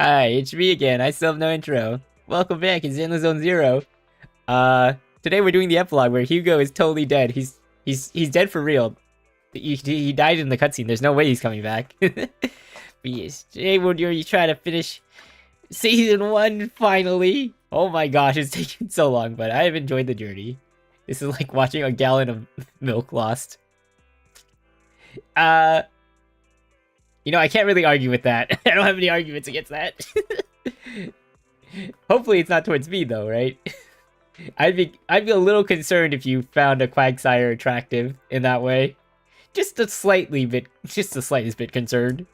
Hi, it's me again. I still have no intro. Welcome back, it's ZZZero. Today we're doing the epilogue where Hugo is totally dead. He's dead for real. He died in the cutscene. There's no way he's coming back. But yes, today we're trying to finish season 1 finally. Oh my gosh, it's taken so long, but I have enjoyed the journey. This is like watching a gallon of milk lost. I can't really argue with that. I don't have any arguments against that. Hopefully it's not towards me though, right? I'd be a little concerned if you found a Quagsire attractive in that way. Just the slightest bit concerned.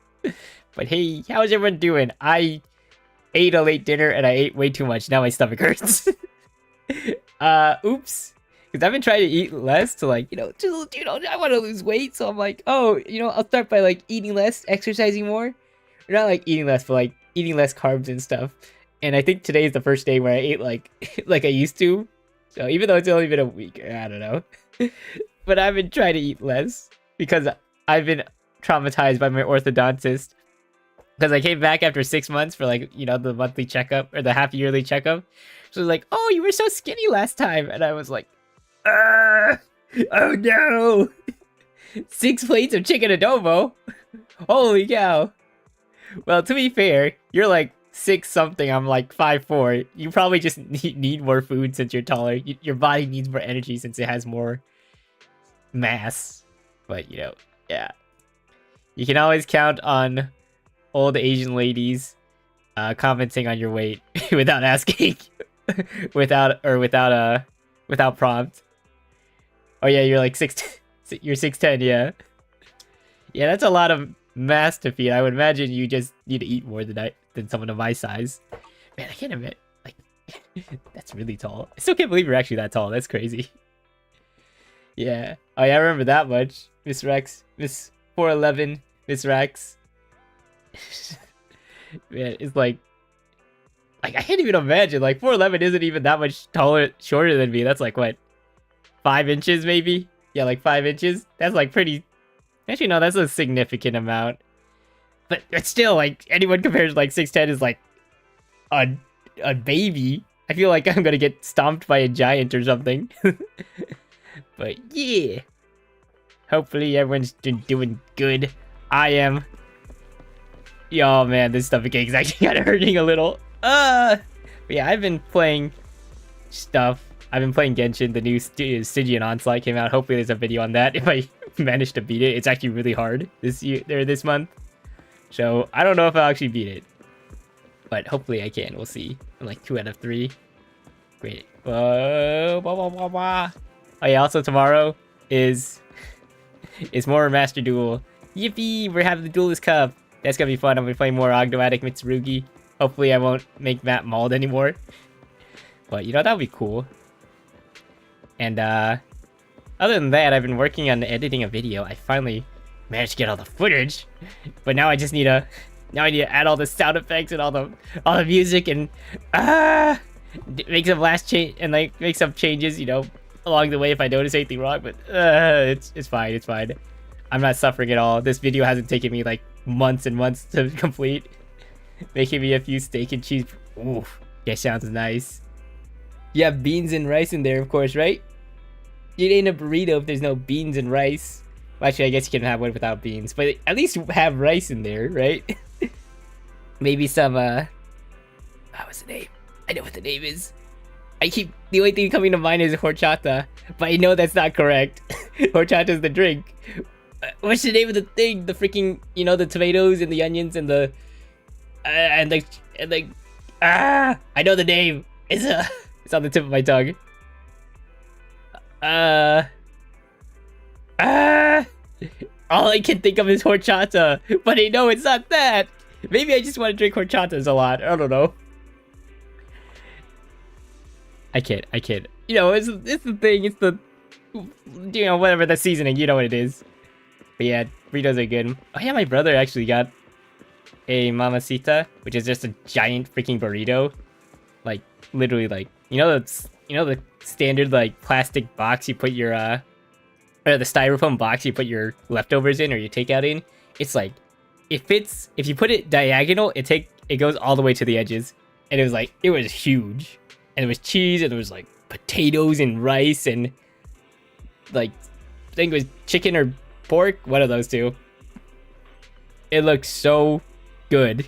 But hey, how's everyone doing? I ate a late dinner and I ate way too much. Now my stomach hurts. Oops. Because I've been trying to eat less to I want to lose weight. So I'm like, oh, I'll start by eating less, exercising more. Or not eating less, but eating less carbs and stuff. And I think today is the first day where I ate like I used to. So even though it's only been a week, I don't know. But I've been trying to eat less because I've been traumatized by my orthodontist. Because I came back after 6 months for the monthly checkup or the half yearly checkup. So it was like, oh, you were so skinny last time. And I was like, oh no! 6 plates of chicken adobo? Holy cow. Well, to be fair, you're 6 something, I'm 5'4". You probably just need more food since you're taller. Your body needs more energy since it has more mass. But, yeah. You can always count on old Asian ladies commenting on your weight without asking. without prompt. Oh yeah, you're 6'10", yeah. Yeah, that's a lot of mass to feed. I would imagine you just need to eat more than someone of my size. Man, I can't admit, that's really tall. I still can't believe you're actually that tall. That's crazy. Yeah. Oh yeah, I remember that much. Miss Rex. Miss 4'11", Miss Rex. Man, it's I can't even imagine. 4'11" isn't even that much shorter than me. That's what? 5 inches maybe? Yeah, 5 inches. That's pretty. Actually, no, that's a significant amount. But it's still anyone compares 6'10" is a baby. I feel like I'm gonna get stomped by a giant or something. But yeah. Hopefully everyone's doing good. I am. Yo man, this stomach ache is actually kind of hurting a little. But yeah, I've been playing stuff. I've been playing Genshin. The new Stygian Onslaught came out. Hopefully there's a video on that if I manage to beat it. It's actually really hard this month. So I don't know if I'll actually beat it. But hopefully I can. We'll see. I'm 2 out of 3. Great. Oh yeah, also tomorrow is more Master Duel. Yippee! We're having the Duelist Cup. That's gonna be fun. I'm gonna play more Ogdomatic Mitsurugi. Hopefully I won't make Matt mauled anymore. But that would be cool. And other than that, I've been working on editing a video. I finally managed to get all the footage. But now I just need to add all the sound effects and all the music and make some make some changes, along the way if I notice anything wrong. But it's fine, it's fine. I'm not suffering at all. This video hasn't taken me months and months to complete. Making me a few steak and cheese. Ooh, that sounds nice. You have beans and rice in there, of course, right? It ain't a burrito if there's no beans and rice. Well, actually, I guess you can have one without beans, but at least have rice in there, right? Maybe some, what's the name? I know what the name is. The only thing coming to mind is horchata, but I know that's not correct. Horchata is the drink. What's the name of the thing? The freaking, the tomatoes and the onions and the, I know the name. It's on the tip of my tongue. All I can think of is horchata, but I know it's not that. Maybe I just want to drink horchatas a lot. I don't know. I can't. It's the thing. It's the, whatever the seasoning. You know what it is. But yeah, burritos are good. Oh yeah, my brother actually got a mamacita, which is just a giant freaking burrito. Literally the standard plastic box you put your or the styrofoam box you put your leftovers in or your takeout in. It's it fits, if you put it diagonal, it it goes all the way to the edges. And it was like, it was huge. And it was cheese, and there was like potatoes and rice, and like, I think it was chicken or pork, one of those two. It looked so good.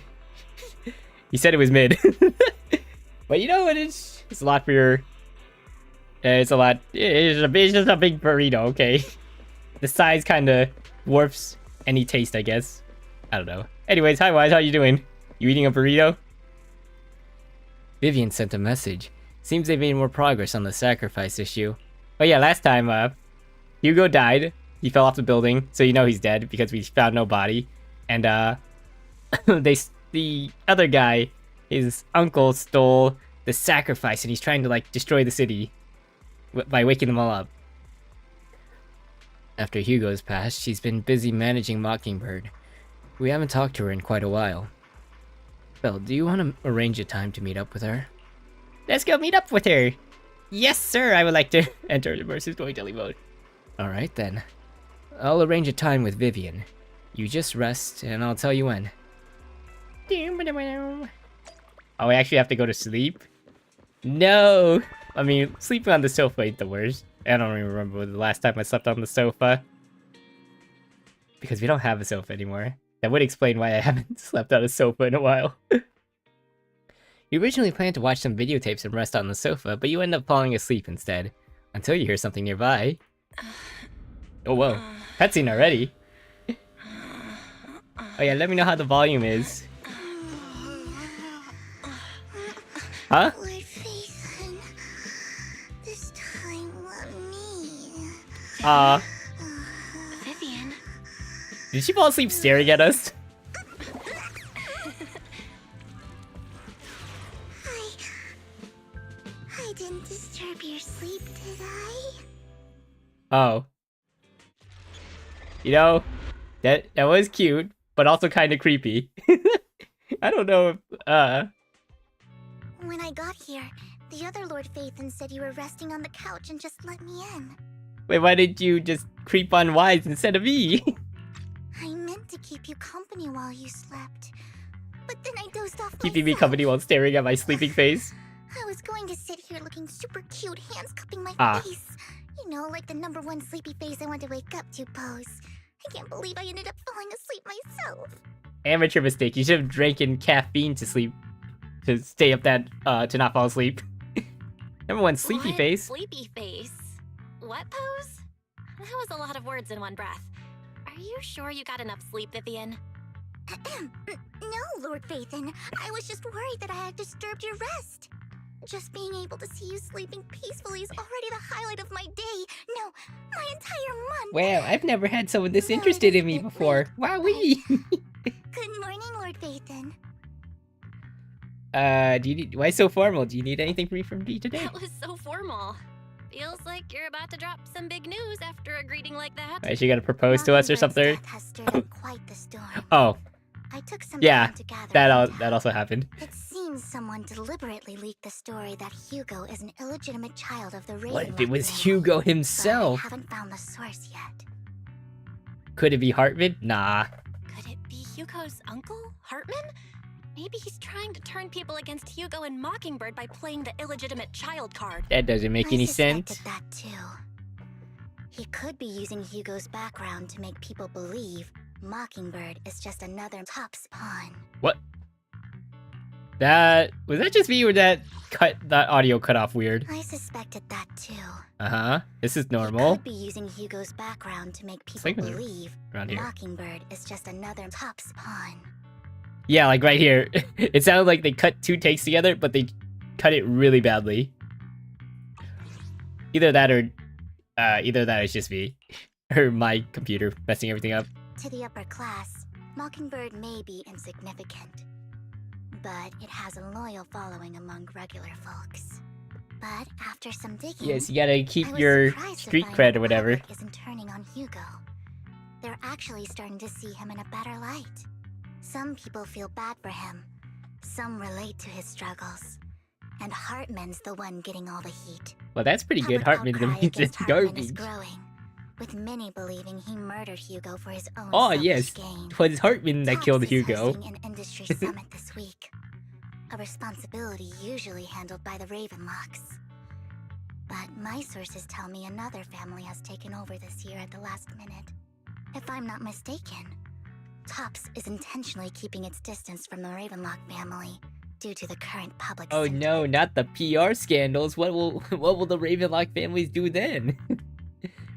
He said it was mid. But you know what, it's a lot for your... it's a lot, it's just a big burrito, okay? The size kind of dwarfs any taste, I guess. I don't know. Anyways, hi Wise, how you doing? You eating a burrito? Vivian sent a message. Seems they've made more progress on the sacrifice issue. Oh yeah, last time, Hugo died. He fell off the building, so you know he's dead because we found no body. And, the other guy, his uncle, stole the sacrifice, and he's trying to, like, destroy the city by waking them all up. After Hugo's passed, she's been busy managing Mockingbird. We haven't talked to her in quite a while. Belle, do you want to arrange a time to meet up with her? Let's go meet up with her! Yes, sir! I would like to enter immersive storytelling mode. Alright then. I'll arrange a time with Vivian. You just rest, and I'll tell you when. Oh, we actually have to go to sleep? No! I mean, sleeping on the sofa ain't the worst. I don't even remember the last time I slept on the sofa. Because we don't have a sofa anymore. That would explain why I haven't slept on a sofa in a while. You originally planned to watch some videotapes and rest on the sofa, but you end up falling asleep instead. Until you hear something nearby. Oh, whoa. Cutscene already. Oh yeah, let me know how the volume is. Huh? Lord Phaethon, this time let me. Vivian. Did she fall asleep staring at us? I didn't disturb your sleep, did I? Oh. You know, that was cute, but also kind of creepy. I don't know if, When I got here, the other Lord Phaethon said you were resting on the couch and just let me in. Wait, why did you just creep on Wise instead of me? I meant to keep you company while you slept, but then I dozed off Keeping me myself. company while staring at my sleeping face. I was going to sit here looking super cute, hands cupping my Ah. face. You know, like the #1 sleepy face I want to wake up to pose. I can't believe I ended up falling asleep myself. Amateur mistake. You should have drank in caffeine to sleep. To stay up that, to not fall asleep. #1 sleepy What? face. Sleepy face? What pose? That was a lot of words in one breath. Are you sure you got enough sleep, Vivian? No, Lord Phaethon. I was just worried that I had disturbed your rest. Just being able to see you sleeping peacefully is already the highlight of my day. No, my entire month. Wow, I've never had someone this interested in me before. Wowee! Good morning, Lord Phaethon. Do you need, why so formal? Do you need anything from me today? That was so formal. Feels like you're about to drop some big news after a greeting like that. Is she gonna propose to us or Mockingbird's something? death has stirred up quite the storm. Oh, I took some yeah, time to gather that also happened. It seems someone deliberately leaked the story that Hugo is an illegitimate child of the What if Ravenlock it was family, Hugo but himself? I haven't found the source yet. Could it be Hartman? Nah. Could it be Hugo's uncle, Hartman? Maybe he's trying to turn people against Hugo and Mockingbird by playing the illegitimate child card. That doesn't make any I suspected sense. that too. He could be using Hugo's background to make people believe Mockingbird is just another top's pawn. What? Was that just me or that audio cut off weird? I suspected that too. Uh-huh. This is He normal. could be using Hugo's background to make people like they're believe around here. Mockingbird is just another top's pawn. Yeah, like right here. It sounded like they cut 2 takes together, but they cut it really badly. Either that or it's just me. Or my computer messing everything up. To the upper class, Mockingbird may be insignificant, but it has a loyal following among regular folks. But after some digging, Yes, you gotta keep I was your surprised to street find cred the or whatever. public isn't turning on Hugo. They're actually starting to see him in a better light. Some people feel bad for him. Some relate to his struggles. And Hartman's the one getting all the heat. Well, that's pretty good. Public Hartman outcry means against it's Hartman is garbage. growing. with many believing he murdered Hugo for his own Oh selfish yes, gain. it was Hartman that Tops killed is Hugo. hosting an industry summit this week, a responsibility usually handled by the Ravenlocks. But my sources tell me another family has taken over this year at the last minute. If I'm not mistaken, Tops is intentionally keeping its distance from the Ravenlock family due to the current public Oh sentiment. no, not the PR scandals. What will the Ravenlock families do then?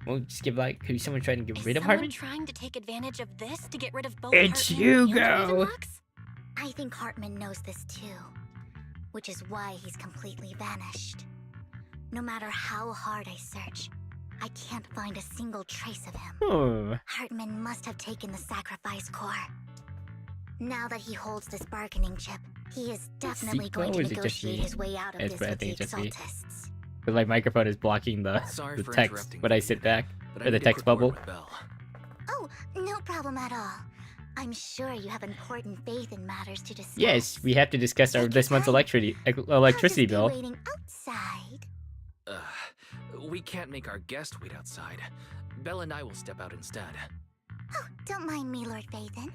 Won't just give like who's someone trying to get Is rid of someone Hartman? trying to take advantage of this to get rid of both It's Hartman and Hugo! Ravenlocks? I think Hartman knows this too, which is why he's completely vanished. No matter how hard I search, I can't find a single trace of him. Hmm. Hartman must have taken the sacrifice core. Now that he holds this bargaining chip, he is definitely Sequel, going to or is it just negotiate me? his way out of It's this I with the think it's just me. Exaltists. But my microphone is blocking the Sorry for text interrupting, when I Vivian, sit back. but Or I the need a text quick word bubble. with Belle. Oh, no problem at all. I'm sure you have important faith in matters to discuss. Yes, we have to discuss our Take this your month's time. electricity I'll bill. just be waiting outside. We can't make our guest wait outside. Belle and I will step out instead. Oh, don't mind me, Lord Phaethon.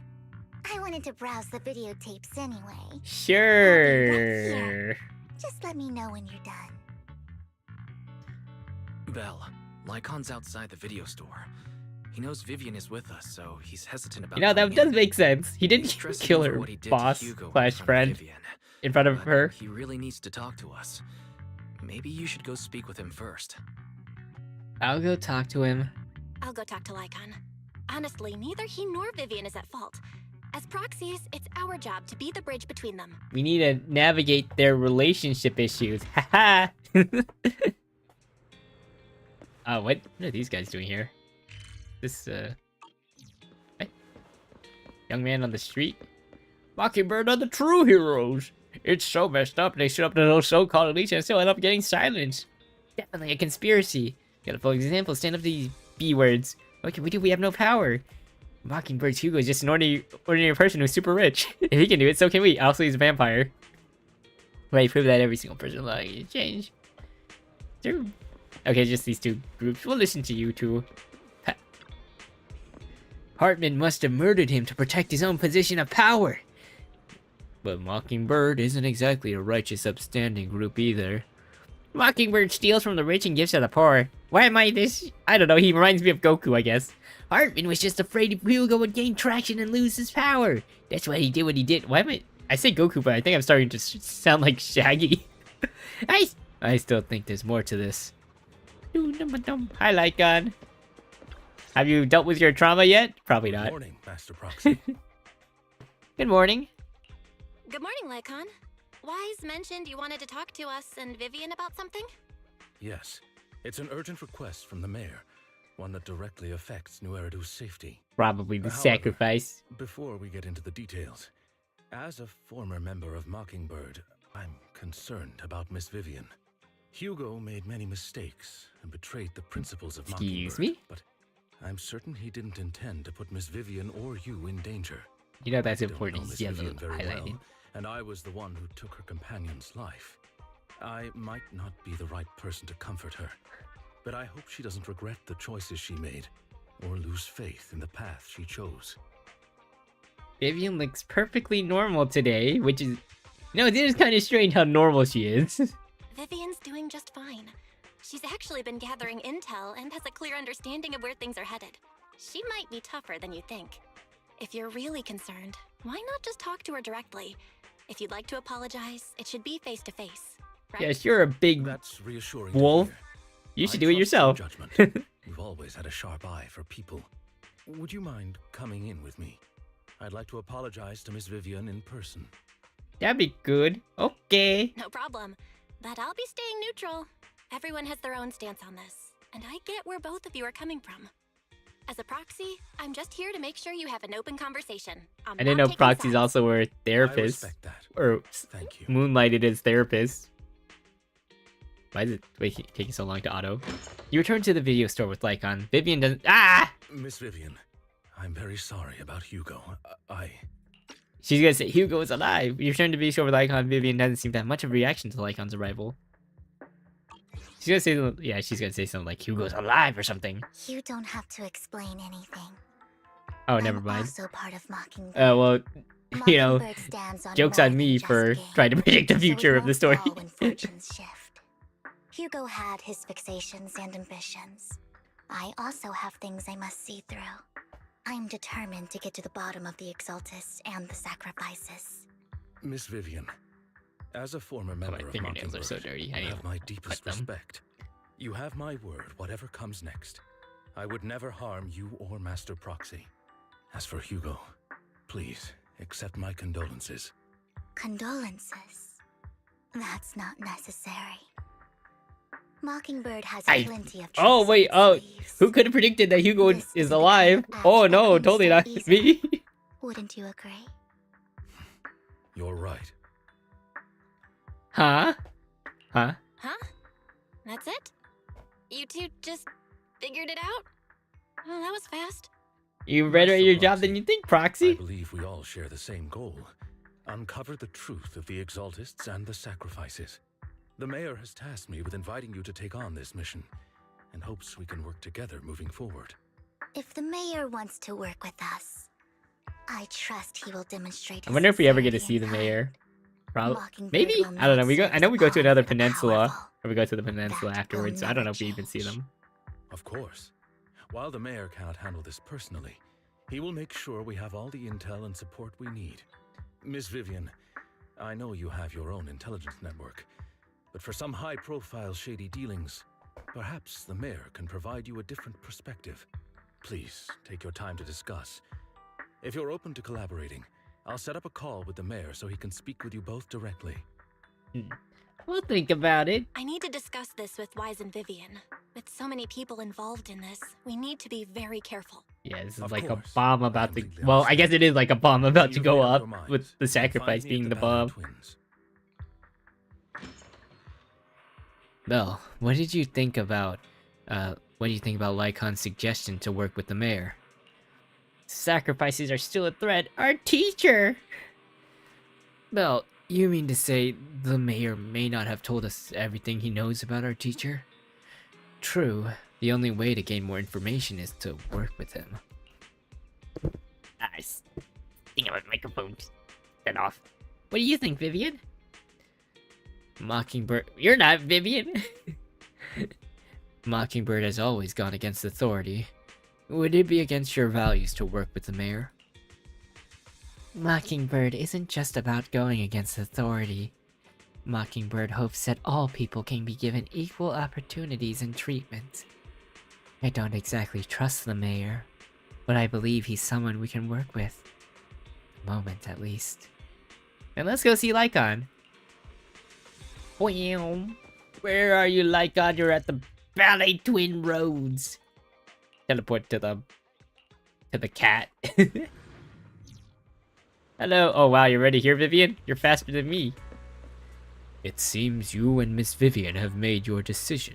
I wanted to browse the videotapes anyway. Sure. Just let me know when you're done. Belle, Lycon's outside the video store. He knows Vivian is with us, so he's hesitant about You know, that coming does in. make sense. He did He's stressing kill over her what he did to boss Hugo in slash front of friend Vivian. in front of But her. he really needs to talk to us. Maybe you should go speak with him first. I'll go talk to him. I'll go talk to Lycon. Honestly, neither he nor Vivian is at fault. As proxies, it's our job to be the bridge between them. We need to navigate their relationship issues. Haha. What are these guys doing here? This, what? Young man on the street? Mockingbird are the true heroes. It's so messed up. They stood up to those so-called elites and still end up getting silenced. Definitely a conspiracy. Gotta for example, stand up to these B-words. What can we do? We have no power. Mockingbird's Hugo is just an ordinary person who's super rich. If he can do it, so can we. Also, he's a vampire. Right, prove that every single person like change. True. Okay, just these two groups. We'll listen to you two. Hartman must have murdered him to protect his own position of power. But Mockingbird isn't exactly a righteous, upstanding group either. Mockingbird steals from the rich and gives to the poor. Why am I this? I don't know, he reminds me of Goku, I guess. Hartman was just afraid Hugo would gain traction and lose his power. That's why he did what he did. Why am I say Goku, but I think I'm starting to sound like Shaggy. I still think there's more to this. Hi, Lycon. Have you dealt with your trauma yet? Probably not. Good morning, Master Proxy. Good morning. Good morning, Lycon. Wise mentioned you wanted to talk to us and Vivian about something? Yes, it's an urgent request from the mayor, one that directly affects New Eridu's safety. Probably the However, sacrifice. Before we get into the details, as a former member of Mockingbird, I'm concerned about Miss Vivian. Hugo made many mistakes and betrayed the principles of Excuse Mockingbird, me? but I'm certain he didn't intend to put Miss Vivian or you in danger. You know that's I don't important. know Miss Yellow Vivian very highlighted. well, and I was the one who took her companion's life. I might not be the right person to comfort her, but I hope she doesn't regret the choices she made, or lose faith in the path she chose. Vivian looks perfectly normal today, which is... No, it is kind of strange how normal she is. Vivian's doing just fine. She's actually been gathering intel and has a clear understanding of where things are headed. She might be tougher than you think. If you're really concerned, why not just talk to her directly? If you'd like to apologize, it should be face-to-face, right? Yes, you're a big That's reassuring to wolf. hear. You should I do it trust your yourself. Judgment. You've always had a sharp eye for people. Would you mind coming in with me? I'd like to apologize to Miss Vivian in person. That'd be good. Okay. No problem. But I'll be staying neutral. Everyone has their own stance on this, and I get where both of you are coming from. As a proxy, I'm just here to make sure you have an open conversation. I didn't know proxies also were I therapists. respect that. Or Thank you. moonlighted as therapists. Why is it taking so long to auto? You return to the video store with Lycon. Vivian doesn't... Ah! Miss Vivian, I'm very sorry about Hugo. She's gonna say Hugo is alive. You return to the video store with Lycon. Vivian doesn't seem to have much of a reaction to Lycon's arrival. She's gonna say something, yeah, she's gonna say something like Hugo's alive or something. You don't have to explain anything. Oh, never I'm mind. also part of Mockingbird. Well, you know, Mockingbird stands on joke's more on than me just for game, trying to predict the so it future of the won't story. fall when fortunes shift. Hugo had his fixations and ambitions. I also have things I must see through. I'm determined to get to the bottom of the Exaltists and the sacrifices. Miss Vivian, as a former Oh, my member of fingernails are Mockingbird, so dirty. I you need have to my cut deepest them. respect. You have my word, whatever comes next. I would never harm you or Master Proxy. As for Hugo, please accept my condolences. Condolences? That's not necessary. Mockingbird has I- plenty of Oh tricks wait, up oh, its sleeves. who could have predicted that Hugo This is isn't the alive? kind of Oh act no, that comes totally so not easily. me. Wouldn't you agree? You're right. Huh? Huh? Huh? That's it? You two just figured it out? Oh, that was fast. You better at Master your job Proxy, than you think, I Proxy. believe we all share the same goal. Uncover the truth of the Exaltists and the sacrifices. The mayor has tasked me with inviting you to take on this mission, and hopes we can work together moving forward. If the mayor wants to work with us, I trust he will demonstrate. I wonder if we ever get to see the mayor. Probably. Maybe? I don't know. I know we go to another peninsula. Or we go to the peninsula That will afterwards. I never don't know if we even see change. them. Of course. While the mayor cannot handle this personally, he will make sure we have all the intel and support we need. Miss Vivian, I know you have your own intelligence network, but for some high-profile shady dealings, perhaps the mayor can provide you a different perspective. Please, take your time to discuss. If you're open to collaborating, I'll set up a call with the mayor so he can speak with you both directly. We'll think about it. I need to discuss this with Wise and Vivian. With so many people involved in this, we need to be very careful. Yeah, this is Of like a course. bomb I about to... completely Well, I guess understand. it is like a bomb about When to you've go made up up your minds, with the you'll sacrifice find me at being the the Ballard bomb. Twins. Belle, what did you think about Lycon's suggestion to work with the mayor? Sacrifices are still a threat. Our teacher! Belle, you mean to say the mayor may not have told us everything he knows about our teacher? True, the only way to gain more information is to work with him. Nice. Think about microphones. Turn off. What do you think, Vivian? Mockingbird. You're not Vivian! Mockingbird has always gone against authority. Would it be against your values to work with the mayor? Mockingbird isn't just about going against authority. Mockingbird hopes that all people can be given equal opportunities and treatment. I don't exactly trust the mayor, but I believe he's someone we can work with. At the moment, at least. And let's go see Lycon. Where are you, Lycon? You're at the Ballet Twin Roads. Teleport to the cat. Hello. Oh wow, you're already here, Vivian? You're faster than me. It seems you and Miss Vivian have made your decision.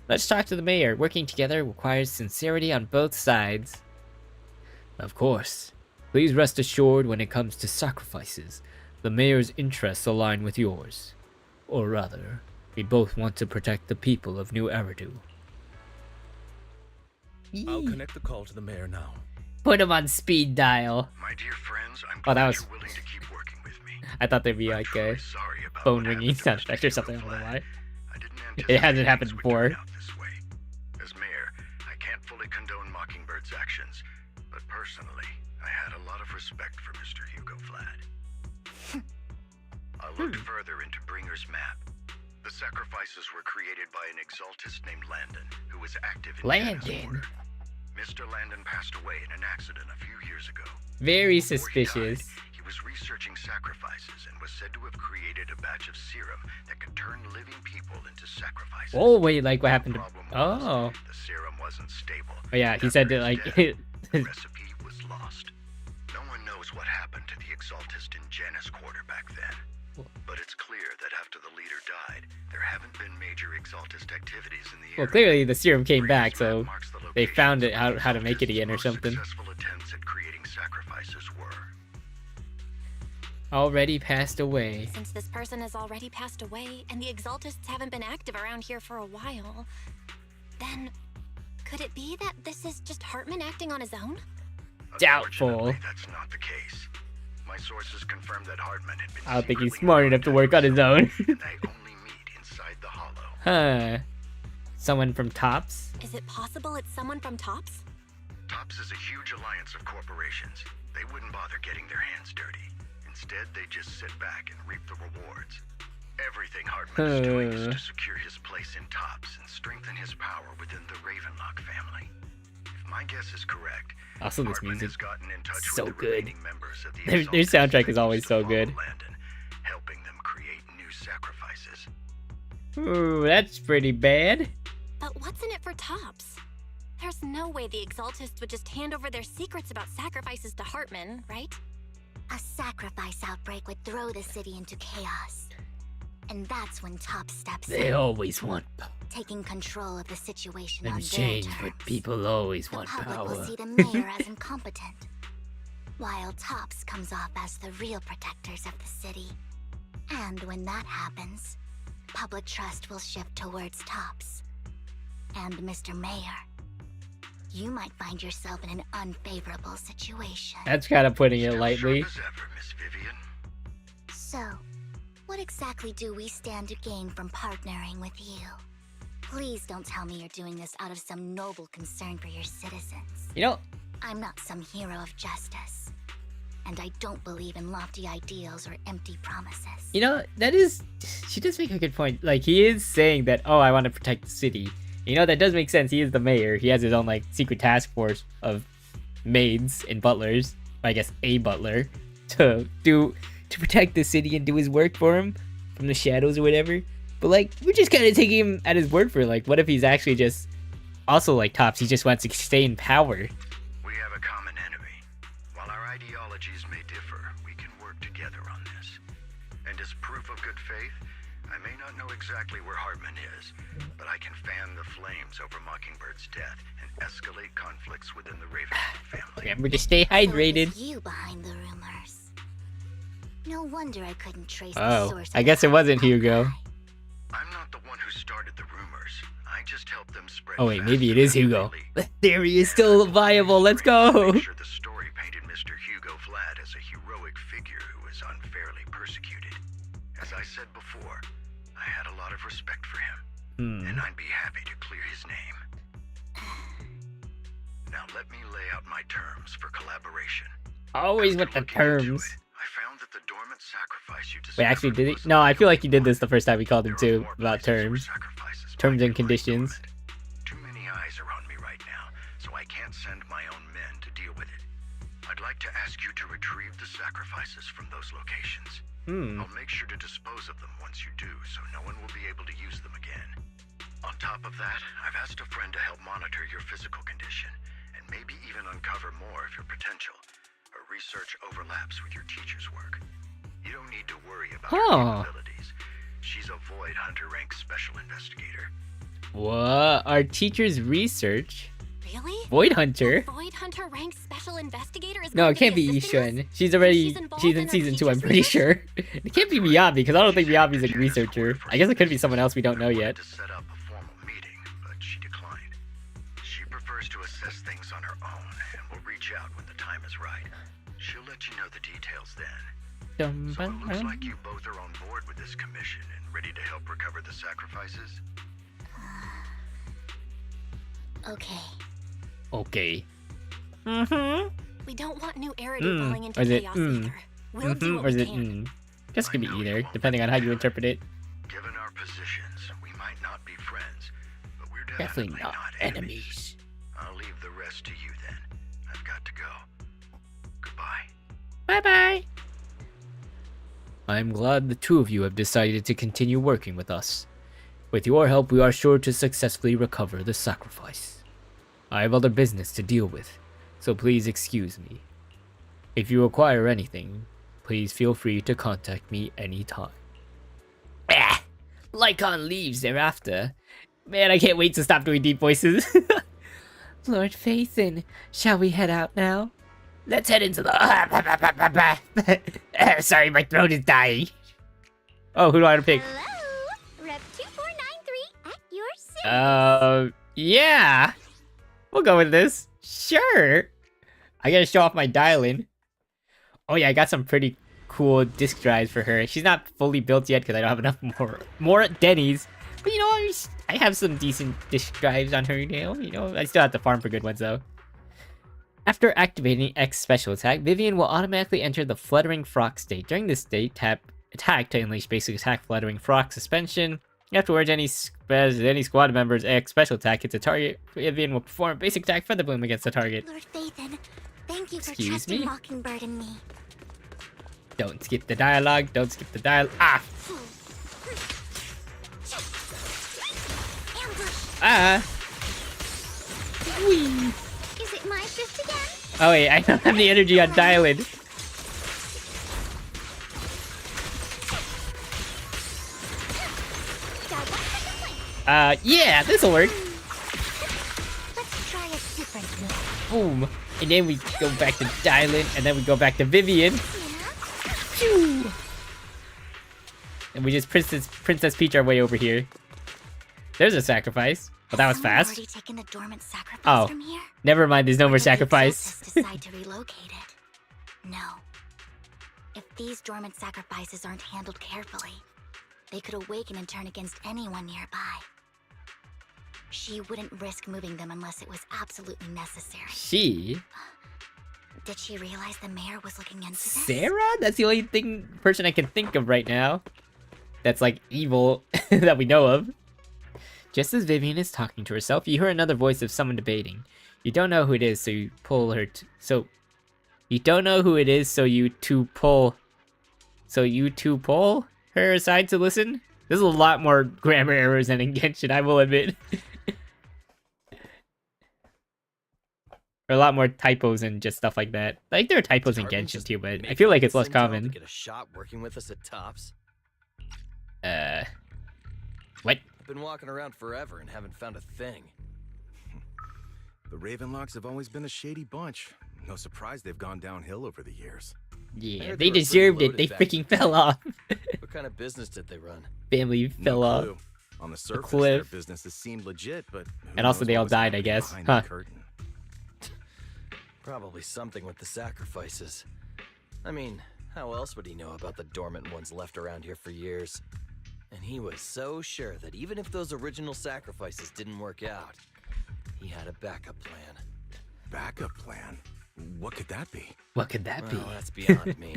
Let's talk to the mayor. Working together requires sincerity on both sides. Of course. Please rest assured when it comes to sacrifices, the mayor's interests align with yours. Or rather, we both want to protect the people of New Eridu. I'll connect the call to the mayor now. Put him on speed dial. My dear friends, I'm Oh, that glad was- you're willing to keep working with me. I thought there'd be I'm like truly a sorry about phone what ringing happened to sound Mr. effect or Hugo something. I don't know Flat. why. I didn't It anticipate hasn't happened things would before. turn out this way. As mayor, I can't fully condone Mockingbird's actions, but personally, I had a lot of respect for Mr. Hugo Flat. I looked further into Bringer's map. The sacrifices were created by an exaltist named Landon, who was active in Janus Landon? Order. Mr. Landon passed away in an accident a few years ago. Very Before he suspicious. died, he was researching sacrifices and was said to have created a batch of serum that could turn living people into sacrifices. Oh wait, like what happened to? Problem was, Oh, the serum wasn't stable. oh yeah. He And said after that his like death, the recipe was lost. No one knows what happened to the exaltist in Janus Quarter back then. But it's clear that after the leader died, there haven't been major exaltist activities in the well, area. clearly the serum came back, Bringer's so map marks the they locations found it of the how to make it exaltist's again or most something. Successful attempts at creating sacrifices were. Already passed away. Since this person has already passed away, and the Exaltists haven't been active around here for a while, then could it be that this is just Hartman acting on his own? Doubtful. Unfortunately, that's not the case. My sources confirmed that Hartman had been I don't think he's secretly smart enough to work on his own. and they only meet inside the hollow. Huh. Someone from Tops? Is it possible it's someone from Tops? Tops is a huge alliance of corporations. They wouldn't bother getting their hands dirty. Instead, they just sit back and reap the rewards. Everything Hartman is doing is to secure his place in Tops and strengthen his power within the Ravenlock family. If my guess is correct, Also, this Hartman music has gotten in touch so with the good. remaining members of the Their Exalted soundtrack is that always used so to good. follow Landon, helping them create new sacrifices. Ooh, that's pretty bad. But what's in it for Tops? There's no way the Exaltists would just hand over their secrets about sacrifices to Hartman, right? A sacrifice outbreak would throw the city into chaos. And that's when Top steps They in, always want taking control of the situation them on to their change, terms. but people always The want public will power. see the mayor as incompetent, while Tops comes off as the real protectors of the city. And when that happens, public trust will shift towards Tops. And Mr. Mayor, you might find yourself in an unfavorable situation. That's kind of putting it Still lightly. sharp as ever, Miss Vivian. So, what exactly do we stand to gain from partnering with you? Please don't tell me you're doing this out of some noble concern for your citizens. You know, I'm not some hero of justice. And I don't believe in lofty ideals or empty promises. that is... She does make a good point. Like, he is saying that, oh, I want to protect the city. That does make sense. He is the mayor. He has his own, like, secret task force of maids and butlers. I guess a butler. To protect the city and do his work for him. From the shadows or whatever. But, like, we're just kind of taking him at his word for, like, what if he's actually just... Also, like, Tops, he just wants to stay in power. We have a common enemy. While our ideologies may differ, we can work together on this. And as proof of good faith, I may not know exactly where Hartman is, but I can fan the flames over Mockingbird's death and escalate conflicts within the Ravenlock family. Remember to stay So it hydrated. was you behind the rumors. No wonder I couldn't trace the Oh, source. I of guess the it wasn't Hugo. Hugo. I'm not the one who started the rumors. I just helped them spread. Oh wait, maybe it faster is than Hugo. they The theory is still viable. Let's go. Make sure the story painted Mr. Hugo Vlad as a heroic figure who was unfairly persecuted. As I said before, I had a lot of respect for him, and I'd be happy to clear his name. Now let me lay out my terms for collaboration. Always with After the looking into terms. it, I found that the dormant sacrifice you Wait, actually, discovered did he? was No, I feel like he did illegal. this the first time we called him There are too, more about places where terms. sacrifices Terms might and be conditions. dormant. Too many eyes are on me right now, so I can't send my own men to deal with it. I'd like to ask you to retrieve the sacrifices from those locations. I'll make sure to dispose of them once you do, so no one will be able to use them again. On top of that, I've asked a friend to help monitor your physical condition, and maybe even uncover more of your potential. Her research overlaps with your teacher's work. You don't need to worry about her capabilities. She's a Void Hunter rank special investigator. What? Our teacher's research? Really? Void Hunter? A Void Hunter ranked special investigator is No, going it can't to be assisting us? Ishun. She's already... involved She's in in our season 2, I'm teacher's pretty research? sure. It can't be Miyabi, because I don't think Miyabi's a researcher. I guess it could be someone else we don't know yet. To set up a formal meeting, but she declined. She prefers to assess things on her own, and will reach out when the time is right. She'll let you know the details then. So it looks like you both are on board with this commission and ready to help recover the sacrifices. Okay. Okay. We don't want new Eridu falling into Or is it chaos either. We'll do what Or is we it can. Just could be either, depending on how you interpret it. Given our positions, we might not be friends, but we're Definitely definitely not enemies. enemies. I'll leave the rest to you then. I've got to go. Goodbye. Bye-bye. I'm glad the two of you have decided to continue working with us. With your help, we are sure to successfully recover the sacrifice. I have other business to deal with, so please excuse me. If you require anything, please feel free to contact me anytime. Lycon leaves thereafter. Man, I can't wait to stop doing deep voices. Lord Phaethon, shall we head out now? Let's head into the... Sorry, my throat is dying. Oh, who do I want to pick? Hello, Rep 2493 at your service. Yeah. We'll go with this. Sure. I gotta show off my dial-in. Oh yeah, I got some pretty cool disk drives for her. She's not fully built yet because I don't have enough more Denny's. But you know, I have some decent disk drives on her, you know. I still have to farm for good ones though. After activating X special attack, Vivian will automatically enter the Fluttering Frock state. During this state, tap attack to unleash basic attack Fluttering Frock suspension. Afterwards, any squad member's X special attack hits a target, Vivian will perform basic attack Feather Bloom against the target. Lord Phaethon, thank you for Excuse trusting me? Mockingbird and me. Don't skip the dialogue, don't skip the dialogue. Ah! Ambush! Ah! Whee! Is it my shift again? Oh wait, I don't have the energy on dial-in. Yeah, this'll work. Let's try a different move. Boom. And then we go back to dial-in, and then we go back to Vivian. Yeah? Phew. And we just Princess Peach our way over here. There's a sacrifice. But that was Someone fast. already taken the dormant sacrifice Oh. from here? Never mind, there's no Or more did the sacrifice. Exaltists decide to relocate it? No. If these dormant sacrifices aren't handled carefully, they could awaken and turn against anyone nearby. She wouldn't risk moving them unless it was absolutely necessary. She? Did she realize the mayor was looking into this? Sarah? That's the only person I can think of right now. That's like evil that we know of. Just as Vivian is talking to herself, you hear another voice of someone debating. You don't know who it is, so you pull her you don't know who it is, so you two pull her aside to listen? There's a lot more grammar errors than in Genshin, I will admit. Or a lot more typos and just stuff like that. Like, there are typos in Tarvin Genshin just too, but I making feel like up it's less this intel common. To get a shot working with us at Tops. What? I've been walking around forever and haven't found a thing. The Ravenlocks have always been a shady bunch. No surprise they've gone downhill over the years. Yeah, heard they they were pretty deserved it. loaded They back freaking then. fell off. What kind of business did they run? Family fell No off. clue. On the surface, cliff. their businesses seemed legit, but who And also knows they what all was died, I happening guess. behind Huh. the curtain. Probably something with the sacrifices. I mean, how else would he know about the dormant ones left around here for years? And he was so sure that even if those original sacrifices didn't work out, he had a backup plan. Backup plan? What could that be? What could that be? Well, that's beyond me.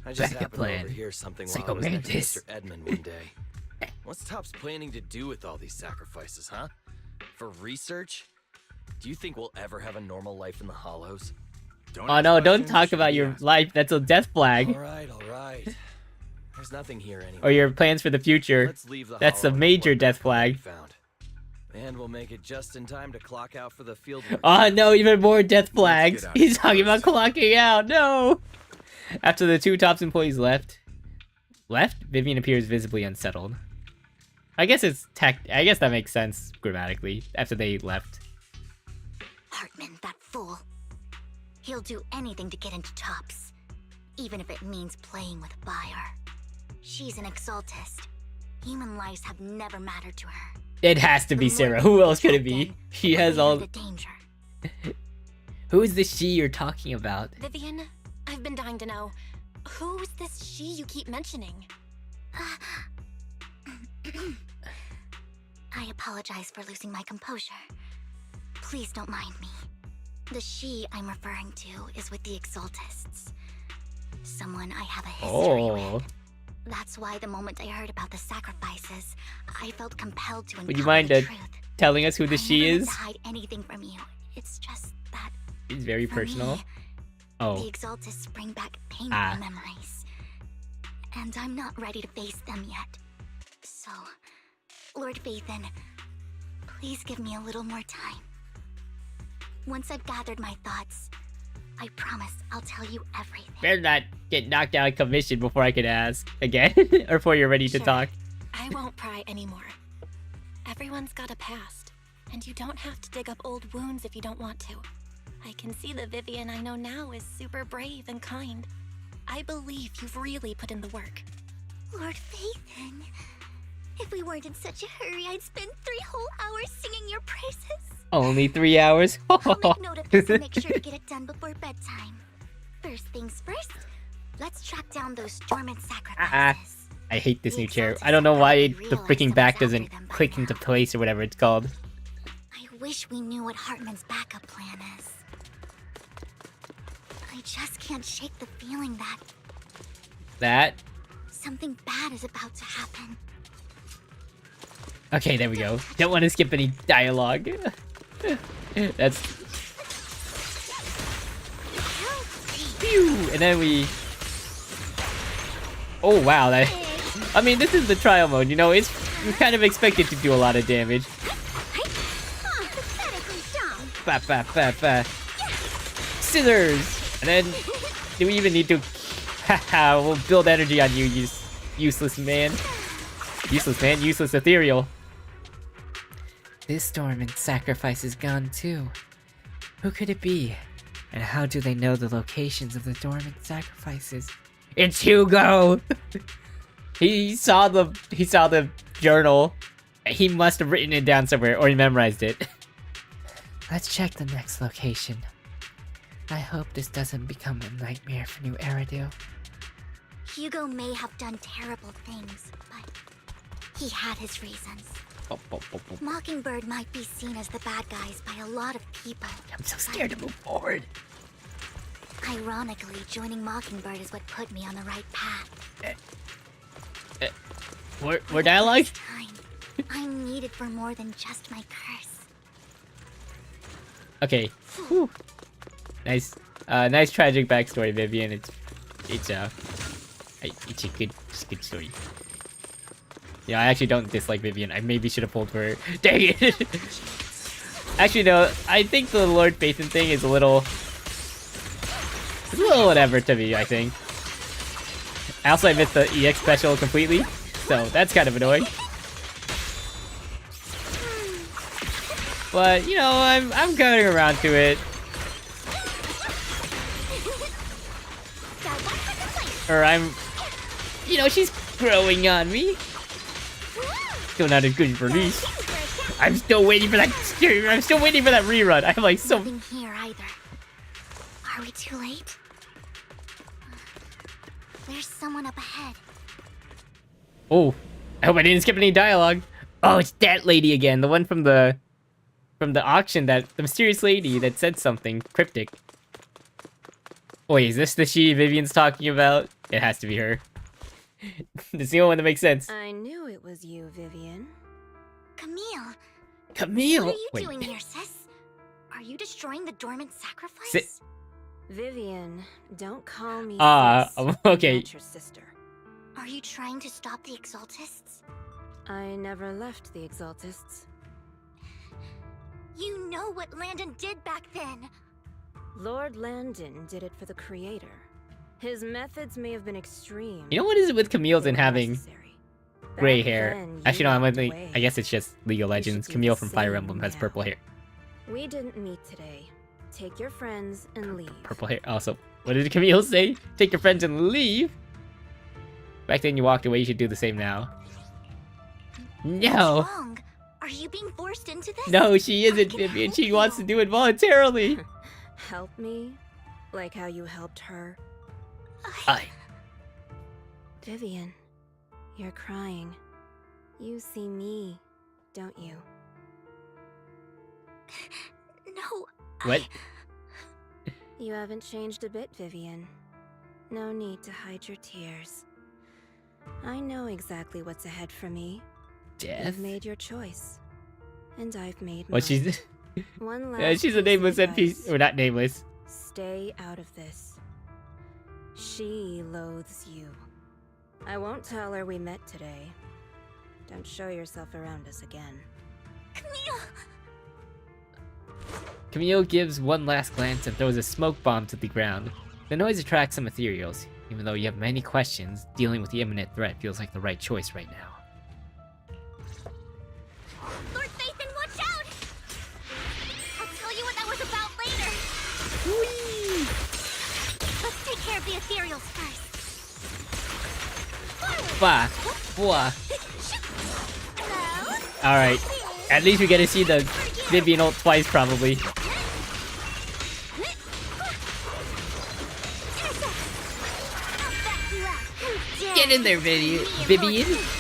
I just Backup happened plan. to overhear something while I Psycho was next to Mantis. Mr. Edmund one day. What's Top's planning to do with all these sacrifices, huh? For research? Do you think we'll ever have a normal life in the Hollows? Don't Oh ask no, don't questions, talk should about be your asked. life. That's a death flag. All right. There's nothing here anyway. Or your plans for the future. Let's leave the That's a Hollow and major report death back what we flag. found. And we'll make it just in time to clock out for the field work. Oh no, even more death flags. get out He's of talking about first. clocking out. No. After the two Tops employees left, Vivian appears visibly unsettled. I guess I guess that makes sense grammatically. After they left. Hartman, that fool. He'll do anything to get into Tops, even if it means playing with fire. She's an Exaltist. Human lives have never mattered to her. It has to be The more Sarah. they Who else could it protect be? them, She the has greater all. the danger. Who is the she you're talking about? Vivian, I've been dying to know. Who's this she you keep mentioning? I apologize for losing my composure. Please don't mind me. The she I'm referring to is with the Exaltists. Someone I have a history Oh. with. That's why the moment I heard about the sacrifices, I felt compelled to Would you uncover mind the truth. telling us who the I she never meant is? to hide anything from you. It's just that It's very for personal. me, Oh. the Exaltists bring back painful Ah. memories. And I'm not ready to face them yet. So, Lord Phaethon, please give me a little more time. Once I've gathered my thoughts, I promise I'll tell you everything. Better not get knocked out of commission before I can ask again. Or before you're ready to Sure. talk. I won't pry anymore. Everyone's got a past, and you don't have to dig up old wounds if you don't want to. I can see the Vivian I know now is super brave and kind. I believe you've really put in the work. Lord Phaethon, if we weren't in such a hurry, I'd spend 3 whole hours singing your praises. Only 3 hours? I'll make note of this and make sure to get it done before bedtime. First things first, let's track down those dormant sacrifices. I hate this new chair. I don't know why the freaking back doesn't click into place or whatever it's called. I wish we knew what Hartman's backup plan is. I just can't shake the feeling that something bad is about to happen. Okay, there we go. Don't want to skip any dialogue. That's... Phew! And then we... Oh, wow. That... I mean, this is the trial mode, you know? It's kind of expected to do a lot of damage. Ba, ba, ba, ba. Scissors! And then... Do we even need to... Haha, we'll build energy on you, useless man. Useless man, useless ethereal. This dormant sacrifice is gone too. Who could it be? And how do they know the locations of the dormant sacrifices? It's Hugo! He saw the journal. He must have written it down somewhere or he memorized it. Let's check the next location. I hope this doesn't become a nightmare for New Eridu. Hugo may have done terrible things, but he had his reasons. Mockingbird might be seen as the bad guys by a lot of people. I'm so scared to move forward. Ironically, joining Mockingbird is what put me on the right path. More dialogue? I'm needed for more than just my curse. Okay. Whew. Nice tragic backstory, Vivian. It's a good story. Yeah, I actually don't dislike Vivian. I maybe should have pulled for her. Dang it! Actually, no. I think the Lord Phaethon thing is a little whatever to me, I think. I also missed the EX special completely, so that's kind of annoying. But, you know, I'm coming around to it. Or you know, she's growing on me. Still not as good for me. I'm still waiting for that. I'm still waiting for that rerun. I'm like so. Nothing here either. Are we too late? There's someone up ahead. Oh, I hope I didn't skip any dialogue. Oh, it's that lady again. The one from the auction, the mysterious lady that said something cryptic. Wait, is this the she Vivian's talking about? It has to be her. It's the only one that makes sense. I knew it was you, Vivian. Camille. Camille? What are you doing here, sis? Are you destroying the dormant sacrifice? Vivian, don't call me sis. Okay. Not your sister. Are you trying to stop the Exaltists? I never left the Exaltists. You know what Landon did back then. Lord Landon did it for the Creator. His methods may have been extreme. You know what is it with Camille's and having gray hair? Actually, no, I guess it's just League of Legends. Camille from Fire Emblem has purple hair. We didn't meet today. Take your friends and leave. Purple hair. Also, what did Camille say? Take your friends and leave? Back then you walked away, you should do the same now. No! What's wrong? Are you being forced into this? No, she isn't, Vivian. She wants to do it voluntarily. Help me? Like how you helped her? Vivian, you're crying. You see me, don't you? No. What? You haven't changed a bit, Vivian. No need to hide your tears. I know exactly what's ahead for me. Death? You've made your choice. And I've made mine. What she's... One last Yeah, she's a nameless NPC. Or not nameless. Stay out of this. She loathes you. I won't tell her we met today. Don't show yourself around us again. Camille! Camille gives one last glance and throws a smoke bomb to the ground. The noise attracts some ethereals. Even though you have many questions, dealing with the imminent threat feels like the right choice right now. Lord Phaethon, watch out! I'll tell you what that was about later. Bah. Blah. Alright. At least we get to see the Vivian ult twice, probably. Get in there, Vivian.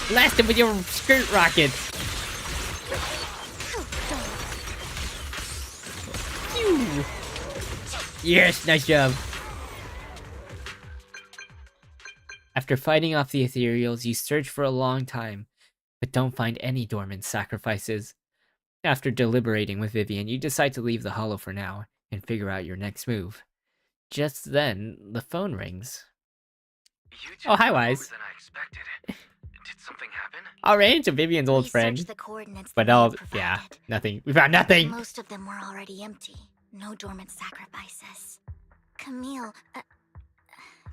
Blast him with your skirt rockets. Phew. Yes, nice job. After fighting off the ethereals, you search for a long time, but don't find any dormant sacrifices. After deliberating with Vivian, you decide to leave the hollow for now and figure out your next move. Just then, the phone rings. Oh, hi, Wise. Than I expected. Did something happen? I ran into Vivian's old friend, The coordinates but the all, maid yeah, provided. nothing. We found nothing. Most of them were already empty. No dormant sacrifices. Camille,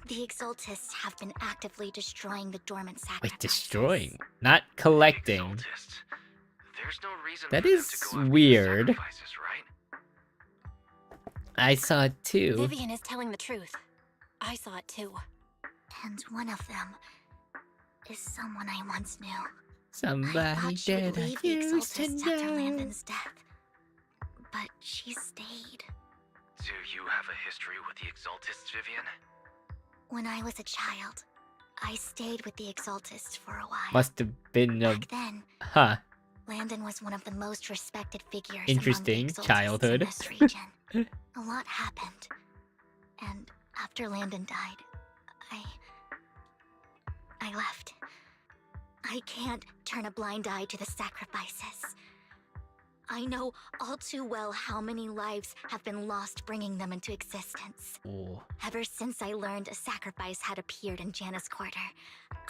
the Exaltists have been actively destroying the dormant sacrifices. Wait, destroying, not collecting. Exaltist. There's no reason That for them is to go after the weird. sacrifices, right? I saw it too. Vivian is telling the truth. I saw it too. And one of them is someone I once knew. I Somebody thought she would that I leave the used to Exaltists after know. Landon's death. But she stayed. Do you have a history with the Exaltists, Vivian? When I was a child, I stayed with the Exaltists for a while. Must have been a Back then, huh. Landon was one of the most respected figures Interesting among the Exaltists childhood. in this region. A lot happened. And after Landon died, I left. I can't turn a blind eye to the sacrifices. I know all too well how many lives have been lost bringing them into existence. Oh. Ever since I learned a sacrifice had appeared in Janna's quarter,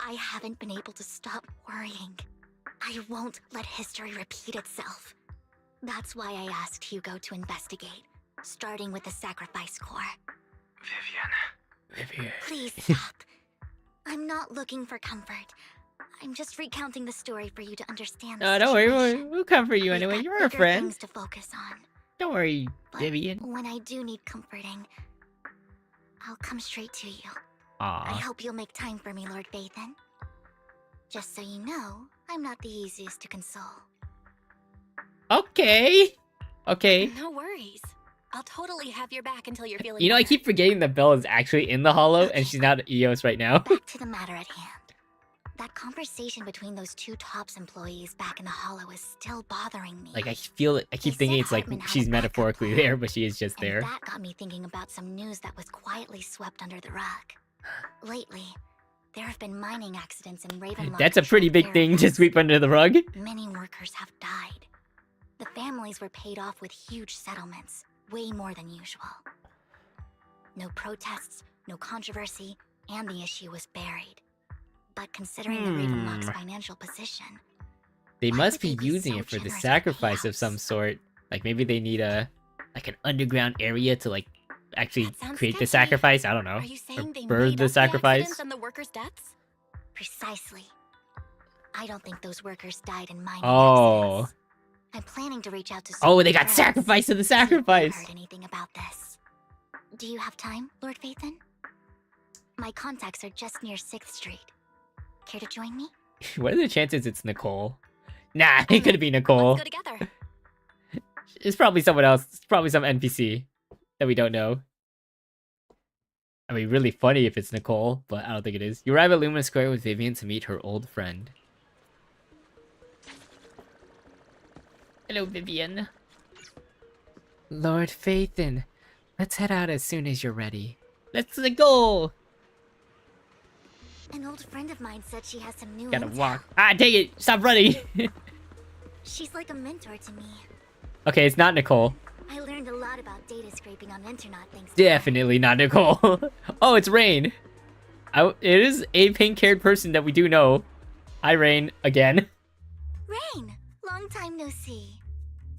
I haven't been able to stop worrying. I won't let history repeat itself. That's why I asked Hugo to investigate, starting with the sacrifice core. Vivian. Please stop. I'm not looking for comfort. I'm just recounting the story for you to understand the No, don't worry. situation. We'll comfort you We've anyway. got You're our bigger friend. things to focus on. Don't worry, But Vivian. when I do need comforting, I'll come straight to you. I Aw. hope you'll make time for me, Lord Bathan. Just so you know, I'm not the easiest to console. Okay. Okay. No worries. I'll totally have your back until you're feeling You know, I better. keep forgetting that Belle is actually in the hollow and she's not EOS right now. Back to the matter at hand. That conversation between those two TOPS employees back in the hollow is still bothering me. Like, I feel it. I keep thinking it's like Hartman had she's a backup metaphorically plan, there, but she is just and there. that got me thinking about some news that was quietly swept under the rug. Lately, there have been mining accidents in Ravenloft. That's a pretty big thing to sweep under the rug. Many workers have died. The families were paid off with huge settlements, way more than usual. No protests, no controversy, and the issue was buried. But considering the Ravenloft's financial position, They why must would be they using so it for the generous with sacrifice of payouts? some sort. Like, maybe they need an underground area to, like, actually That sounds create the sketchy. sacrifice. I don't know. Are you saying they birth made the up sacrifice? accidents and the workers' deaths? Precisely. I don't think those workers died in mining Oh. accidents. I'm planning to reach out to Oh, certain they got friends, sacrificed to the see if they've sacrifice. heard anything about this. Do you have time, Lord Phaethon? My contacts are just near 6th Street. Care to join me? What are the chances it's Nicole? Nah, it could be Nicole. Let's go together. It's probably someone else. It's probably some NPC that we don't know. I mean, really funny if it's Nicole, but I don't think it is. You arrive at Lumina Square with Vivian to meet her old friend. Hello, Vivian. Lord Phaethon, let's head out as soon as you're ready. Let's go! An old friend of mine said she has some new Gotta intel. walk. Ah, dang it! Stop running! She's like a mentor to me. Okay, it's not Nicole. I learned a lot about data scraping on internet thanks to her. Definitely not Nicole. Oh, it's Rain. It is a pink-haired person that we do know. Hi, Rain, again. Rain! Long time no see.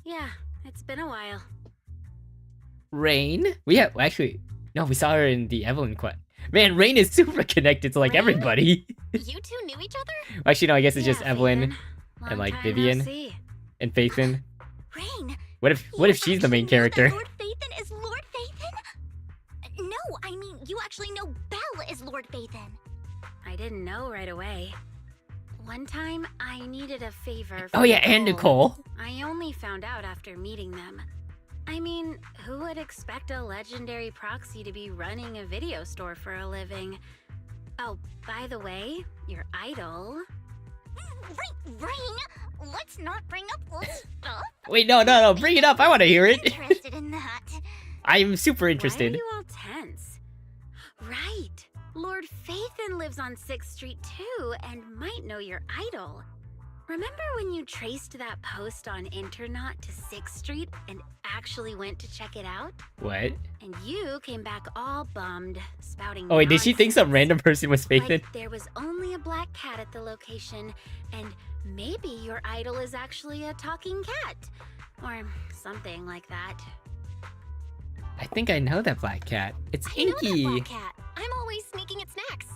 Yeah, it's been a while. Rain? We saw her in the Evelyn quest. Man, Rain is super connected to, like, Rain? everybody. You two knew each other? Actually, no, I guess it's just Yeah, Evelyn Phaethon. and, Long like, time Vivian. no see. and Phaethon. Rain! What if she's the main character? Lord Phaethon is Lord Phaethon? No, I mean, you actually know Belle is Lord Phaethon. I didn't know right away. One time, I needed a favor. Oh yeah, and Nicole. I only found out after meeting them. I mean, who would expect a legendary proxy to be running a video store for a living? Oh, by the way, your idol... Rain, let's not bring up old stuff. Wait, no, bring it up. I want to hear it. Interested in that. I am super interested. Why are you all tense? Right. Lord Phaethon lives on 6th Street too, and might know your idol. Remember when you traced that post on Internet to 6th Street and actually went to check it out? What? And you came back all bummed, spouting Oh wait, did she think some nonsense. random person was Phaethon? Like there was only a black cat at the location, and maybe your idol is actually a talking cat. Or something like that. I think I know that black cat. It's I know that Inky. black cat. I'm always sneaking its snacks.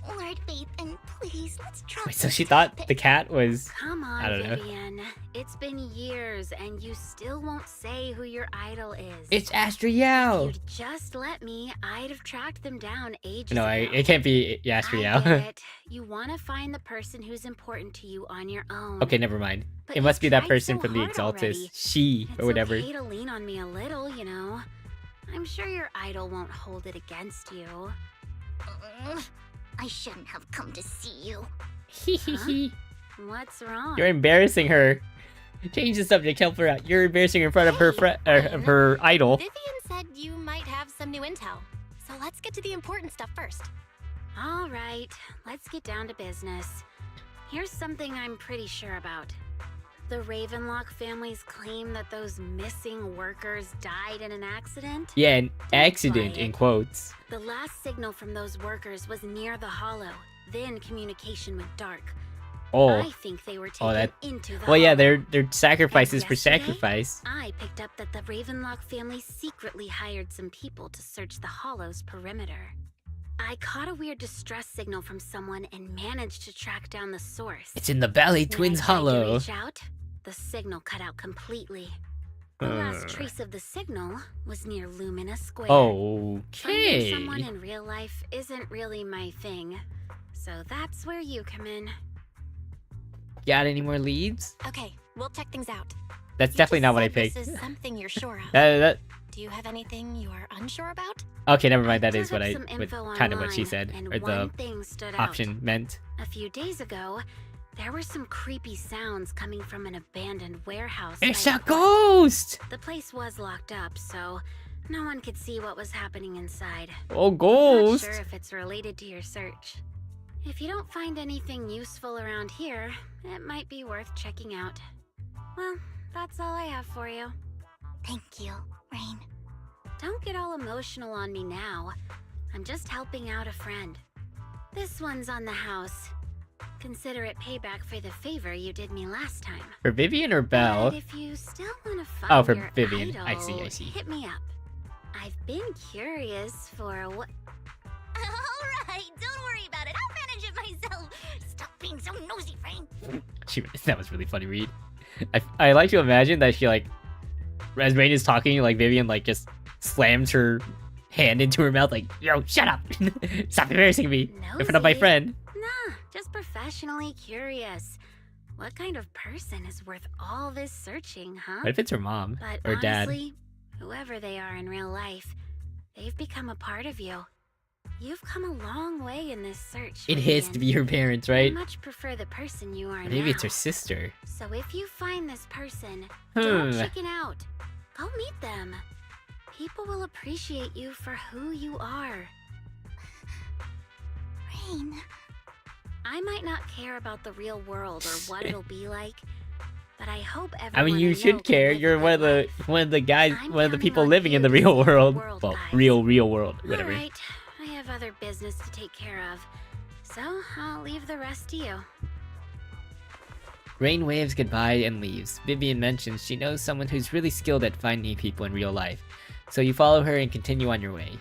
Lord Phaethon, please, let's drop Wait, so this she thought topic. the cat was... Come on, I don't know. Vivian. It's been years, and you still won't say who your idol is. It's Astriel. If you'd just let me, I'd have tracked them down ages No, ago. it can't be I get Astriel. it. You want to find the person who's important to you on your own. Okay, never mind. But It must you've be that tried person so from the hard Exaltus. already. She, It's or whatever. okay to lean on me a little, you know. I'm sure your idol won't hold it against you. I shouldn't have come to see you. What's wrong? You're embarrassing her. Change the subject, help her out. You're embarrassing her in front of her of her idol. Vivian said you might have some new intel. So let's get to the important stuff first. All right, let's get down to business. Here's something I'm pretty sure about. The Ravenlock family's claim that those missing workers died in an accident? Yeah, an accident buy in it. quotes. The last signal from those workers was near the hollow. Then communication went dark. Oh, I think they were taken that- into the well, yeah, hollow. they're sacrifices for yesterday? sacrifice. I picked up that the Ravenlock family secretly hired some people to search the hollow's perimeter. I caught a weird distress signal from someone and managed to track down the source. It's in the Valley When Twins I tried to Hollow. reach out, the signal cut out completely. The last trace of the signal was near Lumina Square. Finding Okay. someone in real life isn't really my thing, so that's where you come in. Got any more leads? Okay, we'll check things out. That's You definitely just not what I said picked. This is something you're sure of. Do you have anything you're unsure about? Okay, never mind. That dug is what up I, some info kind of what she online, said, and or one the thing stood option out. meant. A few days ago, there were some creepy sounds coming from an abandoned warehouse. It's by a the port. ghost! The place was locked up, so no one could see what was happening inside. Oh, Not ghost! sure if it's related to your search. If you don't find anything useful around here, it might be worth checking out. Well, that's all I have for you. Thank you, Rain. Don't get all emotional on me now. I'm just helping out a friend. This one's on the house. Consider it payback for the favor you did me last time. For Vivian or Belle? But if you still want to find Oh, for your Vivian. idol, I see. hit me up. I've been curious for what... Alright, don't worry about it. I'll manage it myself. Stop being so nosy, Rain. That was really funny, Reed. I like to imagine that she, like, as Rain is talking, like, Vivian, like, just slams her hand into her mouth, like, yo, shut up! Stop embarrassing me in front of my Nosy? friend. Nah, just professionally curious. What kind of person is worth all this searching, huh? What if it's her mom But or dad? honestly, whoever they are in real life, they've become a part of you. You've come a long way in this search. It has to Vivian. be her parents, right? I much prefer the person you are Maybe now. it's her sister. So if you find this person, don't Hmm. chicken out. Go meet them. People will appreciate you for who you are. Rain. I might not care about the real world or what it'll be like, but I hope everyone I mean, you I know should can care. live You're a one of good the life. one of the guys, I'm one of the counting people on living in you the to real save the world. world, Well, guys. real world, whatever. All right, I have other business to take care of, so I'll leave the rest to you. Rain waves goodbye and leaves. Vivian mentions she knows someone who's really skilled at finding people in real life, so you follow her and continue on your way.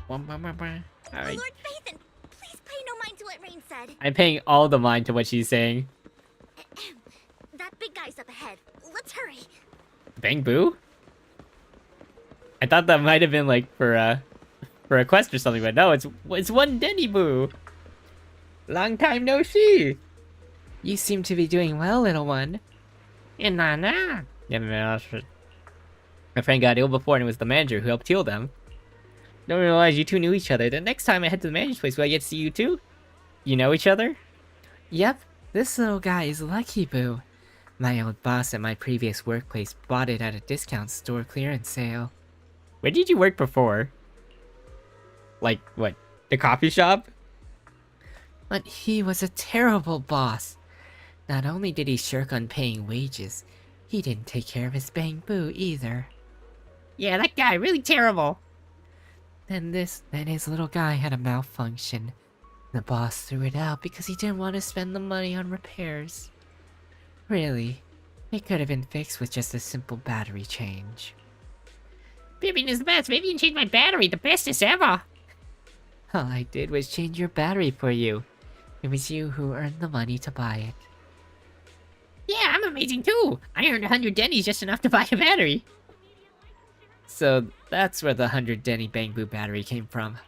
Alright. Lord Phaethon, please pay no mind to what Rain said. I'm paying all the mind to what she's saying. That big guy's up ahead. Let's hurry. Bang Boo? I thought that might have been like for a quest or something, but no, it's one Denny Boo. Long time no see. You seem to be doing well, little one. And nah. Yeah, man, my friend got ill before and it was the manager who helped heal them. Don't realize you two knew each other. The next time I head to the manager's place, will I get to see you too? You know each other? Yep, this little guy is Lucky Boo. My old boss at my previous workplace bought it at a discount store clearance sale. Where did you work before? Like, what, the coffee shop? But he was a terrible boss. Not only did he shirk on paying wages, he didn't take care of his bamboo either. Yeah, that guy, really terrible. Then his little guy had a malfunction. The boss threw it out because he didn't want to spend the money on repairs. Really, it could have been fixed with just a simple battery change. Vivian is the best. Vivian changed my battery, the bestest ever. All I did was change your battery for you. It was you who earned the money to buy it. Yeah, I'm amazing too. I earned 100 dennies just enough to buy a battery. So that's where the 100 denny bamboo battery came from.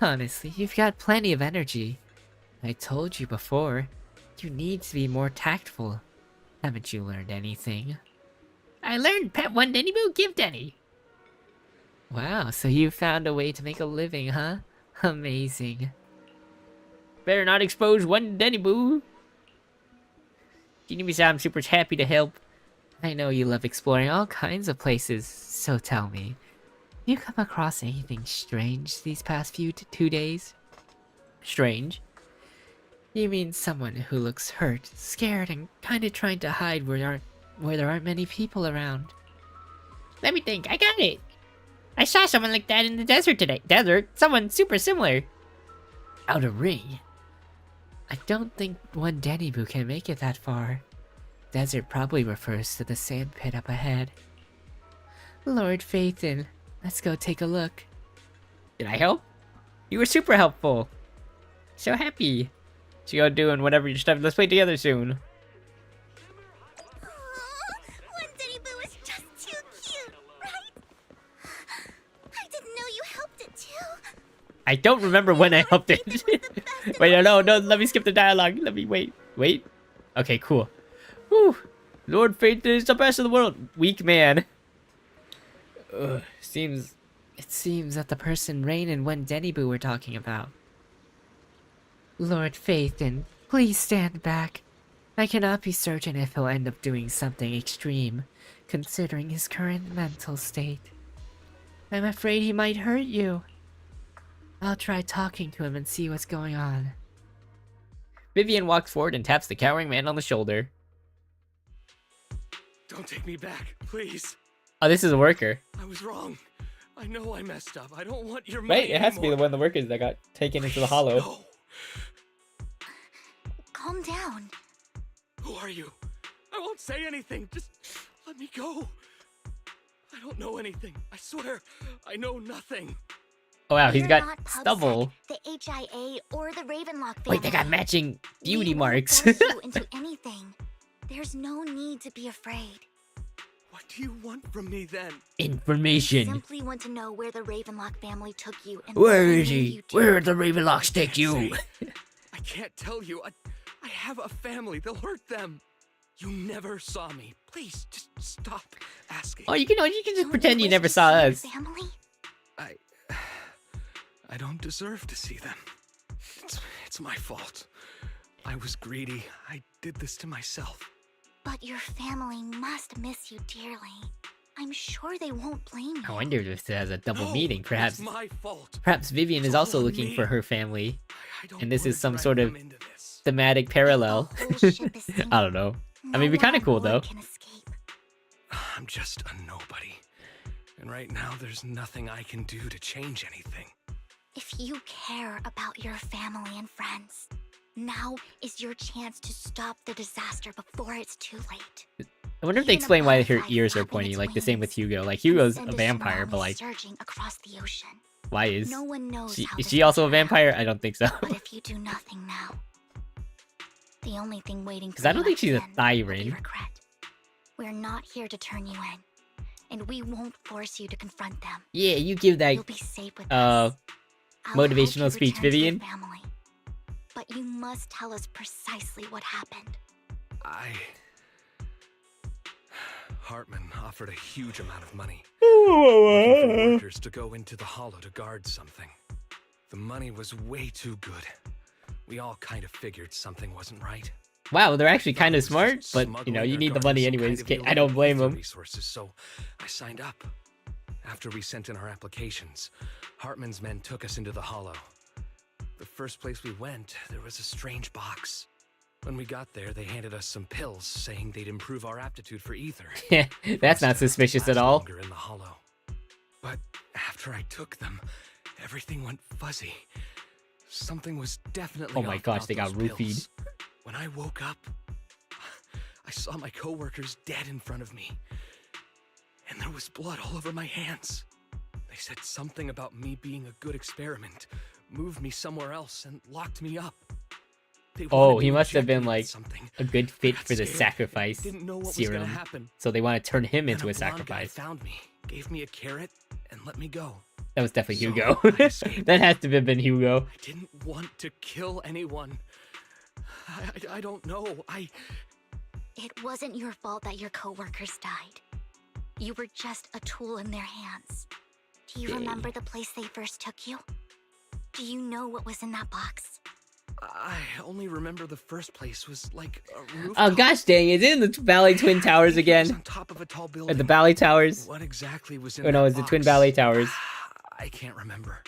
Honestly, you've got plenty of energy. I told you before, you need to be more tactful. Haven't you learned anything? I learned pet one denny boo, give denny. Wow, so you found a way to make a living, huh? Amazing. Better not expose one denny boo. I'm super happy to help. I know you love exploring all kinds of places, so tell me, have you come across anything strange these past 2 days? Strange? You mean someone who looks hurt, scared, and kinda trying to hide where there aren't many people around? Let me think, I got it! I saw someone like that in the desert today. Someone super similar. Outer Ring? I don't think one denny boo can make it that far. Desert probably refers to the sand pit up ahead. Lord Phaethon, let's go take a look. Did I help? You were super helpful. So happy. So go doing whatever your stuff. Let's play together soon. One Denny Boo is just too cute, right? I didn't know you helped it too. I don't remember when I helped it. Wait, no, let me skip the dialogue. Let me wait. Okay, cool. Whew. Lord Phaethon is the best in the world. Weak man. It seems that the person Rain and one Denny Boo were talking about. Lord Phaethon, please stand back. I cannot be certain if he'll end up doing something extreme, considering his current mental state. I'm afraid he might hurt you. I'll try talking to him and see what's going on. Vivian walks forward and taps the cowering man on the shoulder. Don't take me back, please. Oh, this is a worker. I was wrong. I know I messed up. I don't want your money. Right, it has to be the one of the workers that got taken into the hollow. No. Calm down. Who are you? I won't say anything. Just let me go. I don't know anything. I swear, I know nothing. Oh wow, he's You're got not stubble. PubSec, the HIA, or the Ravenlock family. Wait, they got matching beauty marks. We won't force you into anything. There's no need to be afraid. What do you want from me then? Information. We simply want to know where the Ravenlock family took you and Where what is they he? made you do. Where did the Ravenlocks take you? I can't tell you. I have a family. They'll hurt them. You never saw me. Please, just stop asking. Oh, you can just Don't pretend you wish never to saw see your us. Family? I don't deserve to see them. It's my fault. I was greedy. I did this to myself. But your family must miss you dearly. I'm sure they won't blame you. I wonder if this has a double No, meeting. it's Perhaps my fault. Vivian It's is also all on looking me. for her family, I don't and this is wanna some drag sort of them into this. thematic parallel. The whole ship is sinking. I don't know. I mean, it'd be No kind one of cool on though. board can escape. I'm just a nobody. And right now, there's nothing I can do to change anything. If you care about your family and friends, now is your chance to stop the disaster before it's too late. I wonder if they Even a explain why her butterfly ears are flapping pointy, its like the same with wings Hugo. Like can Hugo's send a vampire, tsunami but like, surging across the ocean. why is No one knows how is this she will also a turn out. vampire? I don't think so. But if you do nothing now, the only thing waiting for 'Cause I don't you think at she's the a end will be siren. regret. We're not here to turn you in, and we won't force you to confront them. Yeah, you give that You'll be safe with us. I'll help motivational you speech, return to your Vivian. family. But you must tell us precisely what happened. Hartman offered a huge amount of money. Looking for workers to go into the hollow to guard something. The money was way too good. We all kind of figured something wasn't right. Wow, they're actually kind of smart, but you know, you need the money anyways. I don't blame them. Resources, so I signed up. After we sent in our applications, Hartman's men took us into the hollow. The first place we went, there was a strange box. When we got there, they handed us some pills, saying they'd improve our aptitude for ether. Yeah, that's not suspicious at all. In the hollow. But after I took them, everything went fuzzy. Something was definitely Oh my off gosh, about they got those roofied. pills. When I woke up, I saw my coworkers dead in front of me. And there was blood all over my hands. They said something about me being a good experiment, moved me somewhere else, and locked me up. Oh, he must have been like something. a good fit for the Scared. sacrifice Didn't know what was serum. gonna happen. So they want to turn him Then into a blonde guy sacrifice. found me, gave me a carrot, and let me go. That was definitely So Hugo. I escaped. That has to have been Hugo. I didn't want to kill anyone. I don't know. It wasn't your fault that your coworkers died. You were just a tool in their hands. Do you remember the place they first took you? Do you know what was in that box? I only remember the first place was like a rooftop. Oh gosh dang, it's in the Valley Twin Towers It was again. on top of a tall At building. the Valley Towers. What exactly was in Oh no, that it's the Twin box? Valley Towers. I can't remember.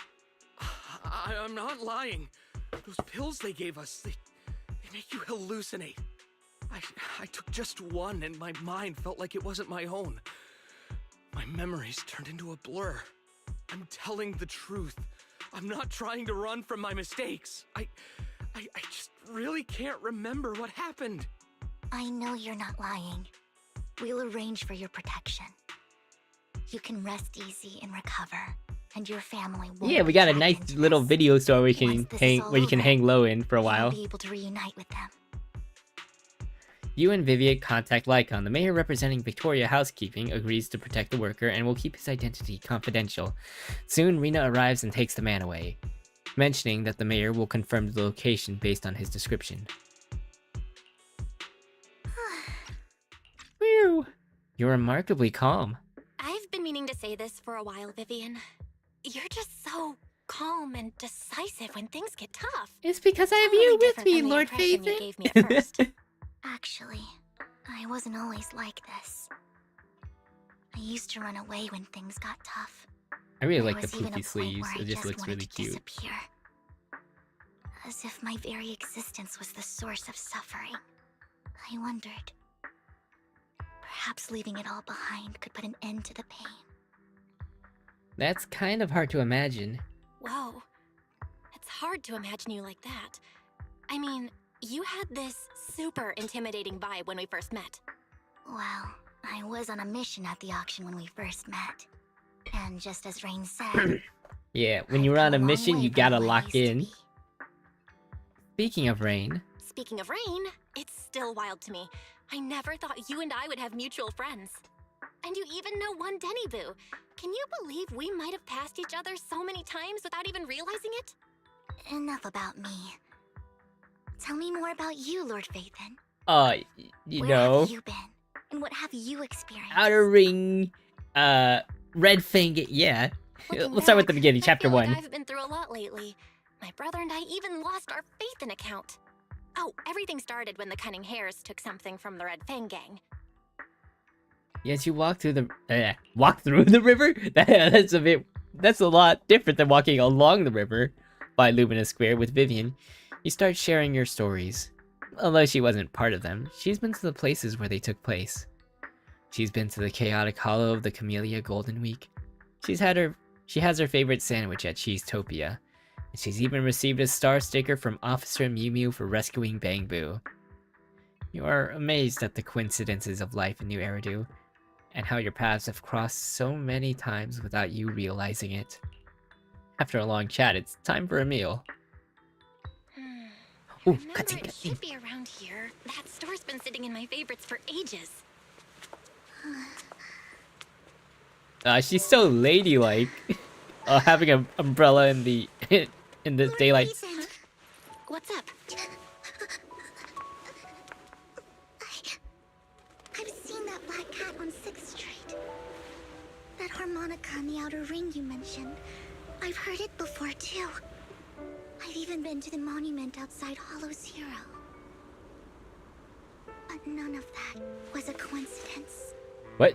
I'm not lying. Those pills they gave us, they make you hallucinate. I took just one and my mind felt like it wasn't my own. My memories turned into a blur. I'm telling the truth. I'm not trying to run from my mistakes. I just really can't remember what happened. I know you're not lying. We'll arrange for your protection. You can rest easy and recover, and your family won't Yeah, we be got a dragged nice into little this. video store we Once can this is hang all where you can over, hang low in for a you'll while. be able to reunite with them. You and Vivian contact Lycon. The mayor representing Victoria Housekeeping agrees to protect the worker and will keep his identity confidential. Soon, Rena arrives and takes the man away, mentioning that the mayor will confirm the location based on his description. Whew. You're remarkably calm. I've been meaning to say this for a while, Vivian. You're just so calm and decisive when things get tough. It's because I have Totally you with different me, from the Lord impression you Phaethon. gave me at first. Actually, I wasn't always like this. I used to run away when things got tough. I really There like the was even a poofy point sleeves. where I It just just looks wanted really to cute. disappear. As if my very existence was the source of suffering. I wondered. Perhaps leaving it all behind could put an end to the pain. That's kind of hard to imagine. Whoa. It's hard to imagine you like that. I mean, you had this super intimidating vibe when we first met. Well, I was on a mission at the auction when we first met. And just as Rain said, Yeah, when I've you're on come a long mission, way you from gotta who I lock used to in. be. Speaking of Rain, Speaking of Rain, it's still wild to me. I never thought you and I would have mutual friends. And you even know one Denny Boo. Can you believe we might have passed each other so many times without even realizing it? Enough about me. Tell me more about you, Lord Phaethon. you Where know, have you been? And what have you experienced? Outer Ring, Red Fang, yeah. Looking Let's start with the back, beginning, I chapter feel like 1. I've been through a lot lately. My brother and I even lost our Phaethon account. Oh, everything started when the Cunning Hares took something from the Red Fang gang. Yes, you walk through the river? That's a lot different than walking along the river by Lumina Square with Vivian. You start sharing your stories. Although she wasn't part of them, she's been to the places where they took place. She's been to the chaotic hollow of the Camellia Golden Week. She has her favorite sandwich at Cheesetopia. And she's even received a star sticker from Officer Mew Mew for rescuing Bang Boo. You are amazed at the coincidences of life in New Eridu, and how your paths have crossed so many times without you realizing it. After a long chat, it's time for a meal. Ooh, Remember, cutscene, it cutscene. should be around here. That store's been sitting in my favorites for ages. She's so ladylike. Having an umbrella in the in the Lord daylight. Phaethon, What's up? harmonica in the outer ring you mentioned. I've heard it before too. I've even been to the monument outside Hollow Zero. But none of that was a coincidence. What?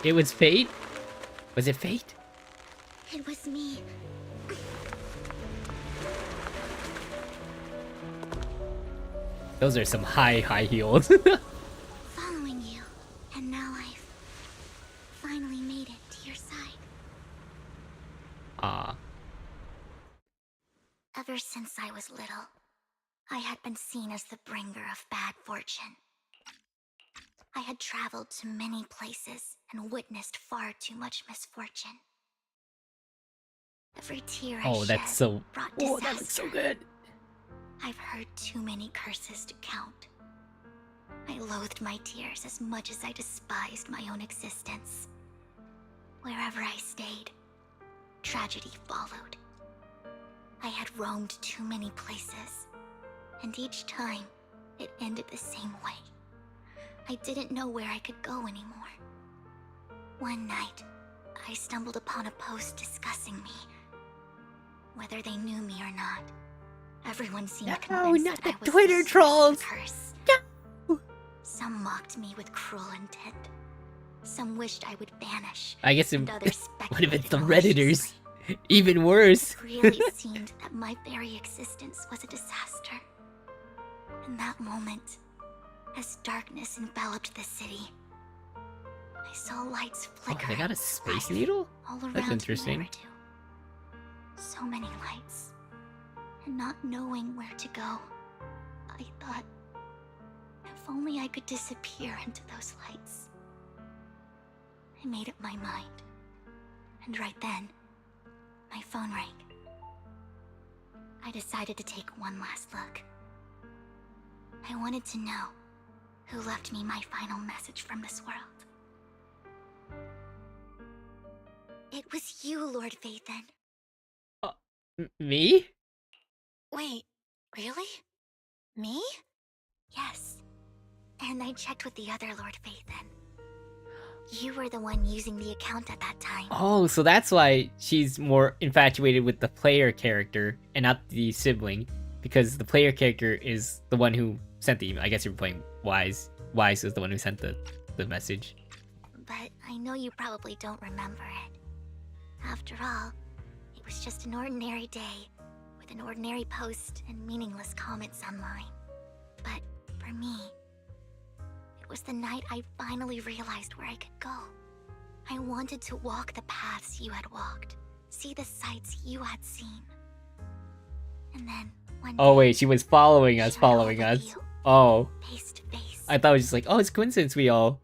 It was fate? Was it fate? It was me. Those are some high heels. Following you. And now I've finally made it to your side. Ah. Ever since I was little, I had been seen as the bringer of bad fortune. I had traveled to many places and witnessed far too much misfortune. Every tear I Oh, shed that's so. brought Oh, disaster. that looks so good. I've heard too many curses to count. I loathed my tears as much as I despised my own existence. Wherever I stayed, tragedy followed. I had roamed too many places, and each time, it ended the same way. I didn't know where I could go anymore. One night, I stumbled upon a post discussing me. Whether they knew me or not, everyone seemed convinced not that the I was Twitter the source of trolls. the curse. Some mocked me with cruel intent. Some wished I would vanish. I guess it. And others What if it's the speculated Redditors? maliciously. Even worse. It really seemed that my very existence was a disaster. In that moment, as darkness enveloped the city, I saw lights Oh, flicker. they got a and space life needle? all That's around interesting. me too. So many lights, and not knowing where to go, I thought, if only I could disappear into those lights. I made up my mind, and right then, my phone rang. I decided to take one last look. I wanted to know who left me my final message from this world. It was you, Lord Vathan. Me? Wait, really? Me? Yes. And I checked with the other Lord Vathan. You were the one using the account at that time. Oh, so that's why she's more infatuated with the player character and not the sibling. Because the player character is the one who sent the email. I guess you were playing Wise. Wise is the one who sent the message. But I know you probably don't remember it. After all, it was just an ordinary day, with an ordinary post and meaningless comments online. But for me, it was the night I finally realized where I could go. I wanted to walk the paths you had walked, see the sights you had seen. And then one Oh day, wait, she was following us, shared all following with us. you, Oh, face to face. I thought it was just like, oh, it's coincidence we all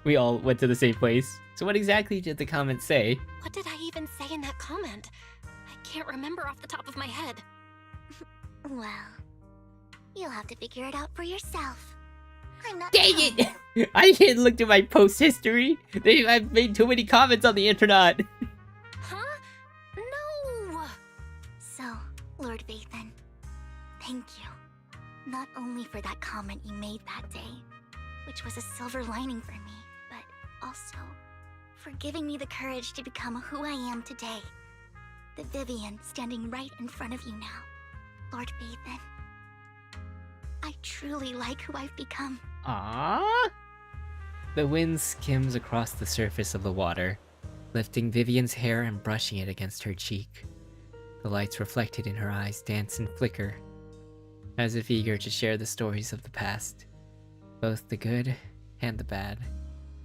went to the same place. So what exactly did the comment say? What did I even say in that comment? I can't remember off the top of my head. Well, you'll have to figure it out for yourself. I'm not. Dang it! I didn't look at my post history. I've made too many comments on the internet. Huh? No! So, Lord Vathan, thank you. Not only for that comment you made that day, which was a silver lining for me, but also for giving me the courage to become who I am today. The Vivian standing right in front of you now. Lord Vathan, I truly like who I've become. Aww. The wind skims across the surface of the water, lifting Vivian's hair and brushing it against her cheek. The lights reflected in her eyes dance and flicker, as if eager to share the stories of the past, both the good and the bad,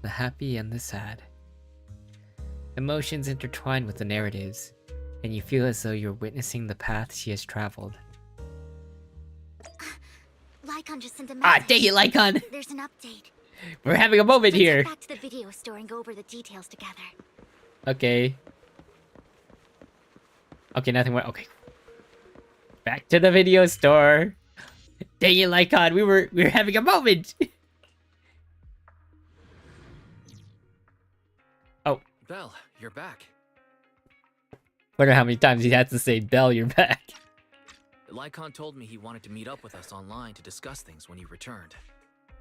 the happy and the sad. Emotions intertwine with the narratives, and you feel as though you're witnessing the path she has traveled. Lycon just sent a message. Ah, dang it, Lycon! There's an update. We're having a moment Let's here! head back to the video store and go over the details together. Okay. Okay, nothing more. Okay. Back to the video store. Dang it, Lycon, we were having a moment! Oh. Belle, you're back. Wonder how many times he had to say, Belle, you're back. Lycon told me he wanted to meet up with us online to discuss things when he returned.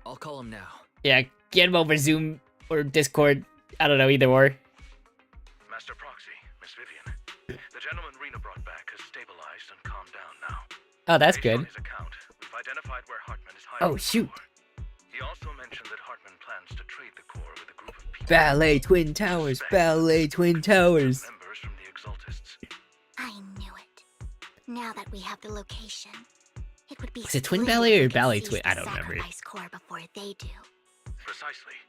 I'll call him now. Yeah, get him over Zoom or Discord. I don't know, either or. Master Proxy, Miss Vivian. The gentleman Rena brought back has stabilized and calmed down now. Oh, that's Based on good. his account, we've identified where Hartman is hiding Oh, the shoot. core. He also mentioned that Hartman plans to trade the core with a group of people. Ballet Twin Towers. Ballet Twin Towers. Members from the Exaltists. I knew it. Now that we have the location, it would be. Is it Twin splendid Ballet if or we could Ballet seize Twin? the I don't remember. sacrifice core before they do. Precisely.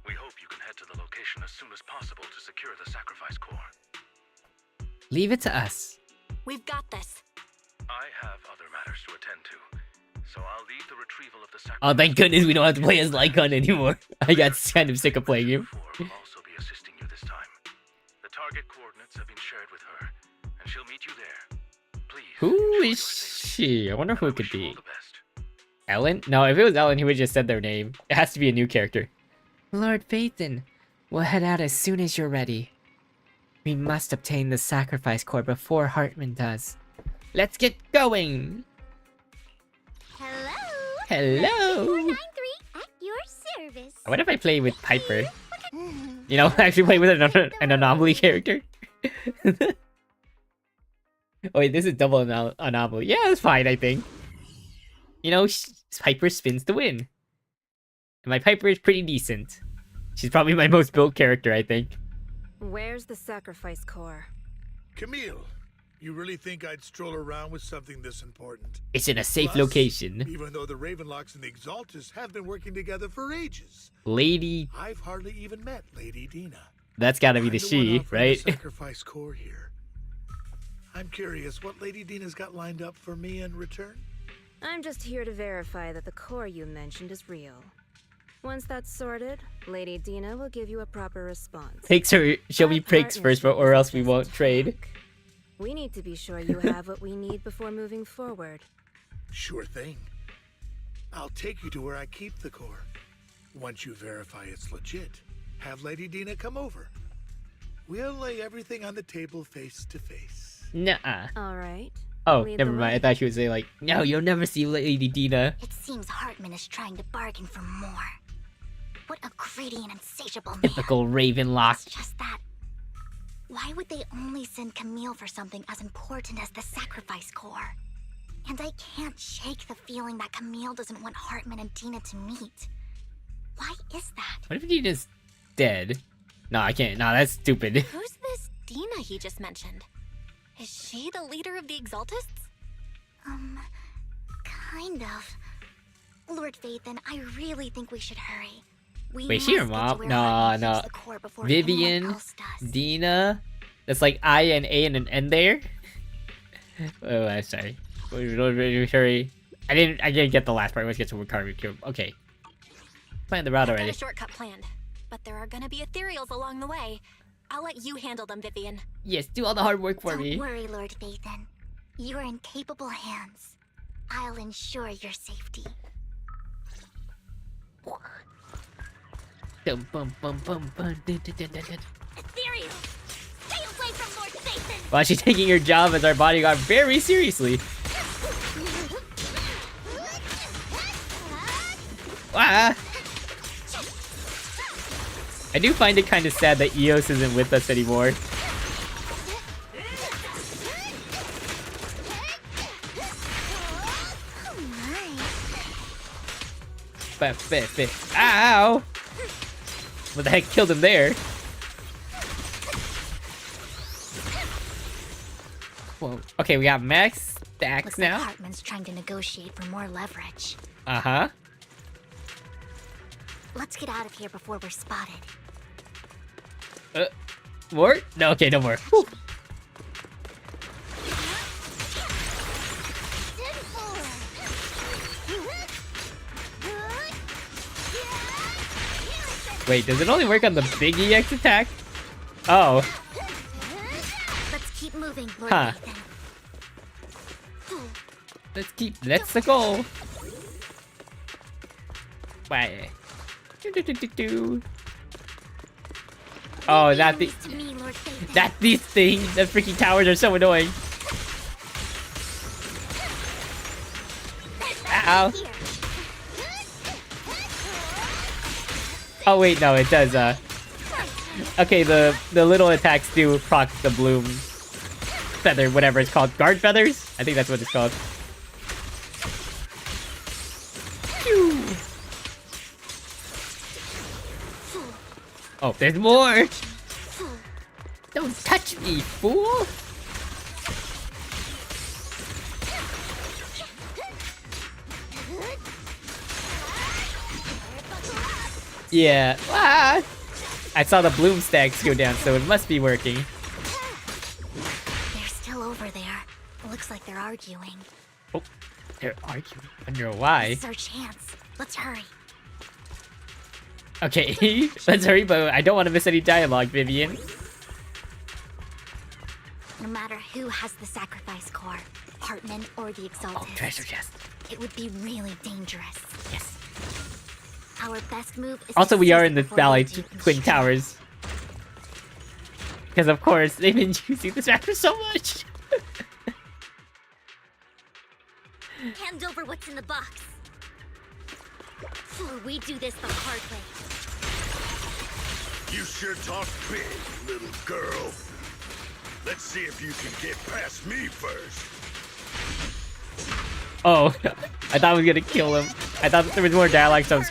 We hope you can head to the location as soon as possible to secure the sacrifice core. Leave it to us. We've got this. I have other matters to attend to, so I'll leave the retrieval of the sacrifice. Oh, thank goodness we don't have to play as Lycon anymore. I got kind of sick of playing him. Will also be assisting you this time. The target coordinates have been shared with her, and she'll meet you there. Please. Who ensure is your safety. she? I wonder who I it could wish you be. all the best. Ellen? No, if it was Ellen, he would have just said their name. It has to be a new character. Lord Phaethon, we'll head out as soon as you're ready. We must obtain the sacrifice core before Hartman does. Let's get going! Hello. Hello! 493 at your service. What if I play with Piper? You know, actually play with an anomaly character? Oh wait, this is double anomaly. Yeah, that's fine, I think. You know, Piper spins to win. And my Piper is pretty decent. She's probably my most built character, I think. Where's the sacrifice core? Camille, you really think I'd stroll around with something this important? It's in a safe Plus, location. Even though the Ravenlocks and the Exaltists have been working together for ages. Lady... I've hardly even met Lady Dina. That's gotta be I'm the one she, offering right? the sacrifice core here. I'm curious what Lady Dina's got lined up for me in return? I'm just here to verify that the core you mentioned is real. Once that's sorted, Lady Dina will give you a proper response. Takes her, show me That pricks first, partnership or is else we just won't a trade. talk. We need to be sure you have what we need before moving forward. Sure thing. I'll take you to where I keep the core. Once you verify it's legit, have Lady Dina come over. We'll lay everything on the table face to face. Nuh-uh. All right. Oh, Lead never the mind. I way. thought she would say like, no, you'll never see Lady Dina. It seems Hartman is trying to bargain for more. What a greedy and insatiable man. Typical Ravenlock. It's just that. Why would they only send Camille for something as important as the sacrifice core? And I can't shake the feeling that Camille doesn't want Hartman and Dina to meet. Why is that? What if Dina's dead? No, I can't. No, that's stupid. Who's this Dina he just mentioned? Is she the leader of the Exaltists? Kind of. Lord Phaethon, I really think we should hurry. We Wait, she her must get to mom? where No, Hartman no. keeps the core before anyone Vivian, else does. Dina. That's like I and A and an N there. Oh, I'm sorry. Hurry. I didn't get the last part. Let's get to Wakari Cube. Okay. Plan the route I've got already. a shortcut planned, but there are gonna be ethereals along the way. I'll let you handle them, Vivian. Yes, do all the hard work for Don't me. worry, Lord Phaethon. You are in capable hands. I'll ensure your safety. Dum, bum, bum, bum, bum, dun, dun, dun, dun, dun. Ethereal! Stay away from Lord Phaethon! Well, she's taking her job as our bodyguard very seriously. Ah. I do find it kind of sad that Eos isn't with us anymore. Ow! What the heck killed him there? Whoa. Okay, we got max stacks Looks like now. Hartman's trying to negotiate for more leverage. Uh-huh. Let's get out of here before we're spotted. More? No, okay, no more. Whew. Wait, does it only work on the big EX attack? Oh. Let's keep moving, Lord Huh. Phaethon. That's the goal. Why? Do. Oh, Leave not the enemies to me, Lord Phaethon. that these things. The freaking towers are so annoying. Ow. Here. Oh wait, no, it does. Okay, the little attacks do proc the bloom feather, whatever it's called. Guard feathers? I think that's what it's called. Phew. Oh, there's more! Don't touch me, fool! Yeah. Ah! I saw the bloom stacks go down, so it must be working. They're still over there. Looks like they're arguing. Oh, they're arguing. I wonder why. This is our chance. Let's hurry. Okay, let's hurry, but I don't want to miss any dialogue, Vivian. No matter who has the sacrifice core, Hartman or the Exalted, Oh, treasure chest. it would be really dangerous. Yes. Our best move is Also, to we are seize in the before Valley they do Twin construct. Towers. Because, of course, they've been using this map for so much. Hand over what's in the box. Or we do this the hard way. You sure talk big, little girl. Let's see if you can get past me first. Oh, I thought I was gonna kill him. I thought there was more dialogue, so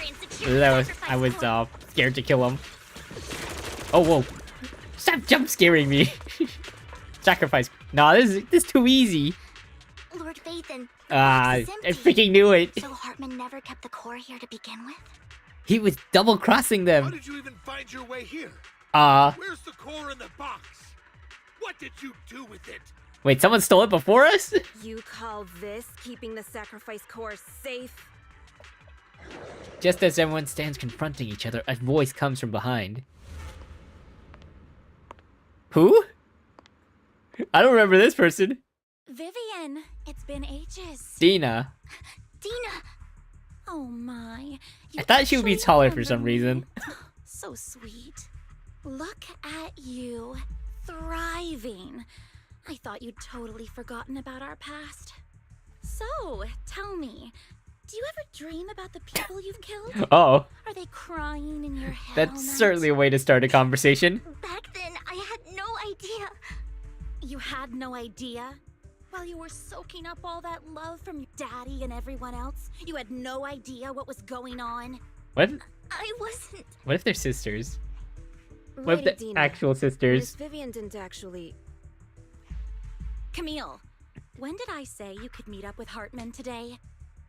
I was scared to kill him. Oh, whoa. Stop jump scaring me. Sacrifice. No, this is too easy. Lord Phaethon, the Ah, box is I empty. freaking knew it. So Hartman never kept the core here to begin with? He was double crossing How them. did you even find your way here? Where's the core in the box? What did you do with it? Wait, someone stole it before us? You call this keeping the sacrifice core safe? Just as everyone stands confronting each other, a voice comes from behind. Who? I don't remember this person. Vivian, it's been ages. Dina. Dina! Oh my. I thought she would be actually taller for some remember reason. me. So sweet. Look at you. Thriving. I thought you'd totally forgotten about our past. So, tell me, do you ever dream about the people you've killed? Oh, Are they crying in your head? all that's night? certainly a way to start a conversation. Back then, I had no idea. You had no idea? While you were soaking up all that love from your daddy and everyone else, you had no idea what was going on? What? I wasn't. What if they're sisters? What if Lady the Dina, actual Miss sisters? Vivian didn't actually. Camille, when did I say you could meet up with Hartman today?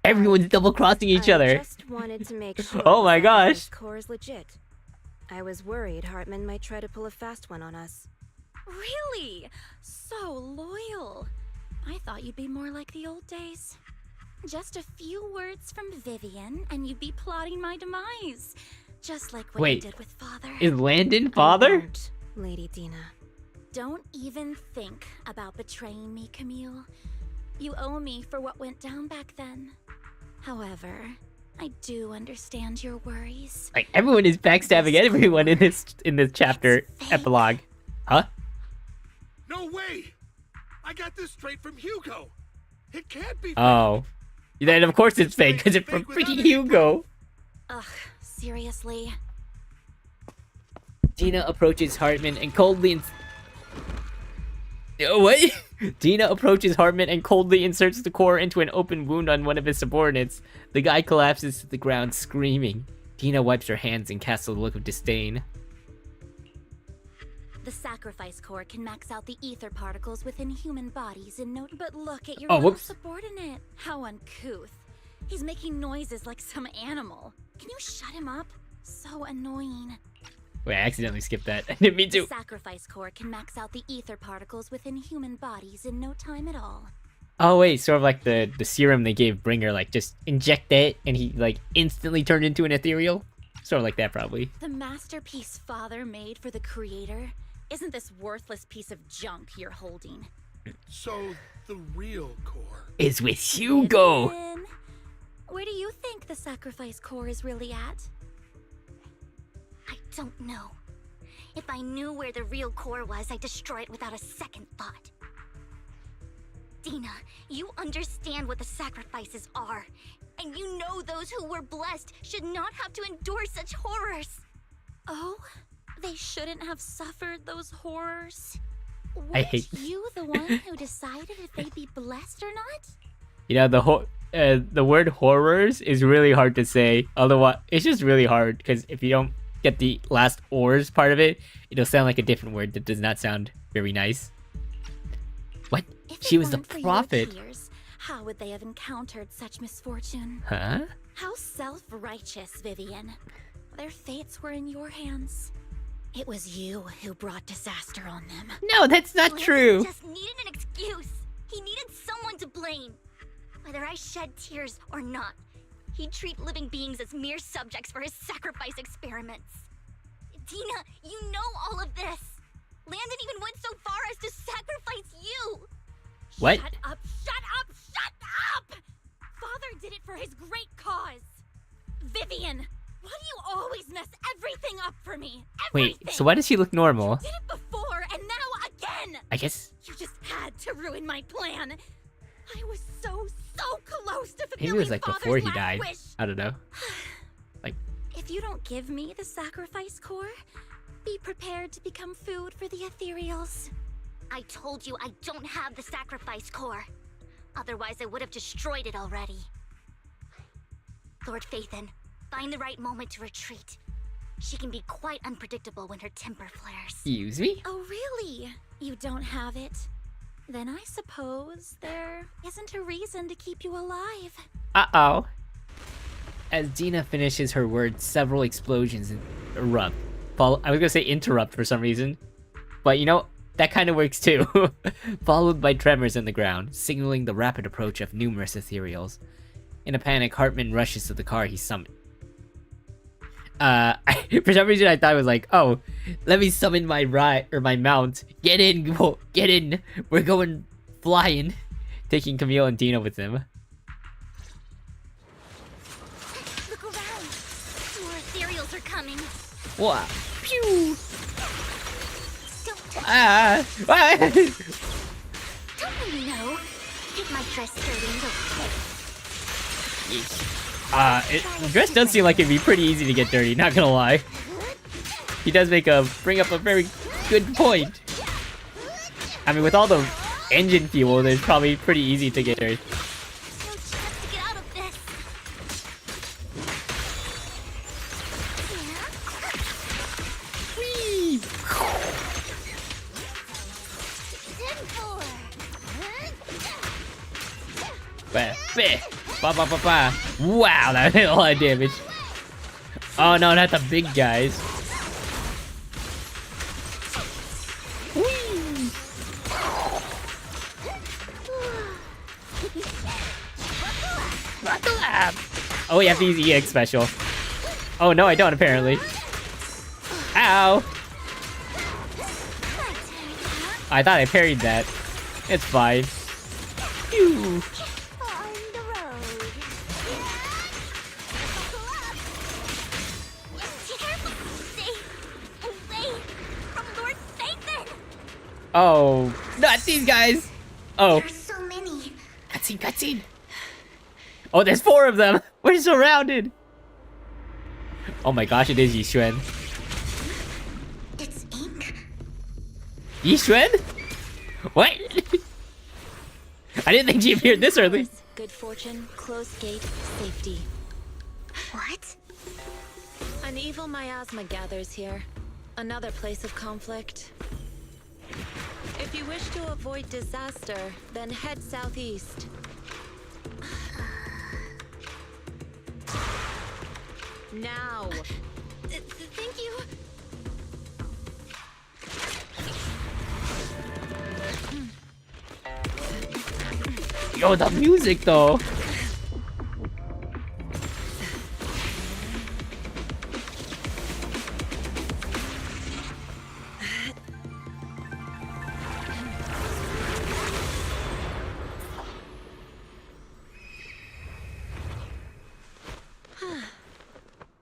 Everyone's double crossing each I other. just wanted to make sure. Oh my the sacrifice gosh. Core is legit. I was worried Hartman might try to pull a fast one on us. Really? So loyal. I thought you'd be more like the old days. Just a few words from Vivian, and you'd be plotting my demise. Just like what Wait, you did with Father. Is Landon I father? won't, Lady Dina. Don't even think about betraying me, Camille. You owe me for what went down back then. However, I do understand your worries. Like everyone is backstabbing everyone in this chapter epilogue. Huh? No way! I got this straight from Hugo. It can't be. Oh. Then of course it's fake because it's from freaking Hugo. Ugh, seriously? Dina approaches Hartman and coldly what? Dina approaches Hartman and coldly inserts the core into an open wound on one of his subordinates. The guy collapses to the ground, screaming. Dina wipes her hands and casts a look of disdain. The sacrifice core can max out the ether particles within human bodies in no— But look at your Oh, little whoops. subordinate. How uncouth. He's making noises like some animal. Can you shut him up? So annoying. Wait, I accidentally skipped that. I didn't mean The to. sacrifice core can max out the ether particles within human bodies in no time at all. Oh wait, sort of like the serum they gave Bringer, like just inject that and he like instantly turned into an ethereal. Sort of like that probably. The masterpiece Father made for the Creator isn't this worthless piece of junk you're holding. So the real core. Is with Hugo. Vivian, where do you think the sacrifice core is really at? I don't know. If I knew where the real core was, I'd destroy it without a second thought. Dina, you understand what the sacrifices are. And you know those who were blessed should not have to endure such horrors. Oh, They shouldn't have suffered those horrors. I hate- Weren't you the one who decided if they'd be blessed or not? You know, the word horrors is really hard to say. Otherwise, it's just really hard because if you don't get the last ors part of it, it'll sound like a different word that does not sound very nice. What? If She it was the weren't for your prophet. tears, how would they have encountered such misfortune? Huh? How self-righteous, Vivian. Their fates were in your hands. It was you who brought disaster on them. No, that's not Landon true. just needed an excuse. He needed someone to blame. Whether I shed tears or not, he'd treat living beings as mere subjects for his sacrifice experiments. Dina, you know all of this. Landon even went so far as to sacrifice you. What? Shut up, shut up, shut up! Father did it for his great cause. Vivian, why do you always mess everything up for me? Everything! Wait, so why does she look normal? You did it before, and now again! I guess You just had to ruin my plan. I was so close to maybe fulfilling it was like Father's before he last died. wish. I don't know. If you don't give me the sacrifice core, be prepared to become food for the ethereals. I told you I don't have the sacrifice core. Otherwise, I would have destroyed it already. Lord Phaethon, find the right moment to retreat. She can be quite unpredictable when her temper flares. Excuse me? Oh, really? You don't have it? Then I suppose there isn't a reason to keep you alive. Uh-oh. As Dina finishes her words, several explosions erupt. I was gonna say interrupt for some reason. But you know, that kind of works too. Followed by tremors in the ground, signaling the rapid approach of numerous ethereals. In a panic, Hartman rushes to the car he summoned. For some reason I thought it was like, oh, let me summon my my mount. Get in, get in. We're going flying. Taking Camille and Dina with him. Look around. More ethereals are coming. Wow. Pew. Don't touch Ah. Don't really know. Get my dress dirty and go The dress does seem like it'd be pretty easy to get dirty, not gonna lie. He does bring up a very good point. I mean, with all the engine fuel, it's probably pretty easy to get dirty. No chance to get out of this. Whee! Bah, bah, ba, ba, ba, ba. Wow, that did a lot of damage. Oh no, not the big guys. Oh, we have the easy EX special. Oh no, I don't apparently. Ow! I thought I parried that. It's fine. Phew. On the road. Stay away from Lord Phaethon. Oh, not these guys. Oh, There's so many. cutscene, cutscene. Oh, there's 4 of them. We're surrounded. Oh my gosh, it is Yixuan. It's ink. Yixuan? What? I didn't think she appeared this early. Good fortune, closed gate, safety. What? An evil miasma gathers here. Another place of conflict. If you wish to avoid disaster, then head southeast. Now. Thank you. Yo, the music though.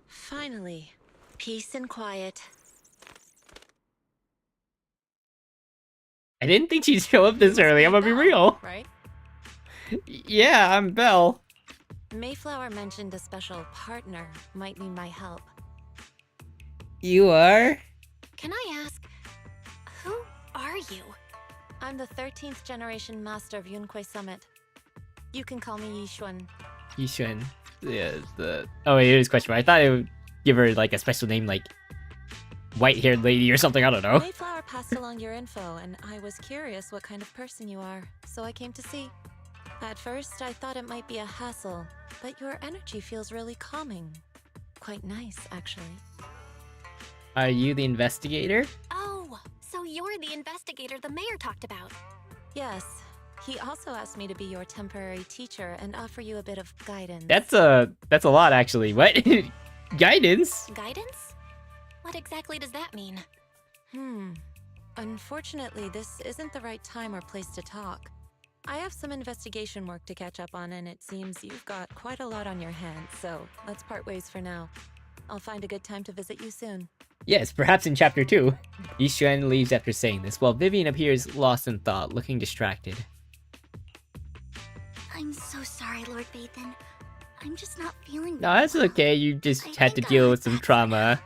Finally, peace and quiet. I didn't think she'd show up this early. I'm gonna be real. Right? Yeah, I'm Belle. Mayflower mentioned a special partner might need my help. You are? can I ask, who are you? I'm the 13th generation master of Yunque Summit. You can call me Yixuan. Yixuan. Yeah, oh, it is question mark. I thought it would give her like a special name, like white-haired lady or something. I don't know. Mayflower passed along your info, and I was curious what kind of person you are, so I came to see. At first, I thought it might be a hassle, but your energy feels really calming. Quite nice, actually. Are you the investigator? Oh, so you're the investigator the mayor talked about. Yes. He also asked me to be your temporary teacher and offer you a bit of guidance. That's a lot, actually. What? Guidance? Guidance? What exactly does that mean? Unfortunately, this isn't the right time or place to talk. I have some investigation work to catch up on, and it seems you've got quite a lot on your hands, so let's part ways for now. I'll find a good time to visit you soon. Yes, perhaps in Chapter 2. Yixuan leaves after saying this, while Vivian appears lost in thought, looking distracted. I'm so sorry, Lord Phaethon. I'm just not feeling No, that's okay. You just had to deal with some trauma.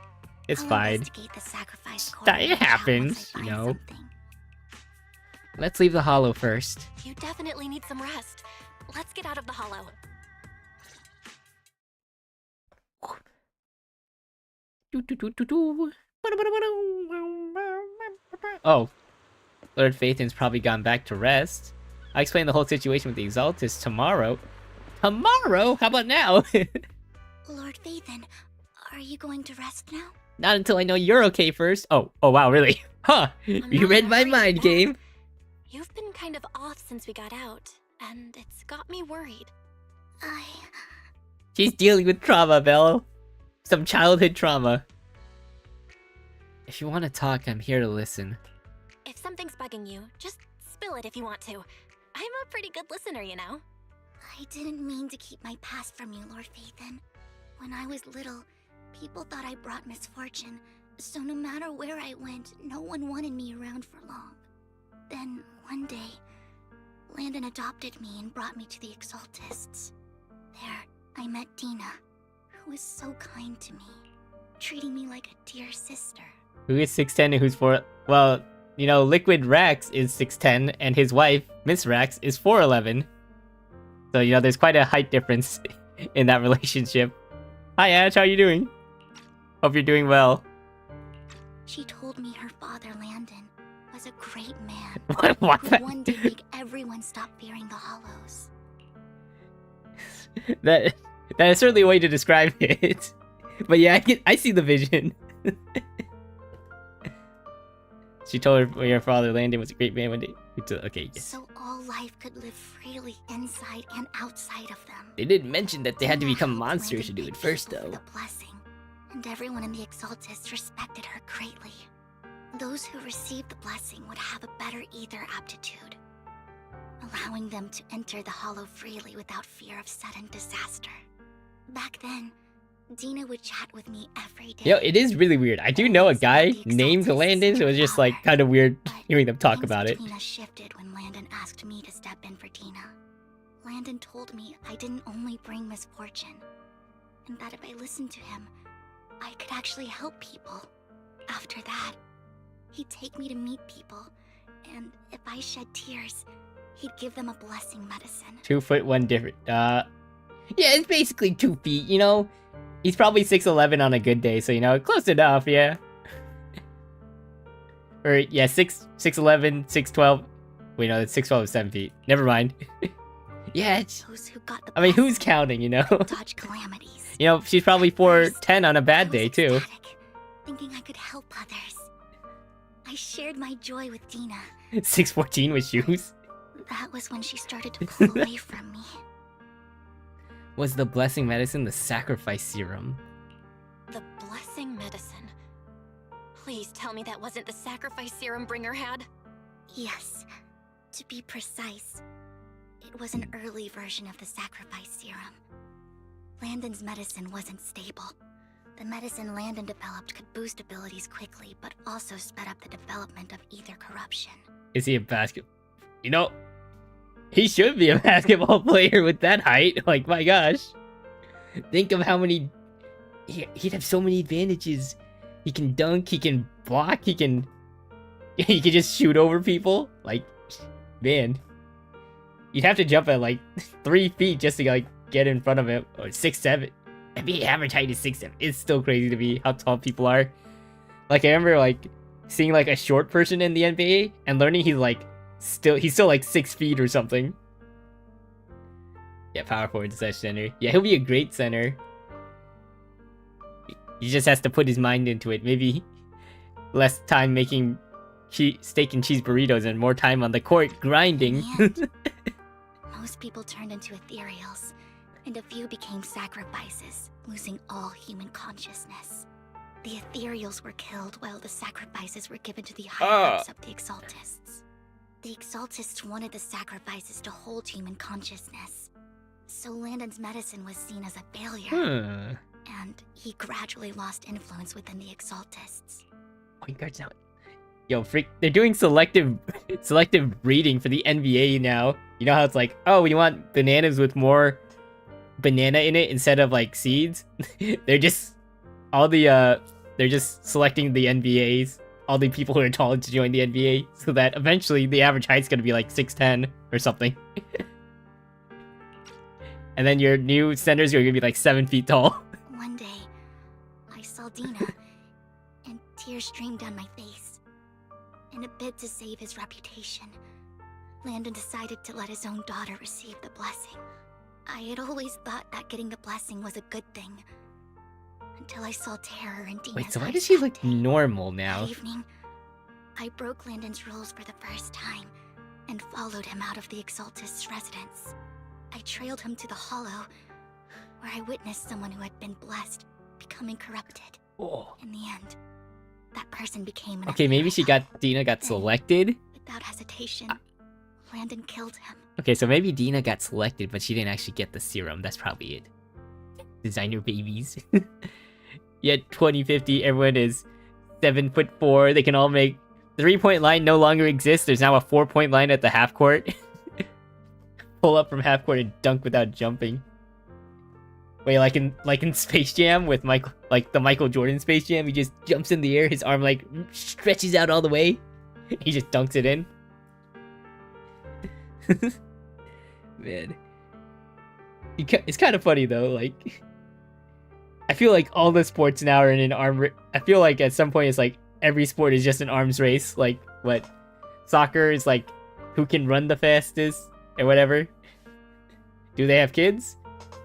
It's I'll fine. investigate the sacrifice It happens, you know. Let's leave the hollow first. You definitely need some rest. Let's get out of the hollow. Oh, Lord Phaethon's probably gone back to rest. I explained the whole situation with the Exaltus tomorrow. Tomorrow? How about now? Lord Phaethon, are you going to rest now? Not until I know you're okay first. Oh wow, really? Huh, you read my mind, game. You've been kind of off since we got out, and it's got me worried. She's dealing with trauma, Belle. Some childhood trauma. If you want to talk, I'm here to listen. If something's bugging you, just spill it if you want to. I'm a pretty good listener, you know. I didn't mean to keep my past from you, Lord Phaethon. When I was little, people thought I brought misfortune, so no matter where I went, no one wanted me around for long. Then, one day, Landon adopted me and brought me to the Exaltists. There, I met Dina, who was so kind to me, treating me like a dear sister. Who is 6'10" and who's 4... Well, you know, Liquid Rax is 6'10", and his wife, Miss Rax, is 4'11". So, you know, there's quite a height difference in that relationship. Hi, Ash, how you doing? Hope you're doing well. She told me her father, Landon, was a great man. What? Who one day made everyone stop fearing the Hollows. That is certainly a way to describe it. But yeah, I see the vision. She told her father Landon was a great man one day. Okay, yes. So all life could live freely inside and outside of them. They didn't mention that they had to become monsters to do it first, though. The blessing, and everyone in the Exaltists respected her greatly. Those who received the blessing would have a better ether aptitude, allowing them to enter the Hollow freely without fear of sudden disaster. Back then, Dina would chat with me every day. Yo, it is really weird. I do know a guy named Landon, so it was just like kind of weird hearing them talk about it. Things between us shifted when Landon asked me to step in for Dina. Landon told me I didn't only bring misfortune, and that if I listened to him, I could actually help people. After that, he'd take me to meet people, and if I shed tears, he'd give them a blessing medicine. 2 foot 1 different. Yeah, it's basically 2 feet, you know? He's probably 6'11" on a good day, so, you know, close enough, yeah. Or, yeah, 6'11", 6'12". Wait, no, that's 6'12" is 7 feet. Never mind. Yeah, it's... Those who got the I mean, who's counting, you know? dodge calamities. You know, she's probably 4'10" on a bad day, too. Ecstatic, thinking I could help others. I shared my joy with Dina. 6'14" with shoes. That was when she started to pull away from me. Was the blessing medicine the sacrifice serum? The blessing medicine. Please tell me that wasn't the sacrifice serum Bringer had? Yes. To be precise, it was an early version of the sacrifice serum. Landon's medicine wasn't stable. The medicine Landon developed could boost abilities quickly, but also sped up the development of ether corruption. Is he a You know, he should be a basketball player with that height. Like, my gosh. Think of how many... He'd have so many advantages. He can dunk, he can block, he can just shoot over people. Like, man. You'd have to jump at like 3 feet just to like get in front of him. Or 6'7". NBA average height is 6'7". It's still crazy to me how tall people are. Like, I remember like seeing like a short person in the NBA and learning he's still like 6 feet or something. Yeah, power forward slash center. Yeah, he'll be a great center. He just has to put his mind into it. Maybe less time making steak and cheese burritos and more time on the court grinding. Most people turned into ethereals, and a few became sacrifices, losing all human consciousness. The ethereals were killed while the sacrifices were given to the higher-ups of the exaltists. The exaltists wanted the sacrifices to hold human consciousness, so Landon's medicine was seen as a failure. And he gradually lost influence within the exaltists. Point guards out. Yo, freak! They're doing selective breeding for the NBA now. You know how it's like, oh, we want bananas with more banana in it instead of like seeds. They're just they're just selecting the NBAs, all the people who are tall to join the NBA, so that eventually the average height's gonna be like 6'10" or something. And then your new centers are gonna be like 7 feet tall. One day, I saw Dina, and tears streamed down my face. In a bid to save his reputation, Landon decided to let his own daughter receive the blessing. I had always thought that getting the blessing was a good thing, until I saw terror in Dina's Wait, so why eyes does she that look day. normal now? That evening, I broke Landon's rules for the first time, and followed him out of the Exaltist's residence. I trailed him to the Hollow, where I witnessed someone who had been blessed becoming corrupted. Oh. In the end, that person became an Okay, maybe Dina got selected? Without hesitation, Landon killed him. Okay, so maybe Dina got selected, but she didn't actually get the serum. That's probably it. Designer babies. Yet 2050, everyone is 7'4". They can all make 3-point line no longer exists. There's now a 4-point line at the half court. Pull up from half court and dunk without jumping. Wait, like in Space Jam with the Michael Jordan Space Jam, he just jumps in the air, his arm like stretches out all the way. He just dunks it in. Man. It's kind of funny though, like I feel like all the sports now are in an I feel like at some point it's like every sport is just an arms race. Like what soccer is like who can run the fastest or whatever. Do they have kids?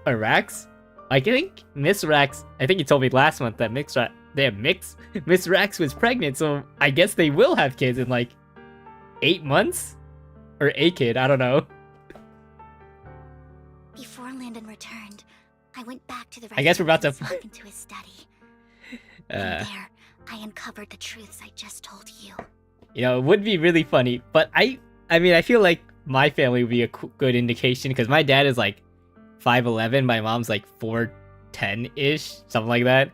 Or Rax? I think Miss Rax, I think you told me last month that Miss Rax was pregnant, so I guess they will have kids in like 8 months? Or a kid, I don't know. Before Landon returned, I went back to the I guess we're about to residence and into his study. And there, I uncovered the truths I just told you. You know, it would be really funny, but I mean, I feel like my family would be a good indication, because my dad is like 5'11", my mom's like 4'10"-ish, something like that.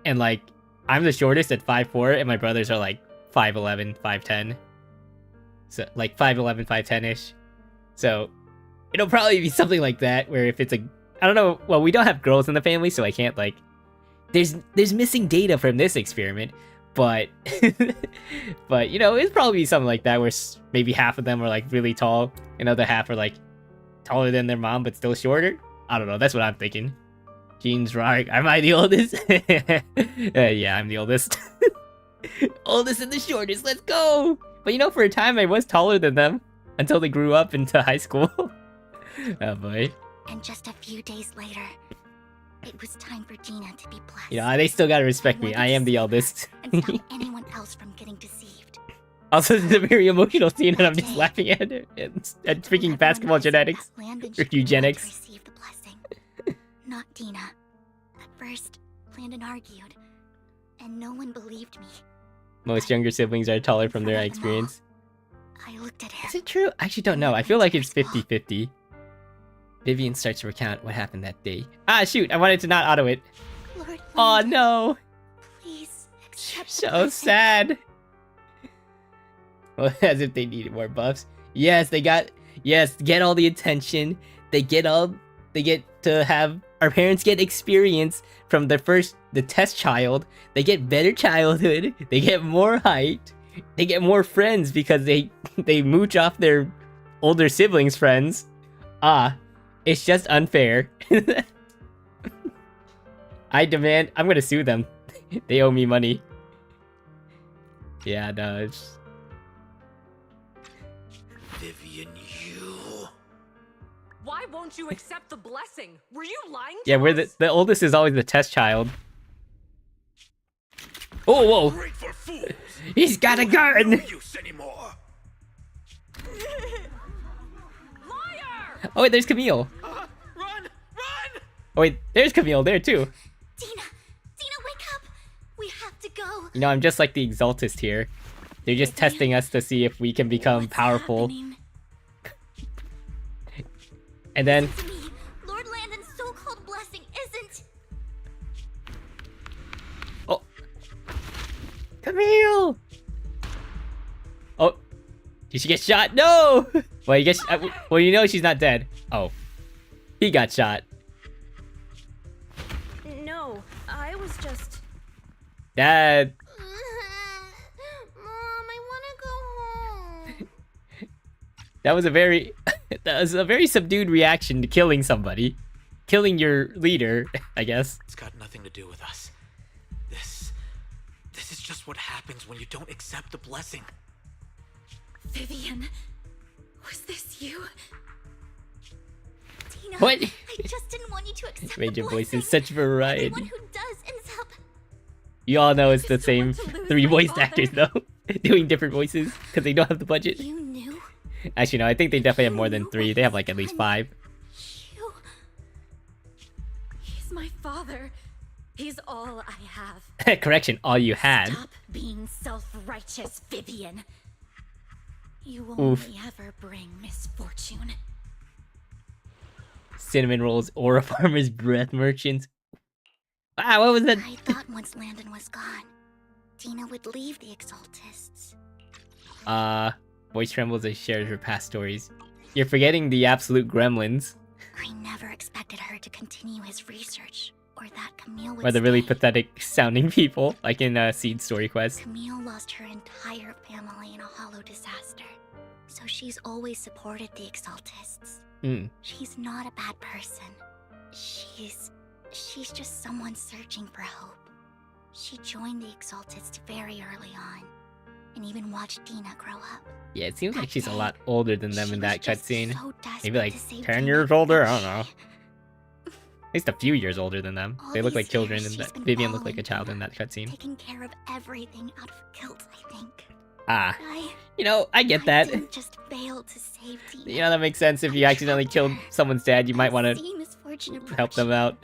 And like, I'm the shortest at 5'4", and my brothers are like 5'11", 5'10". So like 5'11", 5'10"-ish. So it'll probably be something like that, where if it's I don't know, well, we don't have girls in the family, so I can't like, there's missing data from this experiment, but but you know, it'd probably be something like that, where maybe half of them are like really tall, and other half are like taller than their mom but still shorter. I don't know, that's what I'm thinking. Jean's right. Am I the oldest? Yeah, I'm the oldest. Oldest and the shortest, let's go! But you know, for a time I was taller than them, until they grew up into high school. Oh boy. And just a few days later, it was time for Gina to be blessed. You know, they still gotta respect me. I am the eldest. And stop anyone else from getting deceived. Also, this is a very emotional scene, and I'm just laughing at it. At freaking basketball genetics. Or eugenics. Receive the blessing. Not Dina. At first, Landon argued, and no one believed me. Most younger siblings are taller from their experience. I looked at him. Is it true? I actually don't know. I feel like it's 50-50. Vivian starts to recount what happened that day. Ah, shoot! I wanted to not auto it. Lord Oh Landon, no! please accept the So blessing. sad. Well, as if they needed more buffs. Yes, they got. Yes, get all the attention. They get to have Our parents get experience from the test child. They get better childhood. They get more height. They get more friends because they mooch off their older siblings' friends. It's just unfair. I'm gonna sue them. They owe me money. Yeah, no, it's... Vivian, you... Why won't you accept the blessing? Were you lying to Yeah, we're us? the oldest is always the test child. Oh, whoa! Great for fools. He's got a gun! No use anymore. Liar! Oh wait, there's Camille. Run! Run! Oh wait, there's Camille there too. Dina, wake up! We have to go. You know, I'm just like the Exaltist here. They're just testing us to see if we can become powerful. Happening? And then... Listen to me. Lord Landon's so-called blessing isn't... Oh! Camille! Oh! Did she get shot? No! Well, you guess... well, you know she's not dead. Oh. He got shot. No, I was just... Dad... Mom, I want to go home. That was a very... that was a very subdued reaction to killing somebody. Killing your leader, I guess. It's got nothing to do with us. This is just what happens when you don't accept the blessing. Vivian, was this you? Dina, What? I just didn't want you to accept Made the your voice blessing. in such variety. Everyone who does ends up... You all know it's the just don't same want to lose 3 my voice father. actors though. Doing different voices because they don't have the budget. You knew? Actually, no, I think they definitely have more than 3. They have like at least 5. You... He's my father. He's all I have. Correction, all you had. Stop being self-righteous, Vivian. You will Oof. only ever bring misfortune. Cinnamon rolls, aura farmers, breath merchants. Wow, what was that? I thought once Landon was gone, Dina would leave the Exaltists. Voice trembles as she shares her past stories. You're forgetting the absolute gremlins. I never expected her to continue his research, or that Camille would Or the really stay. pathetic sounding people, like in Seed Story Quest. Camille lost her entire family in a hollow disaster, so she's always supported the Exaltists. Hmm. She's not a bad person. She's just someone searching for hope. She joined the Exaltists very early on, and even watched Dina grow up. Yeah, it seems like That she's a day, lot older than them she in was that just cutscene. so desperate Maybe like to save 10 Dina years older? that I don't know. At least a few years older than them. All They look these like children years in she's that. been Vivian looked like a following child in Dina, that cutscene. taking care of everything out of guilt, I think. Ah. I You know, I get that. didn't just fail to save Dina. You know, that makes sense. If you accidentally killed someone's dad, you might want to See misfortune help approach, them out.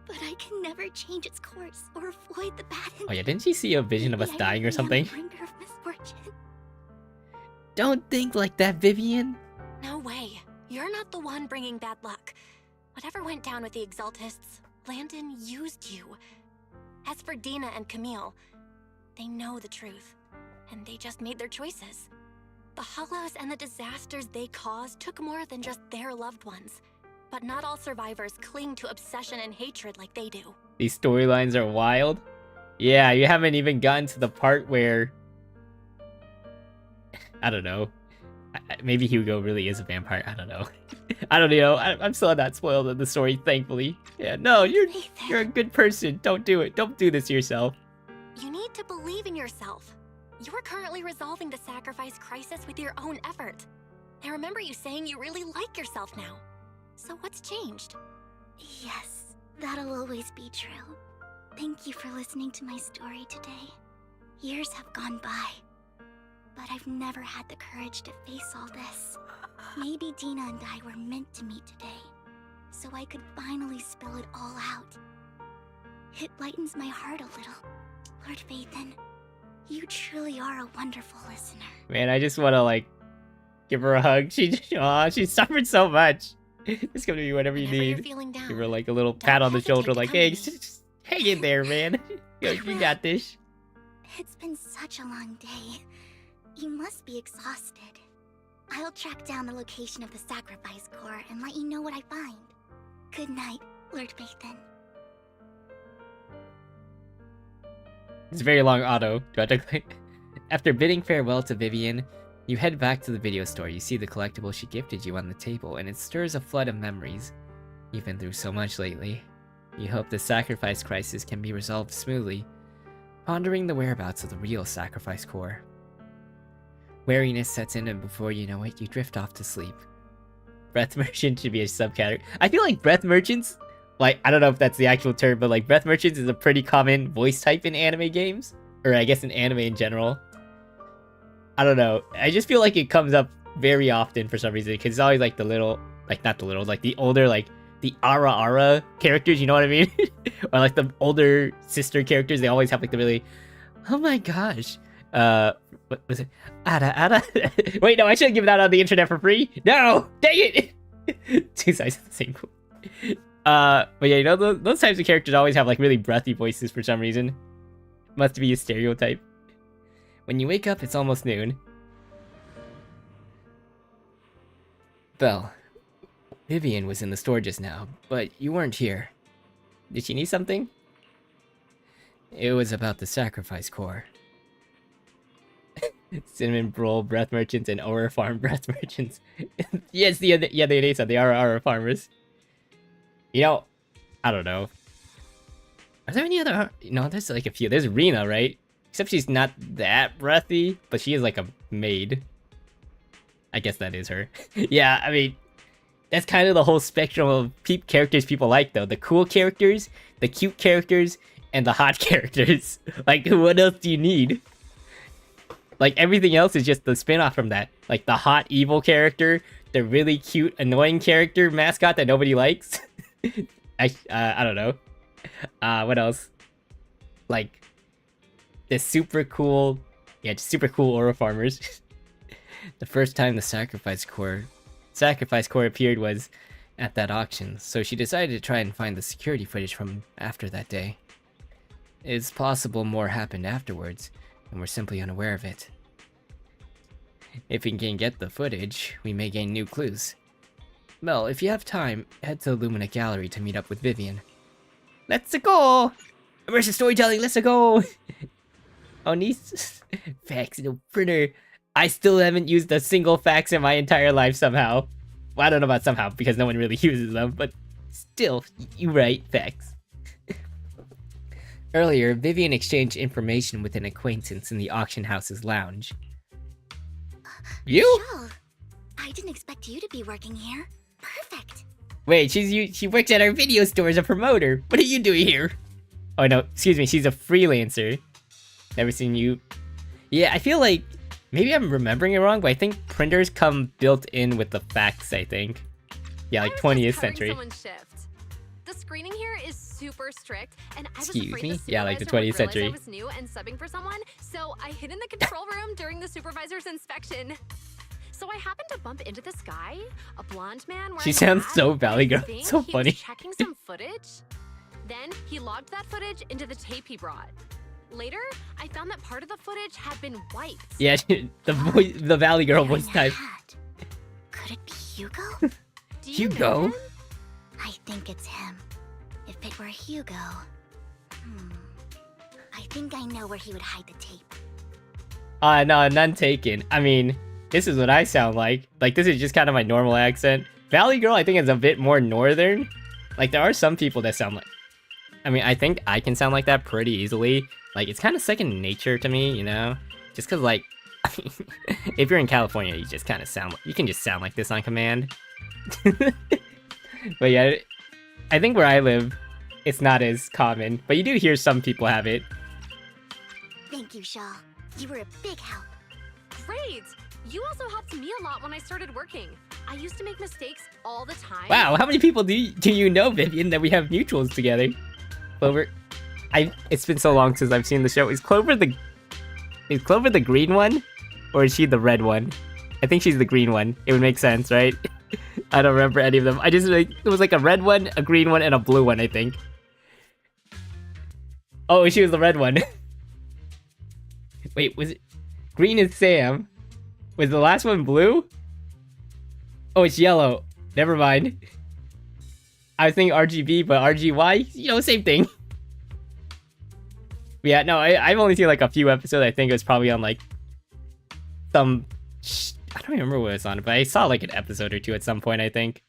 But I can never change its course or avoid the bad Oh yeah, didn't she see a vision of us Maybe I dying or really am something? the bringer of misfortune. Don't think like that, Vivian. No way. You're not the one bringing bad luck. Whatever went down with the Exaltists, Landon used you. As for Dina and Camille, they know the truth, and they just made their choices. The Hollows and the disasters they caused took more than just their loved ones. But not all survivors cling to obsession and hatred like they do. These storylines are wild. Yeah, you haven't even gotten to the part where... I don't know. Maybe Hugo really is a vampire. I don't know. I don't know. I'm still not spoiled in the story, thankfully. Yeah, no, you're a good person. Don't do it. Don't do this to yourself. You need to believe in yourself. You're currently resolving the sacrifice crisis with your own effort. I remember you saying you really like yourself now. So what's changed? Yes, that'll always be true. Thank you for listening to my story today. Years have gone by, but I've never had the courage to face all this. Maybe Dina and I were meant to meet today, so I could finally spill it all out. It lightens my heart a little. Lord Phaethon, you truly are a wonderful listener. Man, I just want to, like, give her a hug. She suffered so much. It's gonna be whatever you Whenever you're need. feeling down, Give her, like, a little don't pat on the hesitate shoulder, to like, come hey, to me. just hang in there, man. You got this. It's been such a long day. You must be exhausted. I'll track down the location of the sacrifice core and let you know what I find. Good night, Lord Phaethon. It's a very long auto. Do I have to click? After bidding farewell to Vivian, you head back to the video store. You see the collectible she gifted you on the table, and it stirs a flood of memories. You've been through so much lately. You hope the sacrifice crisis can be resolved smoothly, pondering the whereabouts of the real sacrifice core. Wariness sets in, and before you know it, you drift off to sleep. Breath Merchant should be a subcategory. I feel like Breath Merchants, like, I don't know if that's the actual term, but like Breath Merchants is a pretty common voice type in anime games. Or I guess in anime in general. I don't know. I just feel like it comes up very often for some reason. Because it's always like the little, like not the little, like the older, like the Ara characters, you know what I mean? Or like the older sister characters, they always have like the really, oh my gosh. What was it? Ada. Wait, no, I shouldn't give that on the internet for free. No! Dang it! Two sides of the same coin. But yeah, you know, those types of characters always have like really breathy voices for some reason. Must be a stereotype. When you wake up, it's almost noon. Belle, Vivian was in the store just now, but you weren't here. Did she need something? It was about the sacrifice core. Cinnamon Roll Breath Merchants and Aura Farm Breath Merchants. Yes, the Anesa, they are Aura Farmers. You know, I don't know. Are there any other... No, there's like a few. There's Rena, right? Except she's not that breathy, but she is like a maid. I guess that is her. Yeah, I mean, that's kind of the whole spectrum of characters people like, though. The cool characters, the cute characters, and the hot characters. Like, what else do you need? Like, everything else is just the spin-off from that. Like, the hot, evil character, the really cute, annoying character mascot that nobody likes. I don't know. What else? Like, the super cool... Yeah, just super cool Aura Farmers. The first time the sacrifice core appeared was at that auction, so she decided to try and find the security footage from after that day. It's possible more happened afterwards, and we're simply unaware of it. If we can get the footage, we may gain new clues. Mel, if you have time, head to Lumina Gallery to meet up with Vivian. Let's go! Immersive storytelling, let's go! Oh, niece. Fax, no printer. I still haven't used a single fax in my entire life somehow. Well, I don't know about somehow, because no one really uses them, but still, you right, fax. Earlier, Vivian exchanged information with an acquaintance in the auction house's lounge. You? Sure. I didn't expect you to be working here. Perfect. Wait, she works at our video store as a promoter. What are you doing here? Oh no, excuse me, she's a freelancer. Never seen you. Yeah, I feel like maybe I'm remembering it wrong, but I think printers come built in with the fax, I think. Yeah, like 20th century. The screening here is super strict, and I was Excuse afraid me? the Yeah, like the supervisor 20th would century. realize I was new and subbing for someone, so I hid in the control room during the supervisor's inspection. So I happened to bump into this guy, a blonde man. She sounds so Valley Girl. I think So he funny. was checking some footage. Then he logged that footage into the tape he brought. Later, I found that part of the footage had been wiped. Yeah, the Valley Girl voice type. Could it be Hugo? Do you know Hugo? him? I think it's him. If it were Hugo... I think I know where he would hide the tape. No, none taken. I mean, this is what I sound like. Like, this is just kind of my normal accent. Valley Girl, I think, is a bit more northern. Like, there are some people that sound like... I mean, I think I can sound like that pretty easily. Like, it's kind of second nature to me, you know? Just because, like, if you're in California, you just kind of sound... You can just sound like this on command. But yeah, I think where I live, it's not as common. But you do hear some people have it. Thank you, Shaw. You were a big help. Great! You also helped me a lot when I started working. I used to make mistakes all the time. Wow, how many people do you know, Vivian, that we have mutuals together? Clover... It's been so long since I've seen the show. Is Clover the green one? Or is she the red one? I think she's the green one. It would make sense, right? I don't remember any of them. I just, like, it was like a red one, a green one, and a blue one, I think. Oh, she was the red one. Wait, was it... Green is Sam. Was the last one blue? Oh, it's yellow. Never mind. I was thinking RGB, but RGY, you know, same thing. Yeah, no, I've only seen like a few episodes. I think it was probably on like some... I don't remember what it was on, but I saw like an episode or two at some point, I think.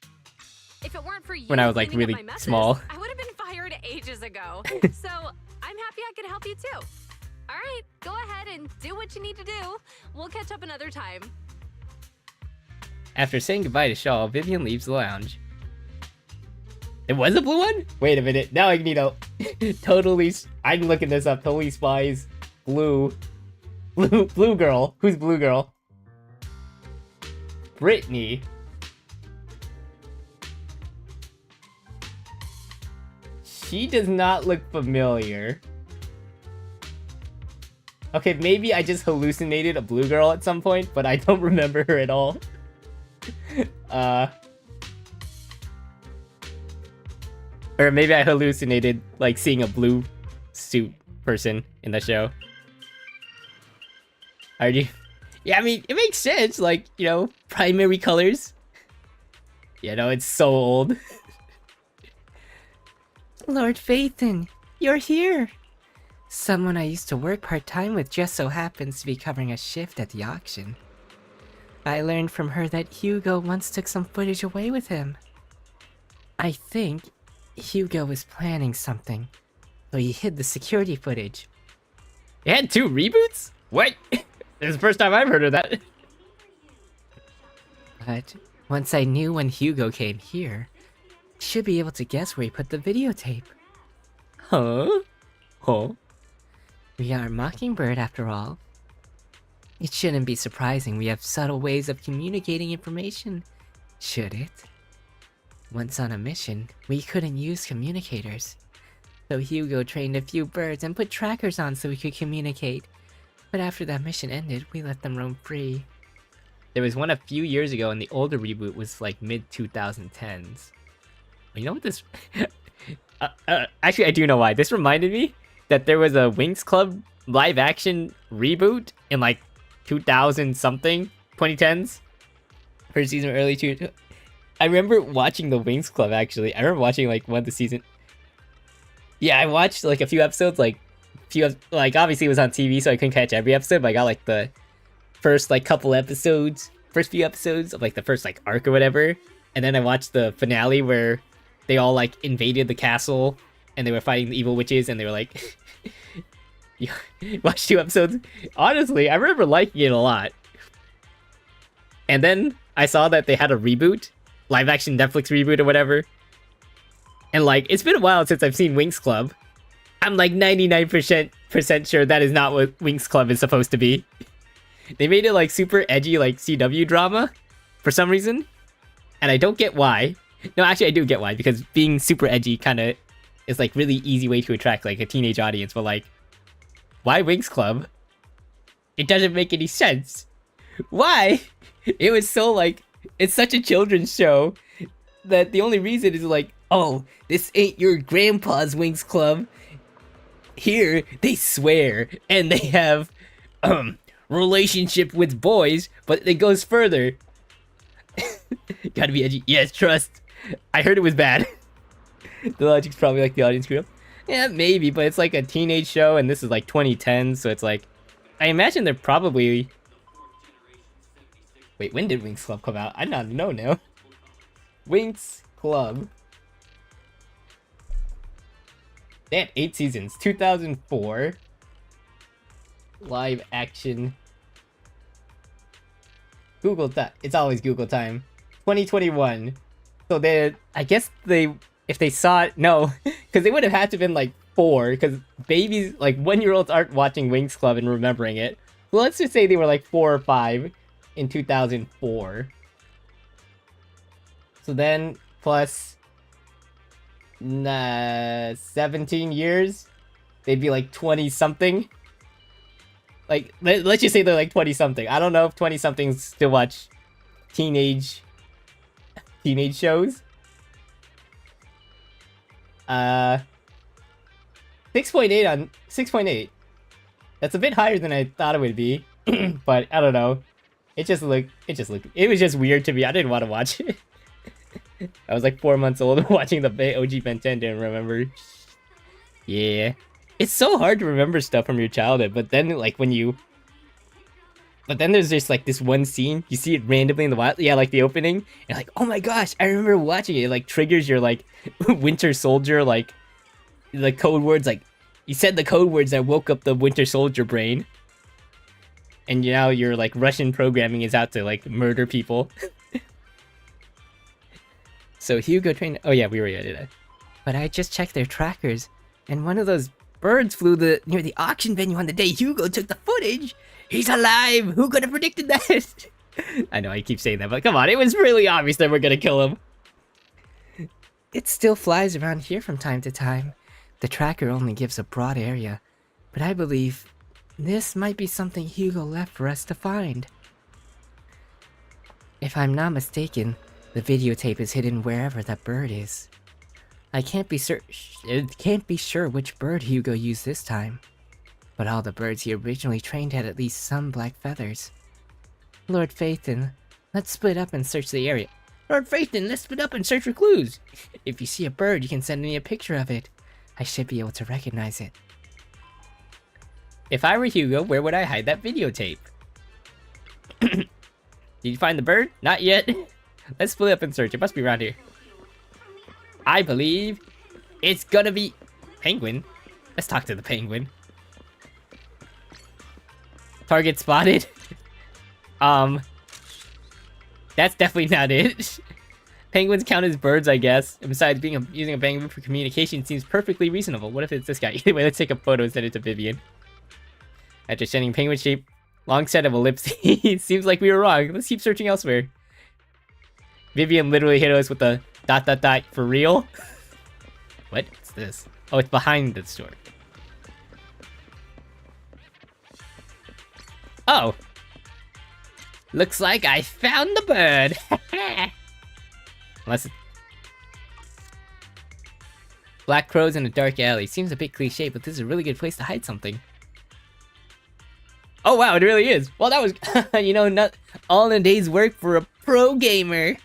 If it weren't for you When I was like cleaning up really my messes, small. I would have been fired ages ago. So I'm happy I could help you too. All right, go ahead and do what you need to do. We'll catch up another time. After saying goodbye to Shaw, Vivian leaves the lounge. It was a blue one? Wait a minute. Now I need a totally... I'm looking this up. Totally Spies. Blue girl. Who's blue girl? Brittany. She does not look familiar. Okay, maybe I just hallucinated a blue girl at some point, but I don't remember her at all. Or maybe I hallucinated, like, seeing a blue suit person in the show. Yeah, I mean, it makes sense, like, you know, primary colors. You know, it's so old. Lord Phaethon, you're here! Someone I used to work part-time with just so happens to be covering a shift at the auction. I learned from her that Hugo once took some footage away with him. I think Hugo was planning something, so he hid the security footage. It had 2 reboots? What? This is the first time I've heard of that. But once I knew when Hugo came here, I should be able to guess where he put the videotape. Huh? Huh? We are Mockingbird after all. It shouldn't be surprising we have subtle ways of communicating information, should it? Once on a mission, we couldn't use communicators. So Hugo trained a few birds and put trackers on so we could communicate. But after that mission ended, we let them roam free. There was one a few years ago and the older reboot was like mid-2010s. You know what this... actually, I do know why. This reminded me that there was a Winx Club live-action reboot in like 2000-something, 2010s? First season, early 2... I remember watching the Winx Club, actually. I remember watching like one of the season... Yeah, I watched like a few episodes, like obviously it was on TV, so I couldn't catch every episode, but I got like the first like couple episodes, first few episodes of like the first like arc or whatever, and then I watched the finale where they all like invaded the castle and they were fighting the evil witches, and they were like, you watched 2 episodes. Honestly, I remember liking it a lot. And then I saw that they had a reboot, live action Netflix reboot or whatever. And like, it's been a while since I've seen Winx Club. I'm like 99% sure that is not what Winx Club is supposed to be. They made it like super edgy, like CW drama for some reason. And I don't get why. No, actually I do get why, because being super edgy kind of is like really easy way to attract like a teenage audience. But like, why Winx Club? It doesn't make any sense. Why? It was so like, it's such a children's show that the only reason is like, oh, this ain't your grandpa's Winx Club. Here, they swear, and they have, relationship with boys, but it goes further. Gotta be edgy. Yes, trust. I heard it was bad. The logic's probably like the audience grew up. Yeah, maybe, but it's like a teenage show, and this is like 2010, so it's like, I imagine they're probably... Wait, when did Winx Club come out? I don't know now. Winx Club. They had 8 seasons. 2004. Live action. Google time. It's always Google time. 2021. So they, I guess they, if they saw it, no, because they would have had to have been like 4, because babies, like 1-year-olds aren't watching Winx Club and remembering it. Well, let's just say they were like 4 or 5 in 2004. So then, plus 17 years, they'd be like 20-something. Like, let's just say they're like 20-something. I don't know if 20-somethings still watch teenage shows. 6.8 on 6.8. That's a bit higher than I thought it would be, but I don't know. It was just weird to me. I didn't want to watch it. I was like 4 months old watching the OG Ben 10, didn't remember. Yeah. It's so hard to remember stuff from your childhood, but then like when you... But then there's just like this one scene, you see it randomly in the wild, yeah, like the opening, and like, oh my gosh, I remember watching it. It like triggers your like Winter Soldier, like the code words, like you said the code words that woke up the Winter Soldier brain. And now your like Russian programming is out to like murder people. So Hugo trained, oh yeah, we already did that. But I just checked their trackers, and one of those birds flew near the auction venue on the day Hugo took the footage. He's alive! Who could have predicted that? I know, I keep saying that, but come on, it was really obvious that we're gonna kill him. It still flies around here from time to time. The tracker only gives a broad area, but I believe this might be something Hugo left for us to find. If I'm not mistaken, the videotape is hidden wherever that bird is. I can't be sure which bird Hugo used this time, but all the birds he originally trained had at least some black feathers. Lord Phaethon, let's split up and search the area. Lord Phaethon, let's split up and search for clues. If you see a bird, you can send me a picture of it. I should be able to recognize it. If I were Hugo, where would I hide that videotape? Did you find the bird? Not yet. Let's split up and search. It must be around here. I believe it's gonna be penguin. Let's talk to the penguin. Target spotted. That's definitely not it. Penguins count as birds, I guess. And besides, using a penguin for communication seems perfectly reasonable. What if it's this guy? Anyway, let's take a photo and send it to Vivian. After sending penguin shape, long set of ellipses. Seems like we were wrong. Let's keep searching elsewhere. Vivian literally hit us with a ... for real? What? What's this? Oh, it's behind the store. Oh. Looks like I found the bird. Unless... Black crows in a dark alley. Seems a bit cliche, but this is a really good place to hide something. Oh wow, it really is. Well, that was, you know, not all in a day's work for a pro gamer.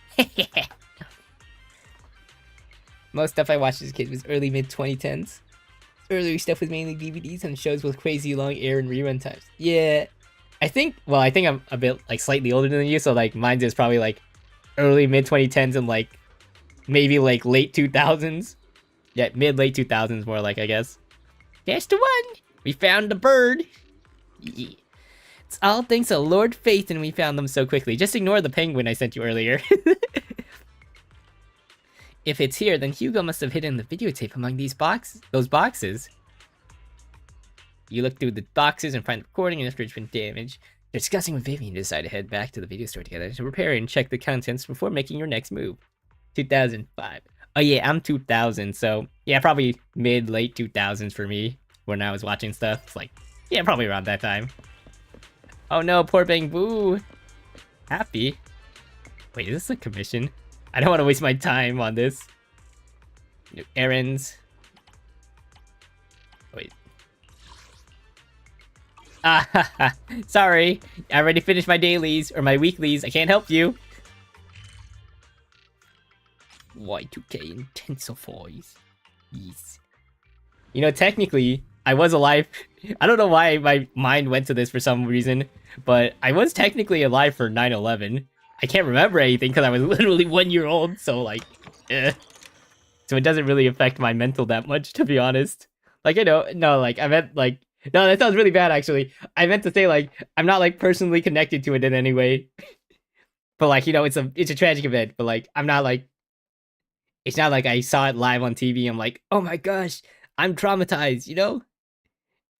Most stuff I watched as a kid was early mid-2010s. Earlier stuff was mainly DVDs and shows with crazy long air and rerun times. Yeah, I think I'm a bit, like, slightly older than you, so, like, mine's is probably, like, early mid-2010s and, like, maybe, like, late 2000s. Yeah, mid-late 2000s more like, I guess. That's the one! We found the bird! Yeah. It's all thanks to Lord Phaethon we found them so quickly. Just ignore the penguin I sent you earlier. If it's here, then Hugo must have hidden the videotape among those boxes. You look through the boxes and find the recording, and after it's been damaged, discussing with Vivian, you decide to head back to the video store together to repair and check the contents before making your next move. 2005. Oh yeah, I'm 2000, so yeah, probably mid-late 2000s for me when I was watching stuff. It's like, yeah, probably around that time. Oh no, poor Bang Boo. Happy. Wait, is this a commission? I don't want to waste my time on this. New errands. Wait. Ah, sorry. I already finished my dailies, or my weeklies. I can't help you. Y2K intensifies. Yes. You know, technically, I was alive. I don't know why my mind went to this for some reason, but I was technically alive for 9/11. I can't remember anything because I was literally 1 year old, so like, So it doesn't really affect my mental that much, to be honest. Like, no, like, I meant, like, no, that sounds really bad, actually. I meant to say, like, I'm not, like, personally connected to it in any way. But, like, you know, it's a tragic event, but, like, I'm not, like, it's not like I saw it live on TV, I'm like, oh my gosh, I'm traumatized, you know?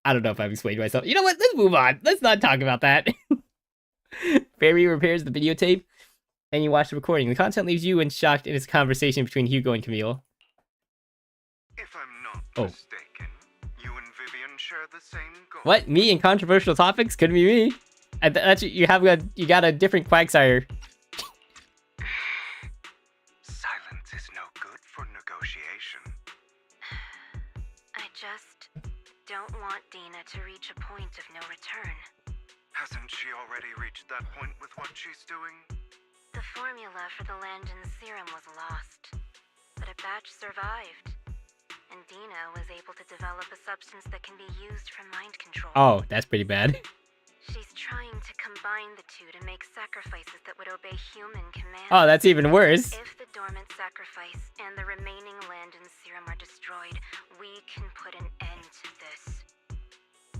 I don't know if I've explained myself. You know what? Let's move on. Let's not talk about that. Barry repairs the videotape, and you watch the recording. The content leaves you in shock in its conversation between Hugo and Camille. If I'm not mistaken, you and Vivian share the same goal. What? Me and controversial topics? Couldn't be me. That's you got a different Quagsire. Silence is no good for negotiation. I just don't want Dina to reach a point of no return. Hasn't she already reached that point with what she's doing? The formula for the Landon serum was lost, but a batch survived, and Dina was able to develop a substance that can be used for mind control. Oh, that's pretty bad. She's trying to combine the two to make sacrifices that would obey human commands. Oh, that's even worse. If the dormant sacrifice and the remaining Landon serum are destroyed, we can put an end to this.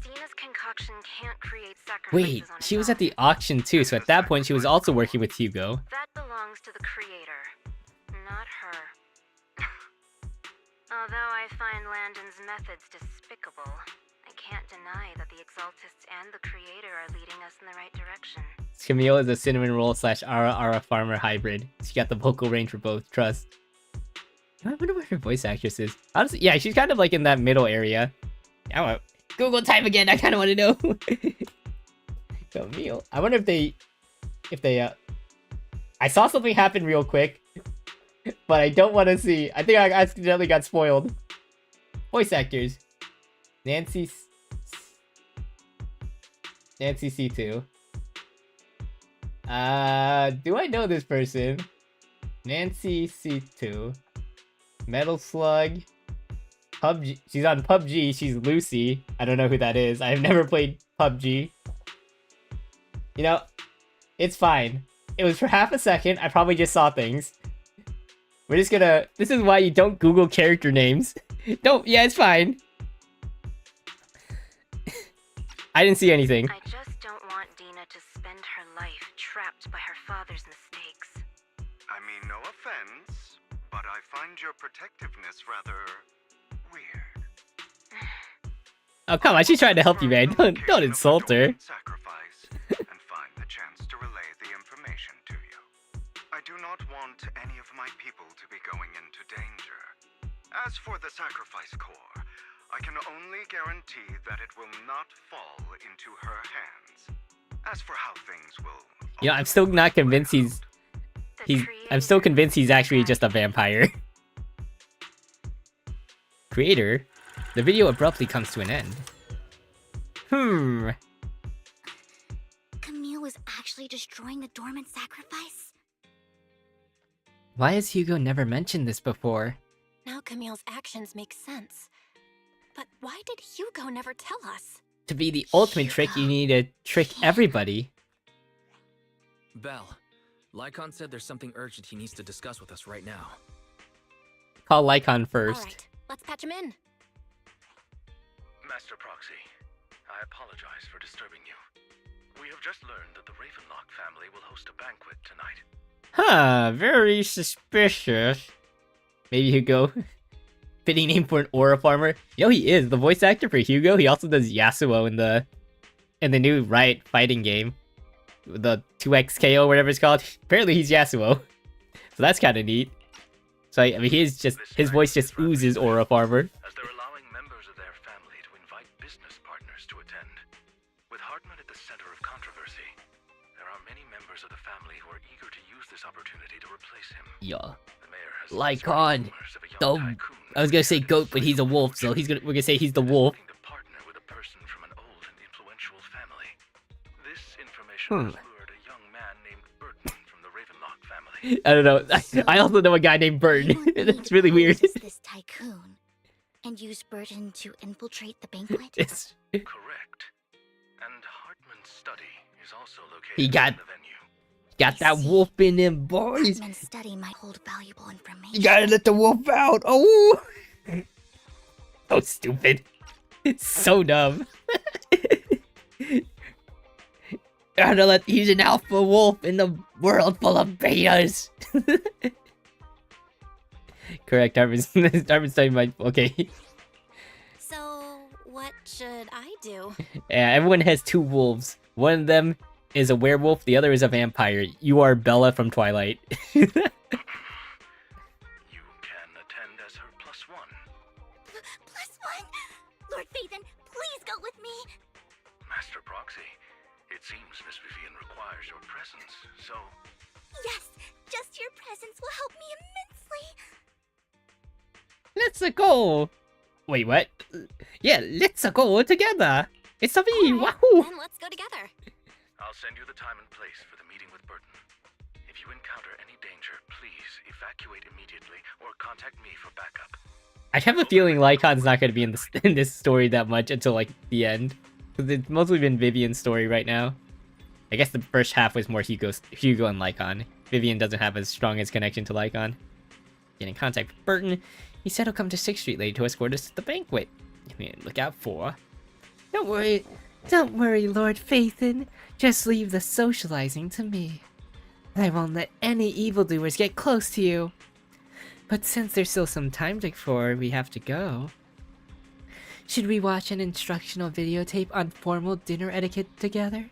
Dina's concoction can't create sacrifices Wait, on its she was at own. the auction too, so at that point she was also working with Hugo. That belongs to the creator, not her. Although I find Landon's methods despicable, I can't deny that the Exaltists and the creator are leading us in the right direction. Camille is a cinnamon roll / Ara farmer hybrid. She got the vocal range for both. Trust. I wonder where her voice actress is. Honestly, yeah, she's kind of like in that middle area. I want Google time again. I kind of want to know. Camille. I wonder if they. I saw something happen real quick, but I don't want to see. I think I accidentally got spoiled. Voice actors. Nancy C2. Do I know this person? Nancy C2. Metal Slug. PUBG. She's on PUBG. She's Lucy. I don't know who that is. I've never played PUBG. You know, it's fine. It was for half a second. I probably just saw things. We're just gonna... This is why you don't Google character names. Don't... Yeah, it's fine. I didn't see anything. I just don't want Dina to spend her life trapped by her father's mistakes. I mean, no offense, but I find your protectiveness rather weird. Oh, come on. She's trying to help you, man. Don't insult her. Sacrifice and find the chance to relay the information to you. I do not want any of my people to be going into danger. As for the sacrifice core, I can only guarantee that it will not fall into her hands. As for how things will... Yeah, I'm still not convinced I'm still convinced he's actually just a vampire. Creator? The video abruptly comes to an end. Camille was actually destroying the dormant sacrifice? Why has Hugo never mentioned this before? Now Camille's actions make sense. But why did Hugo never tell us? To be the ultimate trick, you need to trick everybody. Belle, Lycon said there's something urgent he needs to discuss with us right now. Call Lycon first. Alright, let's patch him in. Master Proxy, I apologize for disturbing you. We have just learned that the Ravenlock family will host a banquet tonight. Huh, very suspicious. Maybe Hugo. Fitting name for an aura farmer. You know he is the voice actor for Hugo. He also does Yasuo in the new Riot fighting game, the 2XKO or whatever it's called. Apparently he's Yasuo, so that's kind of neat. So I mean, his voice just oozes aura farmer. As they're allowing members of their family to invite business partners to attend. With Hartman at the center of controversy, there are many members of the family who are eager to use this opportunity to replace him. Yeah, The mayor has Lycon. rumors of a young tycoon I was gonna say goat, but he's a wolf, so we're gonna say he's the wolf. looking to partner with a person from an old and influential family. This information has lured a young man named Burton from the Ravenlock family. I don't know. I also know a guy named Burton. That's really weird. This tycoon and use Burton to infiltrate the banquet? It's... Correct. And Hartman's study is also located He got in the venue. got that wolf in him, boys. Hartman's study might hold valuable information. You gotta let the wolf out. Oh, so stupid. It's so dumb. He's an alpha wolf in the world full of betas. Correct, Hartman's studying my... Okay. So, what should I do? Yeah, everyone has two wolves. One of them is a werewolf, the other is a vampire. You are Bella from Twilight. You can attend as her +1. +1? Lord Phaethon, please go with me. Master Proxy, it seems Miss Vivian requires your presence, so... Yes, just your presence will help me immensely. Let's go. Wait, what? Yeah, let's go together. It's a me. Alright, Wahoo. then let's go together. I'll send you the time and place for the meeting with Burton. If you you encounter any danger, please evacuate immediately or contact me for backup. I have a feeling Lycon's not going to be in this story that much until like the end, because it's mostly been Vivian's story right now. I guess the first half was more Hugo and Lycon. Vivian doesn't have as strong as connection to Lycon. Get in contact with Burton. He said he'll come to 6th Street later to escort us to the banquet. I mean, look out for. Don't worry, Lord Phaethon. Just leave the socializing to me. I won't let any evildoers get close to you. But since there's still some time before we have to go, should we watch an instructional videotape on formal dinner etiquette together?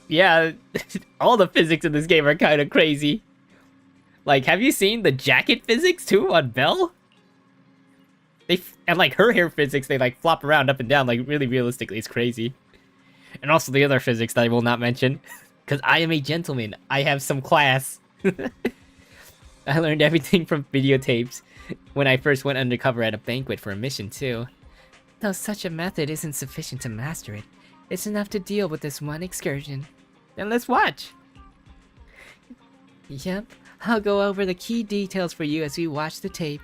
Yeah, all the physics in this game are kind of crazy. Like, have you seen the jacket physics too on Belle? And like her hair physics, they like flop around up and down like really realistically. It's crazy. And also the other physics that I will not mention, because I am a gentleman. I have some class. I learned everything from videotapes when I first went undercover at a banquet for a mission too. Though such a method isn't sufficient to master it, it's enough to deal with this one excursion. Then let's watch! Yep, I'll go over the key details for you as we watch the tape.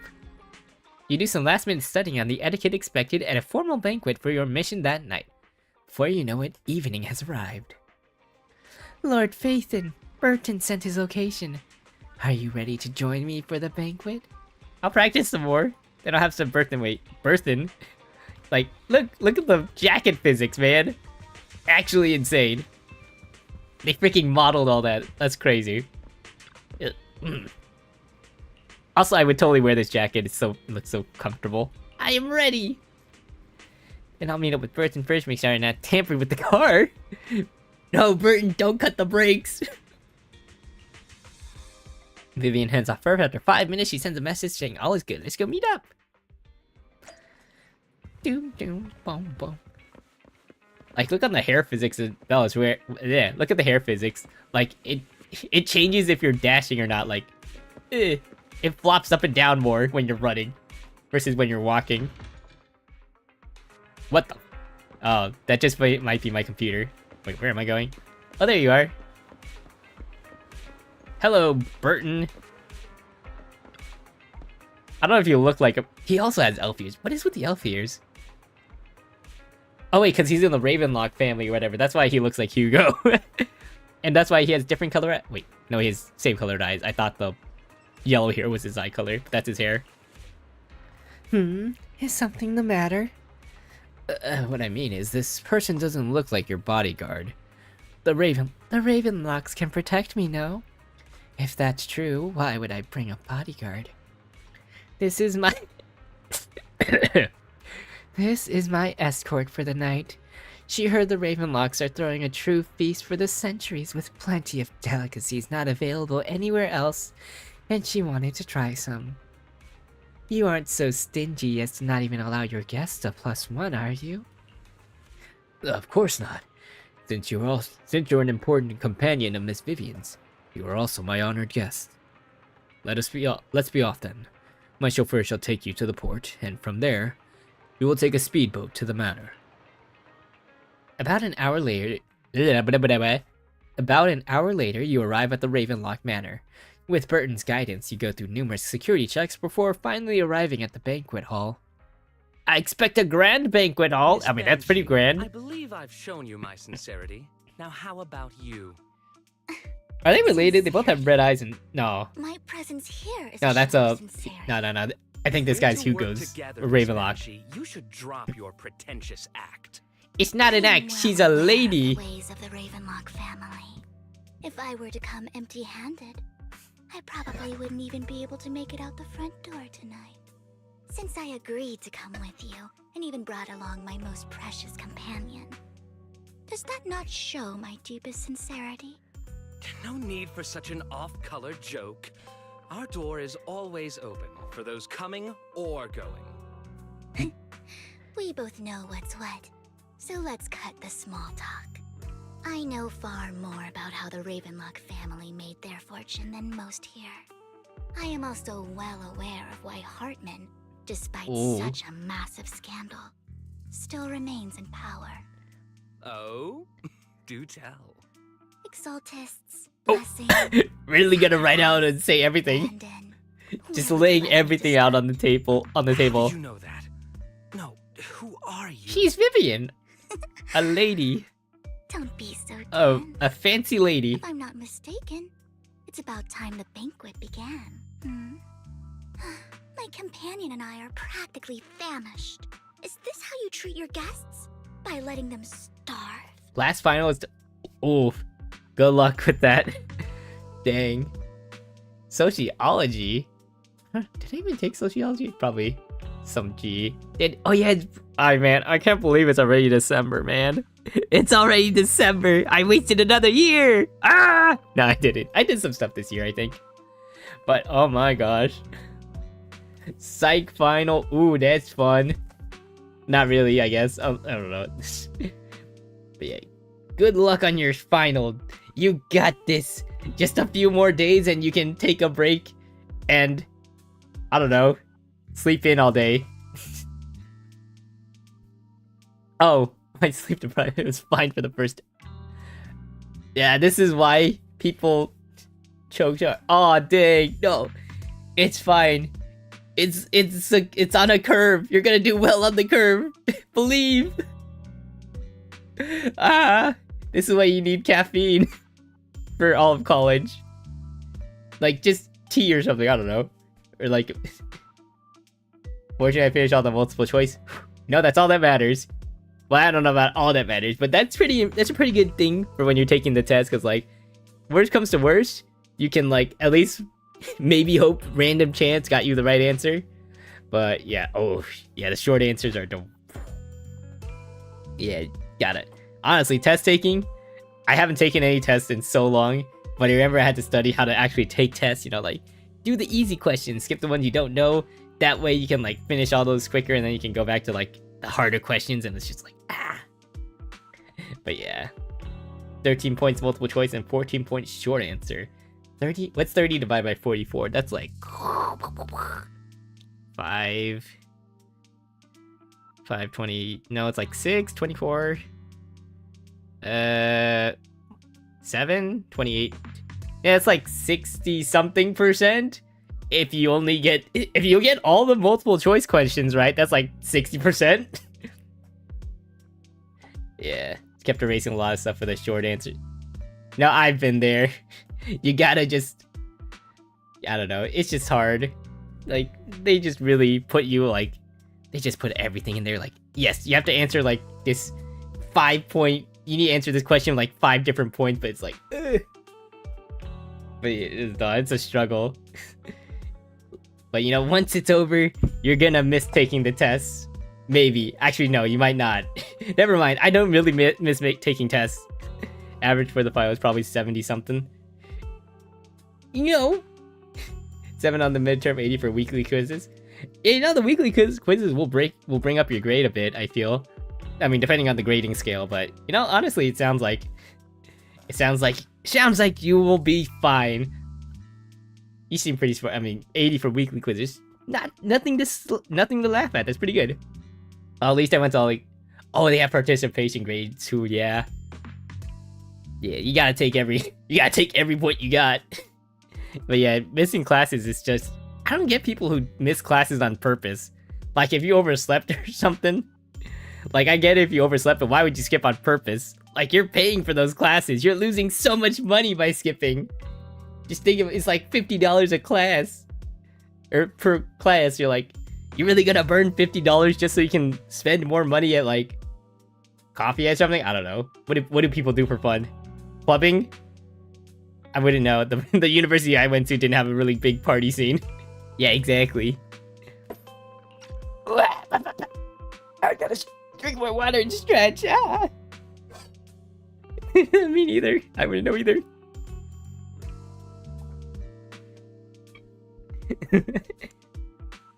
You do some last-minute studying on the etiquette expected at a formal banquet for your mission that night. Before you know it, evening has arrived. Lord Phaethon, Burton sent his location. Are you ready to join me for the banquet? I'll practice some more. Then I'll have some Burton. Like, look at the jacket physics, man. Actually insane. They freaking modeled all that. That's crazy. Also, I would totally wear this jacket. It looks so comfortable. I am ready. And I'll meet up with Burton first. Make sure I'm not tampering with the car. No, Burton, don't cut the brakes. Vivian hands off FrFr. After 5 minutes, she sends a message saying all is good. Let's go meet up. Doom, doom, boom, boom. Like, look on the hair physics of Bella's where. Yeah, look at the hair physics. Like, it changes if you're dashing or not. Like, it flops up and down more when you're running versus when you're walking. What the? Oh, that just might be my computer. Wait, where am I going? Oh, there you are. Hello, Burton. I don't know if you look like him. He also has elf ears. What is with the elf ears? Oh wait, because he's in the Ravenlock family or whatever. That's why he looks like Hugo. And that's why he has different color... Wait, no, he has same colored eyes. I thought the yellow here was his eye color, but that's his hair. Is something the matter? What I mean is, this person doesn't look like your bodyguard. The Ravenlocks can protect me, no? If that's true, why would I bring a bodyguard? This is my... This is my escort for the night. She heard the Ravenlocks are throwing a true feast for the centuries with plenty of delicacies not available anywhere else, and she wanted to try some. You aren't so stingy as to not even allow your guests a +1, are you? Of course not. Since you're an important companion of Miss Vivian's, you are also my honored guest. Let's be off then. My chauffeur shall take you to the port, and from there, we will take a speedboat to the manor. About an hour later, you arrive at the Ravenlock Manor. With Burton's guidance, you go through numerous security checks before finally arriving at the banquet hall. I expect a grand banquet hall. I mean, that's pretty grand. I believe I've shown you my sincerity. Now, how about you? Are they related? They both have red eyes and... No. My presence here is No, that's a... sincerity. No. I think this guy's Hugo's Ravenlock. You should drop your pretentious act. It's not an act. She's a lady. The ways of the Ravenlock family. If I were to come empty-handed, I probably wouldn't even be able to make it out the front door tonight. Since I agreed to come with you, and even brought along my most precious companion, does that not show my deepest sincerity? No need for such an off-color joke. Our door is always open for those coming or going. We both know what's what, so let's cut the small talk. I know far more about how the Ravenlock family made their fortune than most here. I am also well aware of why Hartman, despite such a massive scandal, still remains in power. Oh? Do tell. Exaltists, Oh. blessing, Really gonna write out and say everything. abandon. Just Whoever laying left everything this out on the table. How did you know that? No, who are you? She's Vivian. A lady. Don't be so Oh, tense. a fancy lady. If I'm not mistaken, it's about time the banquet began. My companion and I are practically famished. Is this how you treat your guests? By letting them starve? Last finalist. Oof. Good luck with that. Dang. Sociology. Huh, did I even take sociology? Probably some G. Oh yeah. Alright, man. I can't believe it's already December, man. It's already December. I wasted another year. Ah! No, I didn't. I did some stuff this year, I think. But oh my gosh. Psych final. Ooh, that's fun. Not really, I guess. I don't know. But yeah. Good luck on your final. You got this. Just a few more days and you can take a break and, I don't know, sleep in all day. Oh, my sleep deprivation was fine for the first. Yeah, this is why people choke. Oh, dang, no, it's fine. It's on a curve. You're gonna do well on the curve. Believe. This is why you need caffeine for all of college. Like just tea or something. I don't know, or like. Fortunately, I finished all the multiple choice. No, that's all that matters. Well, I don't know about all that matters, but that's a pretty good thing for when you're taking the test, because like, worst comes to worst, you can like at least maybe hope random chance got you the right answer. But yeah, oh yeah, the short answers are dope. Yeah, got it. Honestly, test taking, I haven't taken any tests in so long, but I remember I had to study how to actually take tests, you know, like do the easy questions, skip the ones you don't know. That way you can like finish all those quicker, and then you can go back to like the harder questions, and it's just like But yeah, 13 points multiple choice and 14 points short answer. 30. What's 30 divided by 44? That's like 520. No, it's like 6, 24. 7, 28. Yeah, it's like 60 something %. If you get all the multiple choice questions right, that's like 60%. Yeah, kept erasing a lot of stuff for the short answer. No, I've been there. You gotta just, I don't know, it's just hard. Like, they just really put you like, they just put everything in there. Like, yes, you have to answer like this 5-point, you need to answer this question like 5 different points, but it's like, ugh. But it's a struggle. But you know, once it's over, you're gonna miss taking the tests. Maybe. Actually, no, you might not. Never mind. I don't really miss taking tests. Average for the final is probably 70 something. You know, 7 on the midterm, 80 for weekly quizzes. You know, the weekly quizzes will bring up your grade a bit, I feel. I mean, depending on the grading scale, but you know, honestly, it sounds like you will be fine. You seem pretty smart. I mean, 80 for weekly quizzes. Nothing to laugh at. That's pretty good. At least I went to like, oh, they have participation grades too. Yeah. Yeah, you gotta take every point you got. But yeah, missing classes is just, I don't get people who miss classes on purpose. Like if you overslept or something. Like I get it if you overslept, but why would you skip on purpose? Like you're paying for those classes. You're losing so much money by skipping. Just think of it, it's like $50 a class. Or per class, you're like, you really gonna burn $50 just so you can spend more money at like coffee or something? I don't know. What do people do for fun? Clubbing? I wouldn't know. The university I went to didn't have a really big party scene. Yeah, exactly. I gotta drink more water and stretch. Me neither. I wouldn't know either.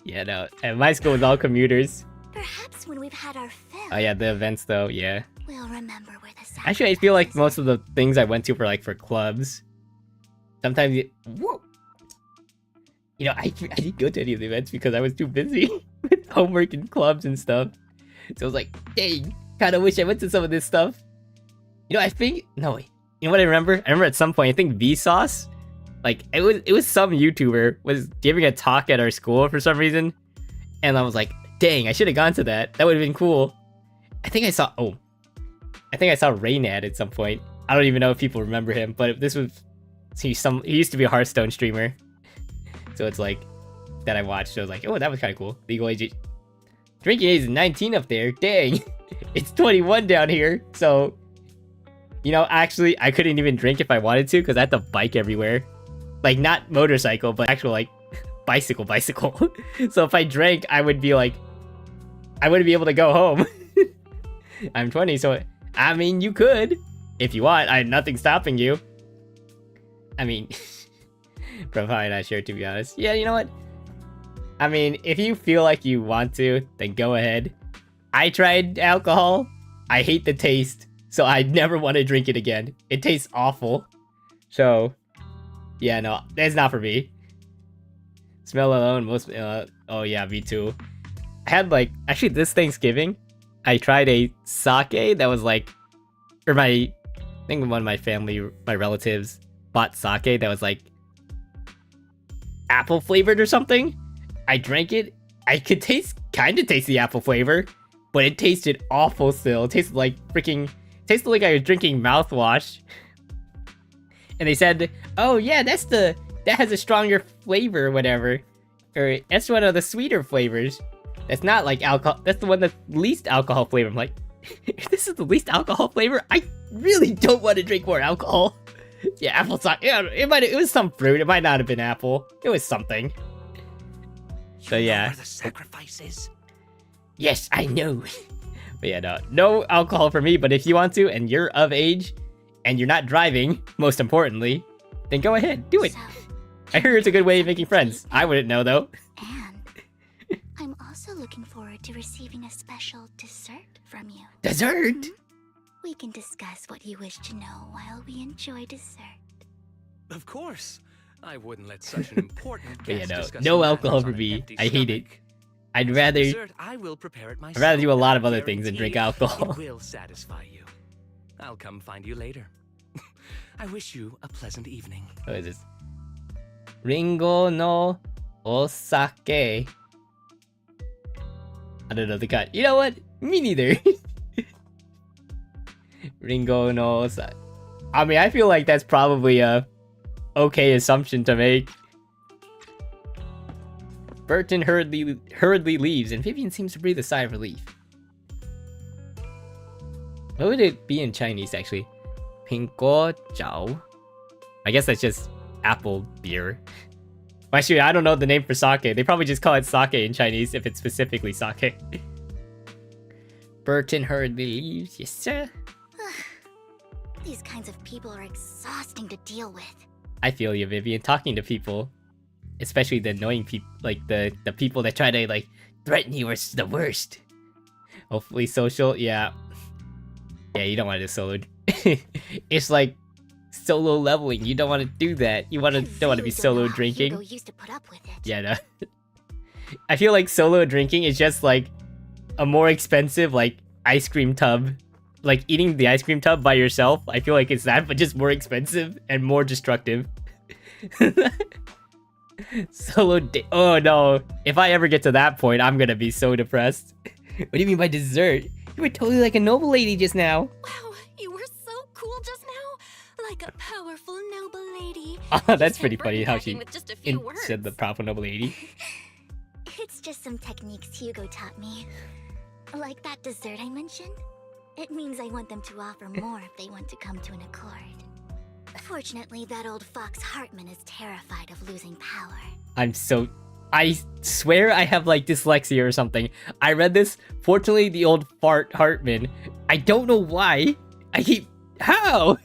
Yeah, no. At my school was all commuters. Perhaps when we've had our fill. Oh yeah, the events though, yeah. We'll remember where the Actually, I feel like most of the things I went to were like for clubs. Sometimes whoa. You know, I didn't go to any of the events because I was too busy with homework and clubs and stuff. So I was like, dang, kinda wish I went to some of this stuff. You know, I think, no wait. you know what I remember? I remember at some point, I think Vsauce, like it was some YouTuber was giving a talk at our school for some reason, and I was like, dang, I should have gone to that. That would have been cool. I think I saw Raynad at some point. I don't even know if people remember him, but this was he used to be a Hearthstone streamer, so it's like that I watched. So I was like, oh, that was kind of cool. Legal age, drinking age is 19 up there. Dang, it's 21 down here. So, you know, actually, I couldn't even drink if I wanted to because I had to bike everywhere, like not motorcycle, but actual like bicycle. So if I drank, I wouldn't be able to go home. I'm 20, so I mean, you could if you want. Nothing stopping you. I mean, probably not sure, to be honest. Yeah, you know what? I mean, if you feel like you want to, then go ahead. I tried alcohol. I hate the taste, so I never want to drink it again. It tastes awful. So, yeah, no, that's not for me. Smell alone, oh yeah, me too. I had actually this Thanksgiving, I tried a sake that was I think one of my relatives bought sake that was apple flavored or something. I drank it. I could kind of taste the apple flavor, but it tasted awful still. It tasted like I was drinking mouthwash. And they said, oh yeah, that has a stronger flavor or whatever. Or that's one of the sweeter flavors. That's not like alcohol. That's the one that's least alcohol flavor. I'm like, if this is the least alcohol flavor, I really don't want to drink more alcohol. Yeah, apple sake. Yeah, it was some fruit. It might not have been apple. It was something. So yeah. Where the sacrifice is? Yes, I know. But yeah, no alcohol for me. But if you want to, and you're of age, and you're not driving, most importantly, then go ahead, do it. I heard it's a good way of making friends. I wouldn't know though. And I'm also looking forward to receiving a special dessert from you. Dessert? We can discuss what you wish to know while we enjoy dessert. Of course. I wouldn't let such an important But yeah, guest discuss no alcohol matters for on an me. empty I hate it. stomach. I'd rather Dessert, I will prepare it myself. I'd rather do a lot of I other things than drink guarantee alcohol. It will satisfy you. I'll come find you later. I wish you a pleasant evening. What is this? Ringo no osake. I don't know the cut. You know what? Me neither. Ringo no osake. I mean, I feel like that's probably a okay assumption to make. Burton hurriedly leaves, and Vivian seems to breathe a sigh of relief. What would it be in Chinese, actually? Pinko Jiao. I guess that's just apple beer. Actually, I don't know the name for sake. They probably just call it sake in Chinese if it's specifically sake. Burton hurriedly leaves, yes sir. These kinds of people are exhausting to deal with. I feel you, Vivian. Talking to people, especially the annoying people, like the people that try to threaten you, are the worst. Hopefully social, yeah. Yeah, you don't want to solo. It's like solo leveling. You don't want to do that. You don't want to be solo drinking. Hugo used to put up with it. Yeah, no. I feel like solo drinking is just like a more expensive ice cream tub. Like eating the ice cream tub by yourself. I feel like it's that, but just more expensive and more destructive. Oh no. If I ever get to that point, I'm gonna be so depressed. What do you mean by dessert? You were totally like a noble lady just now. Wow, you were so cool just now. Like a powerful noble lady. Oh, that's pretty funny how she with just a few words. said the powerful noble lady. It's just some techniques Hugo taught me. Like that dessert I mentioned. It means I want them to offer more if they want to come to an accord. Fortunately, that old fox Hartman is terrified of losing power. I swear I have dyslexia or something. I read this. Fortunately, the old fart Hartman. I don't know why. How?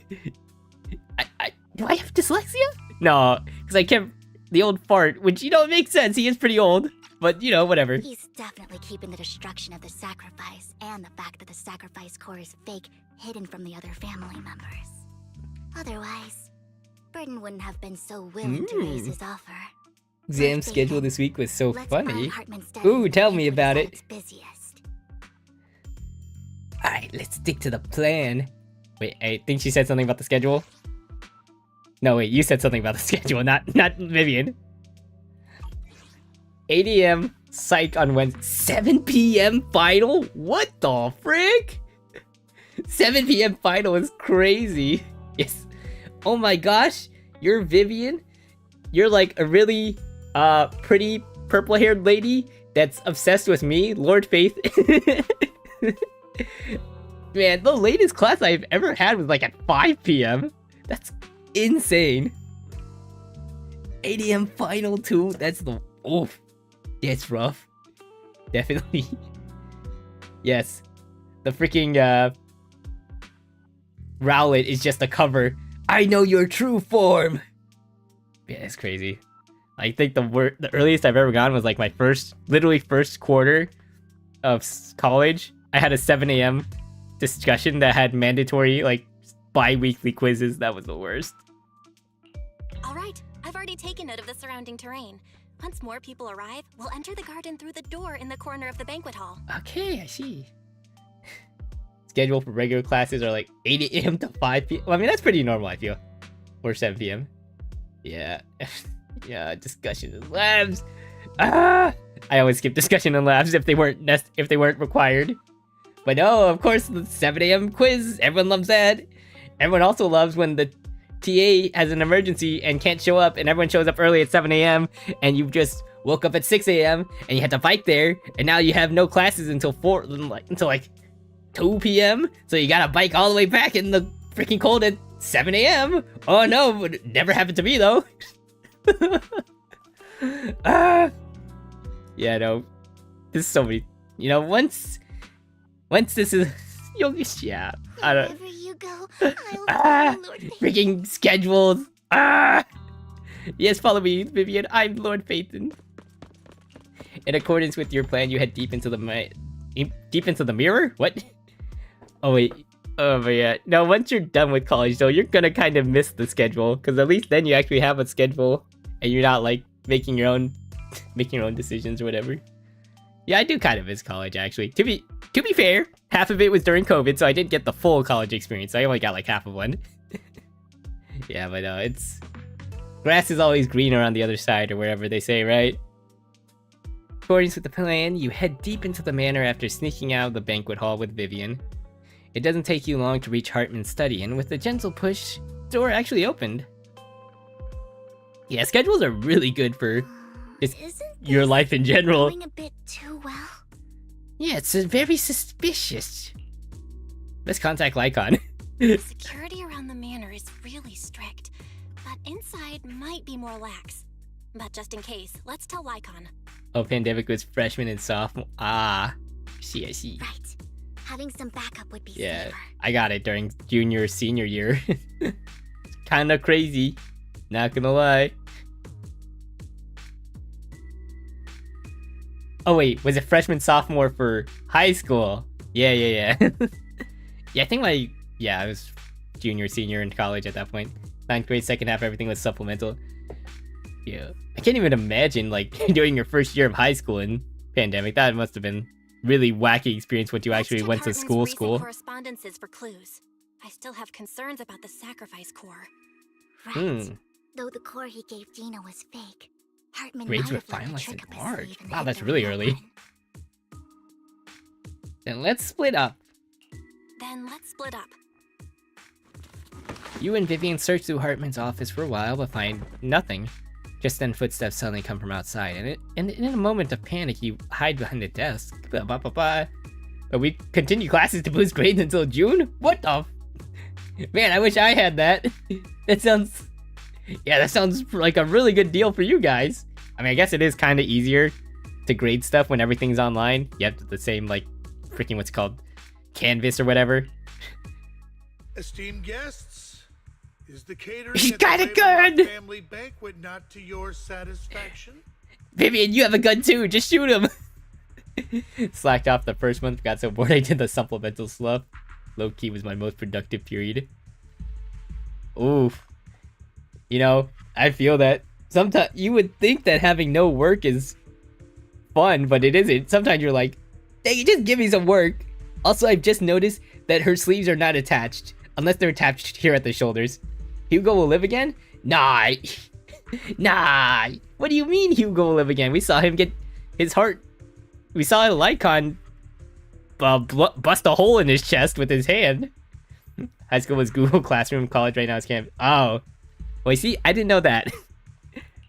Do I have dyslexia? No, because I can't. The old fart, which it makes sense. He is pretty old, but whatever. He's definitely keeping the destruction of the sacrifice and the fact that the sacrifice core is fake hidden from the other family members. Otherwise, Burton wouldn't have been so willing to raise his offer. Exam schedule this week was so Let's funny. find Hartman's study Ooh, tell me when about it's it. at its busiest. Alright, let's stick to the plan. Wait, I think she said something about the schedule. No, wait, you said something about the schedule, not Vivian. 8 a.m. psych on Wednesday. 7 p.m. final? What the frick? 7 p.m. final is crazy. Yes. Oh my gosh, you're Vivian. You're like a really pretty purple-haired lady that's obsessed with me, Lord Faith. Man, the latest class I've ever had was like at 5 p.m. That's insane. 8 a.m. final too. That's the oof. Yeah, it's rough. Definitely. Yes. The freaking Rowlet is just a cover. I know your true form. Yeah, it's crazy. I think the earliest I've ever gone was like my literally first quarter of college. I had a 7 a.m. discussion that had mandatory like bi-weekly quizzes. That was the worst. All right, I've already taken note of the surrounding terrain. Once more people arrive, we'll enter the garden through the door in the corner of the banquet hall. Okay, I see. Schedule for regular classes are like 8 a.m. to 5 p.m. Well, I mean, that's pretty normal, I feel. Or 7 p.m. Yeah. Yeah, discussion in labs. I always skip discussion in labs if they weren't required. But no, of course, the 7 a.m. quiz. Everyone loves that. Everyone also loves when the TA has an emergency and can't show up, and everyone shows up early at 7 a.m. and you just woke up at 6 a.m. and you had to bike there, and now you have no classes until 2 p.m. So you gotta bike all the way back in the freaking cold at 7 a.m. Oh no, it never happened to me though. Yeah, no. There's so many. You know, once this is, yeah. I don't. Wherever you go, I will Lord Faith. Freaking schedules. Yes, follow me, Vivian. I'm Lord Phaethon. In accordance with your plan, you head deep into the mirror. What? Oh wait. Oh but yeah. No, once you're done with college, though, you're gonna kind of miss the schedule, because at least then you actually have a schedule, and you're not like making your own decisions or whatever. Yeah, I do kind of miss college actually. To be fair, half of it was during COVID, so I didn't get the full college experience. I only got like half of one. Yeah, but it's grass is always greener on the other side, or wherever they say, right? According to the plan, you head deep into the manor after sneaking out of the banquet hall with Vivian. It doesn't take you long to reach Hartman's study, and with a gentle push, the door actually opened. Yeah, schedules are really good for just your life in general. Going a bit too well. Yeah, it's very suspicious. Let's contact Lycon. Security around the manor is really strict, but inside might be more lax. But just in case, let's tell Lycon. Oh, pandemic was freshman and sophomore. I see. Right. Having some backup would be Yeah, safer. I got it during junior, senior year. It's kinda crazy. Not gonna lie. Oh wait, was it freshman, sophomore for high school? Yeah. Yeah, I think I was junior, senior in college at that point. 9th grade, second half, everything was supplemental. Yeah. I can't even imagine, like, doing your first year of high school in pandemic. That must have been really wacky experience when you actually went to school. Correspondences for clues. I still have concerns about the sacrifice core. Right. Though the core he gave Dina was fake, Hartman Grades were might have let a finalized trick in up his March. sleeve and Wow, hid that's the really real early. one. Then let's split up. You and Vivian search through Hartman's office for a while, but find nothing. Just then footsteps suddenly come from outside, and in a moment of panic, you hide behind the desk. But we continue classes to boost grades until June? What the Man, I wish I had that. That sounds like a really good deal for you guys. I mean, I guess it is kind of easier to grade stuff when everything's online. You have the same, like, freaking what's it called? Canvas or whatever. Esteemed guests, is the catering He's at the kinda Ravenloft good! family banquet not to your satisfaction? Vivian, you have a gun too. Just shoot him. Slacked off the first month. Got so bored I did the supplemental stuff. Low key was my most productive period. Oof. You know, I feel that sometimes you would think that having no work is fun, but it isn't. Sometimes you're like, hey, just give me some work. Also, I've just noticed that her sleeves are not attached. unless they're attached here at the shoulders. Hugo will live again? Nah. Nah. What do you mean Hugo will live again? We saw him get his heart. We saw a Lycon bust a hole in his chest with his hand. High school was Google Classroom, college right now is camp. Oh. Well, you see, I didn't know that.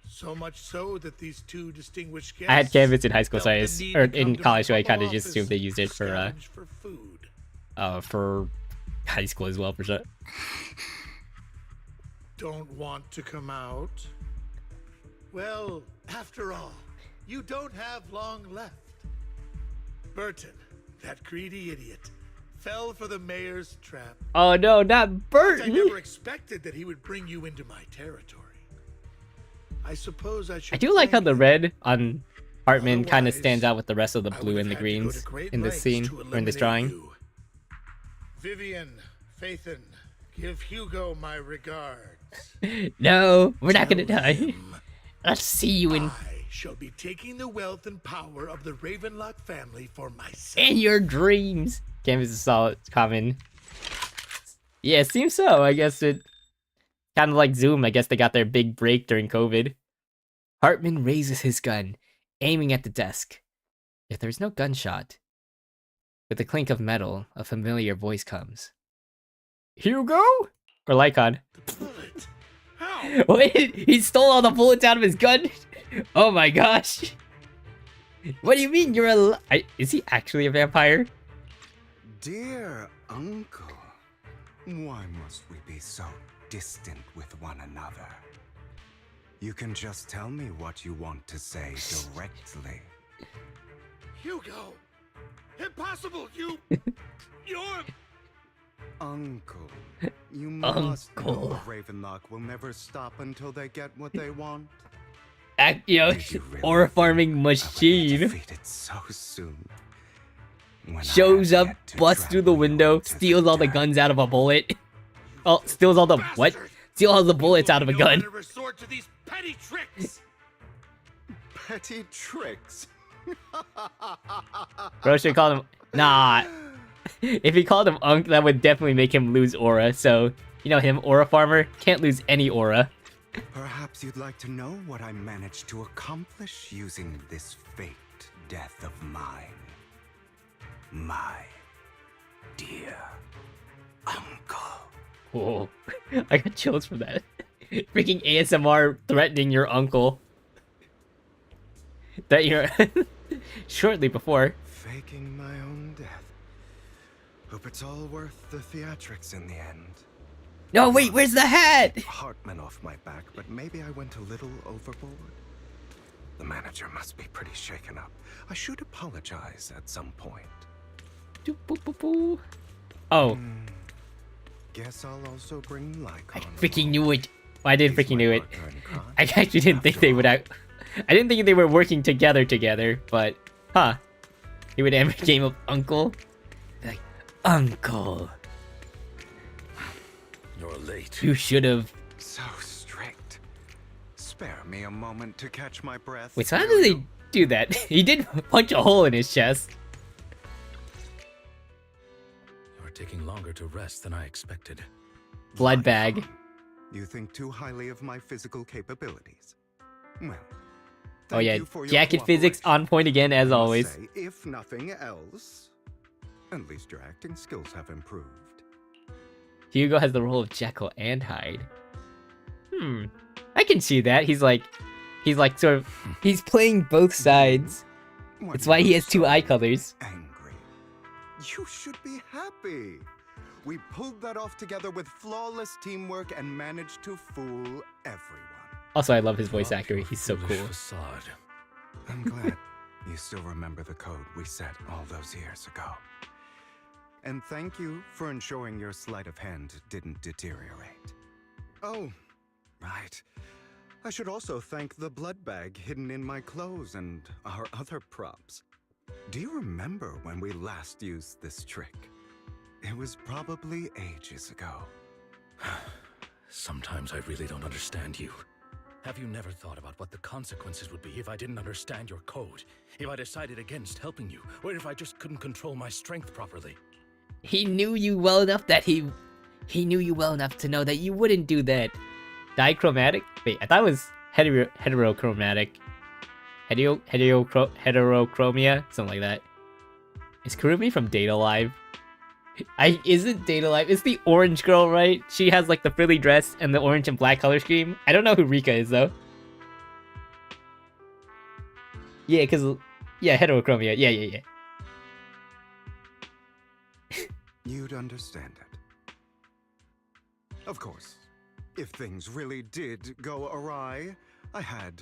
So much so that these two distinguished guests I had Canvas in high school, so or in come to college, so my I kind of humble just assumed they used it office for food. for high school as well, for sure. Don't want to come out? Well, after all, you don't have long left. Burton, that greedy idiot, fell for the mayor's trap. Oh no, not Burton! I never expected that he would bring you into my territory. I suppose I should. I do like how thank the you. red on Hartman kind of Otherwise, stands out with the rest of the I blue would and the have had to go greens to great in this lengths scene, to or in this eliminate drawing. you. Vivian, Phaethon, give Hugo my regards. No, we're not gonna Tell die. him I'll see you in I shall be taking the wealth and power of the Ravenlock family for myself. your dreams. Canvas is solid, common. Yeah, it seems so. I guess it kind of like Zoom. I guess they got their big break during COVID. Hartman raises his gun, aiming at the desk. If there's no gunshot, with the clink of metal, a familiar voice comes. Hugo? Or Lycon. Bullet. How? Wait, he stole all the bullets out of his gun? Oh my gosh. What do you mean you're is he actually a vampire? Dear uncle, why must we be so distant with one another? You can just tell me what you want to say directly. Hugo! Impossible! You're... Uncle, you must know Uncle. Ravenlock will never stop until they get what they want. Did you really aura farming I would be machine. defeated so soon. When I Shows have up, yet to busts through the trample you window, to steals all the dirt. guns out of a bullet. Oh, steals all the what? Bastard! Steals all the bullets out of a You know how gun. to resort to these petty tricks. Petty tricks. Bro should call him. Nah. If he called him Unk, that would definitely make him lose aura. So, you know him, aura farmer, can't lose any aura. Perhaps you'd like to know what I managed to accomplish using this faked death of mine. My dear uncle. Whoa. I got chills from that. Freaking ASMR threatening your uncle. That you're shortly before. Faking my own death. Hope it's all worth the theatrics in the end. No, wait, where's the hat? Hartman off my back, but maybe I went a little overboard. The manager must be pretty shaken up. I should apologize at some point. Oh, Guess I'll also bring Lycon. I freaking knew it. Well, I didn't He's freaking my knew it. partner in crime, I actually didn't think they would act. I didn't think they were working together, but, huh. He would ever game of Uncle. Like, Uncle, You're late. you should have. So strict. Spare me a moment to catch my breath. Wait, so how will did you? they do that? He did punch a hole in his chest. You're taking longer to rest than I expected. Blood bag. You think too highly of my physical capabilities. Well. Oh thank yeah, you for your jacket physics cooperation. on point again as I must always. say, if nothing else, at least your acting skills have improved. Hugo has the role of Jekyll and Hyde. I can see that. He's like sort of, he's playing both sides. Why That's do why you he look has two so eye colors. Angry. You should be happy. We pulled that off together with flawless teamwork and managed to fool everyone. Also, I love his voice Drop actor. your He's so foolish cool. Facade. I'm glad you still remember the code we set all those years ago. And thank you for ensuring your sleight of hand didn't deteriorate. Oh, right. I should also thank the blood bag hidden in my clothes and our other props. Do you remember when we last used this trick? It was probably ages ago. Sometimes I really don't understand you. Have you never thought about what the consequences would be if I didn't understand your code? If I decided against helping you? Or if I just couldn't control my strength properly? He knew you well enough that he He knew you well enough to know that you wouldn't do that. Dichromatic? Wait, I thought it was heterochromatic. Heterochromia? Something like that. Is Kurumi from Data Live? Isn't Data Live? It's the orange girl, right? She has like the frilly dress and the orange and black color scheme. I don't know who Rika is though. Yeah, cause yeah, heterochromia. Yeah. You'd understand it. Of course, if things really did go awry, I had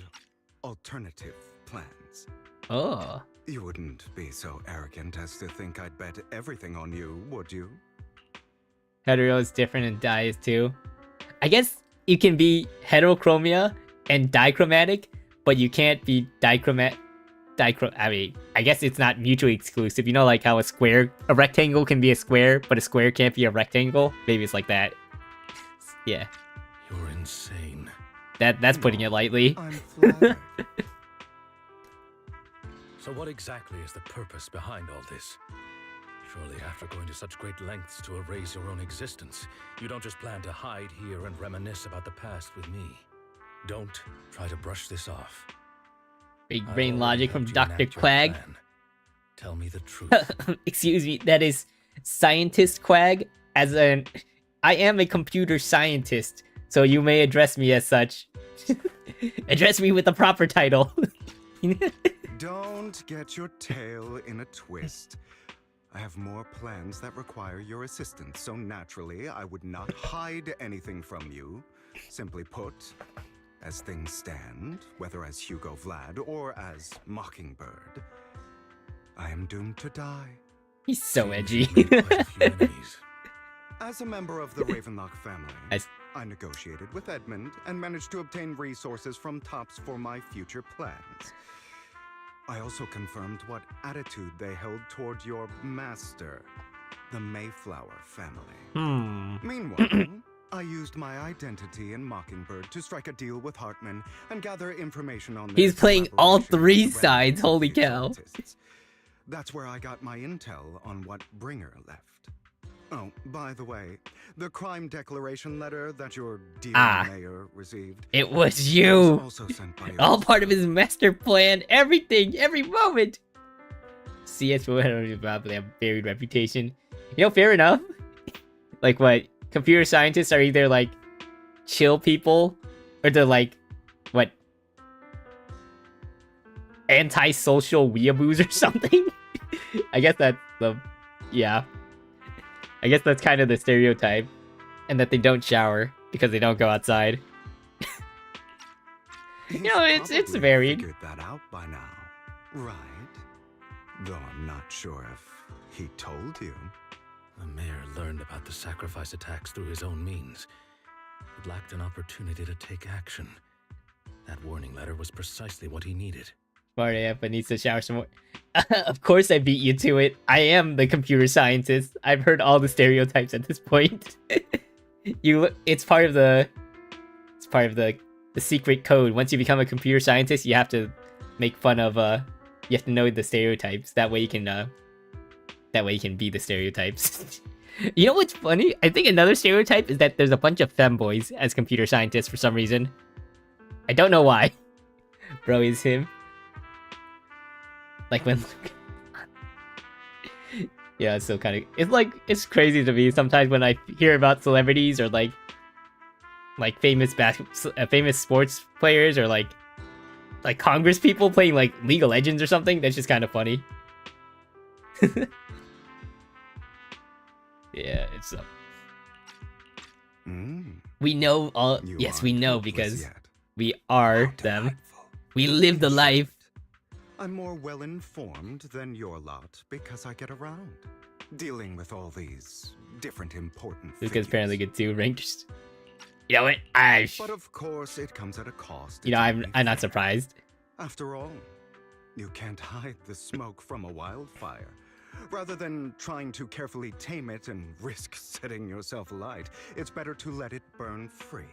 alternative plans. Oh. You wouldn't be so arrogant as to think I'd bet everything on you, would you? Hetero is different and di is too. I guess you can be heterochromia and dichromatic, but you can't be I mean, I guess it's not mutually exclusive. You know, like how a rectangle can be a square, but a square can't be a rectangle? Maybe it's like that. Yeah. You're insane. That's putting it lightly. I'm flattered. So what exactly is the purpose behind all this? Surely after going to such great lengths to erase your own existence, you don't just plan to hide here and reminisce about the past with me. Don't try to brush this off. Big brain logic from Dr. Quag. Tell me the truth. Excuse me, that is Scientist Quag. I am a computer scientist, so you may address me as such. Address me with the proper title. Don't get your tail in a twist. I have more plans that require your assistance, so naturally I would not hide anything from you. Simply put, as things stand, whether as Hugo Vlad or as Mockingbird, I am doomed to die. He's so edgy. As a member of the Ravenlock family, I negotiated with Edmund and managed to obtain resources from Tops for my future plans. I also confirmed what attitude they held toward your master, the Mayflower family. Meanwhile, I used my identity in Mockingbird to strike a deal with Hartman and gather information on He's playing all three with sides, holy cow. scientists. That's where I got my intel on what Bringer left. Oh, by the way, the crime declaration letter that your dear mayor received. It was you! Was also sent by all part of his master plan, everything, every moment! CS will about they have buried reputation. You know, fair enough. Like what? Computer scientists are either like chill people, or they're like, what? Antisocial weeaboos or something? I guess that's the, yeah. I guess that's kind of the stereotype. And that they don't shower because they don't go outside. You know, it's varied. Figured that out by now, right? Though I'm not sure if he told you. The mayor learned about the sacrifice attacks through his own means, but lacked an opportunity to take action. That warning letter was precisely what he needed. Smart AF, but needs to shower some more. Of course I beat you to it. I am the computer scientist. I've heard all the stereotypes at this point. It's part of the secret code. Once you become a computer scientist, you have to make fun of you have to know the stereotypes. That way you can be the stereotypes. You know what's funny? I think another stereotype is that there's a bunch of femboys as computer scientists for some reason. I don't know why. Bro is him. Like when yeah, it's still kind of it's crazy to me sometimes when I hear about celebrities or like famous sports players or like Congress people playing like League of Legends or something. That's just kind of funny. Yeah, it's we know all. Yes, we know because we are them. We live the life. I'm more well-informed than your lot because I get around, dealing with all these different important things. Luca's apparently good too, ranked. You know what? But of course, it comes at a cost. You know, I'm not surprised. After all, you can't hide the smoke from a wildfire. Rather than trying to carefully tame it and risk setting yourself alight, it's better to let it burn free.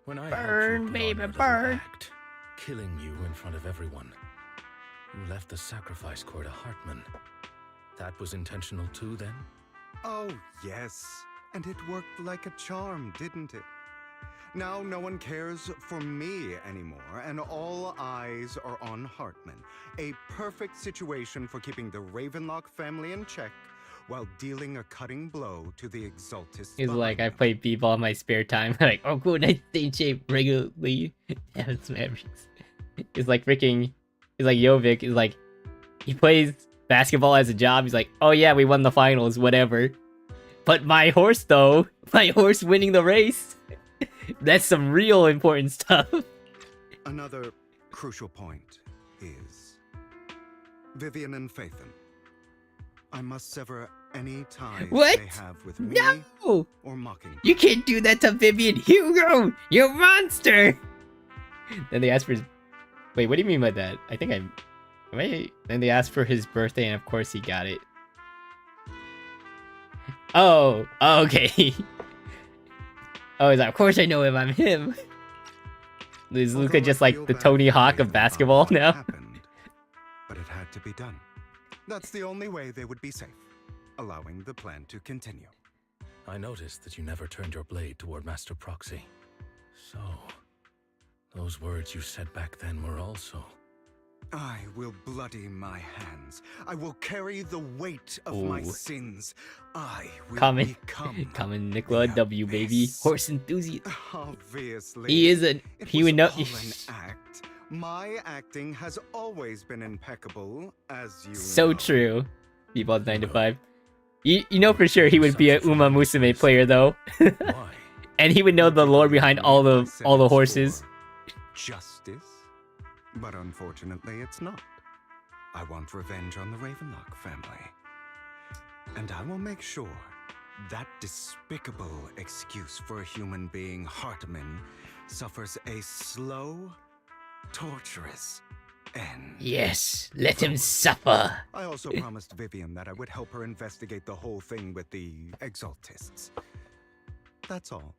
When I burn, baby, burn. Killing you in front of everyone. You left the sacrifice core to Hartman. That was intentional too, then? Oh, yes. And it worked like a charm, didn't it? Now no one cares for me anymore, and all eyes are on Hartman. A perfect situation for keeping the Ravenlock family in check while dealing a cutting blow to the Exaltists. He's like, I play b-ball in my spare time. Like, oh cool, nice stay in shape regularly. Damn, some memories. It's like freaking, he's like Jovic, he's like, he plays basketball as a job. He's like, oh yeah, we won the finals, whatever. But my horse though, my horse winning the race, that's some real important stuff. Another crucial point is Vivian and Phaethon. I must sever any ties What? they have with me No! or Mockingbird. You can't do that to Vivian. Hugo, you monster! Then they asked for his... Wait, what do you mean by that? I think I'm... Wait, then they asked for his birthday, and of course he got it. Oh, okay. Oh, he's like, of course I know him, I'm him. Is Luca just like the Tony Hawk of basketball now? Happened, but it had to be done. That's the only way they would be safe, allowing the plan to continue. I noticed that you never turned your blade toward Master Proxy. So, those words you said back then were also... I will bloody my hands. I will carry the weight of my sins. I will Common Nicola W, baby. Horse enthusiast. Obviously. He is a... He would know... all an act. My acting has always been impeccable, as you So know. true. B-Ball's 9 to 5. You know for sure he would be a Uma Musume player though. And he would know the lore behind all the horses. Justice? But unfortunately, it's not. I want revenge on the Ravenlock family. And I will make sure that despicable excuse for a human being, Hartman, suffers a slow, torturous end. Yes, let him suffer. I also promised Vivian that I would help her investigate the whole thing with the Exaltists. That's all.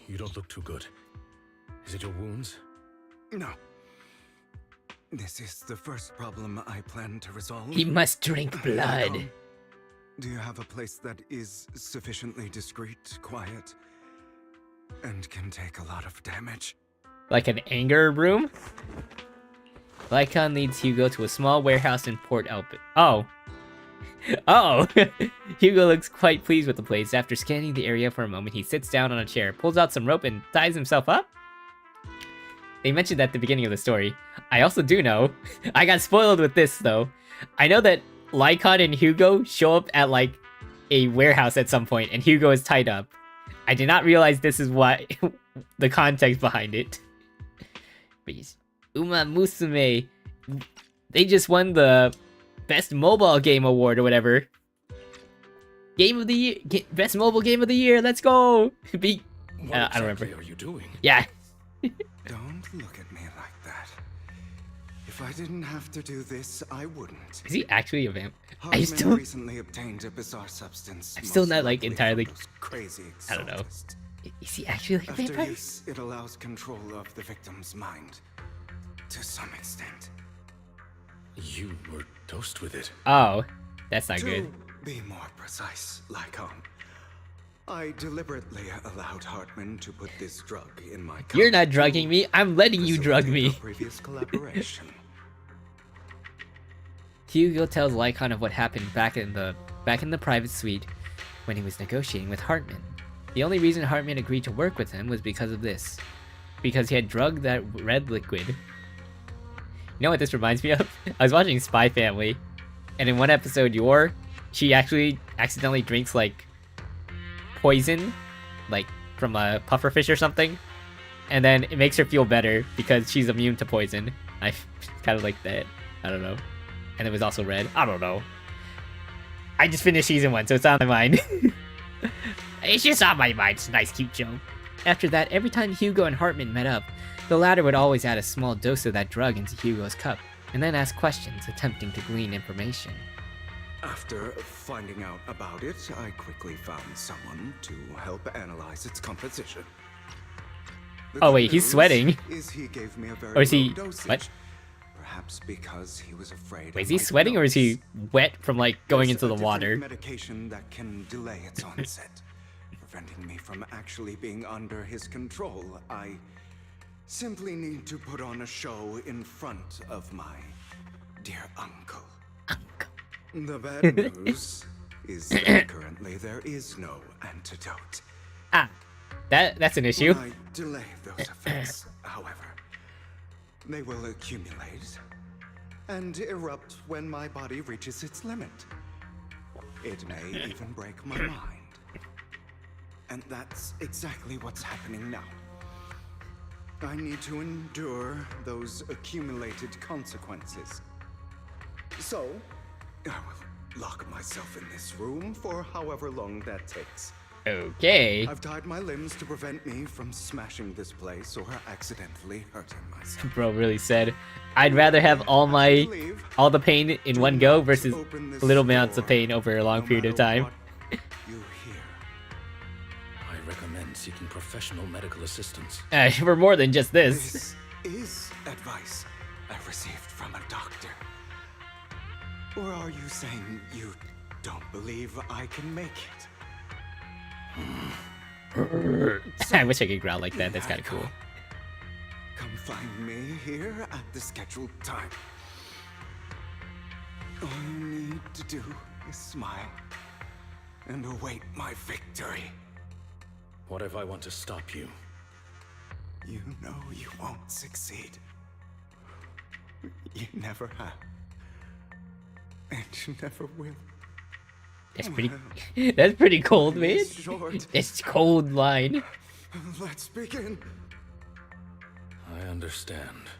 You don't look too good. Is it your wounds? No. This is the first problem I plan to resolve. He must drink blood. Do you have a place that is sufficiently discreet, quiet, and can take a lot of damage? Like an anger room? Lycon leads Hugo to a small warehouse in Port Elpid. Oh. Oh! Hugo looks quite pleased with the place. After scanning the area for a moment, he sits down on a chair, pulls out some rope, and ties himself up? They mentioned that at the beginning of the story. I also do know, I got spoiled with this though. I know that Lycon and Hugo show up at like a warehouse at some point and Hugo is tied up. I did not realize this is what the context behind it. But Uma Musume, they just won the best mobile game award or whatever. Game of the year, best mobile game of the year. Let's go. What I don't remember. are you doing? Yeah. Don't look at me like that. If I didn't have to do this, I wouldn't. Is he actually a vamp? Hartman recently obtained a bizarre substance. I'm still most not like likely entirely. from those crazy I don't know. Exaltists. Is he actually like a After vampire? use, it allows control of the victim's mind, to some extent. You were dosed with it. Oh, that's not good. To be more precise, Lycon, I deliberately allowed Hartman to put this drug in my cup. You're not drugging me. I'm letting you drug me. Our previous collaboration. Hugo tells Lycon of what happened back in the private suite when he was negotiating with Hartman. The only reason Hartman agreed to work with him was because of this. Because he had drugged that red liquid. You know what this reminds me of? I was watching Spy Family, and in one episode, she actually accidentally drinks like poison, like from a pufferfish or something, and then it makes her feel better because she's immune to poison. I kind of like that. I don't know. And it was also red. I don't know. I just finished season 1, so it's on my mind. It's just on my mind. It's a nice, cute joke. After that, every time Hugo and Hartman met up, the latter would always add a small dose of that drug into Hugo's cup, and then ask questions, attempting to glean information. After finding out about it, I quickly found someone to help analyze its composition. The Oh good wait, he's news sweating. is he gave me a very Or is he... low dosage. What? Perhaps because he was afraid. Wait, is he sweating or is he wet from like going into the water? Medication that can delay its onset, preventing me from actually being under his control. I simply need to put on a show in front of my dear uncle. The bad news is that currently there is no antidote. Ah, that's an issue. When I delay those effects, however, they will accumulate and erupt when my body reaches its limit. It may even break my mind. And that's exactly what's happening now. I need to endure those accumulated consequences. So, I will lock myself in this room for however long that takes. Okay. I've tied my limbs to prevent me from smashing this place or accidentally hurting myself. Bro really said, I'd rather have all the pain in one go versus little amounts of pain over a long period of time. I recommend seeking professional medical assistance. For more than just this. This is advice I received from a doctor. Or are you saying you don't believe I can make it? I wish I could growl like that. That's kind of cool. Come find me here at the scheduled time. All you need to do is smile and await my victory. What if I want to stop you? You know you won't succeed. You never have. And you never will. That's pretty cold, man. It's cold line. Let's begin. I understand.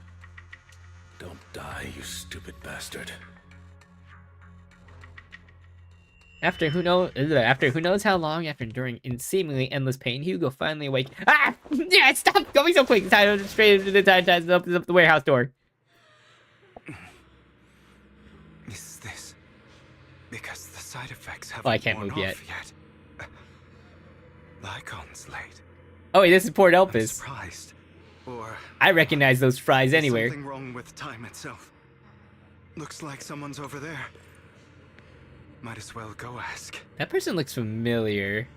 Don't die, you stupid bastard. After who knows how long, after enduring seemingly endless pain, Hugo finally awake. Ah! Yeah, stop going so quick! Straight into the time, up the warehouse door. Is this because the side effects haven't I can't worn move yet. Lycon's late. Oh, wait, this is Port I'm Elpis. surprised. Or I recognize those fries anywhere. something wrong with time itself. Looks like someone's over there. Might as well go ask. That person looks familiar.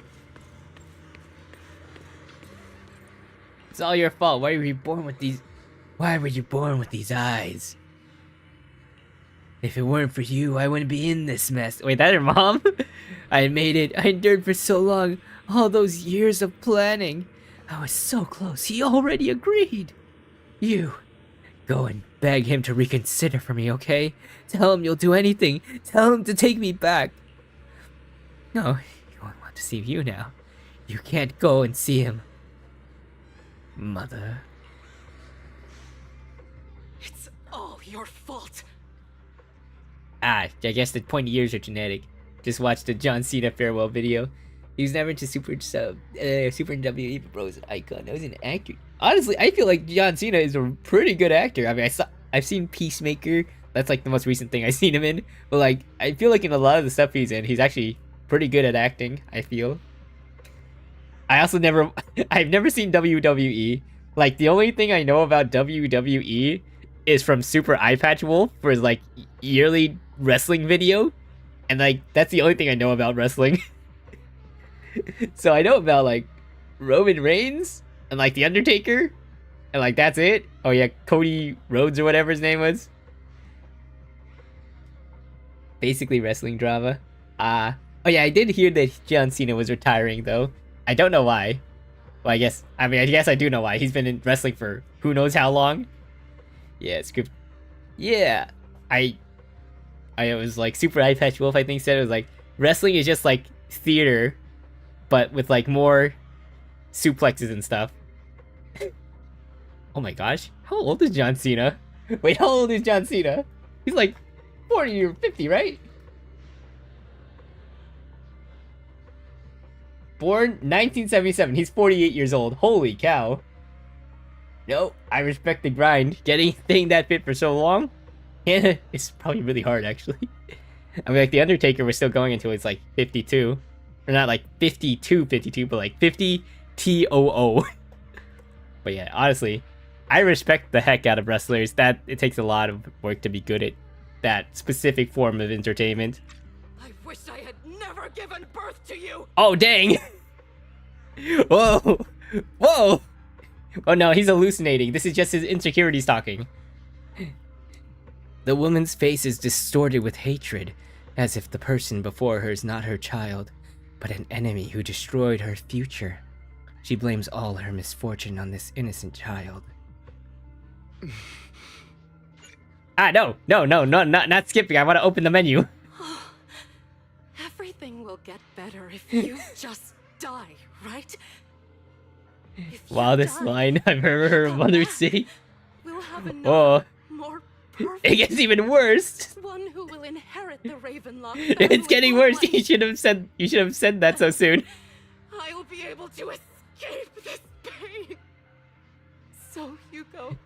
It's all your fault. Why were you born with these eyes? If it weren't for you, I wouldn't be in this mess. Wait, that's her mom? I made it. I endured for so long. All those years of planning. I was so close. He already agreed. You, go and beg him to reconsider for me, okay? Tell him you'll do anything. Tell him to take me back. No, he won't want to see you now. You can't go and see him. Mother. It's all your fault. Ah, I guess the pointy ears are genetic. Just watched the John Cena farewell video. He was never into Super WWE, but bro was an icon. That was an actor. Honestly, I feel like John Cena is a pretty good actor. I mean, I've seen Peacemaker. That's like the most recent thing I've seen him in. But like, I feel like in a lot of the stuff he's in, he's actually pretty good at acting, I feel. I've never seen WWE. Like, the only thing I know about WWE is from Super Eye Patch Wolf for his like yearly wrestling video. And like, that's the only thing I know about wrestling. So I know about like Roman Reigns and like The Undertaker. And like, that's it. Oh yeah, Cody Rhodes or whatever his name was. Basically wrestling drama. Oh yeah, I did hear that John Cena was retiring though. I don't know why. Well, I guess I do know why. He's been in wrestling for who knows how long. Yeah, script. Yeah, I was like Super Eye Patch Wolf. I think said it was like wrestling is just like theater, but with like more suplexes and stuff. Oh my gosh, how old is John Cena? Wait, how old is John Cena? He's like 40 or 50, right? Born 1977. He's 48 years old. Holy cow. No, I respect the grind. Staying that fit for so long, yeah, it's probably really hard, actually. I mean, like, The Undertaker was still going until it's, like, 52. Or not, like, 52, but, like, 50 TOO. But, yeah, honestly, I respect the heck out of wrestlers. That it takes a lot of work to be good at that specific form of entertainment. I wish I had never given birth to you. Oh dang! Whoa! Whoa! Oh no, he's hallucinating. This is just his insecurities talking. The woman's face is distorted with hatred, as if the person before her is not her child, but an enemy who destroyed her future. She blames all her misfortune on this innocent child. No, not skipping. I want to open the menu. Everything will get better if you just die, right? Wow, this line I've heard her mother say. We'll have another, more perfect it gets even worse. one who will inherit the Ravenlock. It's getting worse. You should have said that so soon. I will be able to escape this pain. So, Hugo.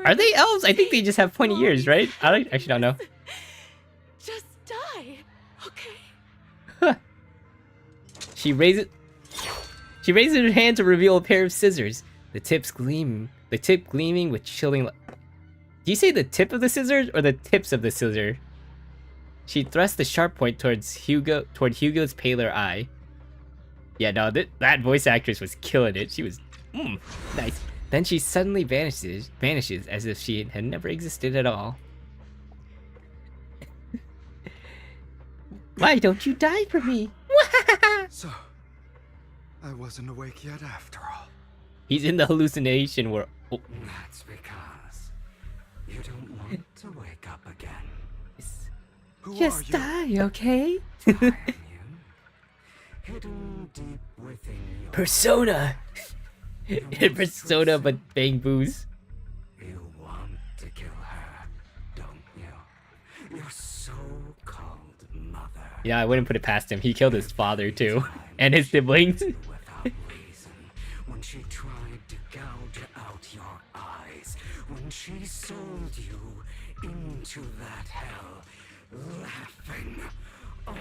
Are they elves? I think they just have pointy ears, right? I actually don't know. Just die, okay? She raises her hand to reveal a pair of scissors. The tip gleaming with chilling light. Do you say the tip of the scissors or the tips of the scissor? She thrust the sharp point toward Hugo's paler eye. Yeah, no, that voice actress was killing it. She was nice. Then she suddenly vanishes as if she had never existed at all. Why don't you die for me? So, I wasn't awake yet after all. He's in the hallucination world. Oh. That's because you don't want to wake up again. Just die, okay? Hidden deep within you. Persona! Persona, but bang boos. You want to kill her, don't you? Your so-called mother. Yeah, I wouldn't put it past him. He killed his father too, and his siblings. Without reason, when she tried to gouge out your eyes, when she sold you into that hell, laughing all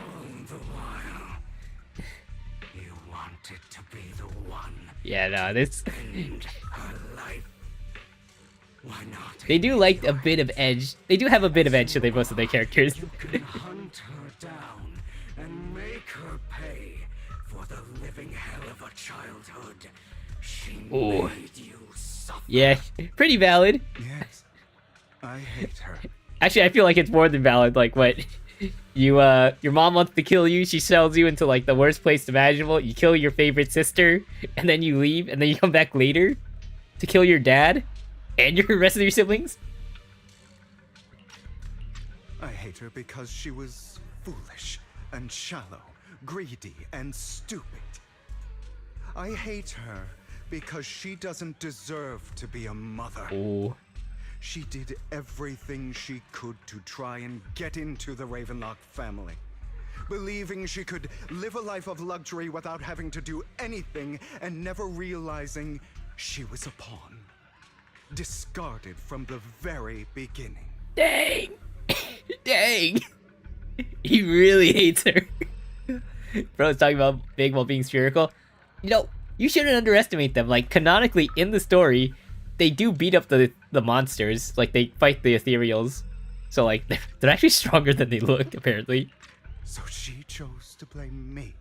the while. You wanted to be the one. Yeah, no, this. End her life. Why not? They do like a bit of edge. They do have a bit of edge to most of their characters. You can hunt her down and make her pay for the living hell of a childhood. She made you suffer. Yeah, pretty valid. Yes, I hate her. Actually, I feel like it's more than valid. Like, what? Your mom wants to kill you. She sells you into like the worst place imaginable. You kill your favorite sister, and then you leave, and then you come back later to kill your dad and your rest of your siblings. I hate her because she was foolish and shallow, greedy and stupid. I hate her because she doesn't deserve to be a mother. Ooh. She did everything she could to try and get into the Ravenlock family, believing she could live a life of luxury without having to do anything and never realizing she was a pawn, discarded from the very beginning. Dang! Dang! He really hates her. Bro's talking about big while being spherical. You know, you shouldn't underestimate them. Like, canonically, in the story, they do beat up the monsters. Like, they fight the ethereals. So, like, they're actually stronger than they look, apparently. So she chose to blame me.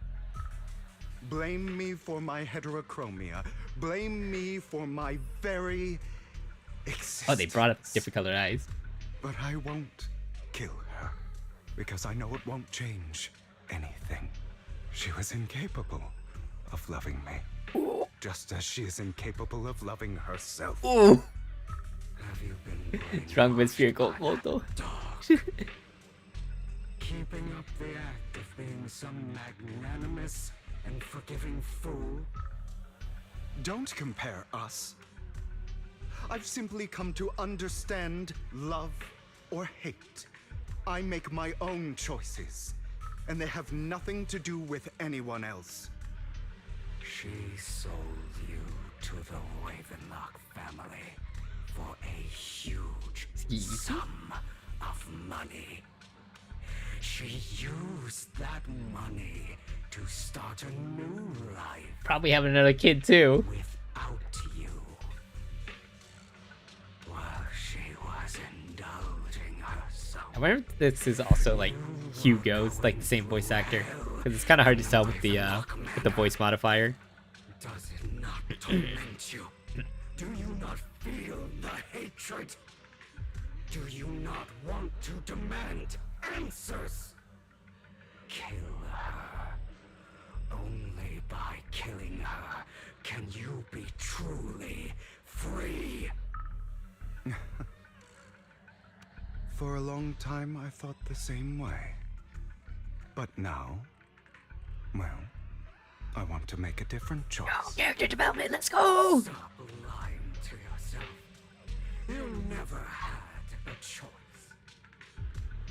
Blame me for my heterochromia. Blame me for my very existence. Oh, they brought up different colored eyes. But I won't kill her, because I know it won't change anything. She was incapable of loving me. Ooh. Just as she is incapable of loving herself. Ooh. Have you been strong with spherical photo? Keeping up the act of being some magnanimous and forgiving fool? Don't compare us. I've simply come to understand love or hate. I make my own choices, and they have nothing to do with anyone else. She sold you to the Ravenlock family for a huge sum of money. She used that money to start a new life. Probably having another kid too. Without you. was indulging herself. I wonder if this is also like Hugo's, like the same voice actor, because it's kind of hard to tell with the voice modifier. Does it not torment you? Do you not feel the hatred? Do you not want to demand answers? Kill her. Only by killing her can you be truly free. For a long time, I thought the same way. But now, well, I want to make a different choice. Oh, character development, let's go! Stop lying to yourself. You never had a choice.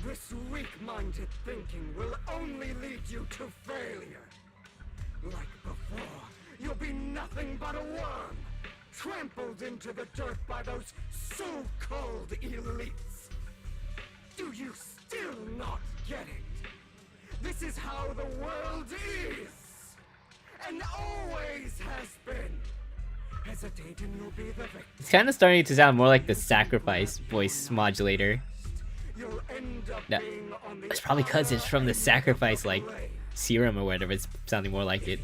This weak-minded thinking will only lead you to failure. Like before, you'll be nothing but a worm, trampled into the dirt by those so-called elites. Do you still not get it? This is how the world is, and always has been. Hesitate and you'll be the victim. It's kind of starting to sound more like the Sacrifice voice modulator. No, it's probably because it's from the Sacrifice, like, serum or whatever. It's sounding more like it.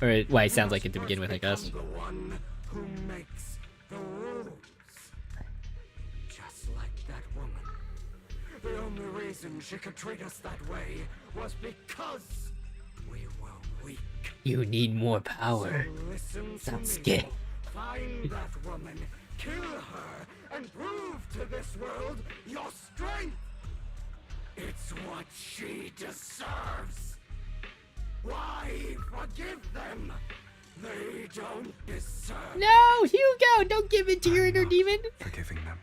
Or why it sounds like it to begin with, I guess. The one who makes the rules. Just like that woman. The only reason she could treat us that way was because we were weak. You need more power. So listen Sounds to me. scary. Find that woman, kill her, and prove to this world your strength. It's what she deserves. Why forgive them? They don't deserve. No, Hugo, don't give in to your inner demon. Forgiving them.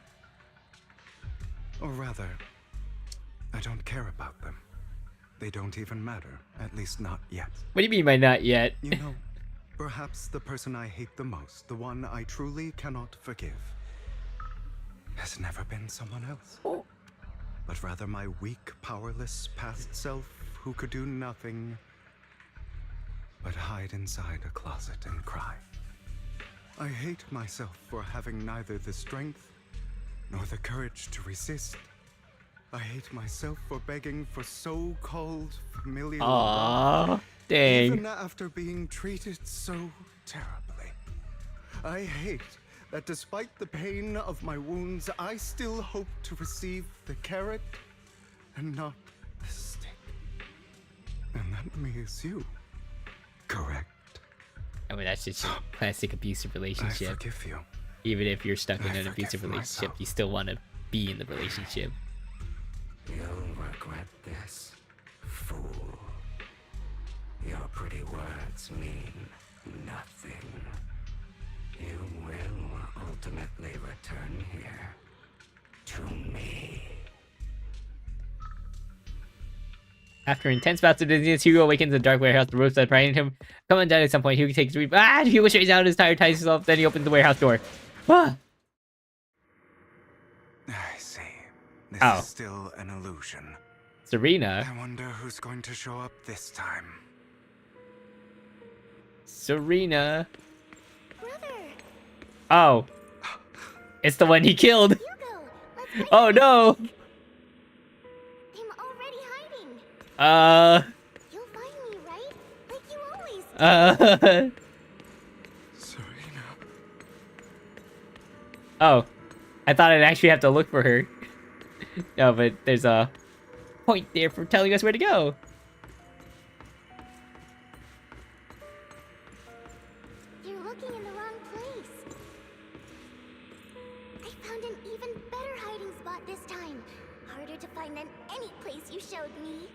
Or rather, I don't care about them. They don't even matter, at least not yet. What do you mean by not yet? You know, perhaps the person I hate the most, the one I truly cannot forgive, has never been someone else. But rather my weak, powerless past self who could do nothing but hide inside a closet and cry. I hate myself for having neither the strength nor the courage to resist. I hate myself for begging for so-called familial Aww, love, dang. even after being treated so terribly. I hate that despite the pain of my wounds, I still hope to receive the carrot and not the stick. And that me is you, correct? I mean, that's just a classic abusive relationship. I forgive you. Even if you're stuck in I an abusive forgive relationship, myself. you still want to be in the relationship. You'll regret this, fool. Your pretty words mean nothing. You will ultimately return here to me. After intense bouts of dizziness, Hugo awakens in the dark warehouse. The ropes that bind him come down at some point. Hugo takes a deep Hugo straightens out his tire, ties himself, then he opens the warehouse door. Ah! I see. This Oh. is still an illusion. Serena. I wonder who's going to show up this time. Serena. Brother, Oh. It's the one he killed. Hugo, let's Oh no. I'm already hiding. Uh. You'll find me, right? Like you always do. Serena. Oh. I thought I'd actually have to look for her. No, but there's a point there for telling us where to go. You're looking in the wrong place. I found an even better hiding spot this time. Harder to find than any place you showed me.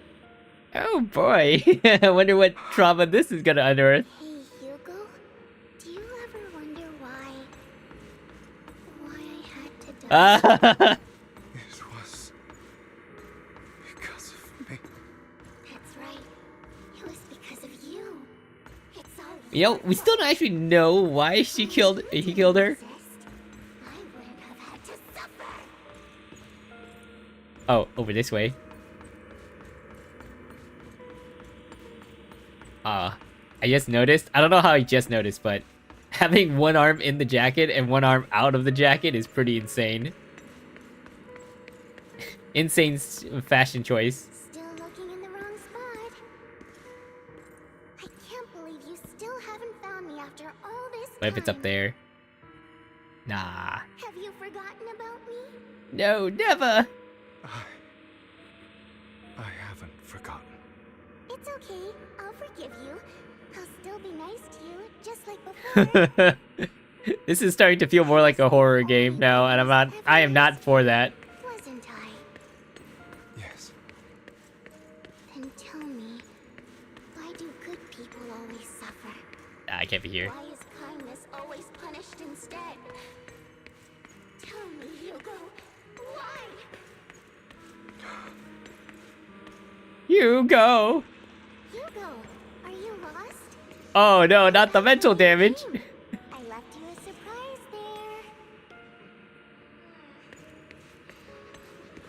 Oh boy. I wonder what trauma this is gonna unearth. Hey, Hugo. Do you ever wonder why I had to die? It was because of me. That's right. It was because of you. It's all You know, we still don't actually know why he killed her. I wouldn't have had to suffer. Oh, over this way. I just noticed. I don't know how I just noticed, but Having one arm in the jacket and one arm out of the jacket is pretty insane. Insane fashion choice. Still looking in the wrong spot. I can't believe you still haven't found me after all this time. What if it's up there? Nah. Have you forgotten about me? No, never. I haven't forgotten. It's okay. I'll forgive you. I'll still be nice to you, just like before. This is starting to feel more like a horror game now, and I am not for that. Wasn't I? Yes. Then tell me, why do good people always suffer? I can't be here. Why is kindness always punished instead? Tell me, Hugo, why? Hugo! Hugo, are you lost? Oh no, not the mental damage. I left you a surprise there.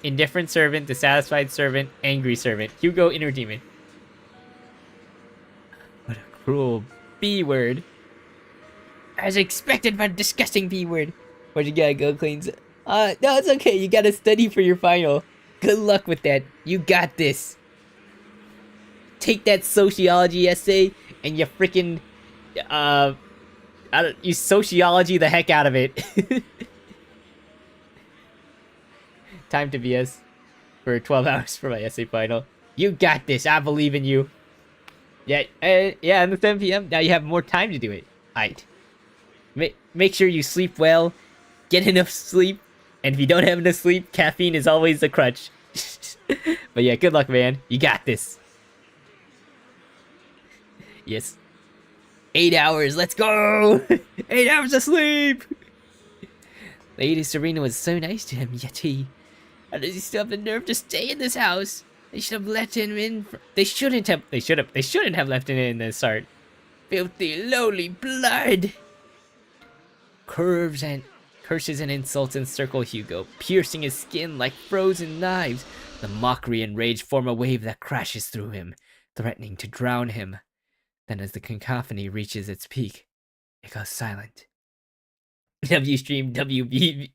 Indifferent servant, dissatisfied servant, angry servant. Hugo, inner demon. What a cruel B word. As expected, but disgusting B word. Where'd you gotta go, Cleans? No, it's okay. You gotta study for your final. Good luck with that. You got this. Take that sociology essay and you freaking, you sociology the heck out of it. Time to BS for 12 hours for my essay final. You got this. I believe in you. Yeah, yeah, and the 7 p.m. Now you have more time to do it. Alright. Make sure you sleep well. Get enough sleep. And if you don't have enough sleep, caffeine is always the crutch. But yeah, good luck, man. You got this. Yes. 8 hours. Let's go. 8 hours of sleep. Lady Serena was so nice to him, yet how does he still have the nerve to stay in this house? They should have let him in. They shouldn't have left him in the start. Filthy, lowly blood. Curses and insults encircle Hugo, piercing his skin like frozen knives. The mockery and rage form a wave that crashes through him, threatening to drown him. Then as the cacophony reaches its peak, it goes silent. W stream WB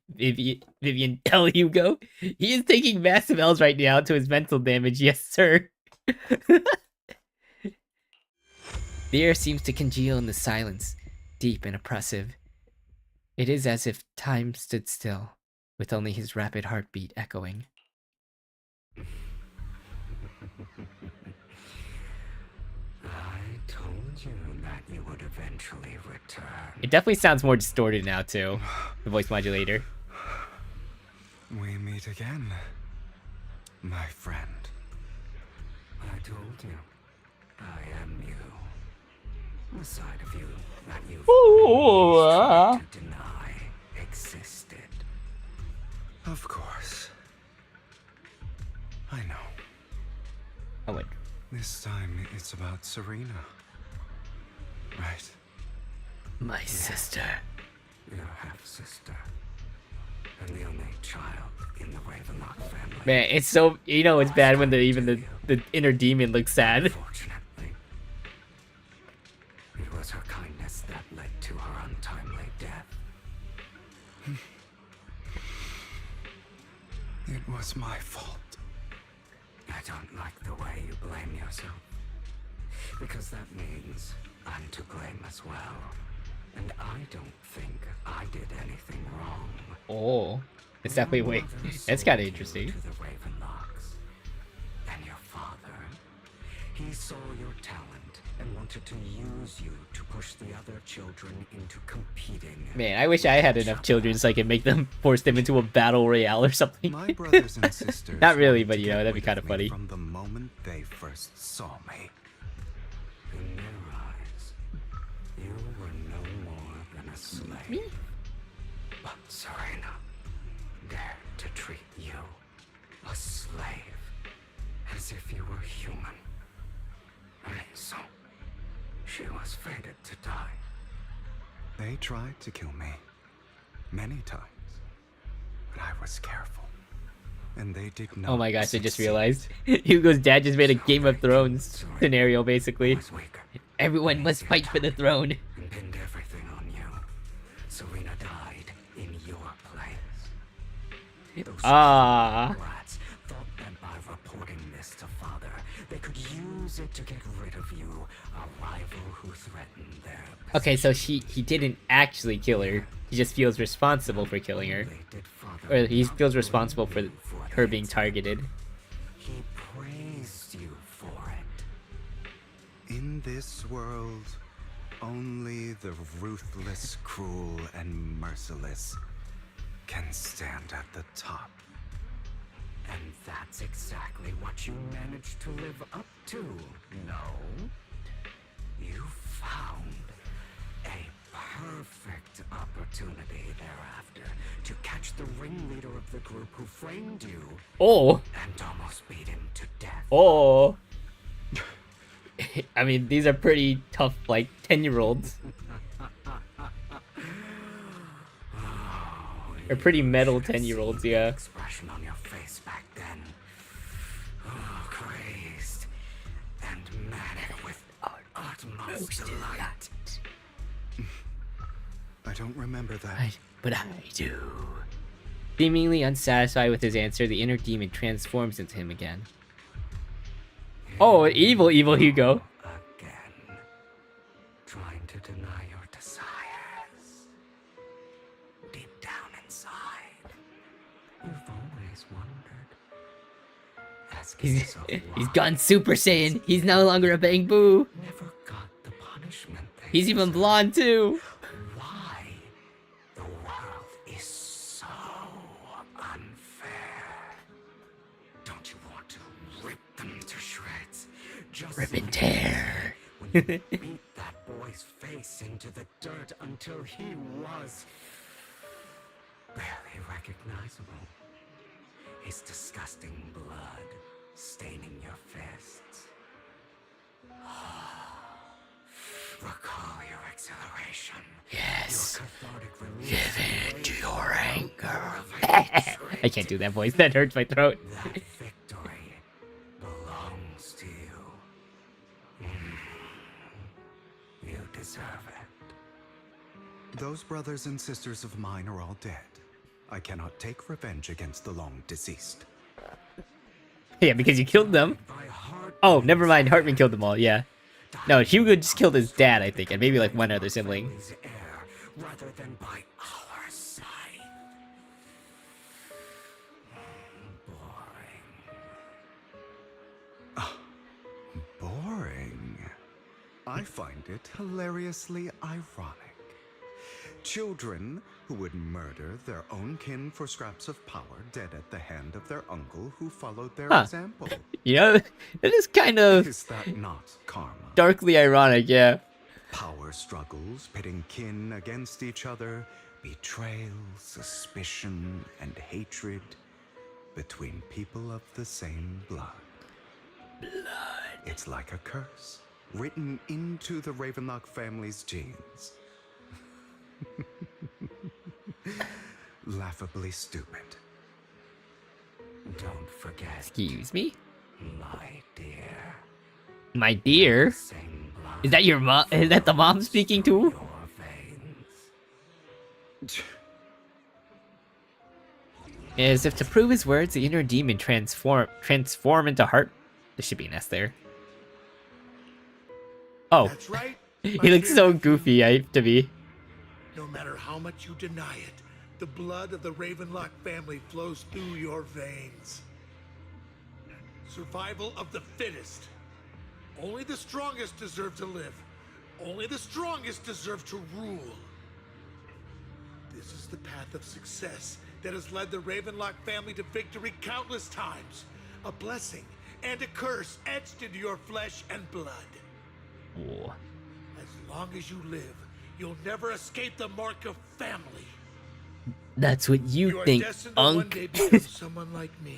Vivian L Hugo. He is taking massive L's right now to his mental damage, yes sir. The air seems to congeal in the silence, deep and oppressive. It is as if time stood still, with only his rapid heartbeat echoing. I told you that you would eventually return. It definitely sounds more distorted now too, the voice modulator. We meet again, my friend. I told you, I am you. A side of you that you've tried to deny existed. Of course. I know. I would. This time it's about Serena. Right? My sister. Your half-sister. And the only child in the Ravenlock family. Man, it's so, you know it's bad when the inner demon looks sad. Unfortunately, it was her kindness that led to her untimely death. It was my fault. I don't like the way you blame yourself. Because that means I'm to blame as well. And I don't think I did anything wrong. Oh, it's definitely wait. That's kind of interesting. To the Ravenlocks. And your father, he saw your talent and wanted to use you to push the other children into competing. Man, I wish I had enough children so I could make them force them into a battle royale or something. My brothers and sisters. Not really, but you know that'd be kind of funny. From the moment they first saw me. In their eyes, you were no more than a slave. But Serena dared to treat you, a slave, as if you were human. And so, she was fated to die. They tried to kill me. Many times. But I was careful. And they did not. Oh my gosh, I just realized. Hugo's dad just made a Game of Thrones scenario, basically. Everyone must fight for the throne. And pinned everything on you. Those Ah. brats thought that by reporting this to Father, they could use it to get rid of you, a rival who threatened their Okay, so he didn't actually kill her. He just feels responsible for killing her. Or he feels responsible for her being targeted. He praised you for it. In this world, only the ruthless, cruel, and merciless can stand at the top. And that's exactly what you managed to live up to, no? You found a perfect opportunity thereafter to catch the ringleader of the group who framed you. Oh. And almost beat him to death. Oh. I mean, these are pretty tough, like, 10-year-olds. They're pretty metal 10-year-olds, yeah. Expression on your face back then. Oh, crazed and manic with utmost delight. I don't remember that. But I do. Seemingly unsatisfied with his answer, the inner demon transforms into him again. Oh, evil Hugo. Again, trying to deny your desires. Deep down inside, you've always wondered. He's gone Super Saiyan. He's no longer a Bang Boo. Never got the punishment He's even blonde too. Why? The world is so unfair. Don't you want to rip them to shreds? Just Rip and tear. when you beat that boy's face into the dirt until he was barely recognizable. His disgusting blood staining your fists. Recall your exhilaration. Yes. Your cathartic release. Give in to your anger. I can't do that voice. That hurts my throat. That victory belongs to you. You deserve it. Those brothers and sisters of mine are all dead. I cannot take revenge against the long deceased. Yeah, because you killed them. Oh, never mind. Hartman killed them all. Yeah. No, Hugo just killed his dad, I think, and maybe like one other sibling. Rather than by our side. Boring. I find it hilariously ironic. Children who would murder their own kin for scraps of power dead at the hand of their uncle who followed their example. You know, it is kind of Is that not karma? darkly ironic, yeah. Power struggles, pitting kin against each other, betrayal, suspicion, and hatred between people of the same blood. It's like a curse, written into the Ravenlock family's genes. Laughably stupid. Don't forget. Excuse me? My dear. My dear? Is that your mom? Is that the mom speaking too? As if to prove his words, the inner demon transform into heart. There should be an S there. Oh. That's right. He looks so goofy, to me. No matter how much you deny it, the blood of the Ravenlock family flows through your veins. Survival of the fittest. Only the strongest deserve to live. Only the strongest deserve to rule. This is the path of success that has led the Ravenlock family to victory countless times. A blessing and a curse etched into your flesh and blood. Oh. As long as you live, you'll never escape the mark of family. That's what you are think, destined to one Unk. day become someone like me,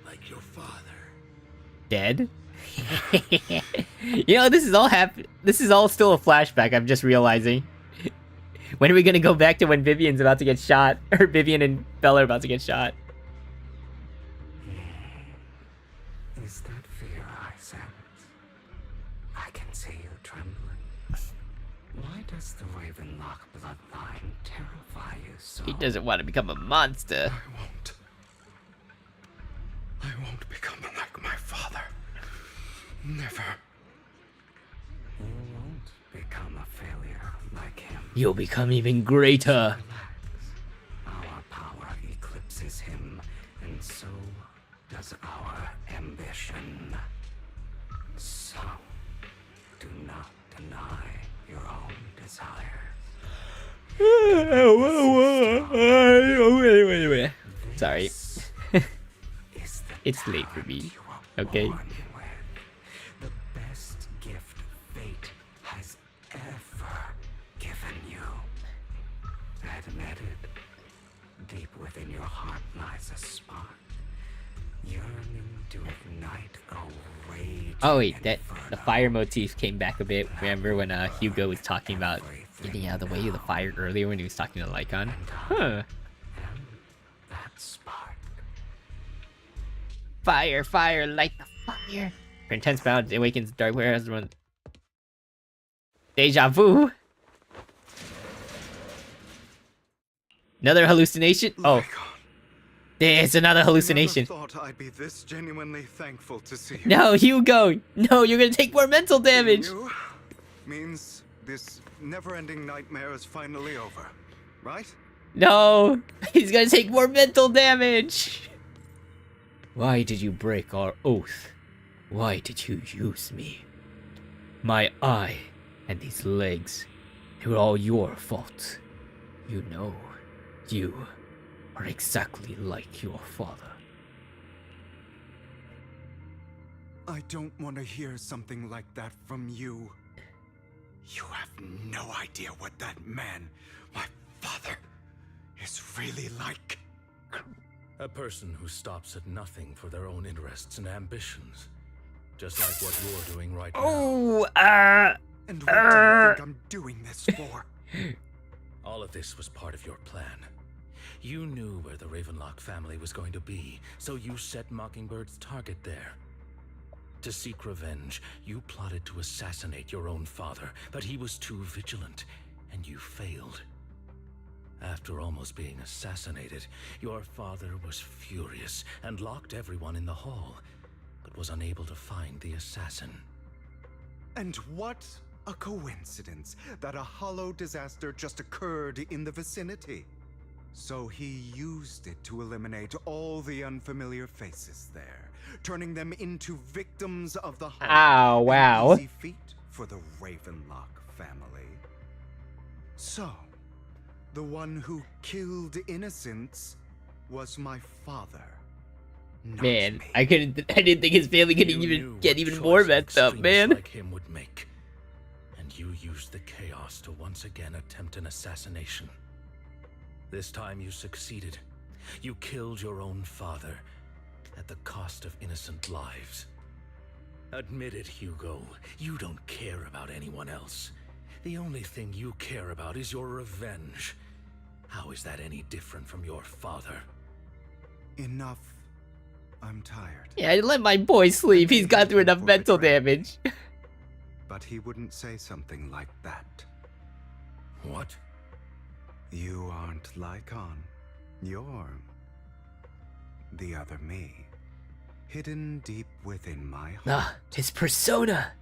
like your father. Dead? You know, this is all This is all still a flashback, I'm just realizing. When are we gonna go back to when Vivian's about to get shot? Or Vivian and Bella are about to get shot? Is that fear I sense? I can see you trembling. Why does the Ravenlock bloodline terrify you so? He doesn't want to become a monster. I won't Never. You won't become a failure like him. You'll become even greater. Our power eclipses him, and so does our ambition. So, do not deny your own desires. Wait. Sorry. It's late for me. Okay. The best gift fate has ever given you. Admit it. Deep within your heart lies a spark, yearning to ignite a rage. Oh wait, the fire motif came back a bit. Remember when Hugo was talking about getting out of the way of the fire earlier when he was talking to Lycon? Huh. That spark. Fire, light the fire. For intense bound, it awakens dark warehouse run. Deja vu. Another hallucination? Oh. It's another hallucination. I never thought I'd be this genuinely thankful to see you. No, Hugo! No, you're gonna take more mental damage! You means this never-ending nightmare is finally over, right? No! He's gonna take more mental damage! Why did you break our oath? Why did you use me? My eye and these legs, they were all your fault. You know, you are exactly like your father. I don't want to hear something like that from you. You have no idea what that man, my father, is really like. A person who stops at nothing for their own interests and ambitions. Just like what you're doing right now. Oh, And what do you think I'm doing this for? All of this was part of your plan. You knew where the Ravenlock family was going to be, so you set Mockingbird's target there. To seek revenge, you plotted to assassinate your own father, but he was too vigilant, and you failed. After almost being assassinated, your father was furious and locked everyone in the hall, but was unable to find the assassin. And what a coincidence that a hollow disaster just occurred in the vicinity. So he used it to eliminate all the unfamiliar faces there, turning them into victims of the hollow. Oh, wow. An easy feat for the Ravenlock family. So, the one who killed innocents was my father. Man, I didn't think his family could even get even more messed up, man. Like him would make. And you used the chaos to once again attempt an assassination. This time you succeeded. You killed your own father at the cost of innocent lives. Admit it, Hugo. You don't care about anyone else. The only thing you care about is your revenge. How is that any different from your father? Enough. I'm tired. Yeah, let my boy sleep. He's gone through enough mental damage. But he wouldn't say something like that. What? You aren't Lycon. You're the other me. Hidden deep within my heart. Ah, his persona.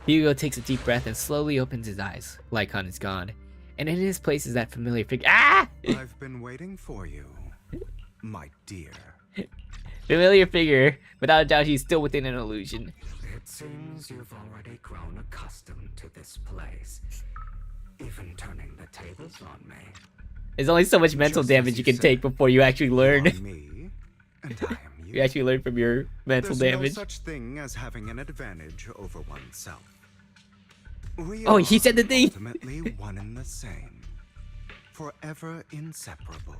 Hugo takes a deep breath and slowly opens his eyes. Lycon is gone. And in his place is that familiar figure. Ah! I've been waiting for you, my dear. Familiar figure. Without a doubt, he's still within an illusion. It seems you've already grown accustomed to this place, even turning the tables on me. There's only so much mental damage you can take before you actually learn. Me, and I am you. You actually learn from your mental There's damage. no such thing as having an advantage over oneself. We Oh, are he said the thing. ultimately one and the same, forever inseparable.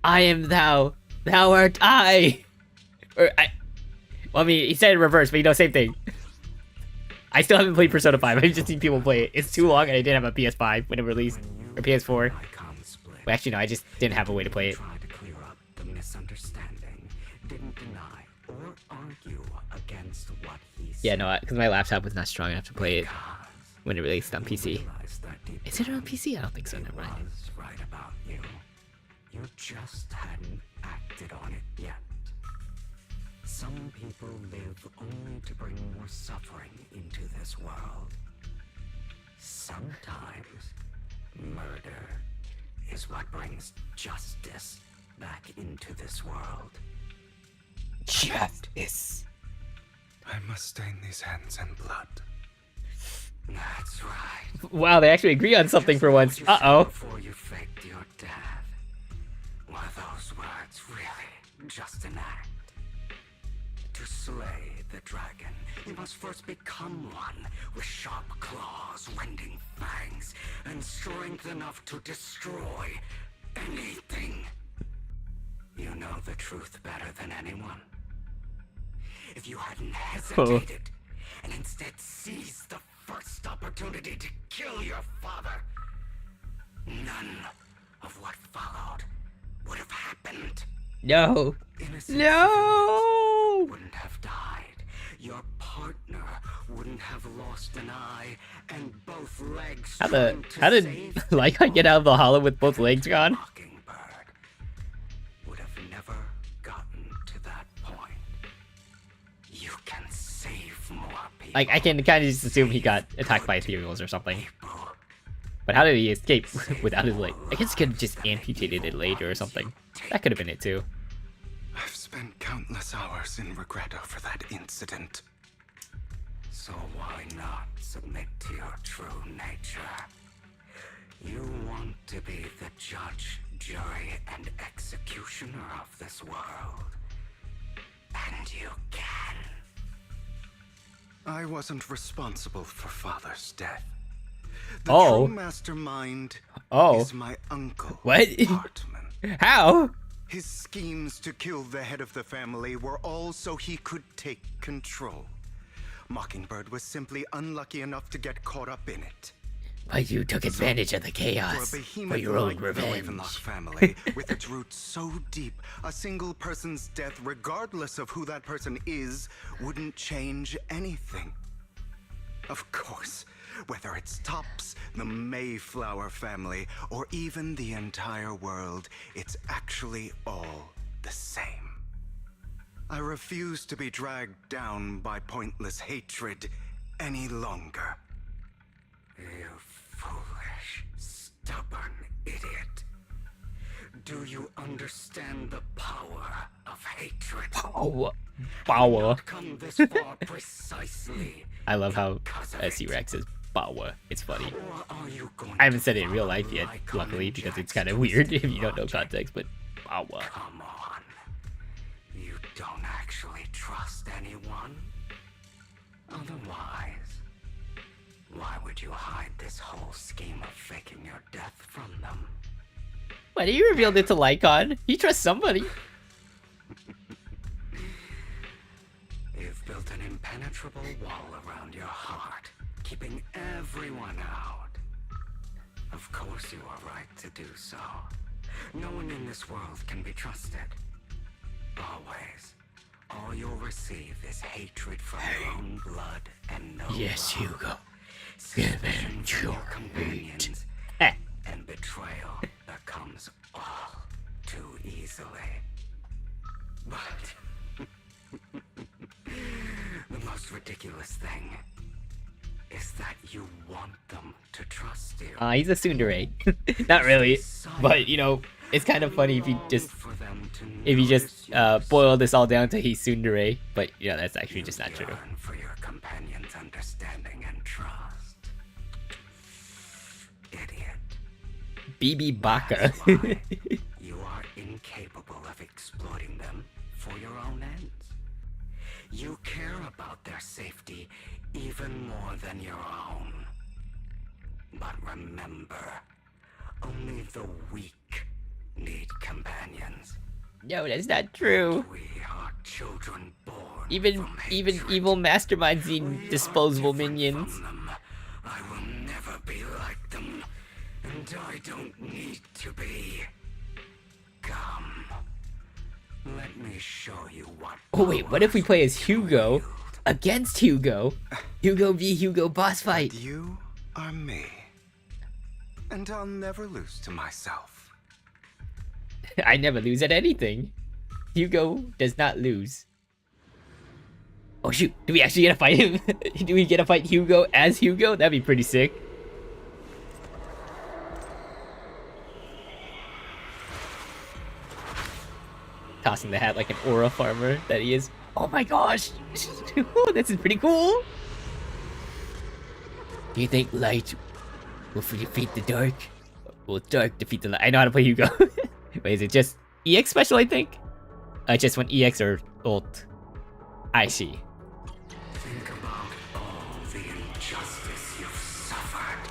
I am thou, thou art I. Or well, I mean, he said it in reverse, but you know, same thing. I still haven't played Persona 5. I've just seen people play it. It's too long, and I didn't have a PS5 when it released, or PS4. Well, actually, no, I just didn't have a way to play it. Tried to clear up the misunderstanding, didn't deny or argue against what he said. Yeah, no, because my laptop was not strong enough to play it when it released on PC. Is it on PC? I don't think so. Never mind. Was right about you. You just hadn't acted on it yet. Some people live only to bring more suffering into this world. Sometimes, murder is what brings justice back into this world. Justice. I must stain these hands in blood. That's right. Wow, they actually agree on something for once. Uh-oh. Before you faked your death, were those words really just an act? To slay the dragon, you must first become one with sharp claws, rending fangs, and strength enough to destroy anything. You know the truth better than anyone. If you hadn't hesitated and instead seized the first opportunity to kill your father, none of what followed would have happened. No. Innocent No. wouldn't have died. Your partner wouldn't have lost an eye and both legs. How did Lycon get out of the hollow with both legs gone? Would have never gotten to that point. You can save more people. Like, I can kind of just assume he got attacked by ethereals or something. But how did he escape without his leg? I guess he could have just amputated it later or something. That could have been it too. I've spent countless hours in regret over that incident. So why not submit to your true nature? You want to be the judge, jury, and executioner of this world. And you can. I wasn't responsible for Father's death. The Oh. true mastermind Oh. is my uncle. What? Hartman. How? His schemes to kill the head of the family were all so he could take control. Mockingbird was simply unlucky enough to get caught up in it. But you took advantage of the chaos for your own revenge. Ravenlock family, with its roots so deep, a single person's death, regardless of who that person is, wouldn't change anything. Of course, whether it's Topps, the Mayflower family, or even the entire world, it's actually all the same. I refuse to be dragged down by pointless hatred any longer. You foolish, stubborn idiot. Do you understand the power of hatred? Power. Come this far precisely. I love how C-Rex says power. It's funny. I haven't said it in real life yet, luckily, because it's kind of weird if you don't know context, but power. Come on. You don't actually trust anyone? Otherwise, why would you hide this whole scheme of faking your death from them? Why you revealed it to Lycon? He trusts somebody. You've built an impenetrable wall around your heart, keeping everyone out. Of course you are right to do so. No one in this world can be trusted. Always. All you'll receive is hatred from your own blood and no Yes, love. Hugo. Suspicion from your companions and betrayal that comes all too easily. But the most ridiculous thing is that you want them to trust you. He's a tsundere. Not really, but you know, it's kind of funny if you just boil this all down to he's tsundere, but yeah, that's actually just not true. Yearn for your companion's understanding and trust. Idiot. BB Baka. You are incapable of exploiting them for your own ends. You care about their safety even more than your own. But remember, only the weak need companions. No, that's not true. We are children born Even evil masterminds need disposable minions. I will never be like them, and I don't need to be. Come, let me show you what. Oh wait, what if we play as Hugo against Hugo? Hugo v Hugo boss fight. You are me. And I'll never lose to myself. I never lose at anything. Hugo does not lose. Oh shoot, do we actually get to fight him? Do we get to fight Hugo as Hugo? That'd be pretty sick. Tossing the hat like an aura farmer that he is. Oh my gosh! This is pretty cool! Do you think light will defeat the dark? Will dark defeat the light? I know how to play Hugo. Wait, is it just EX special, I think? Just when EX or ult. I see. Think about all the injustice you've suffered.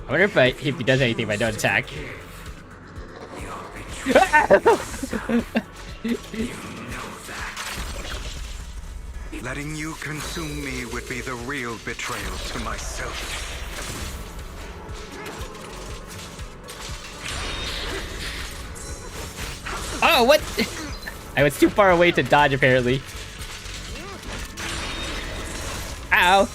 I wonder if he does anything if I don't attack. Letting you consume me would be the real betrayal to myself. Oh, what? I was too far away to dodge, apparently. Ow.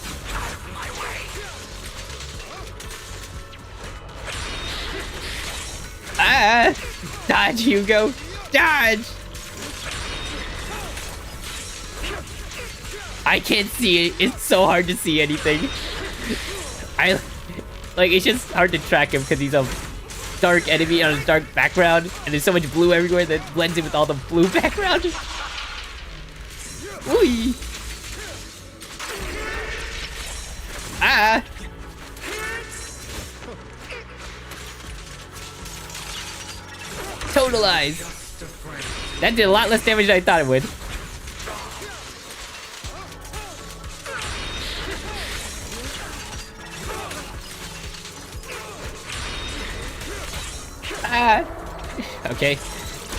Ah! Dodge, Hugo! Dodge! I can't see it. It's so hard to see anything. It's just hard to track him because he's a dark enemy on a dark background, and there's so much blue everywhere that blends in with all the blue background. Ooh. Ah! Totalize! That did a lot less damage than I thought it would. Ah! Okay.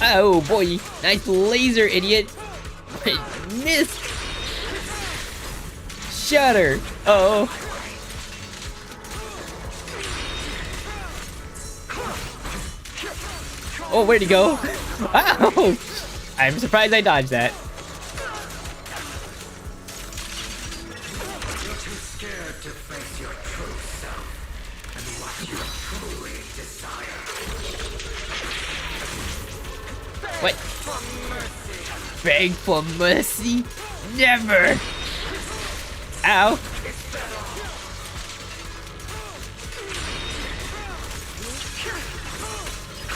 Oh boy, nice laser, idiot! Missed! Shudder! Uh oh. Oh, where'd he go? Ow! I'm surprised I dodged that. You're too scared to face your true self and what you truly desire. What? Beg for mercy? Never! Ow!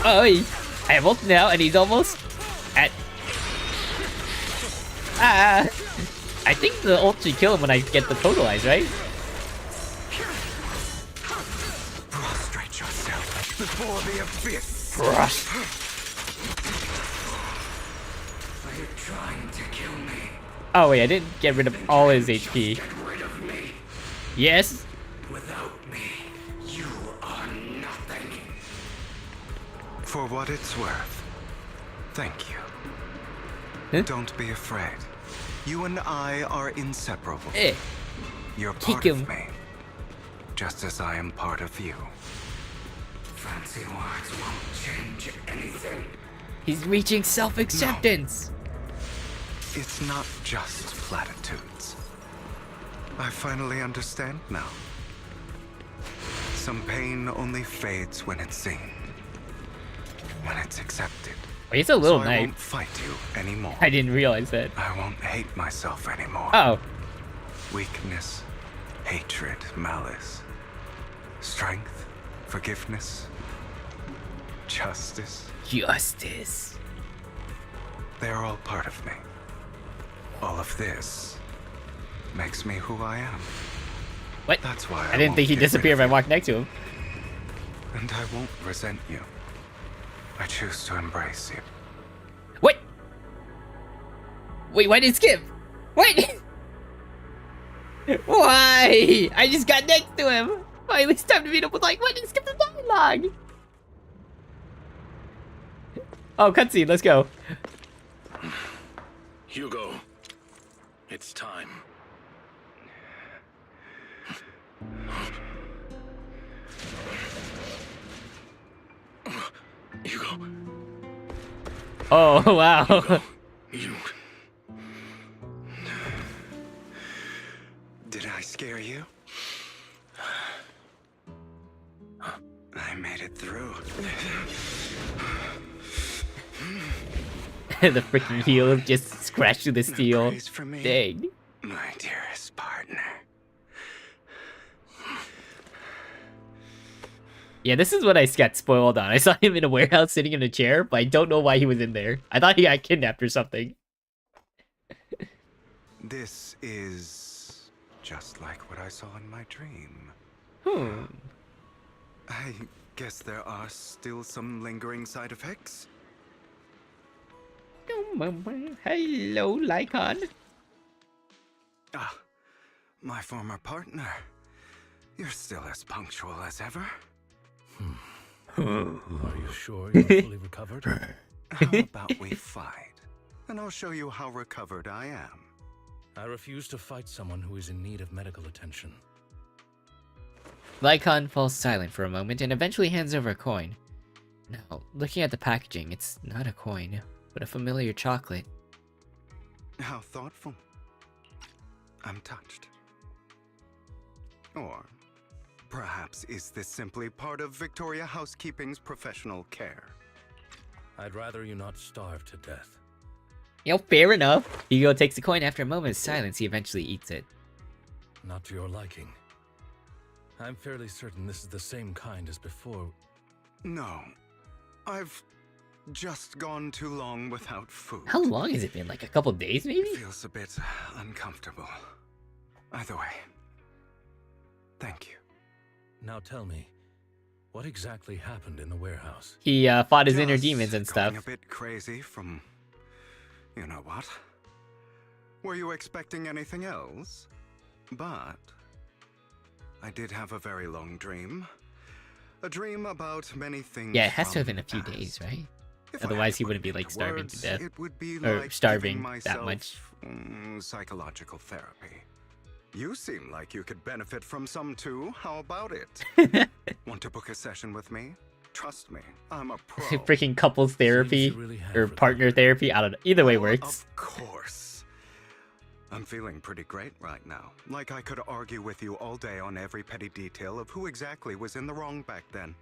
Oh, I have ult now, and he's almost at... Ah! I think the ult should kill him when I get the totalize, right? Prostrate yourself before the abyss. Are you trying to kill me? Oh wait, I didn't get rid of all his HP. Get rid of me. Yes? Without me, you are nothing. For what it's worth, thank you. Huh? Don't be afraid. You and I are inseparable. You're Kick part him. of me, just as I am part of you. Fancy words won't change anything. He's reaching self-acceptance. It's not just platitudes. I finally understand now. Some pain only fades when it's seen, when it's accepted. Wait, he's a little so I knife. won't fight you anymore. I didn't realize that. I won't hate myself anymore. Oh. Weakness, hatred, malice, strength, forgiveness, justice. Justice. They're all part of me. All of this makes me who I am. What? That's why I didn't think he'd disappear if I walked next to him. And I won't resent you. I choose to embrace you. What? Wait, why did it skip? Wait! Why? I just got next to him. Finally, it's time to meet up with, like, why did it skip the dialogue? Oh, cutscene, let's go. Hugo, it's time. Hugo. Oh, wow. Hugo, you... Did I scare you? I made it through. The freaking heel just scratched through the steel. praise for me, Dang. my dearest partner. Yeah, this is what I got spoiled on. I saw him in a warehouse sitting in a chair, but I don't know why he was in there. I thought he got kidnapped or something. This is just like what I saw in my dream. I guess there are still some lingering side effects. Hello, Lycon. Ah, my former partner. You're still as punctual as ever. Are you sure you're fully recovered? How about we fight, and I'll show you how recovered I am. I refuse to fight someone who is in need of medical attention. Lycon falls silent for a moment and eventually hands over a coin. Now, looking at the packaging, it's not a coin, but a familiar chocolate. How thoughtful. I'm touched. Or perhaps is this simply part of Victoria Housekeeping's professional care? I'd rather you not starve to death. Fair enough. Hugo takes the coin. After a moment of silence, he eventually eats it. Not to your liking. I'm fairly certain this is the same kind as before. No. I've just gone too long without food. How long has it been? Like a couple days, maybe? It feels a bit uncomfortable. Either way, thank you. Now tell me, what exactly happened in the warehouse? He fought his inner Just demons and stuff. going a bit crazy from... you know what? Were you expecting anything else? But I did have a very long dream. A dream about many things. Yeah, it has to from have been a the few past. days, right? If I had Otherwise, to he put wouldn't it be like into starving words, to death. It would be Or like starving giving that myself, much. Psychological therapy. You seem like you could benefit from some too. How about it? Want to book a session with me? Trust me, I'm a pro. Freaking couples therapy or partner therapy. I don't know. Either way works. Of course. I'm feeling pretty great right now. Like I could argue with you all day on every petty detail of who exactly was in the wrong back then.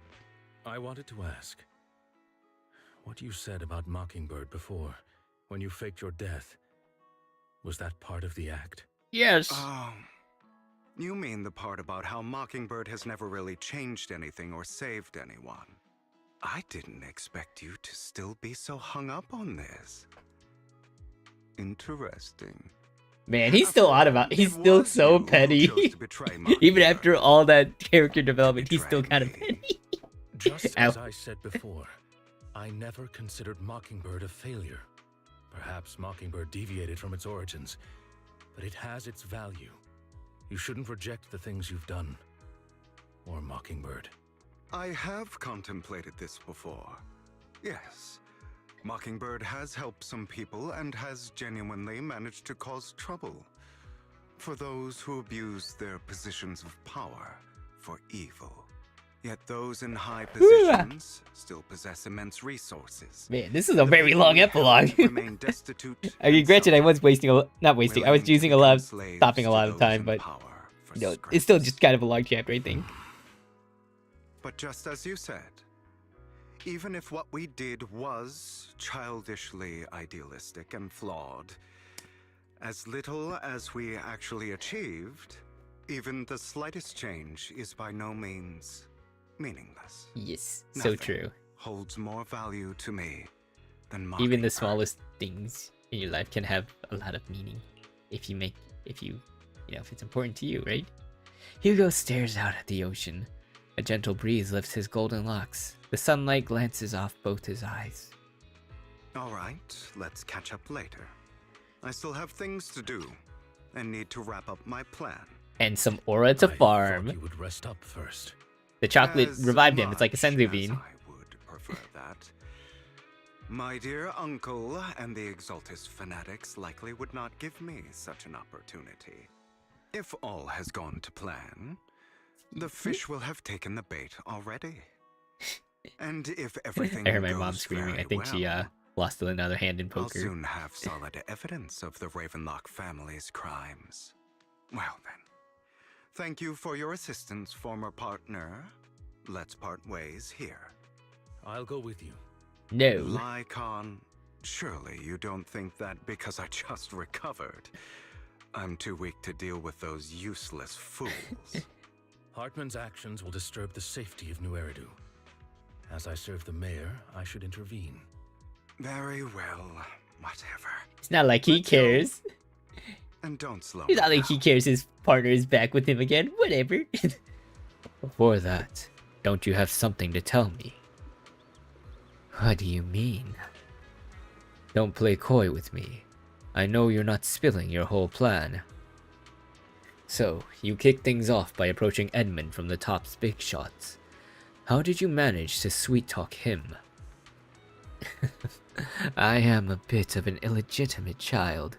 I wanted to ask, what you said about Mockingbird before, when you faked your death, was that part of the act? Yes. Oh, you mean the part about how Mockingbird has never really changed anything or saved anyone. I didn't expect you to still be so hung up on this. Interesting. Man, he's still on about. He's still so petty. Even after all that character development, he's still kind of petty. Just as I said before, I never considered Mockingbird a failure. Perhaps Mockingbird deviated from its origins, but it has its value. You shouldn't reject the things you've done. Or Mockingbird. I have contemplated this before. Yes. Mockingbird has helped some people and has genuinely managed to cause trouble for those who abuse their positions of power for evil. Yet those in high positions still possess immense resources. Man, this is a very long epilogue. Remain destitute. I mean, granted, I was wasting I was using a lot, stopping a lot of time, but you know, it's still just kind of a long chapter, I think. But just as you said, even if what we did was childishly idealistic and flawed, as little as we actually achieved, even the slightest change is by no means meaningless. Yes, so Nothing true. Holds more value to me than Even the smallest things in your life can have a lot of meaning if you if it's important to you, right? Hugo stares out at the ocean. A gentle breeze lifts his golden locks. The sunlight glances off both his eyes. All right, let's catch up later. I still have things to do and need to wrap up my plan. And some aura to farm. You would rest up first. The chocolate As revived him. It's like a much senzu as bean. I would prefer that. My dear uncle and the Exaltus fanatics likely would not give me such an opportunity. If all has gone to plan, the fish will have taken the bait already. And if everything I heard my goes mom screaming. I very think she well, lost another hand in I'll poker. soon have solid evidence of the Ravenlock family's crimes. Well then, thank you for your assistance, former partner. Let's part ways here. I'll go with you. No. Lycon, Surely you don't think that because I just recovered, I'm too weak to deal with those useless fools. Hartman's actions will disturb the safety of New Eridu. As I serve the mayor, I should intervene. Very well, whatever. It's not like he cares. And don't slow It's me not like down. he cares his partner is back with him again. Whatever. Before that, don't you have something to tell me? What do you mean? Don't play coy with me. I know you're not spilling your whole plan. So, you kicked things off by approaching Edmund from the top's big shots. How did you manage to sweet-talk him? I am a bit of an illegitimate child,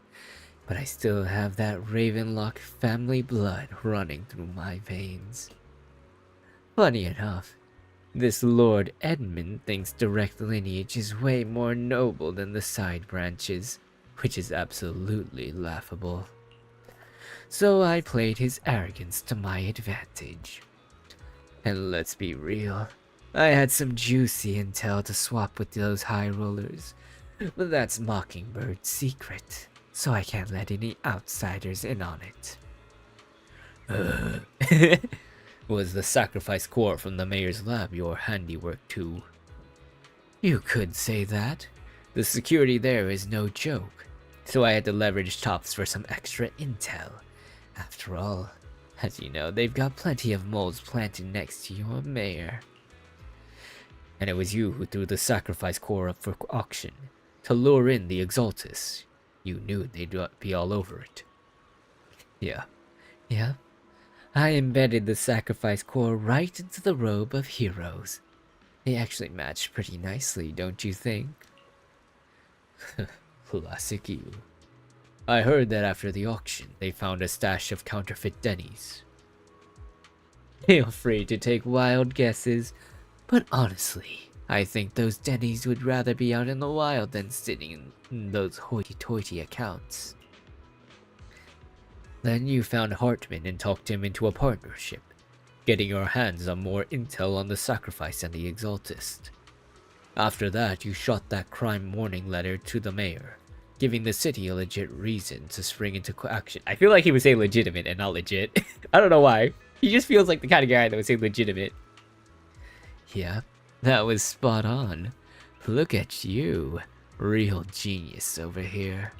but I still have that Ravenlock family blood running through my veins. Funny enough, this Lord Edmund thinks direct lineage is way more noble than the side branches, which is absolutely laughable. So I played his arrogance to my advantage. And let's be real, I had some juicy intel to swap with those high rollers, but that's Mockingbird's secret, so I can't let any outsiders in on it. Was the sacrifice core from the mayor's lab your handiwork too? You could say that. The security there is no joke, so I had to leverage Tops for some extra intel. After all, as you know, they've got plenty of moles planted next to your mayor. And it was you who threw the sacrifice core up for auction, to lure in the Exaltus. You knew they'd be all over it. Yeah. I embedded the sacrifice core right into the robe of heroes. They actually matched pretty nicely, don't you think? Classic you. I heard that after the auction, they found a stash of counterfeit Denny's. Feel free to take wild guesses, but honestly, I think those Denny's would rather be out in the wild than sitting in those hoity-toity accounts. Then you found Hartman and talked him into a partnership, getting your hands on more intel on the sacrifice and the Exaltist. After that, you shot that crime warning letter to the mayor, giving the city a legit reason to spring into action. I feel like he would say legitimate and not legit. I don't know why. He just feels like the kind of guy that would say legitimate. Yeah, that was spot on. Look at you. Real genius over here.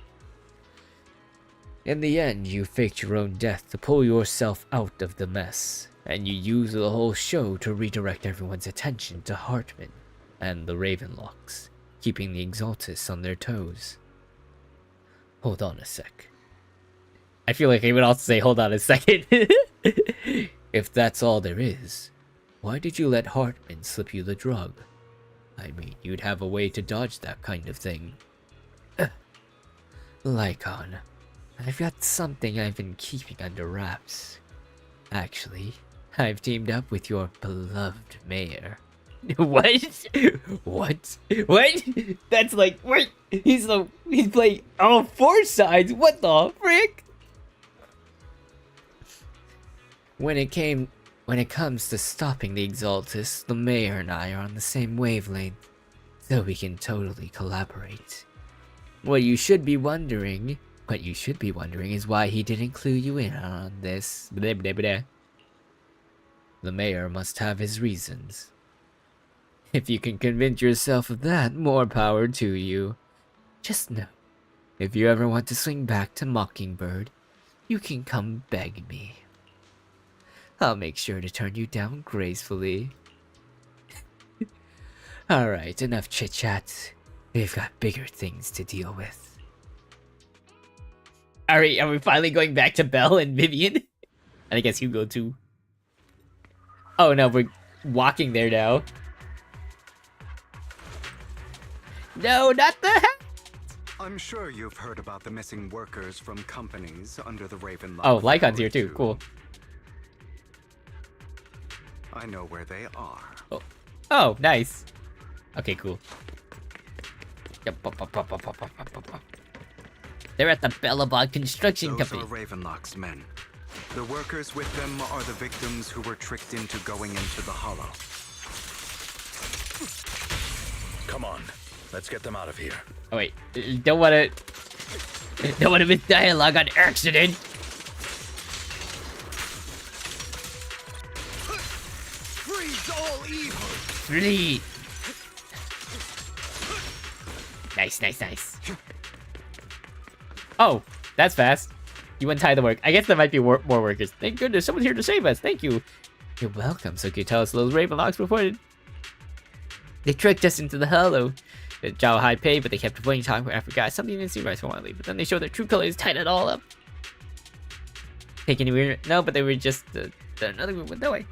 In the end, you faked your own death to pull yourself out of the mess, and you used the whole show to redirect everyone's attention to Hartman and the Ravenlocks, keeping the Exaltus on their toes. Hold on a sec. I feel like I would also say hold on a second. If that's all there is, why did you let Hartman slip you the drug? I mean, you'd have a way to dodge that kind of thing. Lycon, I've got something I've been keeping under wraps. Actually, I've teamed up with your beloved mayor. What? What? That's like, wait, he's playing all four sides. What the frick? When it comes to stopping the Exaltus, the mayor and I are on the same wavelength, so we can totally collaborate. What you should be wondering is why he didn't clue you in on this. Blah, blah, blah. The mayor must have his reasons. If you can convince yourself of that, more power to you. Just know, if you ever want to swing back to Mockingbird, you can come beg me. I'll make sure to turn you down gracefully. Alright, enough chit-chat. We've got bigger things to deal with. Alright, are we finally going back to Belle and Vivian? And I guess Hugo too. Oh no, we're walking there now. No, not the hat! I'm sure you've heard about the missing workers from companies under the Ravenlock. Oh, Lycon's here too, cool. I know where they are. Oh, nice. Okay, cool. They're at the Bellabog Construction Company. Those are Ravenlock's men. The workers with them are the victims who were tricked into going into the Hollow. Come on, let's get them out of here. Oh wait, don't want to miss dialogue on accident. Freeze all evil. Flee. Nice. Oh, that's fast. You untie the work. I guess there might be more workers. Thank goodness, someone's here to save us. Thank you. You're welcome. So can you tell us those Raven locks reported? They tricked us into the hollow. The job high pay, but they kept avoiding talking where I forgot something didn't seem right for a while. But then they showed their true colors, tied it all up. Take any weird? No, but they were just another group went that way.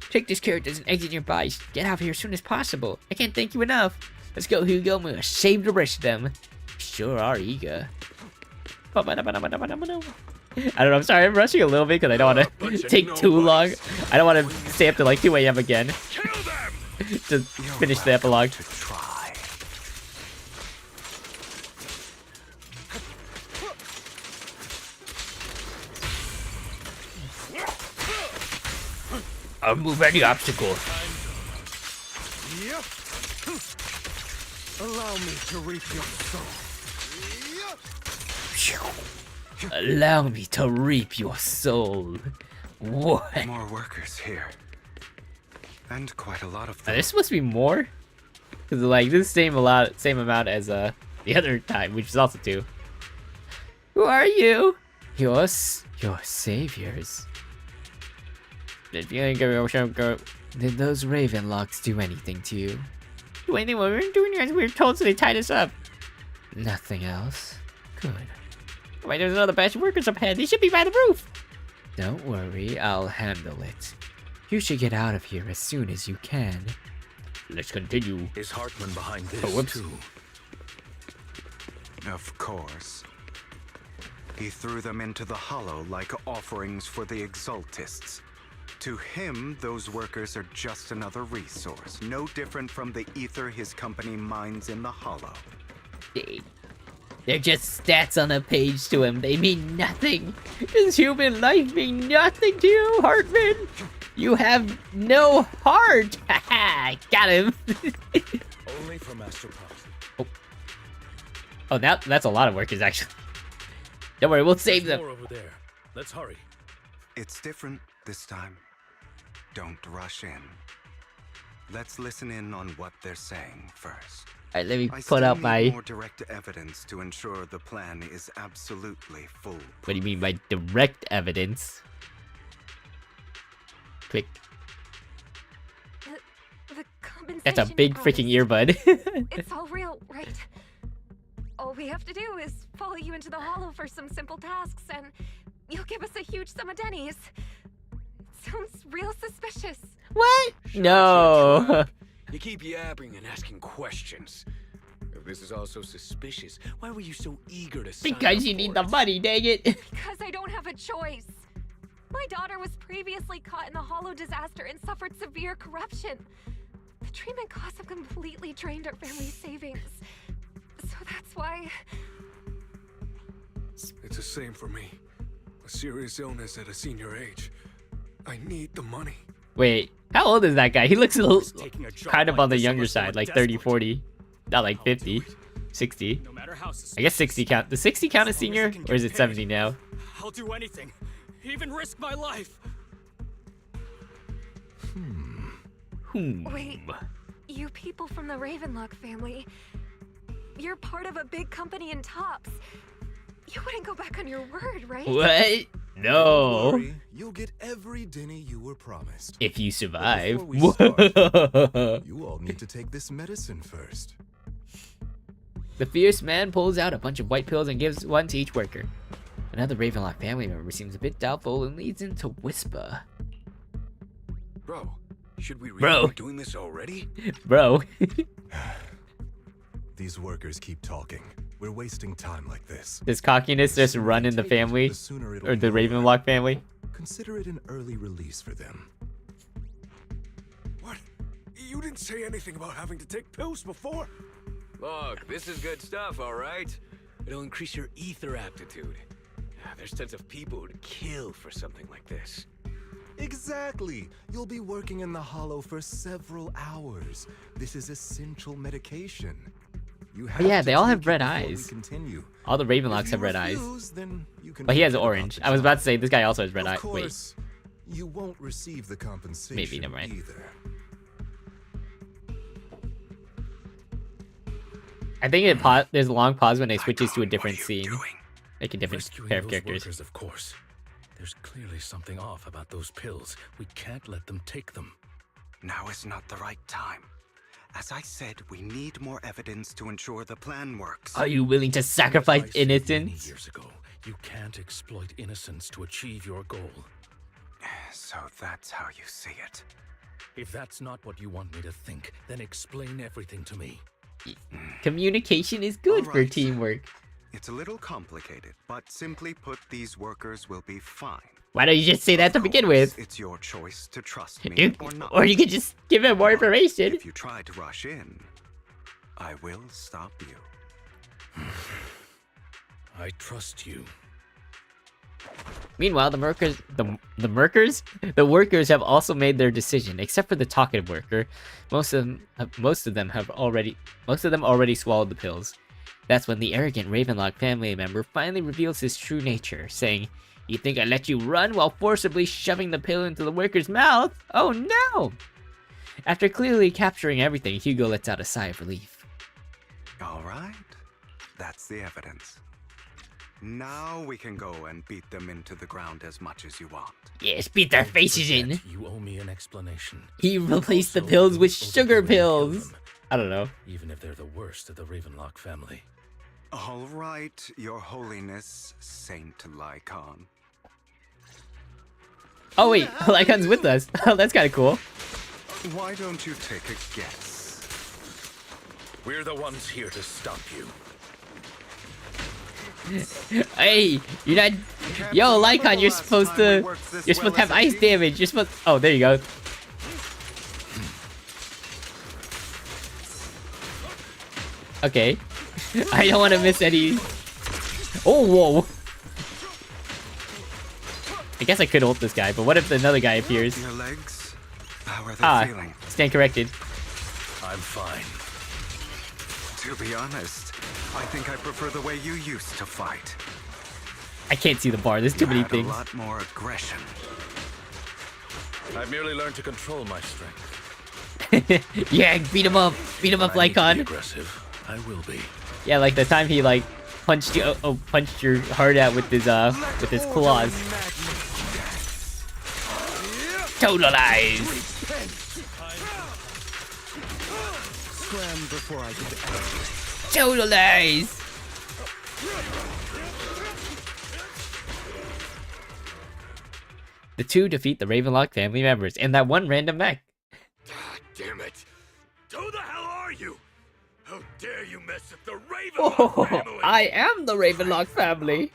Take this characters and exit your bodies. Get out of here as soon as possible. I can't thank you enough. Let's go, Hugo. I'm gonna save the rest of them. Sure are eager. I don't know. I'm sorry. I'm rushing a little bit because I don't want to take too long. I don't want to stay up to like 2 a.m. again. Just finish the epilogue. I'll move any obstacle. Allow me to reap your soul. Allow me to reap your soul. What? More workers here. And quite a lot of them. There's supposed to be more? Because like this same amount as the other time, which is also 2. Who are you? Your saviors. Did those Raven locks do anything to you? Do anything what we were doing as we were told, so they tied us up. Nothing else. Good. Wait, there's another batch of workers up ahead. They should be by the roof. Don't worry, I'll handle it. You should get out of here as soon as you can. Let's continue. Is Hartman behind this too? Of course. He threw them into the hollow like offerings for the Exaltists. To him, those workers are just another resource, no different from the ether his company mines in the hollow. They're just stats on a page to him. They mean nothing. Does human life mean nothing to you, Hartman? You have no heart. Haha, got him. Only for Master Prophet. Oh, now that's a lot of workers actually. Don't worry, we'll save them. More over there. Let's hurry. It's different this time. Don't rush in. Let's listen in on what they're saying first. Alright, let me put out my... more direct evidence to ensure the plan is absolutely full. What do you mean by direct evidence? Click. The compensation That's a big freaking earbud. It's all real, right? All we have to do is follow you into the hollow for some simple tasks, and you'll give us a huge sum of dennies. It sounds real suspicious. What? No. You keep yapping and asking questions. If this is all so suspicious, why were you so eager to sign Because up you need for the it? money, dang it. Because I don't have a choice. My daughter was previously caught in the hollow disaster and suffered severe corruption. The treatment costs have completely drained our family's savings. So that's why... It's the same for me. A serious illness at a senior age. I need the money. Wait, how old is that guy? He looks a little kind of on the younger side, like 30, 40. Not like 50, 60. I guess 60 count. Does 60 count as senior? Or is it 70 now? I'll do anything, even risk my life. Wait, you people from the Ravenlock family, you're part of a big company in Tops. You wouldn't go back on your word, right? What? No. Don't worry, you'll get every denny you were promised. If you survive. But before we start, you all need to take this medicine first. The fierce man pulls out a bunch of white pills and gives one to each worker. Another Ravenlock family member seems a bit doubtful and leads in to whisper. Bro, should we really be doing this already? Bro. These workers keep talking. We're wasting time like this. Does cockiness just run in the family? Or the Ravenlock family? Consider it an early release for them. What? You didn't say anything about having to take pills before. Look, this is good stuff, all right? It'll increase your ether aptitude. There's tons of people who'd kill for something like this. Exactly. You'll be working in the hollow for several hours. This is essential medication. You Oh, yeah, to they all take have it red before we eyes. continue. All the If Ravenlocks you have red eyes. refuse, then you can But he has forget about orange. the I was about to job. say this guy also has red eyes. Of Wait. course, you won't receive the compensation Maybe, never mind. either. I think there's a long pause when it switches to a different scene. Like a different Rescuing pair of those characters. workers, of course. There's clearly something off about those pills. We can't let them take them. Now is not the right time. As I said, we need more evidence to ensure the plan works. Are you willing to sacrifice I said many innocence? years ago, you can't exploit innocence to achieve your goal. So that's how you see it. If that's not what you want me to think, then explain everything to me. Communication is good for Alright. teamwork. It's a little complicated, but simply put, these workers will be fine. Why don't you just say that to begin with? It's your choice to trust me You- or not. or you could just give him more information. If you try to rush in, I will stop you. I trust you. Meanwhile, the workers have also made their decision, except for the talkative worker. Most of them already swallowed the pills. That's when the arrogant Ravenlock family member finally reveals his true nature, saying, "You think I let you run while forcibly shoving the pill into the worker's mouth? Oh no!" After clearly capturing everything, Hugo lets out a sigh of relief. All right, that's the evidence. Now we can go and beat them into the ground as much as you want. Yes, beat their faces in. You owe me an explanation. He replaced the Also, pills you with owe the sugar people who killed pills. them, I don't know. even if they're the worst of the Ravenlock family. All right, Your Holiness, Saint Lycon. Oh wait, Lycon's with us. Oh, that's kind of cool. Why don't you take a guess? We're the ones here to stop you. Hey, you're not. Yo, Lycon, you're supposed to. You're supposed to have ice damage. You're supposed. Oh, there you go. Okay. I don't want to miss any. Oh, whoa. I guess I could ult this guy, but what if another guy appears? Your legs? How are they feeling? Stand corrected. I'm fine. To be honest, I think I prefer the way you used to fight. I can't see the bar. There's too many had things. A lot more aggression. I've merely learned to control my strength. Yeah, beat him up. Beat him up, When I need to be Lycon. aggressive, I will be. Yeah, like the time he like punched you, punched your heart out with his claws. Totalize. Swam before I could act. Totalize. The two defeat the Ravenlock family members and that one random mech. Damn it! Who the hell are you? How dare you mess with the Ravenlock Oh, family? I am the Ravenlock family.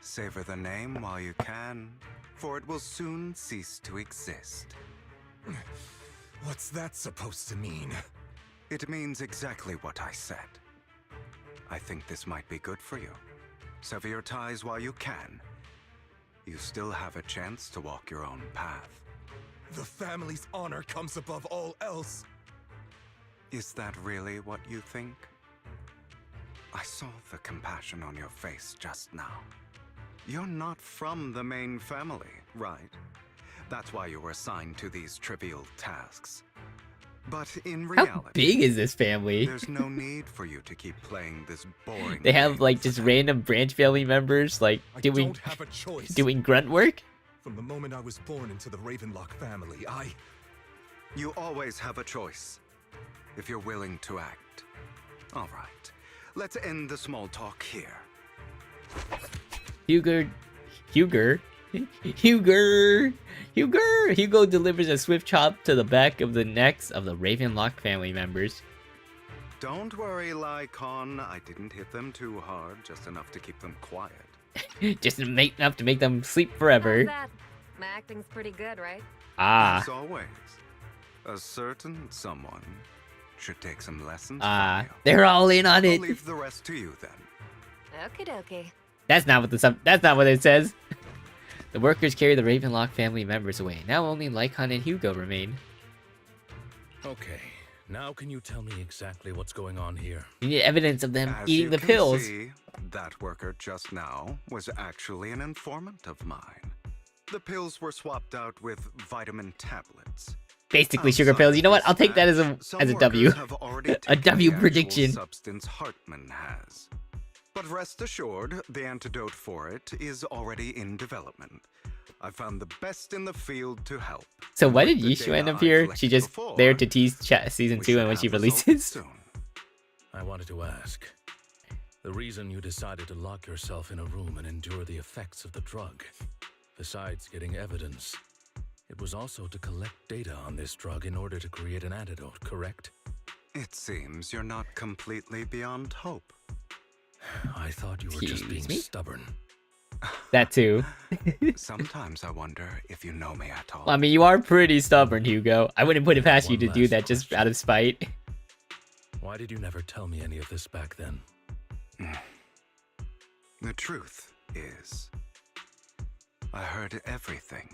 Savor the name while you can, for it will soon cease to exist. What's that supposed to mean? It means exactly what I said. I think this might be good for you. Sever your ties while you can. You still have a chance to walk your own path. The family's honor comes above all else. Is that really what you think? I saw the compassion on your face just now. You're not from the main family, right? That's why you were assigned to these trivial tasks. But in reality, How big is this family? there's no need for you to keep playing this boring They have like just random branch family members like I doing don't have a choice. doing grunt work. From the moment I was born into the Ravenlock family, You always have a choice, if you're willing to act. All right, let's end the small talk here. Hugo delivers a swift chop to the back of the necks of the Ravenlock family members. Don't worry, Lycon. I didn't hit them too hard, just enough to keep them quiet. Just enough to make them sleep forever. How's that? My acting's pretty good, right? As always, a certain someone should take some lessons from you. They're all in on I'll it. leave the rest to you then. Okie dokie. That's not what it says. The workers carry the Ravenlock family members away. Now only Lycon and Hugo remain. Okay, Now can you tell me exactly what's going on here? You need evidence of them As eating you the can pills. see, that worker just now was actually an informant of mine. The pills were swapped out with vitamin tablets. Basically sugar pills. You know what? I'll take that as a W. A W prediction. Substance Hartman has. But rest assured, the antidote for it is already in development. I found the best in the field to help. So why did Yishu end up here? She just there to tease season 2 and when she releases? I wanted to ask. The reason you decided to lock yourself in a room and endure the effects of the drug, besides getting evidence, it was also to collect data on this drug in order to create an antidote, correct? It seems you're not completely beyond hope. I thought you were just being stubborn. That too. Sometimes I wonder if you know me at all. I mean, you are pretty stubborn, Hugo. I wouldn't put it past you to do that just out of spite. Why did you never tell me any of this back then? The truth is, I heard everything.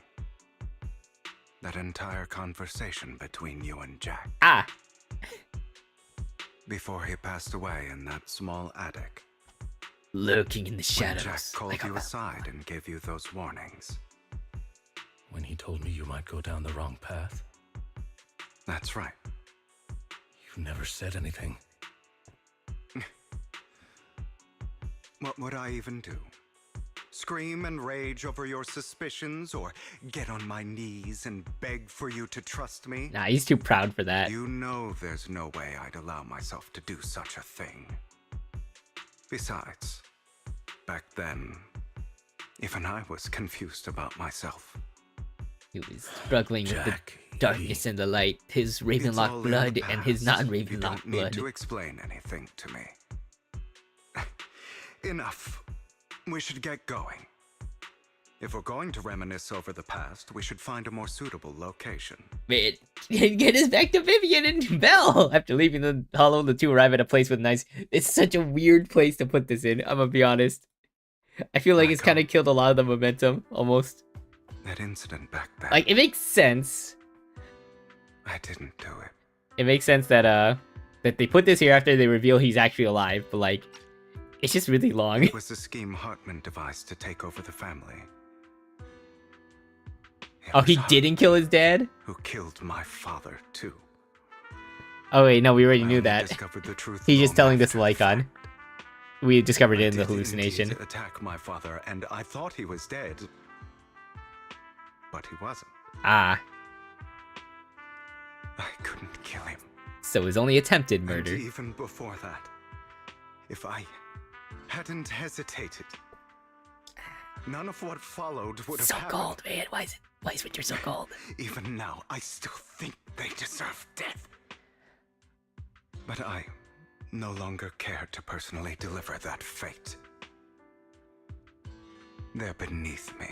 That entire conversation between you and Jack. Ah! Before he passed away in that small attic. Lurking in the shadows. When Jack called you aside and gave you those warnings. When he told me you might go down the wrong path? That's right. You never said anything. What would I even do? Scream and rage over your suspicions, or get on my knees and beg for you to trust me? Nah, he's too proud for that. You know there's no way I'd allow myself to do such a thing. Besides, back then, even I was confused about myself. He was struggling with the darkness and the light, his Ravenlock blood and his non-Ravenlock blood. You don't need blood. to explain anything to me. Enough. We should get going. If we're going to reminisce over the past, we should find a more suitable location. Man, get us back to Vivian and Belle! After leaving the Hollow, the two arrive at a place with nice... It's such a weird place to put this in, I'm gonna be honest. I feel like it's kind of killed a lot of the momentum, almost. That incident back then. Like, it makes sense. I didn't do it. It makes sense that they put this here after they reveal he's actually alive, but like, it's just really long. It was a scheme Hartman devised to take over the family. Oh, he didn't kill his dad? Who killed my father, too. Oh wait, no, we already knew that. Discovered the truth He's just telling this to Lycon. We discovered it in the hallucination. Indeed attack my father, and I thought he was dead. But he wasn't. Ah. I couldn't kill him. So it was only attempted murder. And even before that, if I hadn't hesitated, none of what followed would have So happened. cold, man. Why is winter so cold? Even now, I still think they deserve death. But I no longer care to personally deliver that fate. They're beneath me.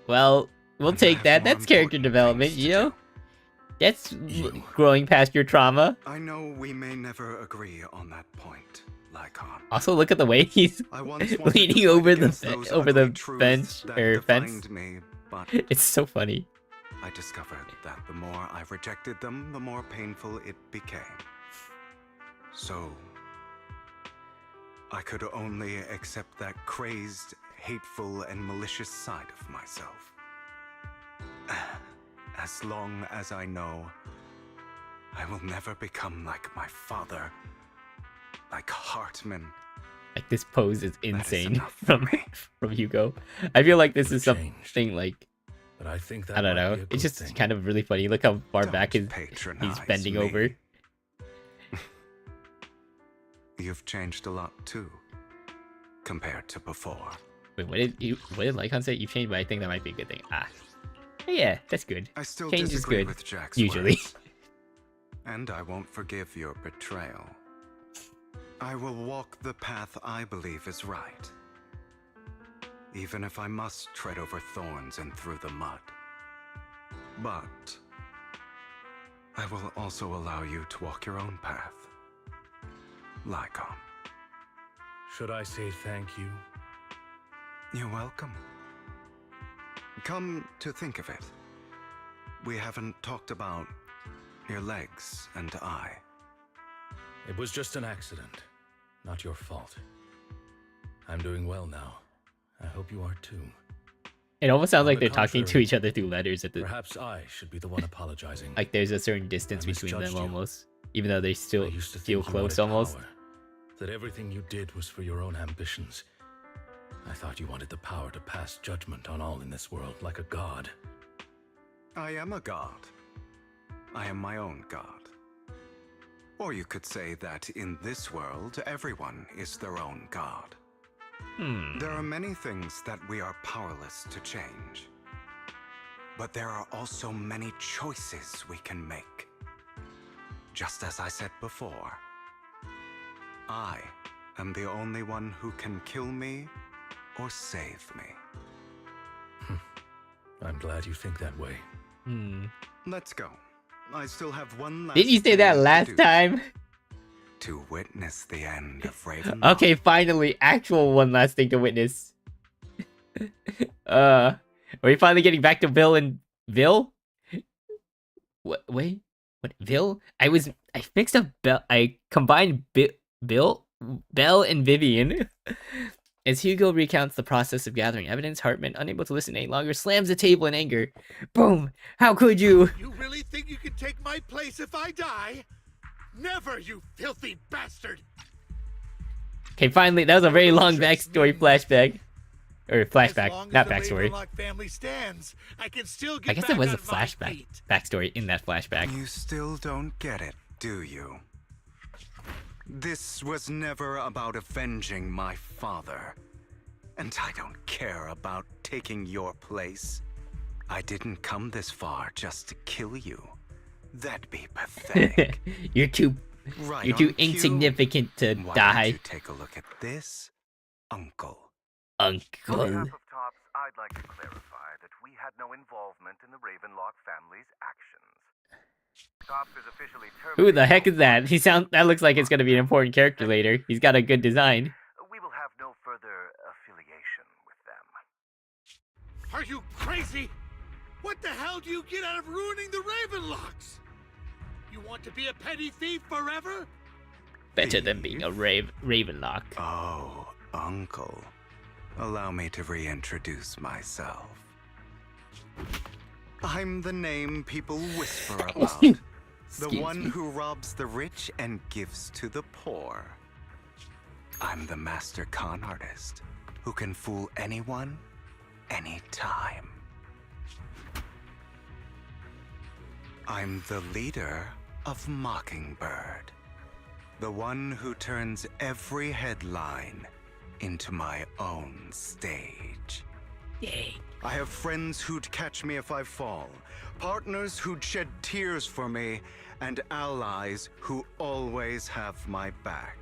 Well, we'll take that. That's character development, you know? That's growing past your trauma. I know we may never agree on that point, Lycon. Also, look at the way he's leaning over the bench or fence. Me, but it's so funny. I discovered that the more I rejected them, the more painful it became. So I could only accept that crazed, hateful, and malicious side of myself. As long as I know I will never become like my father, like Hartman. Like, this pose is insane from Hugo. I feel like this is something like, but I think that I don't know. It's just kind of really funny. Look how far back he's bending over. You've changed a lot too, compared to before. Wait, what did Lycon say? You've changed, but I think that might be a good thing. Ah. Yeah, that's good. I still Change is disagree good, with Jack's usually. words. And I won't forgive your betrayal. I will walk the path I believe is right. Even if I must tread over thorns and through the mud. But I will also allow you to walk your own path. Lycon. Should I say thank you? You're welcome. Come to think of it, we haven't talked about your legs and eye. It was just an accident, not your fault. I'm doing well now. I hope you are too. It almost sounds On like the they're talking to contrary, each other through letters at the. Perhaps I should be the one apologizing. Like there's a certain distance I between them misjudged you. almost, even though they still I used to feel think you wanted close almost. power, that everything you did was for your own ambitions. I thought you wanted the power to pass judgment on all in this world like a god. I am a god. I am my own god. Or you could say that in this world, everyone is their own god. There are many things that we are powerless to change. But there are also many choices we can make. Just as I said before, I am the only one who can kill me or save me. I'm glad you think that way. Let's go. I still have one last Didn't you say that thing to last do. time? To witness the end of Raven. Okay, finally, actual one last thing to witness. Are we finally getting back to Bill and Bill? What? Wait, what? Bill? I mixed up Bell. I combined Bell, and Vivian. As Hugo recounts the process of gathering evidence, Hartman, unable to listen any longer, slams the table in anger. Boom! How could you? You really think you can take my place if I die? Never, you filthy bastard! Okay, finally, that was a very long backstory flashback. Or flashback, As long not as the backstory. Ravenlock family stands, I can still get I guess back it was on a my flashback feet. backstory in that flashback. You still don't get it, do you? This was never about avenging my father. And I don't care about taking your place. I didn't come this far just to kill you. That'd be pathetic. You're too Right you're too on cue. insignificant to Why die. don't you take a look at this, Uncle? On Uncle. behalf of Tops, I'd like to clarify that we had no involvement in the Ravenlock family's actions. Tops is officially terminated. Who the heck is that? That looks like it's gonna be an important character later. He's got a good design. We will have no further affiliation with them. Are you crazy? What the hell do you get out of ruining the Ravenlocks? You want to be a petty thief forever? Better than being a Ravenlock. Oh, Uncle. Allow me to reintroduce myself. I'm the name people whisper about. The one who robs the rich and gives to the poor. I'm the master con artist who can fool anyone, anytime. I'm the leader of Mockingbird. The one who turns every headline into my own stage. Yay. I have friends who'd catch me if I fall, partners who'd shed tears for me, and allies who always have my back.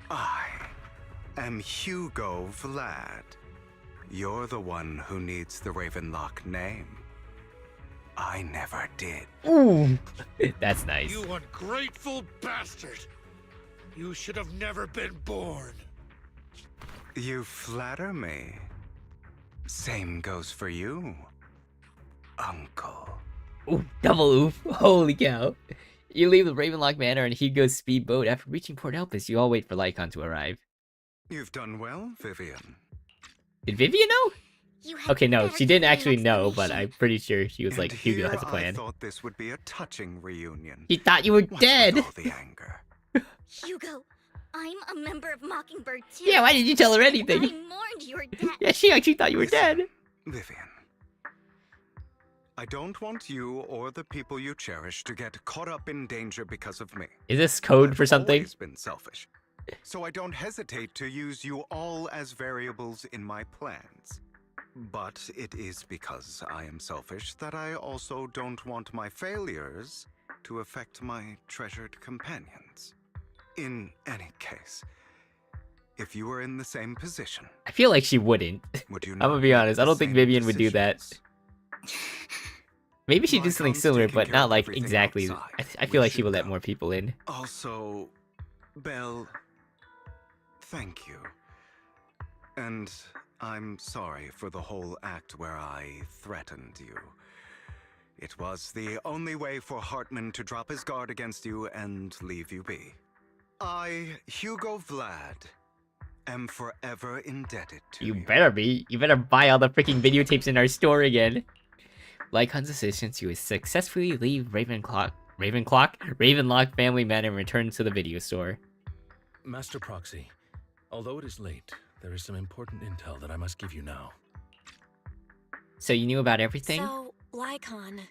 I am Hugo Vlad. You're the one who needs the Ravenlock name. I never did. Ooh, that's nice. You ungrateful bastard! You should have never been born. You flatter me. Same goes for you, Uncle. Ooh, double oof. Holy cow. You leave the Ravenlock Manor and Hugo's speedboat. After reaching Port Elpis, you all wait for Lycon to arrive. You've done well, Vivian. Did Vivian know? Okay, no, she didn't actually know, but I'm pretty sure she was like, And Hugo here has a plan. I thought this would be a touching reunion. He thought you were What's dead. with all the anger? Hugo, I'm a member of Mockingbird too. Yeah, why did you tell her anything? I mourned your death. Yeah, she actually thought you were dead. Vivian, I don't want you or the people you cherish to get caught up in danger because of me. Is this code for something? I've always been selfish, so I don't hesitate to use you all as variables in my plans. But it is because I am selfish that I also don't want my failures to affect my treasured companions. In any case, if you were in the same position, I feel like she wouldn't. would you I'm not gonna be make honest. I the don't think same Vivian would do that. decisions? Maybe she'd do something Lycon's similar, taking but care not of like everything exactly. outside. I feel We like she should would let go. more people in. Also, Belle, thank you. And I'm sorry for the whole act where I threatened you. It was the only way for Hartman to drop his guard against you and leave you be. I, Hugo Vlad, am forever indebted to you. You better be. You better buy all the freaking videotapes in our store again. Like Han's assistance, you will successfully leave Ravenlock Family Manor and return to the video store. Master Proxy, although it is late, there is some important intel that I must give you now. So you knew about everything? So, Lycon,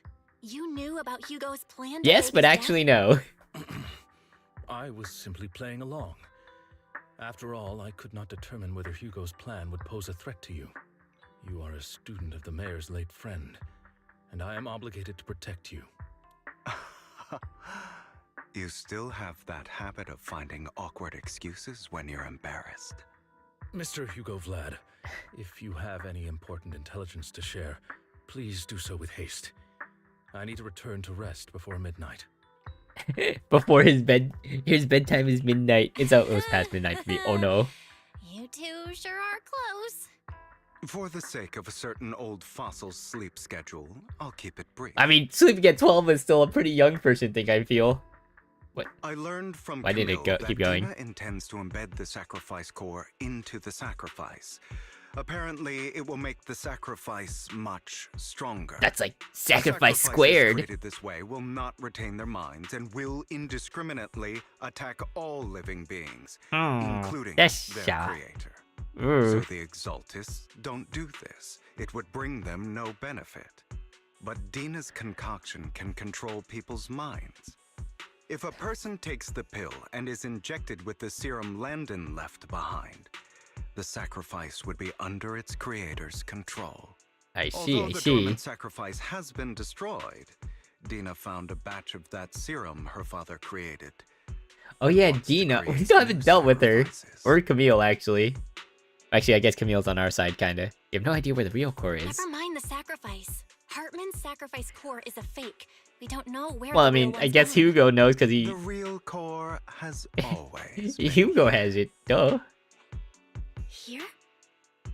you knew about Hugo's plan? Yes, but actually no. I was simply playing along. After all, I could not determine whether Hugo's plan would pose a threat to you. You are a student of the mayor's late friend, and I am obligated to protect you. You still have that habit of finding awkward excuses when you're embarrassed. Mr. Hugo Vlad, if you have any important intelligence to share, please do so with haste. I need to return to rest before midnight. Before his bedtime is midnight. It's almost past midnight for me. Oh no. You two sure are close. For the sake of a certain old fossil's sleep schedule, I'll keep it brief. I mean, sleeping at 12 is still a pretty young person thing, I feel. What? I learned from Why did it Camille keep going? Dina intends to embed the sacrifice core into the sacrifice. Apparently, it will make the sacrifice much stronger. That's like sacrifice squared. Created this way will not retain their minds and will indiscriminately attack all living beings, including their creator. So the Exaltists don't do this. It would bring them no benefit. But Dina's concoction can control people's minds. If a person takes the pill and is injected with the serum Landon left behind, the sacrifice would be under its creator's control. I see. Although the dormant sacrifice has been destroyed, Dina found a batch of that serum her father created. Oh yeah, Dina. We still haven't dealt with her. Or Camille, actually. Actually, I guess Camille's on our side, kinda. You have no idea where the real core is. Never mind the sacrifice. Hartman's sacrifice core is a fake. We don't know where. Well, I mean, I guess Hugo knows because he. The real core has always. Hugo has it, duh. Here?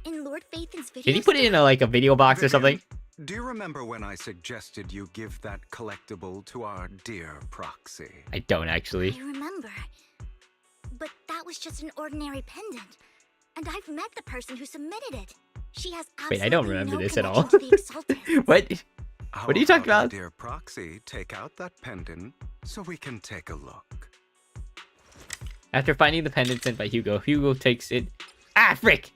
In Lord Phaethon's video? Did he put it in a video box or something? Do you remember when I suggested you give that collectible to our dear Proxy? I don't actually. I remember. But that was just an ordinary pendant. And I've met the person who submitted it. She has absolutely Wait, I don't remember no this at all. connection to the Exalted. What? What are you talking about? Dear Proxy, take out that pendant so we can take a look. After finding the pendant sent by Hugo, Hugo takes it. Ah, frick!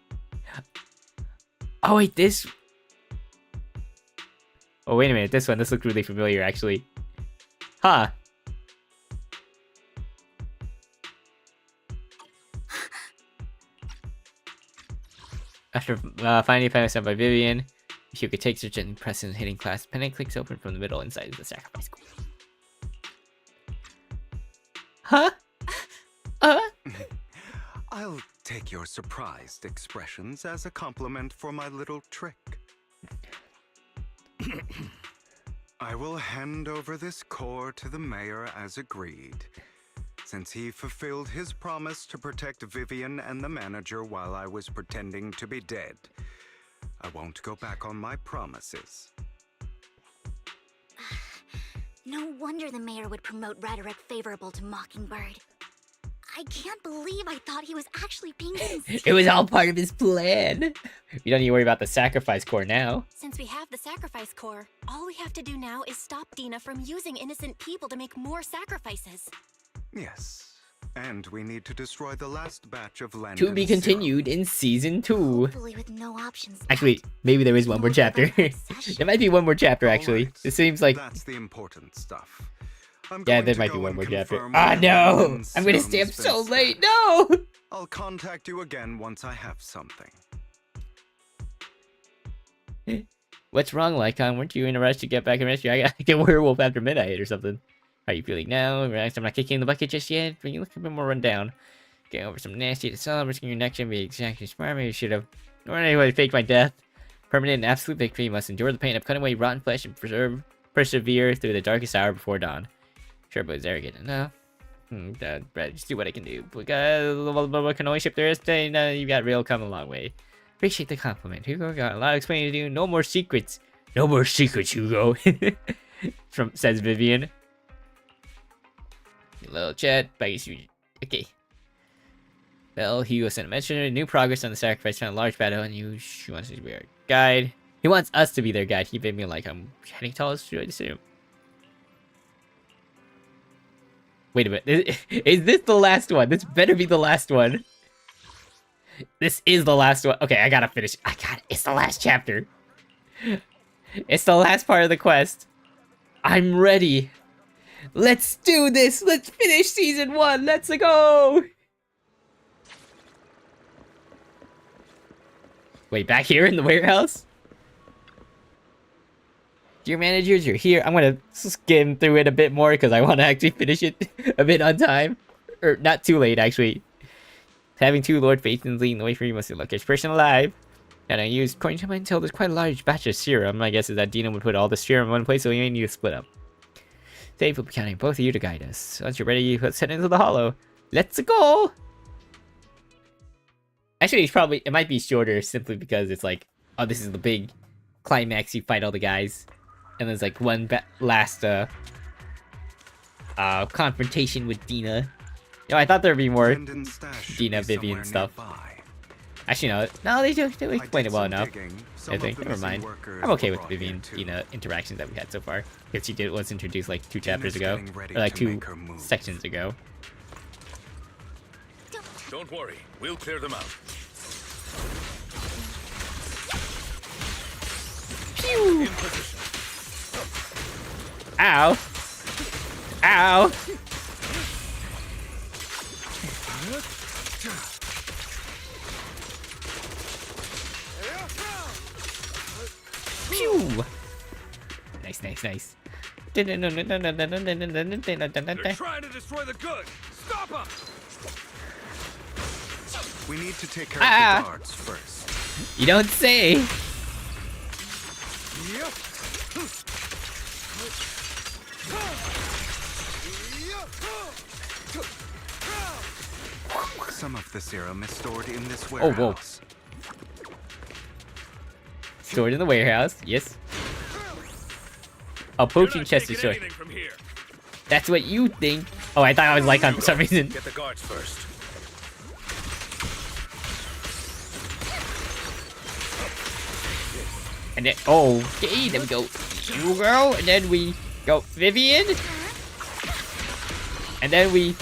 Oh wait, this. Oh wait a minute, this one. This looks really familiar, actually. Huh? After finding a pendant sent by Vivian, Hugo takes it and presses hitting class. Pendant clicks open from the middle inside the sacrifice core. Huh? I'll take your surprised expressions as a compliment for my little trick. I will hand over this core to the mayor as agreed. Since he fulfilled his promise to protect Vivian and the manager while I was pretending to be dead, I won't go back on my promises. No wonder the mayor would promote rhetoric favorable to Mockingbird. I can't believe I thought he was actually being sincere. It was all part of his plan. We don't need to worry about the sacrifice core now. Since we have the sacrifice core, all we have to do now is stop Dina from using innocent people to make more sacrifices. Yes, and we need to destroy the last batch of Landon's To be continued in season 2. Hopefully with no options. Actually, maybe there is one more chapter. There might be one more chapter, actually. Right. It seems like... That's the important stuff. Yeah, there might be one more chapter. Ah, no! I'm gonna stay up so late, no! I'll contact you again once I have something. What's wrong, Lycon? Weren't you in a rush to get back and rescue? I gotta get werewolf after midnight or something. How are you feeling now? Relax, I'm not kicking in the bucket just yet, but you look a bit more run down. Getting over some nasty assault, risking your neck shouldn't be exactly smart. Maybe you should have. Or anyway, faked my death. Permanent and absolute victory. You must endure the pain of cutting away rotten flesh and persevere through the darkest hour before dawn. Sure, but it's arrogant enough. Brad, just do what I can do. Because what can only ship there is today, you got real come a long way. Appreciate the compliment. Hugo got a lot of explaining to do. No more secrets. No more secrets, Hugo. says Vivian. Little chat. Okay. Well, Hugo sent a mention. New progress on the sacrifice. Found a large battle, and she wants us to be our guide. He wants us to be their guide. He made me like I'm heading tallest. Should I assume? Wait a minute. Is this the last one? This better be the last one. This is the last one. Okay, I gotta finish. It's the last chapter. It's the last part of the quest. I'm ready. Let's do this. Let's finish season 1. Let's go. Wait, back here in the warehouse? Dear managers, you're here. I'm gonna skim through it a bit more because I want to actually finish it a bit on time. Or not too late, actually. Having 2 Lord Phaethons leading the way for you must be the luckiest person alive. And I used coin to until there's quite a large batch of serum. My guess is that Dina would put all the serum in one place, so we may need to split up. Dave will be counting both of you to guide us. Once you're ready, let's head into the hollow. Let's go! Actually, it might be shorter simply because it's like, oh, this is the big climax. You fight all the guys, and there's like one last confrontation with Dina. You know, I thought there'd be more Dina, Vivian stuff. Actually, no, they explained it well enough. I think. Never mind. I'm okay with the Vivian Dina interactions that we had so far. Because she was introduced like 2 chapters ago, or like 2 sections ago. Don't worry, we'll clear them out. Pew! Ow! Ow! Pew! Nice, nice, nice. They're trying to destroy the goods. Stop them! We need to take care of the guards first. You don't say. Some of the serum is stored in this warehouse. Oh, whoa. Stored in the warehouse, yes. A potion chest is stored. That's what you think. Oh, I thought I was Lycon for some reason. Get the guards first. And then, okay, then we go Hugo, and then we go Vivian. And then we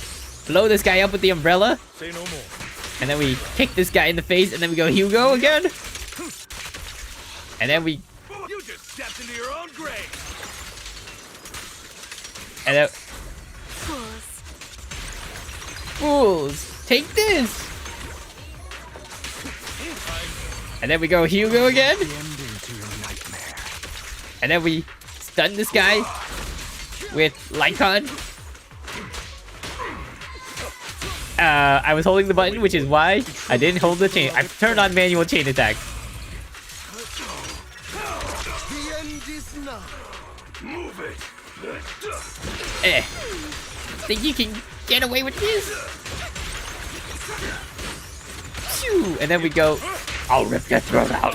blow this guy up with the umbrella. Say no more. And then we kick this guy in the face, and then we go Hugo again. And then we... You just stepped into your own grave. And then... Fools! Take this! And then we go Hugo again. And then we stun this guy with Lycon. I was holding the button, which is why I didn't hold the chain. I turned on manual chain attack. The end is nigh. Move it. Think you can get away with this? Phew. And then we go, I'll rip your throat out.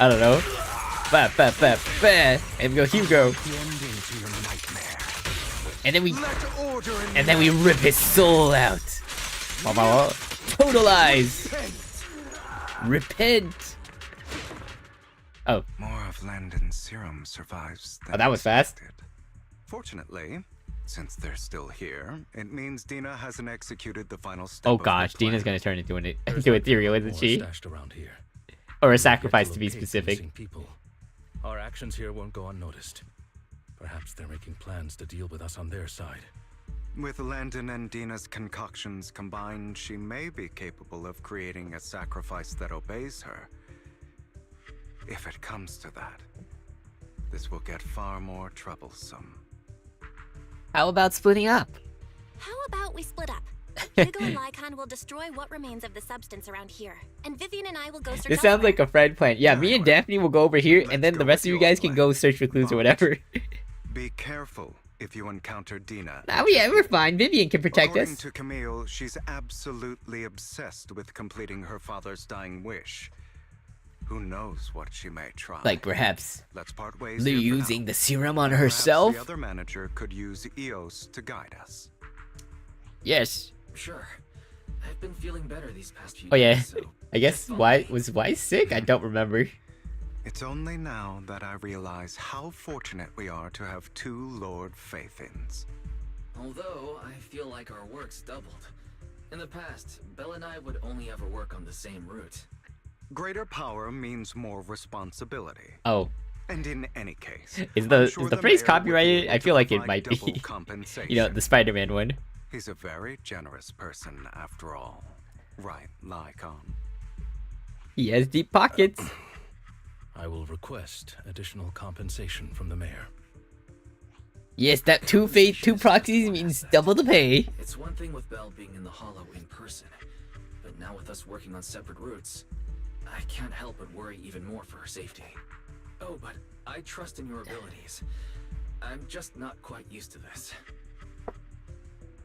I don't know. And we go Hugo. And then we rip his soul out. Totalize. Repent. Oh. More of Landon's serum survives. Oh, that was fast. Fortunately, since they're still here, it means Dina hasn't executed the final step. Oh gosh, Dina's gonna turn into an ethereal, isn't she? Around here. Or a sacrifice to be specific. People. Our actions here won't go unnoticed. Perhaps they're making plans to deal with us on their side. With Landon and Dina's concoctions combined, she may be capable of creating a sacrifice that obeys her. If it comes to that, this will get far more troublesome. How about splitting up? How about we split up? Hugo and Lycon will destroy what remains of the substance around here, and Vivian and I will go search. This sounds like a friend plan. Yeah, me and Daphne will go over here, and then the rest of you guys can go search for clues or whatever. Be careful if you encounter Dina. Oh yeah, we're fine. Vivian can protect According us. to Camille, she's absolutely obsessed with completing her father's dying wish. Who knows what she may try? Like perhaps Let's part ways they're here for using now. the serum on Perhaps herself? The other manager could use Eos to guide us. Yes. Sure. I've been feeling better these past few Oh yeah. days, so I guess was sick? I don't remember. It's only now that I realize how fortunate we are to have two Lord Faithins. although I feel like our work's doubled. In the past, Belle and I would only ever work on the same route. Greater power means more responsibility. Oh. And in any case, Is I'm the sure phrase mayor would be copyrighted? able I to feel like it provide might be. double compensation. You know, the Spider-Man one. He's a very generous person, after all. Right, Lycon? He has deep pockets. I will request additional compensation from the mayor. Yes, that two proxies means double the pay. It's one thing with Belle being in the Hollow in person, but now with us working on separate routes, I can't help but worry even more for her safety. Oh, but I trust in your abilities. I'm just not quite used to this.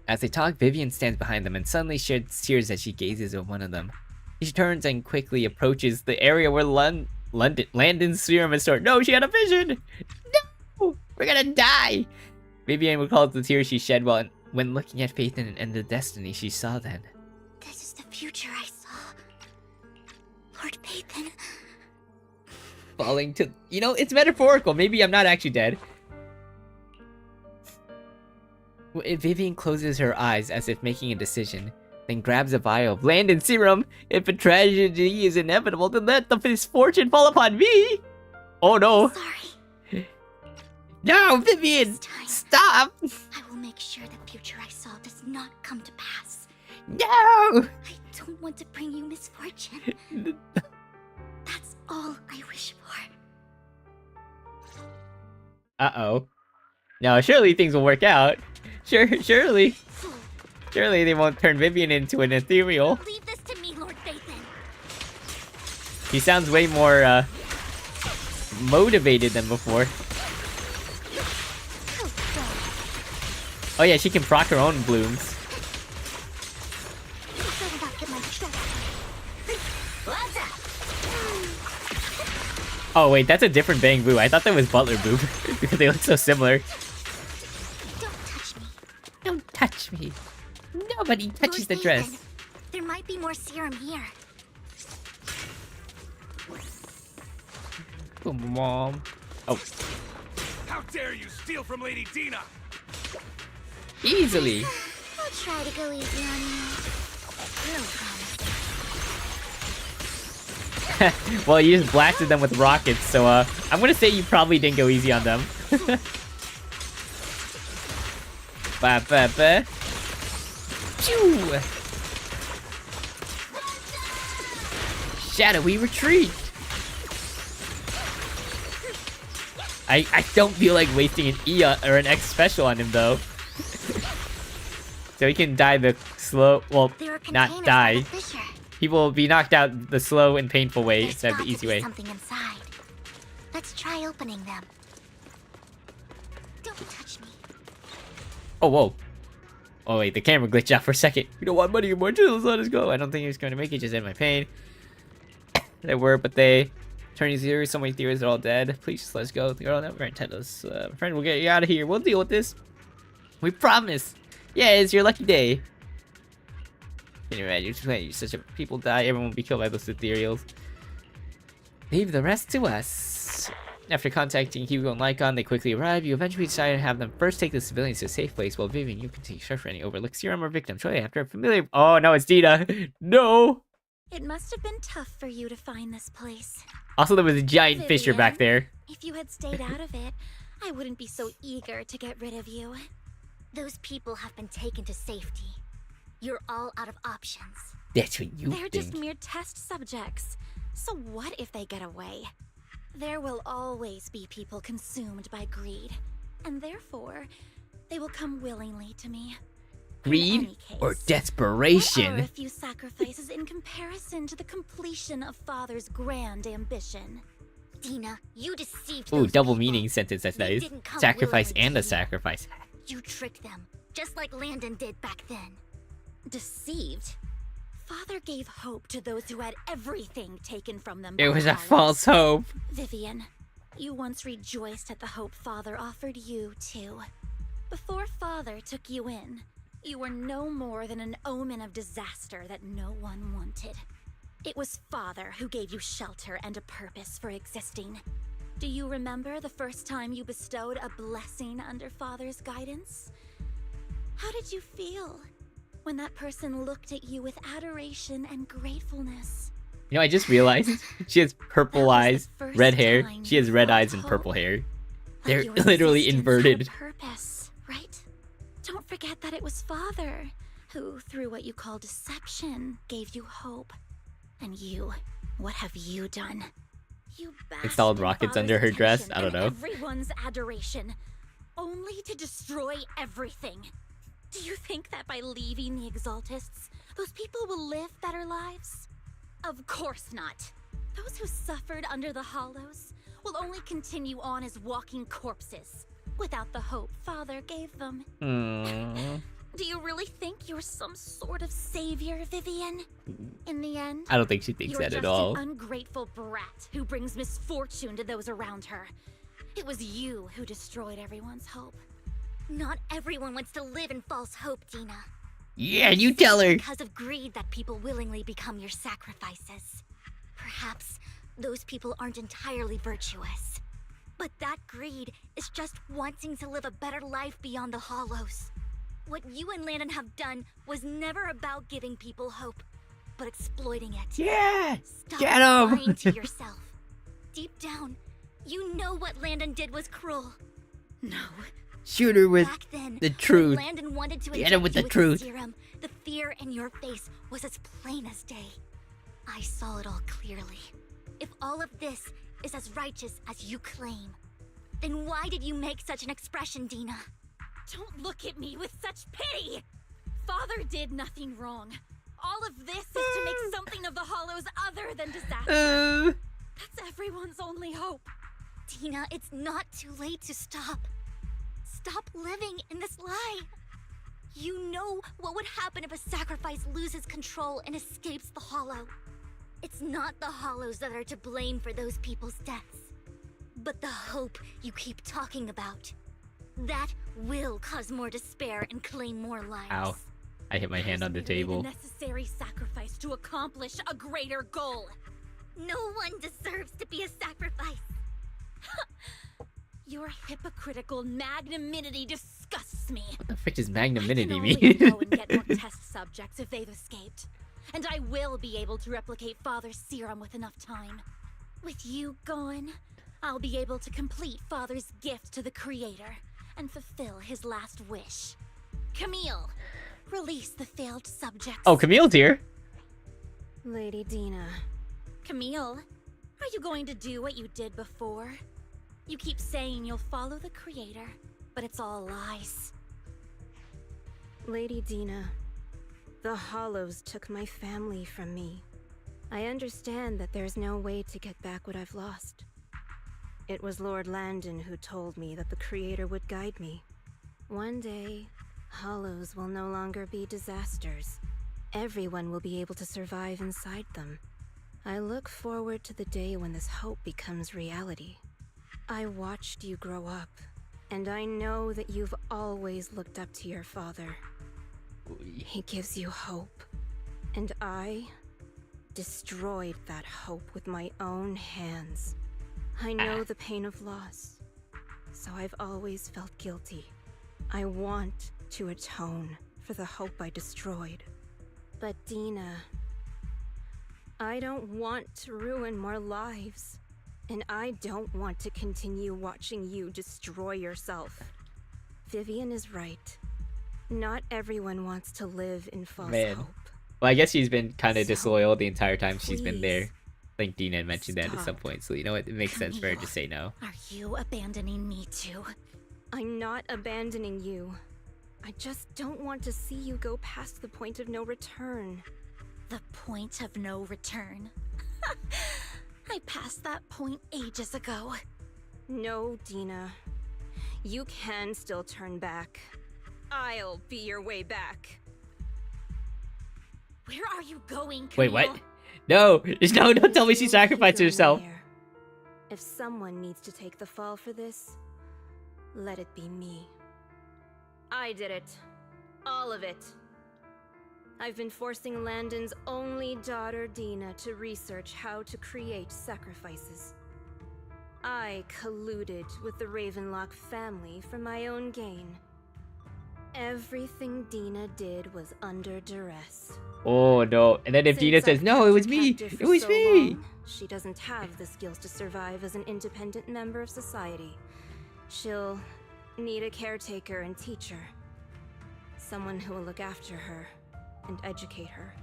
As they talk, Vivian stands behind them and suddenly sheds tears as she gazes at one of them. She turns and quickly approaches the area where Landon's serum is stored. No, she had a vision! No! We're gonna die! Vivian recalls the tears she shed when looking at Phaethon and the destiny she saw then. This is the future I saw. Lord Phaethon. Falling to... You know, it's metaphorical. Maybe I'm not actually dead. Vivian closes her eyes as if making a decision, then grabs a vial of Landon's serum. If a tragedy is inevitable, then let the misfortune fall upon me! Oh no! Sorry. No, Vivian! Stop! I will make sure the future I saw does not come to pass. No! I don't want to bring you misfortune. That's all I wish for. Uh-oh. No, surely things will work out. Surely. Surely they won't turn Vivian into an ethereal. Leave this to me, Lord Phaethon. He sounds way more, motivated than before. Oh yeah, she can proc her own blooms. Oh wait, that's a different Bang Boo. I thought that was Butler Boo because they look so similar. Don't touch me. Nobody touches the dress. There might be more serum here. Oh, Mom. Oh. How dare you steal from Lady Dina? Easily. I'll try to go easy on you. No promise. Well, you just blasted them with rockets, so I'm gonna say you probably didn't go easy on them. Ba ba ba. Pew! Shadowy retreat. I don't feel like wasting an E or an X special on him though. So he can die the slow, well, not die. He will be knocked out the slow and painful way instead of the easy way. Something inside. Let's try opening them. Don't touch me. Oh, whoa. Oh, wait, the camera glitched out for a second. We don't want money anymore, just let us go. I don't think he was going to make it, just end my pain. They were, but they turning theories. So many theories are all dead. Please just let us go. The girl never intended us. Friend, we'll get you out of here. We'll deal with this. We promise. Yeah, it's your lucky day. Can you imagine? Such a people die, everyone will be killed by those ethereals. Leave the rest to us. After contacting Hugo and Lycon, they quickly arrive. You eventually decide to have them first take the civilians to a safe place, while Vivian, you continue search for any overlooked serum or victim. Shortly after a familiar... Oh, no, it's Dina. No! It must have been tough for you to find this place. Also, there was a giant fissure back there. If you had stayed out of it, I wouldn't be so eager to get rid of you. Those people have been taken to safety. You're all out of options. That's what you They're think. just mere test subjects. So what if they get away? There will always be people consumed by greed, and therefore, they will come willingly to me. Greed or What are desperation? a few sacrifices in comparison to the completion of Father's grand ambition? Dina, you deceived Ooh, those double people. meaning sentence, that's They nice. didn't come Sacrifice willingly and to a you. Father gave hope to those who had everything taken from them. It by was the a Hollows. false hope. Vivian, you once rejoiced at the hope Father offered you, too. Before Father took you in, you were no more than an omen of disaster that no one wanted. It was Father who gave you shelter and a purpose for existing. Do you remember the first time you bestowed a blessing under Father's guidance? How did you feel when that person looked at you with adoration and gratefulness? You know, I just realized she has purple eyes, red hair. She has red eyes and purple hair. They're Your literally existence inverted. had a purpose, right? Don't forget that it was Father who, through what you call deception, gave you hope. And you, what have you done? You Installed basked in rockets Father's under her dress? attention I don't and know. Everyone's adoration, only to destroy everything. Do you think that by leaving the Exaltists, those people will live better lives? Of course not. Those who suffered under the Hollows will only continue on as walking corpses, without the hope Father gave them. Do you really think you're some sort of savior, Vivian? In the end, I don't think she thinks you're that just at all. an ungrateful brat who brings misfortune to those around her. It was you who destroyed everyone's hope. Not everyone wants to live in false hope, Dina. Yeah, you tell her. Because of greed that people willingly become your sacrifices. Perhaps those people aren't entirely virtuous. But that greed is just wanting to live a better life beyond the Hollows. What you and Landon have done was never about giving people hope, but exploiting it. Yeah! Stop Get 'em! lying to yourself. Deep down, you know what Landon did was cruel. No. Shoot her with Back then, the when truth. Landon wanted to Get him inject with you the truth. serum, the fear in your face was as plain as day. I saw it all clearly. If all of this is as righteous as you claim, then why did you make such an expression, Dina? Don't look at me with such pity! Father did nothing wrong. All of this is to make something of the Hollows other than disaster. That's everyone's only hope. Dina, it's not too late to stop. Stop living in this lie. You know what would happen if a sacrifice loses control and escapes the Hollow. It's not the Hollows that are to blame for those people's deaths, but the hope you keep talking about. That will cause more despair and claim more lives. Ow. I hit my hand on the table. The necessary sacrifice to accomplish a greater goal. No one deserves to be a sacrifice. Your hypocritical magnanimity disgusts me. What the frick does magnanimity I mean? can only go and get more test subjects if they've escaped. And I will be able to replicate Father's serum with enough time. With you gone, I'll be able to complete Father's gift to the Creator and fulfill his last wish. Camille, release the failed subjects. Oh, Camille's here. Lady Dina. Camille, are you going to do what you did before? You keep saying you'll follow the Creator, but it's all lies. Lady Dina, the Hollows took my family from me. I understand that there's no way to get back what I've lost. It was Lord Landon who told me that the Creator would guide me. One day, Hollows will no longer be disasters. Everyone will be able to survive inside them. I look forward to the day when this hope becomes reality. I watched you grow up, and I know that you've always looked up to your father. He gives you hope, and I destroyed that hope with my own hands. I know the pain of loss, so I've always felt guilty. I want to atone for the hope I destroyed. But Dina, I don't want to ruin more lives, and I don't want to continue watching you destroy yourself. Vivian is right. Not everyone wants to live in false hope. Well, I guess she's been kind of disloyal the entire time she's been there. I think Dina had mentioned that at some point, so you know what? It makes sense for her to say no. Are you abandoning me too? I'm not abandoning you. I just don't want to see you go past the point of no return. The point of no return? I passed that point ages ago. No, Dina. You can still turn back. I'll be your way back. Where are you going, Wait, Camille? what? No, no, don't tell me she sacrificed herself. If someone needs to take the fall for this, let it be me. I did it. All of it. I've been forcing Landon's only daughter, Dina, to research how to create sacrifices. I colluded with the Ravenlock family for my own gain. Everything Dina did was under duress. Oh no! And then if Dina says, "No, it was me. It was me." She doesn't have the skills to survive as an independent member of society. She'll need a caretaker and teacher. Someone who will look after her and educate her.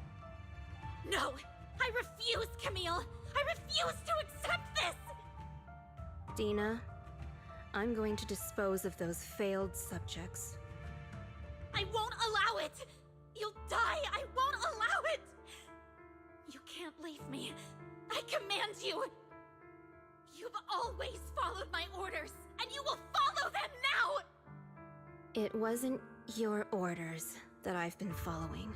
No! I refuse, Camille! I refuse to accept this! Dina, I'm going to dispose of those failed subjects. I won't allow it! You'll die! I won't allow it! You can't leave me. I command you! You've always followed my orders, and you will follow them now! It wasn't your orders that I've been following.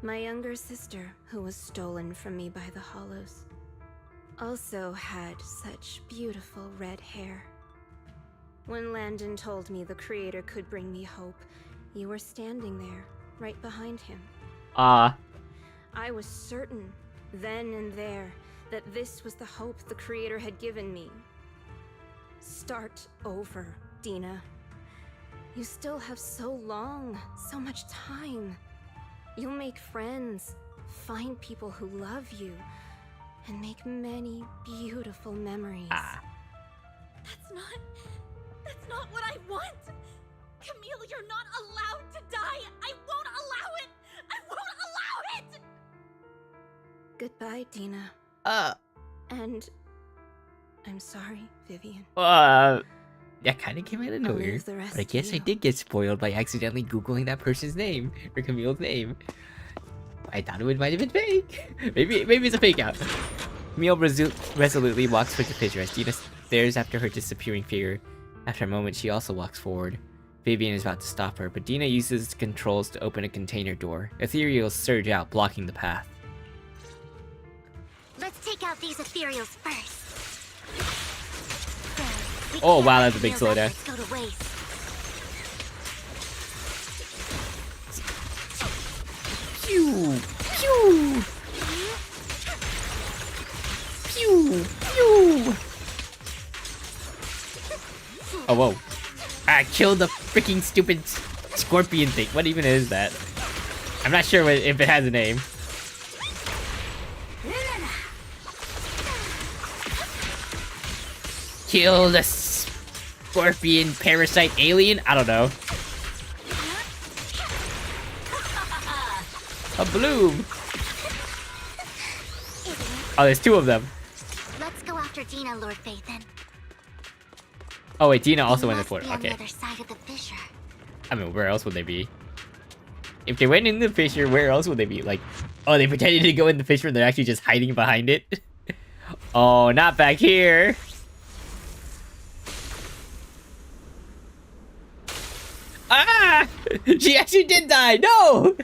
My younger sister, who was stolen from me by the Hollows, also had such beautiful red hair. When Landon told me the Creator could bring me hope, you were standing there, right behind him. Ah. I was certain, then and there, that this was the hope the Creator had given me. Start over, Dina. You still have so long, so much time. You'll make friends, find people who love you, and make many beautiful memories. That's not what I want! Camille, you're not allowed to die! I won't allow it! I won't allow it! Goodbye, Dina. And I'm sorry, Vivian. That kind of came out of I'll nowhere. leave the rest But I guess I did get spoiled by accidentally Googling that person's name, or Camille's name. I thought it might have been fake. Maybe it's a fake out. Camille resolutely walks towards the fissure as Dina stares after her disappearing figure. After a moment, she also walks forward. Vivian is about to stop her, but Dina uses controls to open a container door. Ethereals surge out, blocking the path. Let's take out these ethereals first. Oh wow, that's a big slowdown. Go to waste. Pew! Pew! Pew! Pew! Oh whoa. I killed the freaking stupid scorpion thing. What even is that? I'm not sure if it has a name. Kill the scorpion parasite alien? I don't know. A bloom. Oh, there's two of them. Let's go after Dina, Lord Phaethon. Oh wait, Dina also went in Must for be it. on the Okay. other side of the fissure. I mean, where else would they be? If they went in the fissure, where else would they be? Like, oh, they pretended to go in the fissure and they're actually just hiding behind it? Oh, not back here. Ah! She actually did die! No!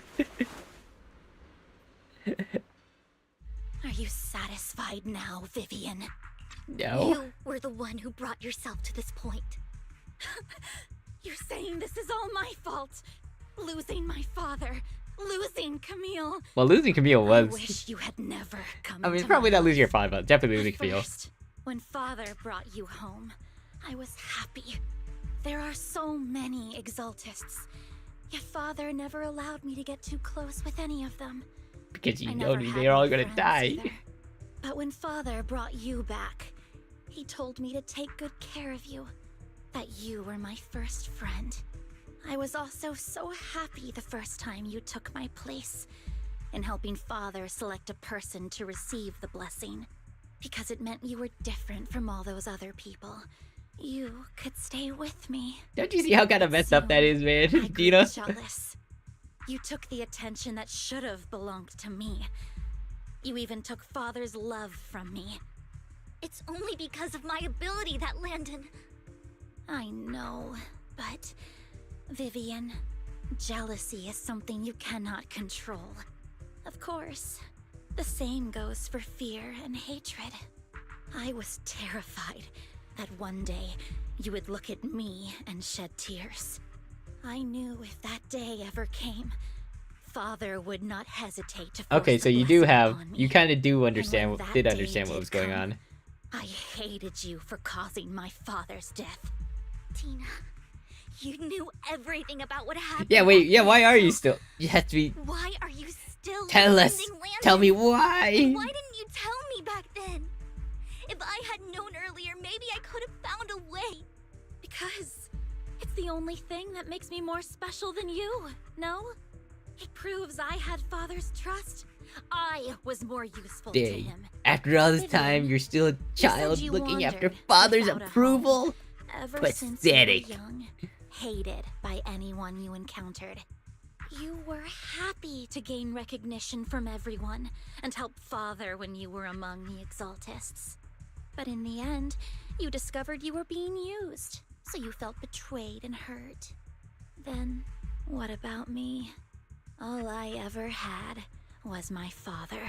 Are you satisfied now, Vivian? No. You were the one who brought yourself to this point. You're saying this is all my fault. Losing my father. Losing Camille. Well, losing Camille I was... wish you had never come I mean, into probably my not losing your life. father, but definitely losing Camille. First, when Father brought you home, I was happy. There are so many Exaltists. Yet Father never allowed me to get too close with any of them. Because you I know never had they're all any gonna friends die. either. But when Father brought you back, he told me to take good care of you. That you were my first friend. I was also so happy the first time you took my place in helping Father select a person to receive the blessing. Because it meant you were different from all those other people. You could stay with me. Don't you see how kind of messed up that is, man? Dina? Jealous. You took the attention that should have belonged to me. You even took Father's love from me. It's only because of my ability that Landon... I know, but... Vivian, jealousy is something you cannot control. Of course, the same goes for fear and hatred. I was terrified that one day you would look at me and shed tears. I knew if that day ever came, Father would not hesitate to force Okay, so the you do blessing have, on me. you kind of do And understand, when that did day understand what did was going come, on. I hated you for causing my father's death. Tina, you knew everything about what happened. Yeah, wait, yeah, back why then, are so you still? You have to be. Why are you still Tell us. defending Landon? Tell me why. And why didn't you tell me back then? If I had known earlier, maybe I could have found a way. Because it's the only thing that makes me more special than you, no? It proves I had Father's trust. I was more useful to Dang. him. After all this Vivian, time, you're still a child you looking after wandered father's without a approval? home. Ever since you Pathetic. were young, hated by anyone you encountered. You were happy to gain recognition from everyone and help Father when you were among the Exaltists. But in the end, you discovered you were being used, so you felt betrayed and hurt. Then, what about me? All I ever had was my father.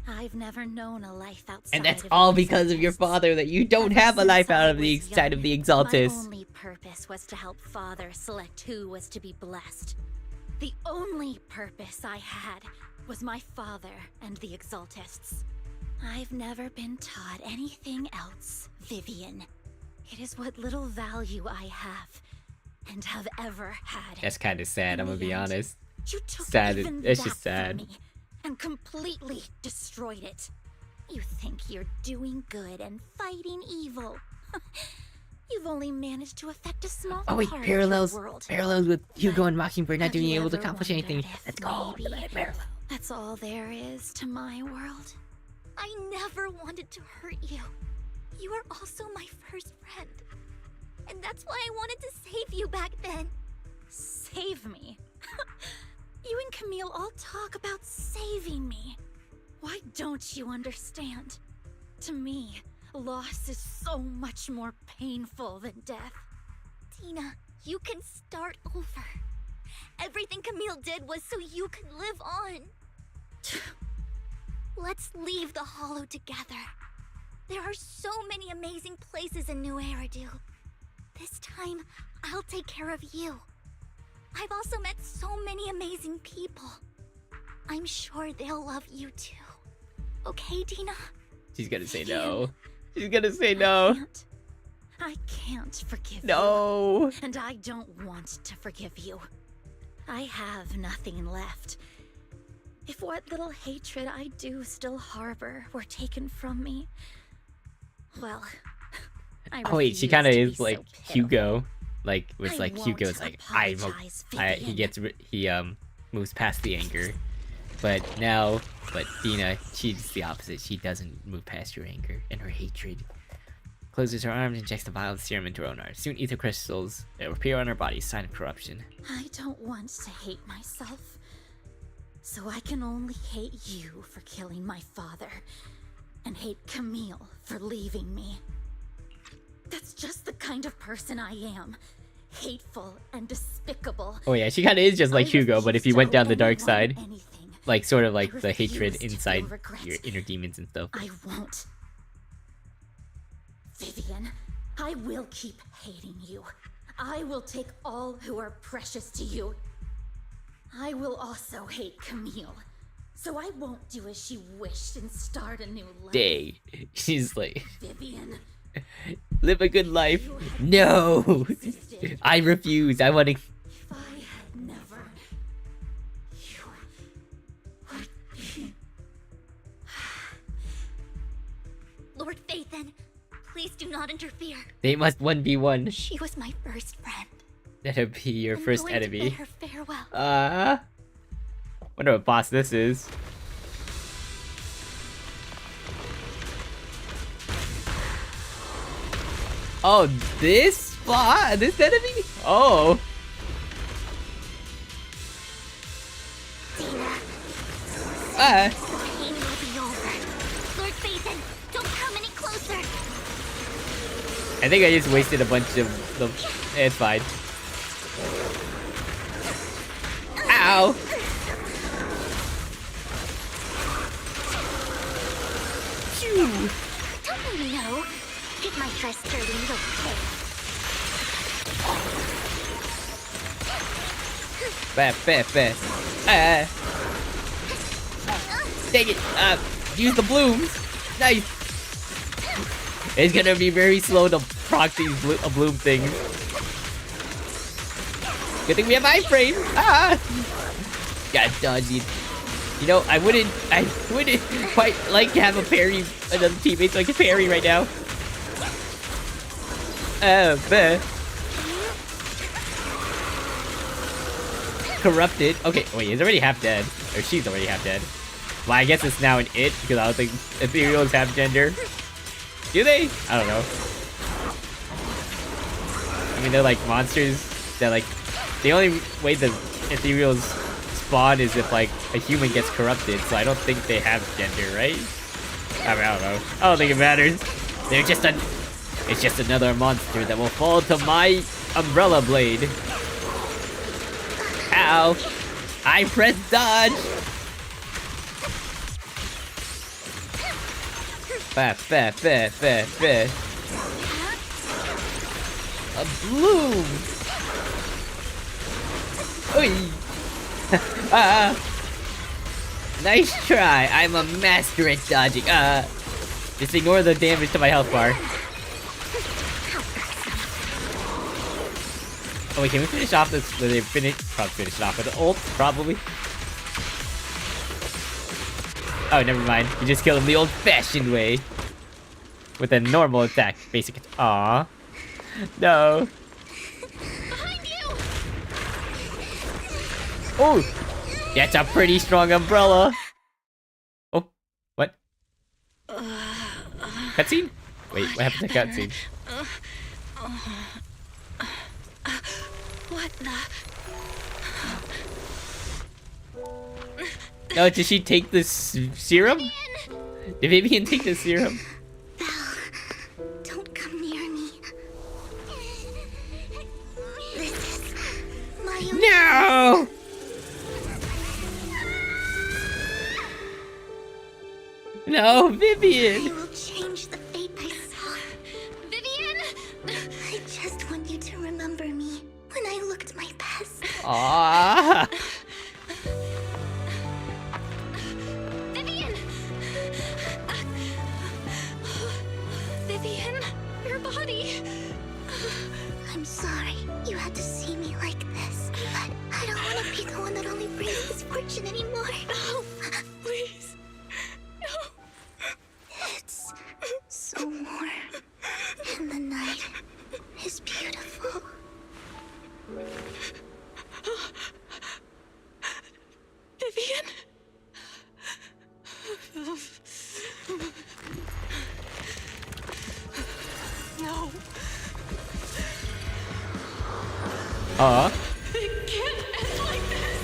I've never known a life outside And that's of all the because of your Exaltists. father, that you don't Ever have a since life out I of the was side of the young, Exaltists. My only purpose was to help Father select who was to be blessed. The only purpose I had was my father and the Exaltists. I've never been taught anything else, Vivian. It is what little value I have and have ever had. That's kind of sad, I'm gonna be honest. You took Sad, even it's that just sad. from me and completely destroyed it. You think you're doing good and fighting evil. You've only managed to affect a small Oh wait, part parallels, of your world. parallels with Hugo and Mockingbird not Have being you able to ever accomplish anything. wondered if Let's go. maybe Parallel. that's all there is to my world? I never wanted to hurt you. You were also my first friend. And that's why I wanted to save you back then. Save me? You and Camille all talk about saving me. Why don't you understand? To me, loss is so much more painful than death. Tina, you can start over. Everything Camille did was so you could live on. Let's leave the Hollow together. There are so many amazing places in New Eridu. This time, I'll take care of you. I've also met so many amazing people. I'm sure they'll love you too. Okay, Tina? She's gonna say no. She's gonna say no. I can't forgive No. you. And I don't want to forgive you. I have nothing left. If what little hatred I do still harbor were taken from me, well, I Oh wait, she refuse kind of to is be so like pitiful. Hugo. Like, was I like won't Hugo's like, apologize, he gets, he moves past the anger. But now, Dina, she's the opposite. She doesn't move past your anger and her hatred. Closes her arms and injects the vial of serum into her own heart. Soon ether crystals appear on her body, sign of corruption. I don't want to hate myself. So I can only hate you for killing my father. And hate Camille for leaving me. That's just the kind of person I am. Hateful and despicable. Oh yeah, she kind of is just like Hugo, but if you went down the dark side, anything. like sort of like I the hatred refuse to inside feel regret. your inner demons and stuff. I won't. Vivian, I will keep hating you. I will take all who are precious to you. I will also hate Camille. So I won't do as she wished and start a new life. Dang. She's like, Vivian, live a good life. No! I refuse. I want to... if I had never, you would be... Lord Phaethon, please do not interfere. They must 1v1. She was my first friend. That'll be your I'm first going to enemy. bid her farewell. Wonder what boss this is. Oh, this boss? This enemy? Oh. Tina. The pain will be over. Lord Phaethon, don't come any closer. I think I just wasted a bunch of the... It's fine. Ow! Ooh. Don't you know? Get my dress dirty, little pig. Fast. Dang it. Use the blooms. Nice. It's gonna be very slow to proc these bloom things. Good thing we have iframe. Got dodged. You know, I wouldn't quite like to have a parry, another teammate so I can parry right now. Corrupted. Okay, wait, he's already half dead. Or she's already half dead. Well, I guess it's now an it, because I don't think ethereals have gender. Do they? I don't know. I mean, they're like monsters that like... The only way the ethereals spawn is if like a human gets corrupted, so I don't think they have gender, right? I mean, I don't know. I don't think it matters. They're just it's just another monster that will fall to my umbrella blade. Ow! I pressed dodge! Fast. A bloom! Oi! Nice try. I'm a master at dodging. Just ignore the damage to my health bar. Oh wait, can we finish off this? Probably finish it off with an ult, probably. Oh, never mind. You just killed him the old-fashioned way. With a normal attack. Basic. Aww. No. Oh! That's a pretty strong umbrella. Oh, what? Cutscene? Wait, what happened to cutscene? What the? No, did she take the serum? Did Vivian take the serum? Don't come near me. This is my own... No! No, Vivian! I will change the fate I saw. Vivian! I just want you to remember me when I looked my best. Aww. Vivian, your body. I'm sorry you had to see me like this, but I don't want to be the one that only brings misfortune anymore. No, please. No. It's so warm, and the night is beautiful. Vivian? No. It can't end like this.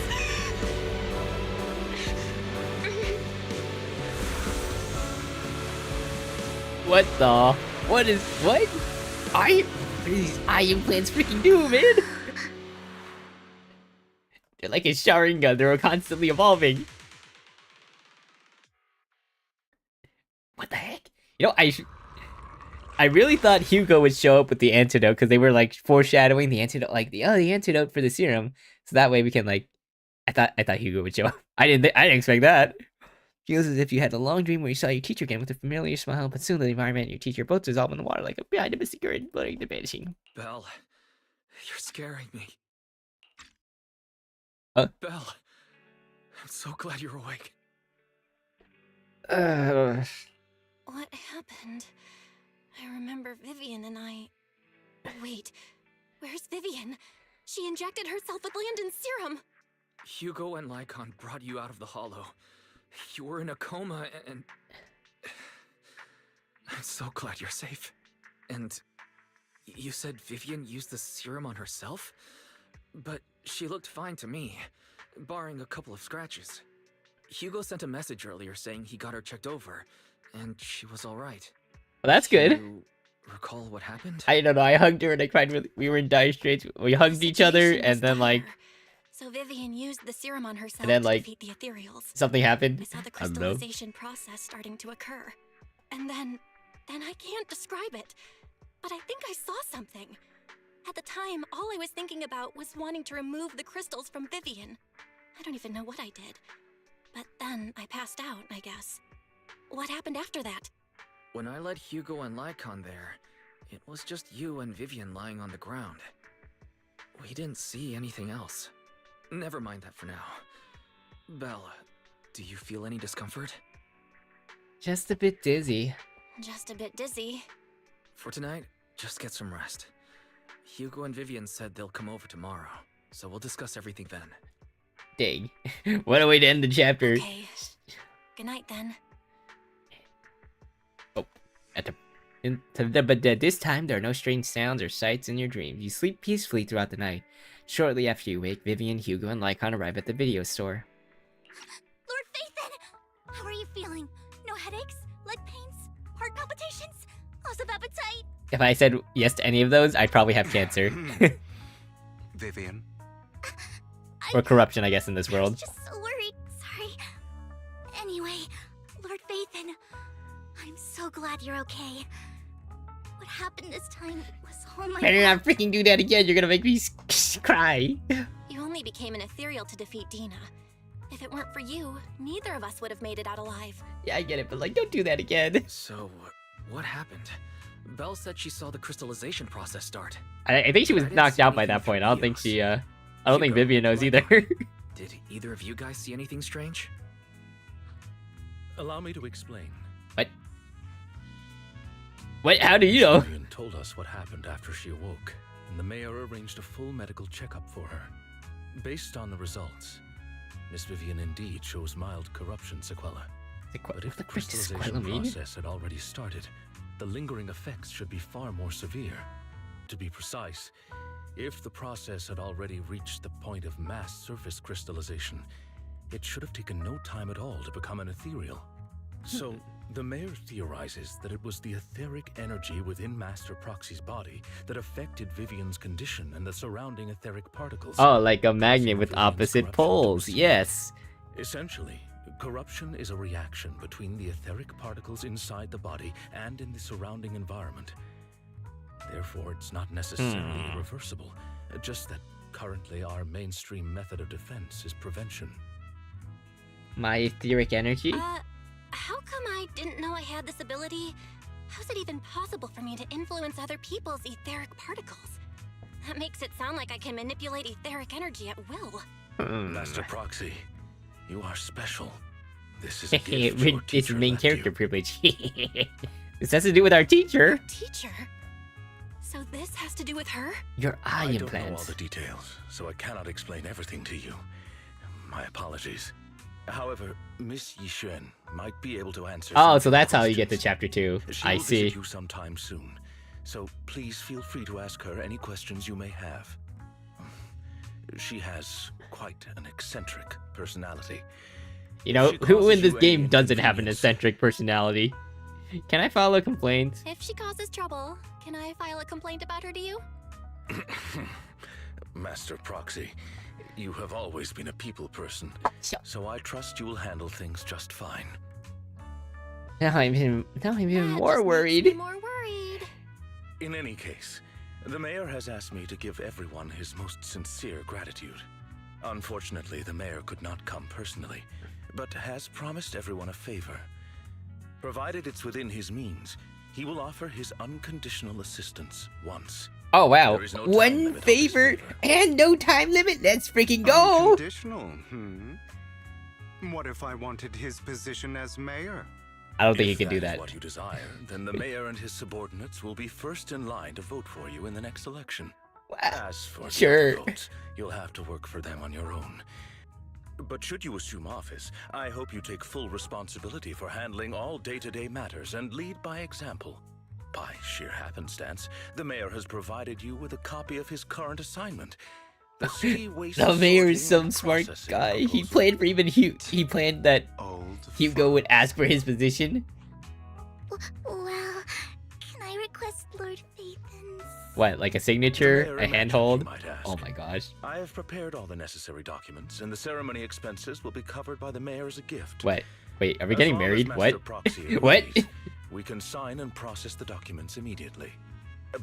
What the? What? These eye implants freaking do, man! They're like a Sharingan, they're constantly evolving. What the heck? You know, I really thought Hugo would show up with the antidote, because they were like foreshadowing the antidote, like the antidote for the serum. So that way we can like, I thought Hugo would show up. I didn't expect that. Feels as if you had a long dream where you saw your teacher again with a familiar smile, but soon the environment and your teacher both dissolve in the water like a behind a secret blurring the vanishing. Belle, you're scaring me. Huh? Belle, I'm so glad you're awake. What happened? I remember Vivian and I... Wait, where's Vivian? She injected herself with Landon's serum. Hugo and Lycon brought you out of the hollow. You were in a coma and... I'm so glad you're safe. And you said Vivian used the serum on herself? But she looked fine to me, barring a couple of scratches. Hugo sent a message earlier saying he got her checked over, and she was alright. Well, that's good. You recall what happened? I don't know, I hugged her and I cried we were in dire straits. We hugged each other and then like... So Vivian used the serum on herself and then, to like, defeat the ethereals. something happened. I saw the I don't know. crystallization process starting to occur. and then I can't describe it. But I think I saw something. At the time, all I was thinking about was wanting to remove the crystals from Vivian. I don't even know what I did. But then I passed out, I guess. What happened after that? When I led Hugo and Lycon there, it was just you and Vivian lying on the ground. We didn't see anything else. Never mind that for now. Bella, do you feel any discomfort? Just a bit dizzy. Just a bit dizzy. For tonight, just get some rest. Hugo and Vivian said they'll come over tomorrow, so we'll discuss everything then. Dang. What a way to end the chapter. Okay. Good night then. Oh, but this time there are no strange sounds or sights in your dreams. You sleep peacefully throughout the night. Shortly after you wake, Vivian, Hugo, and Lycon arrive at the video store. Lord Phaethon! How are you feeling? No headaches? Leg pains? Heart palpitations? Loss of appetite? If I said yes to any of those, I'd probably have cancer. Vivian? Or corruption, I guess, in this world. Just so worried. Sorry. Anyway, Lord Phaethon, I'm so glad you're okay. What happened this time was oh my Better god. not freaking do that again. You're gonna make me cry. You only became an ethereal to defeat Dina. If it weren't for you, neither of us would have made it out alive. Yeah, I get it, but like, don't do that again. So, what happened? Belle said she saw the crystallization process start. I think she was knocked out by that point. I don't think she, I don't think Vivian knows either. Did either of you guys see anything strange? Allow me to explain. What? What? How do you know? Vivian told us what happened after she awoke, and the mayor arranged a full medical checkup for her. Based on the results, Miss Vivian indeed shows mild corruption sequela. But if the crystallization process had already started, the lingering effects should be far more severe. To be precise, if the process had already reached the point of mass surface crystallization, it should have taken no time at all to become an ethereal. So, the mayor theorizes that it was the etheric energy within Master Proxy's body that affected Vivian's condition and the surrounding etheric particles. Oh, like a magnet with opposite poles. Yes. Essentially, corruption is a reaction between the etheric particles inside the body and in the surrounding environment. Therefore, it's not necessarily irreversible, just that currently our mainstream method of defense is prevention. My etheric energy? How come I didn't know I had this ability? How's it even possible for me to influence other people's etheric particles? That makes it sound like I can manipulate etheric energy at will. Master Proxy, you are special. This is a gift your It's teacher main left character you. privilege. This has to do with our teacher. Teacher? So this has to do with her? Your eye I don't know all implants. the details, so I cannot explain everything to you. My apologies. However, Miss Yixuan might be able to answer. Oh, some so of your that's how you get to questions. chapter 2. She I will see. visit you sometime soon, so please feel free to ask her any questions you may have. She has quite an eccentric personality. You know, She who causes in this you game any doesn't have an inconvenience? eccentric personality? Can I file a complaint? If she causes trouble, can I file a complaint about her to you? Master Proxy, you have always been a people person, so I trust you will handle things just fine. Now I'm even more worried. More worried. In any case, the mayor has asked me to give everyone his most sincere gratitude. Unfortunately, the mayor could not come personally, but has promised everyone a favor. Provided it's within his means, he will offer his unconditional assistance once. Oh wow, There is no time one limit on this favor and no time limit. Let's freaking go! Unconditional, What if I wanted his position as mayor? I don't think you If can do is that. what you desire, then the mayor and his subordinates will be first in line to vote for you in the next election. As for Sure. the other votes, you'll have to work for them on your own. But should you assume office, I hope you take full responsibility for handling all day-to-day matters and lead by example. By sheer happenstance, the mayor has provided you with a copy of his current assignment. The city waste The mayor is sorting some and smart processing guy. He proposal. planned for even he planned that Hugo would ask for his position. Well, can I request Lord Phaethon's? What, like a signature, The a mayor imagined handhold? you might ask. Oh my gosh. I have prepared all the necessary documents, and the ceremony expenses will be covered by the mayor as a gift. What? Wait, are we As getting long as married? Master What? Proxy What? agrees, we can sign and process the documents immediately.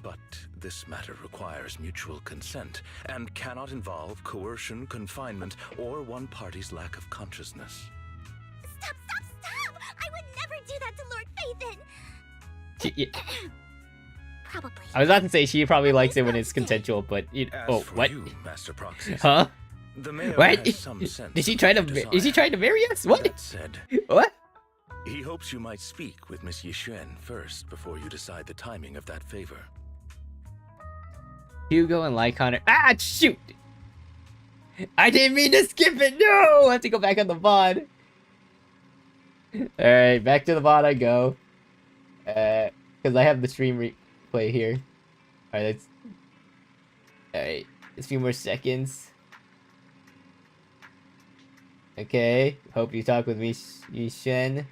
But this matter requires mutual consent and cannot involve coercion, confinement, or one party's lack of consciousness. Stop! I would never do that to Lord Phaethon! Probably. I was about to say she probably likes it when it's consensual, but oh, what? You, Master Proxys, huh? The mayor what? has some sense Did she try to? Is he trying to marry us? What? That said, what? He hopes you might speak with Miss Yixuan first before you decide the timing of that favor. Hugo and Lycon. Ah, shoot! I didn't mean to skip it. No, I have to go back on the VOD. All right, back to the VOD I go. Because I have the stream replay here. All right, a few more seconds. Okay, hope you talk with me, Yixuan.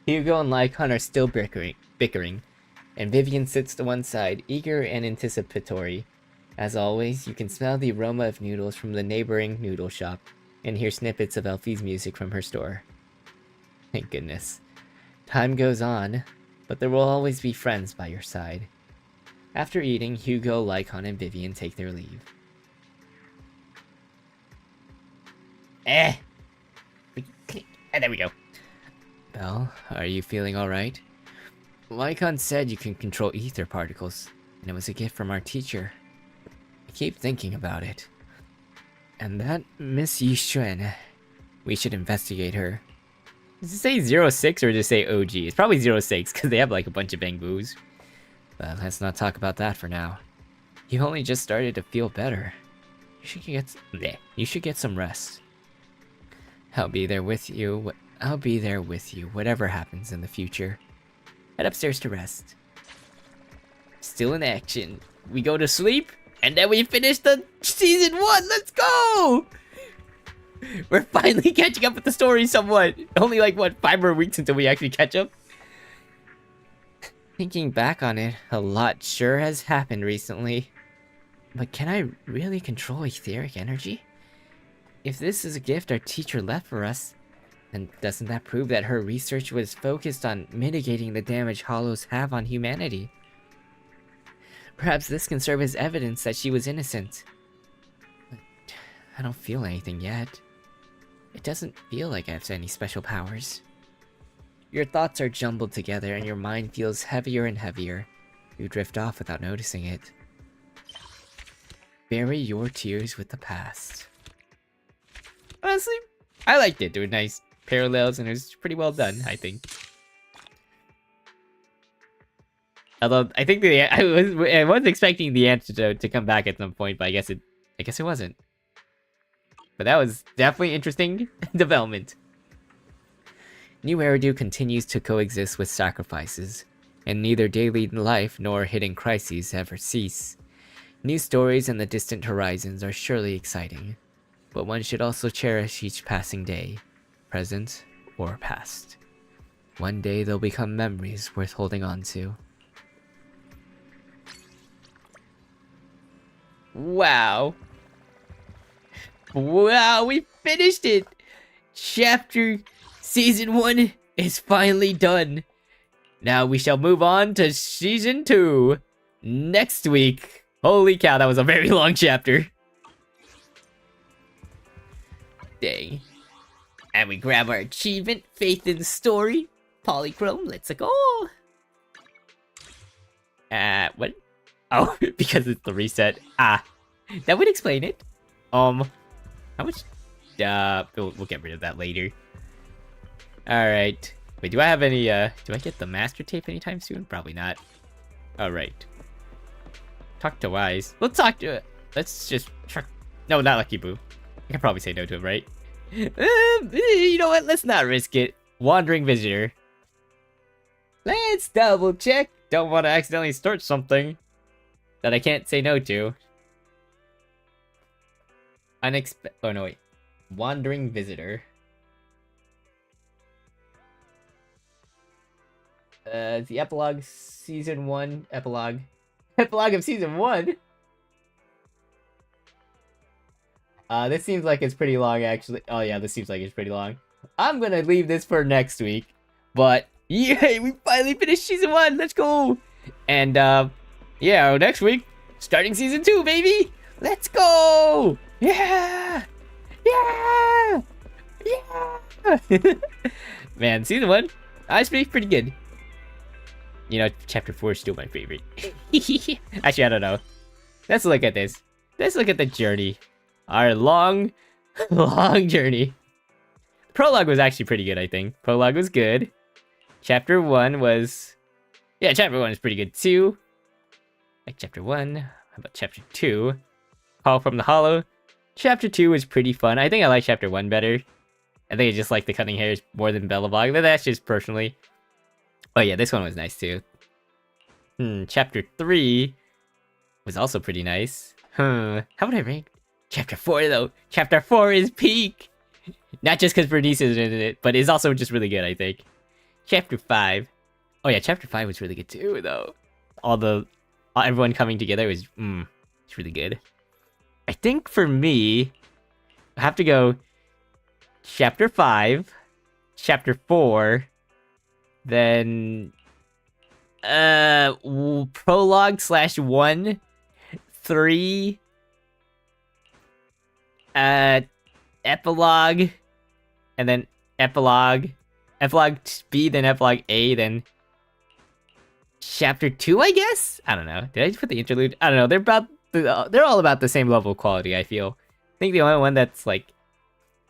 Hugo and Lycon are still bickering, and Vivian sits to one side, eager and anticipatory. As always, you can smell the aroma of noodles from the neighboring noodle shop, and hear snippets of Elfie's music from her store. Thank goodness. Time goes on, but there will always be friends by your side. After eating, Hugo, Lycon, and Vivian take their leave. And there we go. Belle, are you feeling alright? Lycon said you can control ether particles, and it was a gift from our teacher. I keep thinking about it. And that Miss Yixuan, we should investigate her. Does it say 06 or does it say OG? It's probably 06 because they have like a bunch of bangbus. But let's not talk about that for now. You only just started to feel better. You should get some rest. I'll be there with you. Whatever happens in the future. Head upstairs to rest. Still in action. We go to sleep, and then we finish the season 1. Let's go! We're finally catching up with the story somewhat. Only like, what, 5 more weeks until we actually catch up? Thinking back on it, a lot sure has happened recently. But can I really control etheric energy? If this is a gift our teacher left for us, then doesn't that prove that her research was focused on mitigating the damage hollows have on humanity? Perhaps this can serve as evidence that she was innocent. But I don't feel anything yet. It doesn't feel like I have any special powers. Your thoughts are jumbled together and your mind feels heavier and heavier. You drift off without noticing it. Bury your tears with the past. Honestly, I liked it. There were nice parallels and it was pretty well done, I think. Although I think I was expecting the answer to come back at some point, but I guess it wasn't. But that was definitely interesting development. New Eridu continues to coexist with sacrifices, and neither daily life nor hidden crises ever cease. New stories in the distant horizons are surely exciting, but one should also cherish each passing day, present or past. One day they'll become memories worth holding on to. Wow. Wow, we finished it! Season 1 is finally done. Now we shall move on to Season 2 next week. Holy cow, that was a very long chapter. Dang. And we grab our achievement, Faith in Story. Polychrome, let's go. What? Oh, because it's the reset. Ah, that would explain it. How much? We'll get rid of that later. Alright. Wait, do I have any, do I get the master tape anytime soon? Probably not. Alright. Talk to Wise. Let's just try. No, not Lucky Boo. I can probably say no to him, right? You know what? Let's not risk it. Wandering Visitor. Let's double check. Don't want to accidentally start something that I can't say no to. Oh no, wait. Wandering Visitor. The Epilogue Season 1 Epilogue. Epilogue of Season 1? This seems like it's pretty long, actually. Oh yeah, this seems like it's pretty long. I'm gonna leave this for next week. But Yay, we finally finished season 1. Let's go. And yeah, next week, starting season 2, baby. Let's go. Yeah. Yeah. Yeah. Man, season 1, honestly, pretty good. You know, chapter 4 is still my favorite. Actually, I don't know. Let's look at this. Let's look at the journey. Our long journey. Prologue was actually pretty good, I think. Prologue was good. Chapter 1 was... Yeah, chapter 1 is pretty good too. Like chapter 1. How about chapter 2? Call from the Hollow. Chapter 2 was pretty fun. I think I like chapter 1 better. I think I just like the cutting hairs more than Belobog, but that's just personally. Oh yeah, this one was nice too. Chapter 3 was also pretty nice. How would I rank chapter 4 though? Chapter 4 is peak! Not just because Bernice is in it, but it's also just really good, I think. Chapter 5. Oh yeah, chapter 5 was really good too, though. Everyone coming together was, it's really good. I think for me, I have to go chapter 5, chapter 4, then prologue / 1, 3, epilogue, and then epilogue B, then epilogue A, then chapter 2, I guess? I don't know. Did I just put the interlude? I don't know. They're all about the same level of quality, I feel. I think the only one that's like...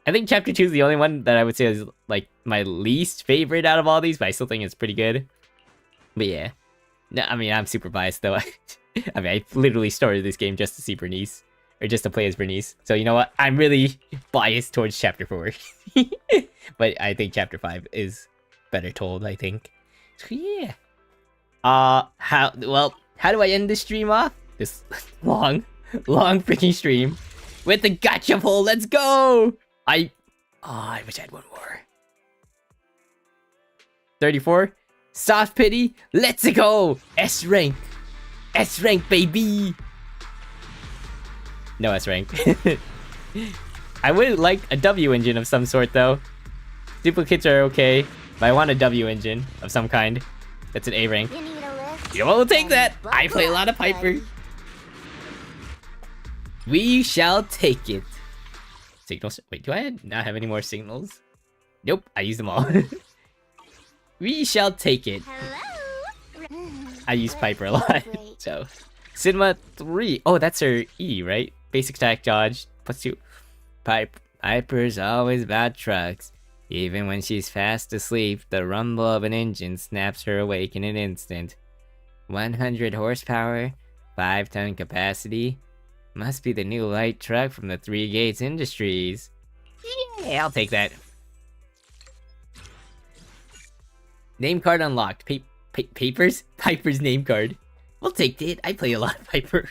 I think chapter 2 is the only one that I would say is like my least favorite out of all these, but I still think it's pretty good. But yeah. No, I mean, I'm super biased though. I mean, I literally started this game just to see Bernice. Or just to play as Bernice. So you know what? I'm really biased towards chapter 4. But I think chapter 5 is better told, I think. So yeah. How do I end this stream off? This long freaking stream. With the gotcha poll, let's go! I wish I had one more. 34? Soft pity, let's go! S rank, baby! No S rank. I would like a W engine of some sort though. Duplicates are okay, but I want a W engine of some kind. That's an A rank. You will take that! I play a lot of Piper. We shall take it. Signals. Wait, do I not have any more signals? Nope, I used them all. We shall take it. I use Piper a lot. So, Cinema 3. Oh, that's her E, right? Basic attack dodge. +2. Piper's always about trucks. Even when she's fast asleep, the rumble of an engine snaps her awake in an instant. 100 horsepower, 5-ton capacity. Must be the new light truck from the Three Gates Industries. Yeah, I'll take that. Name card unlocked. Papers? Piper's name card. We'll take it. I play a lot of Piper.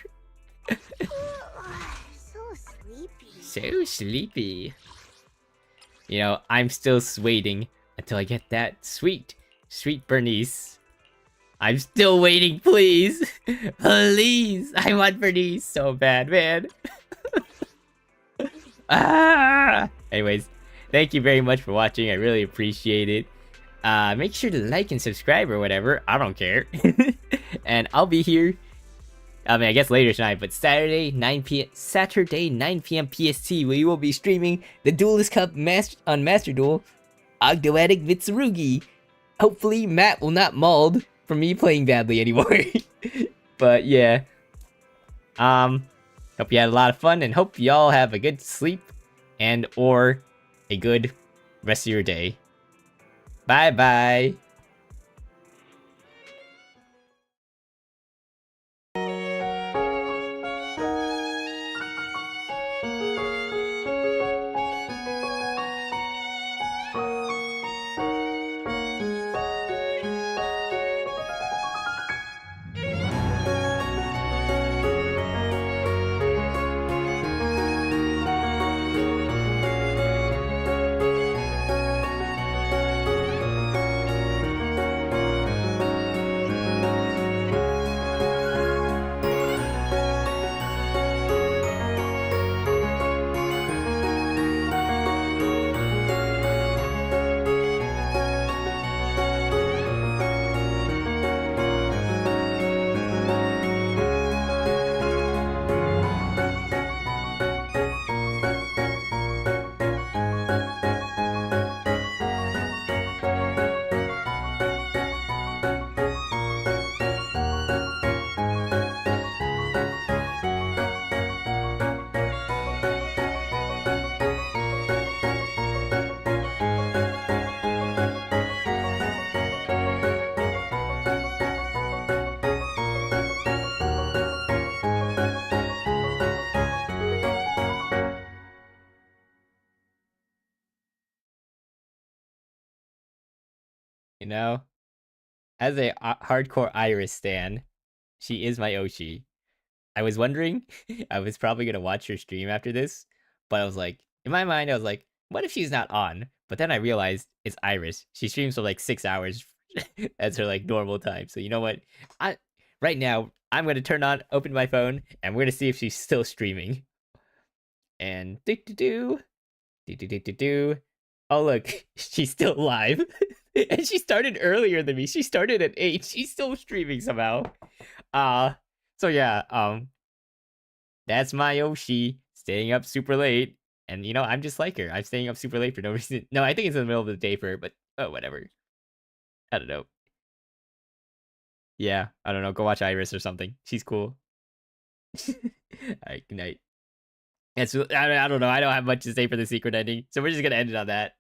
So sleepy. You know, I'm still waiting until I get that sweet Bernice. I'm still waiting, please. Please. I want Bernice so bad, man. Anyways, thank you very much for watching. I really appreciate it. Make sure to like and subscribe or whatever. I don't care. And I'll be here. I mean, I guess later tonight, but Saturday 9 p.m. PST, we will be streaming the Duelist Cup on Master Duel, Ogdoadic Vitsurugi. Hopefully, Matt will not mauled for me playing badly anymore. But yeah. Hope you had a lot of fun and hope y'all have a good sleep and or a good rest of your day. Bye bye. You know, as a hardcore Iris stan, she is my Oshi. I was wondering, I was probably gonna watch her stream after this, but I was like, in my mind, I was like, what if she's not on? But then I realized it's Iris. She streams for like 6 hours as her like normal time. So you know what? Right now I'm gonna open my phone, and we're gonna see if she's still streaming. And do. Oh look, she's still live, and she started earlier than me. She started at 8. She's still streaming somehow. So yeah, that's my Yoshi staying up super late, and you know I'm just like her. I'm staying up super late for no reason. No, I think it's in the middle of the day for her, but oh whatever. I don't know. Yeah, I don't know. Go watch Iris or something. She's cool. Alright, good night. I don't know. I don't have much to say for the secret ending, so we're just gonna end it on that.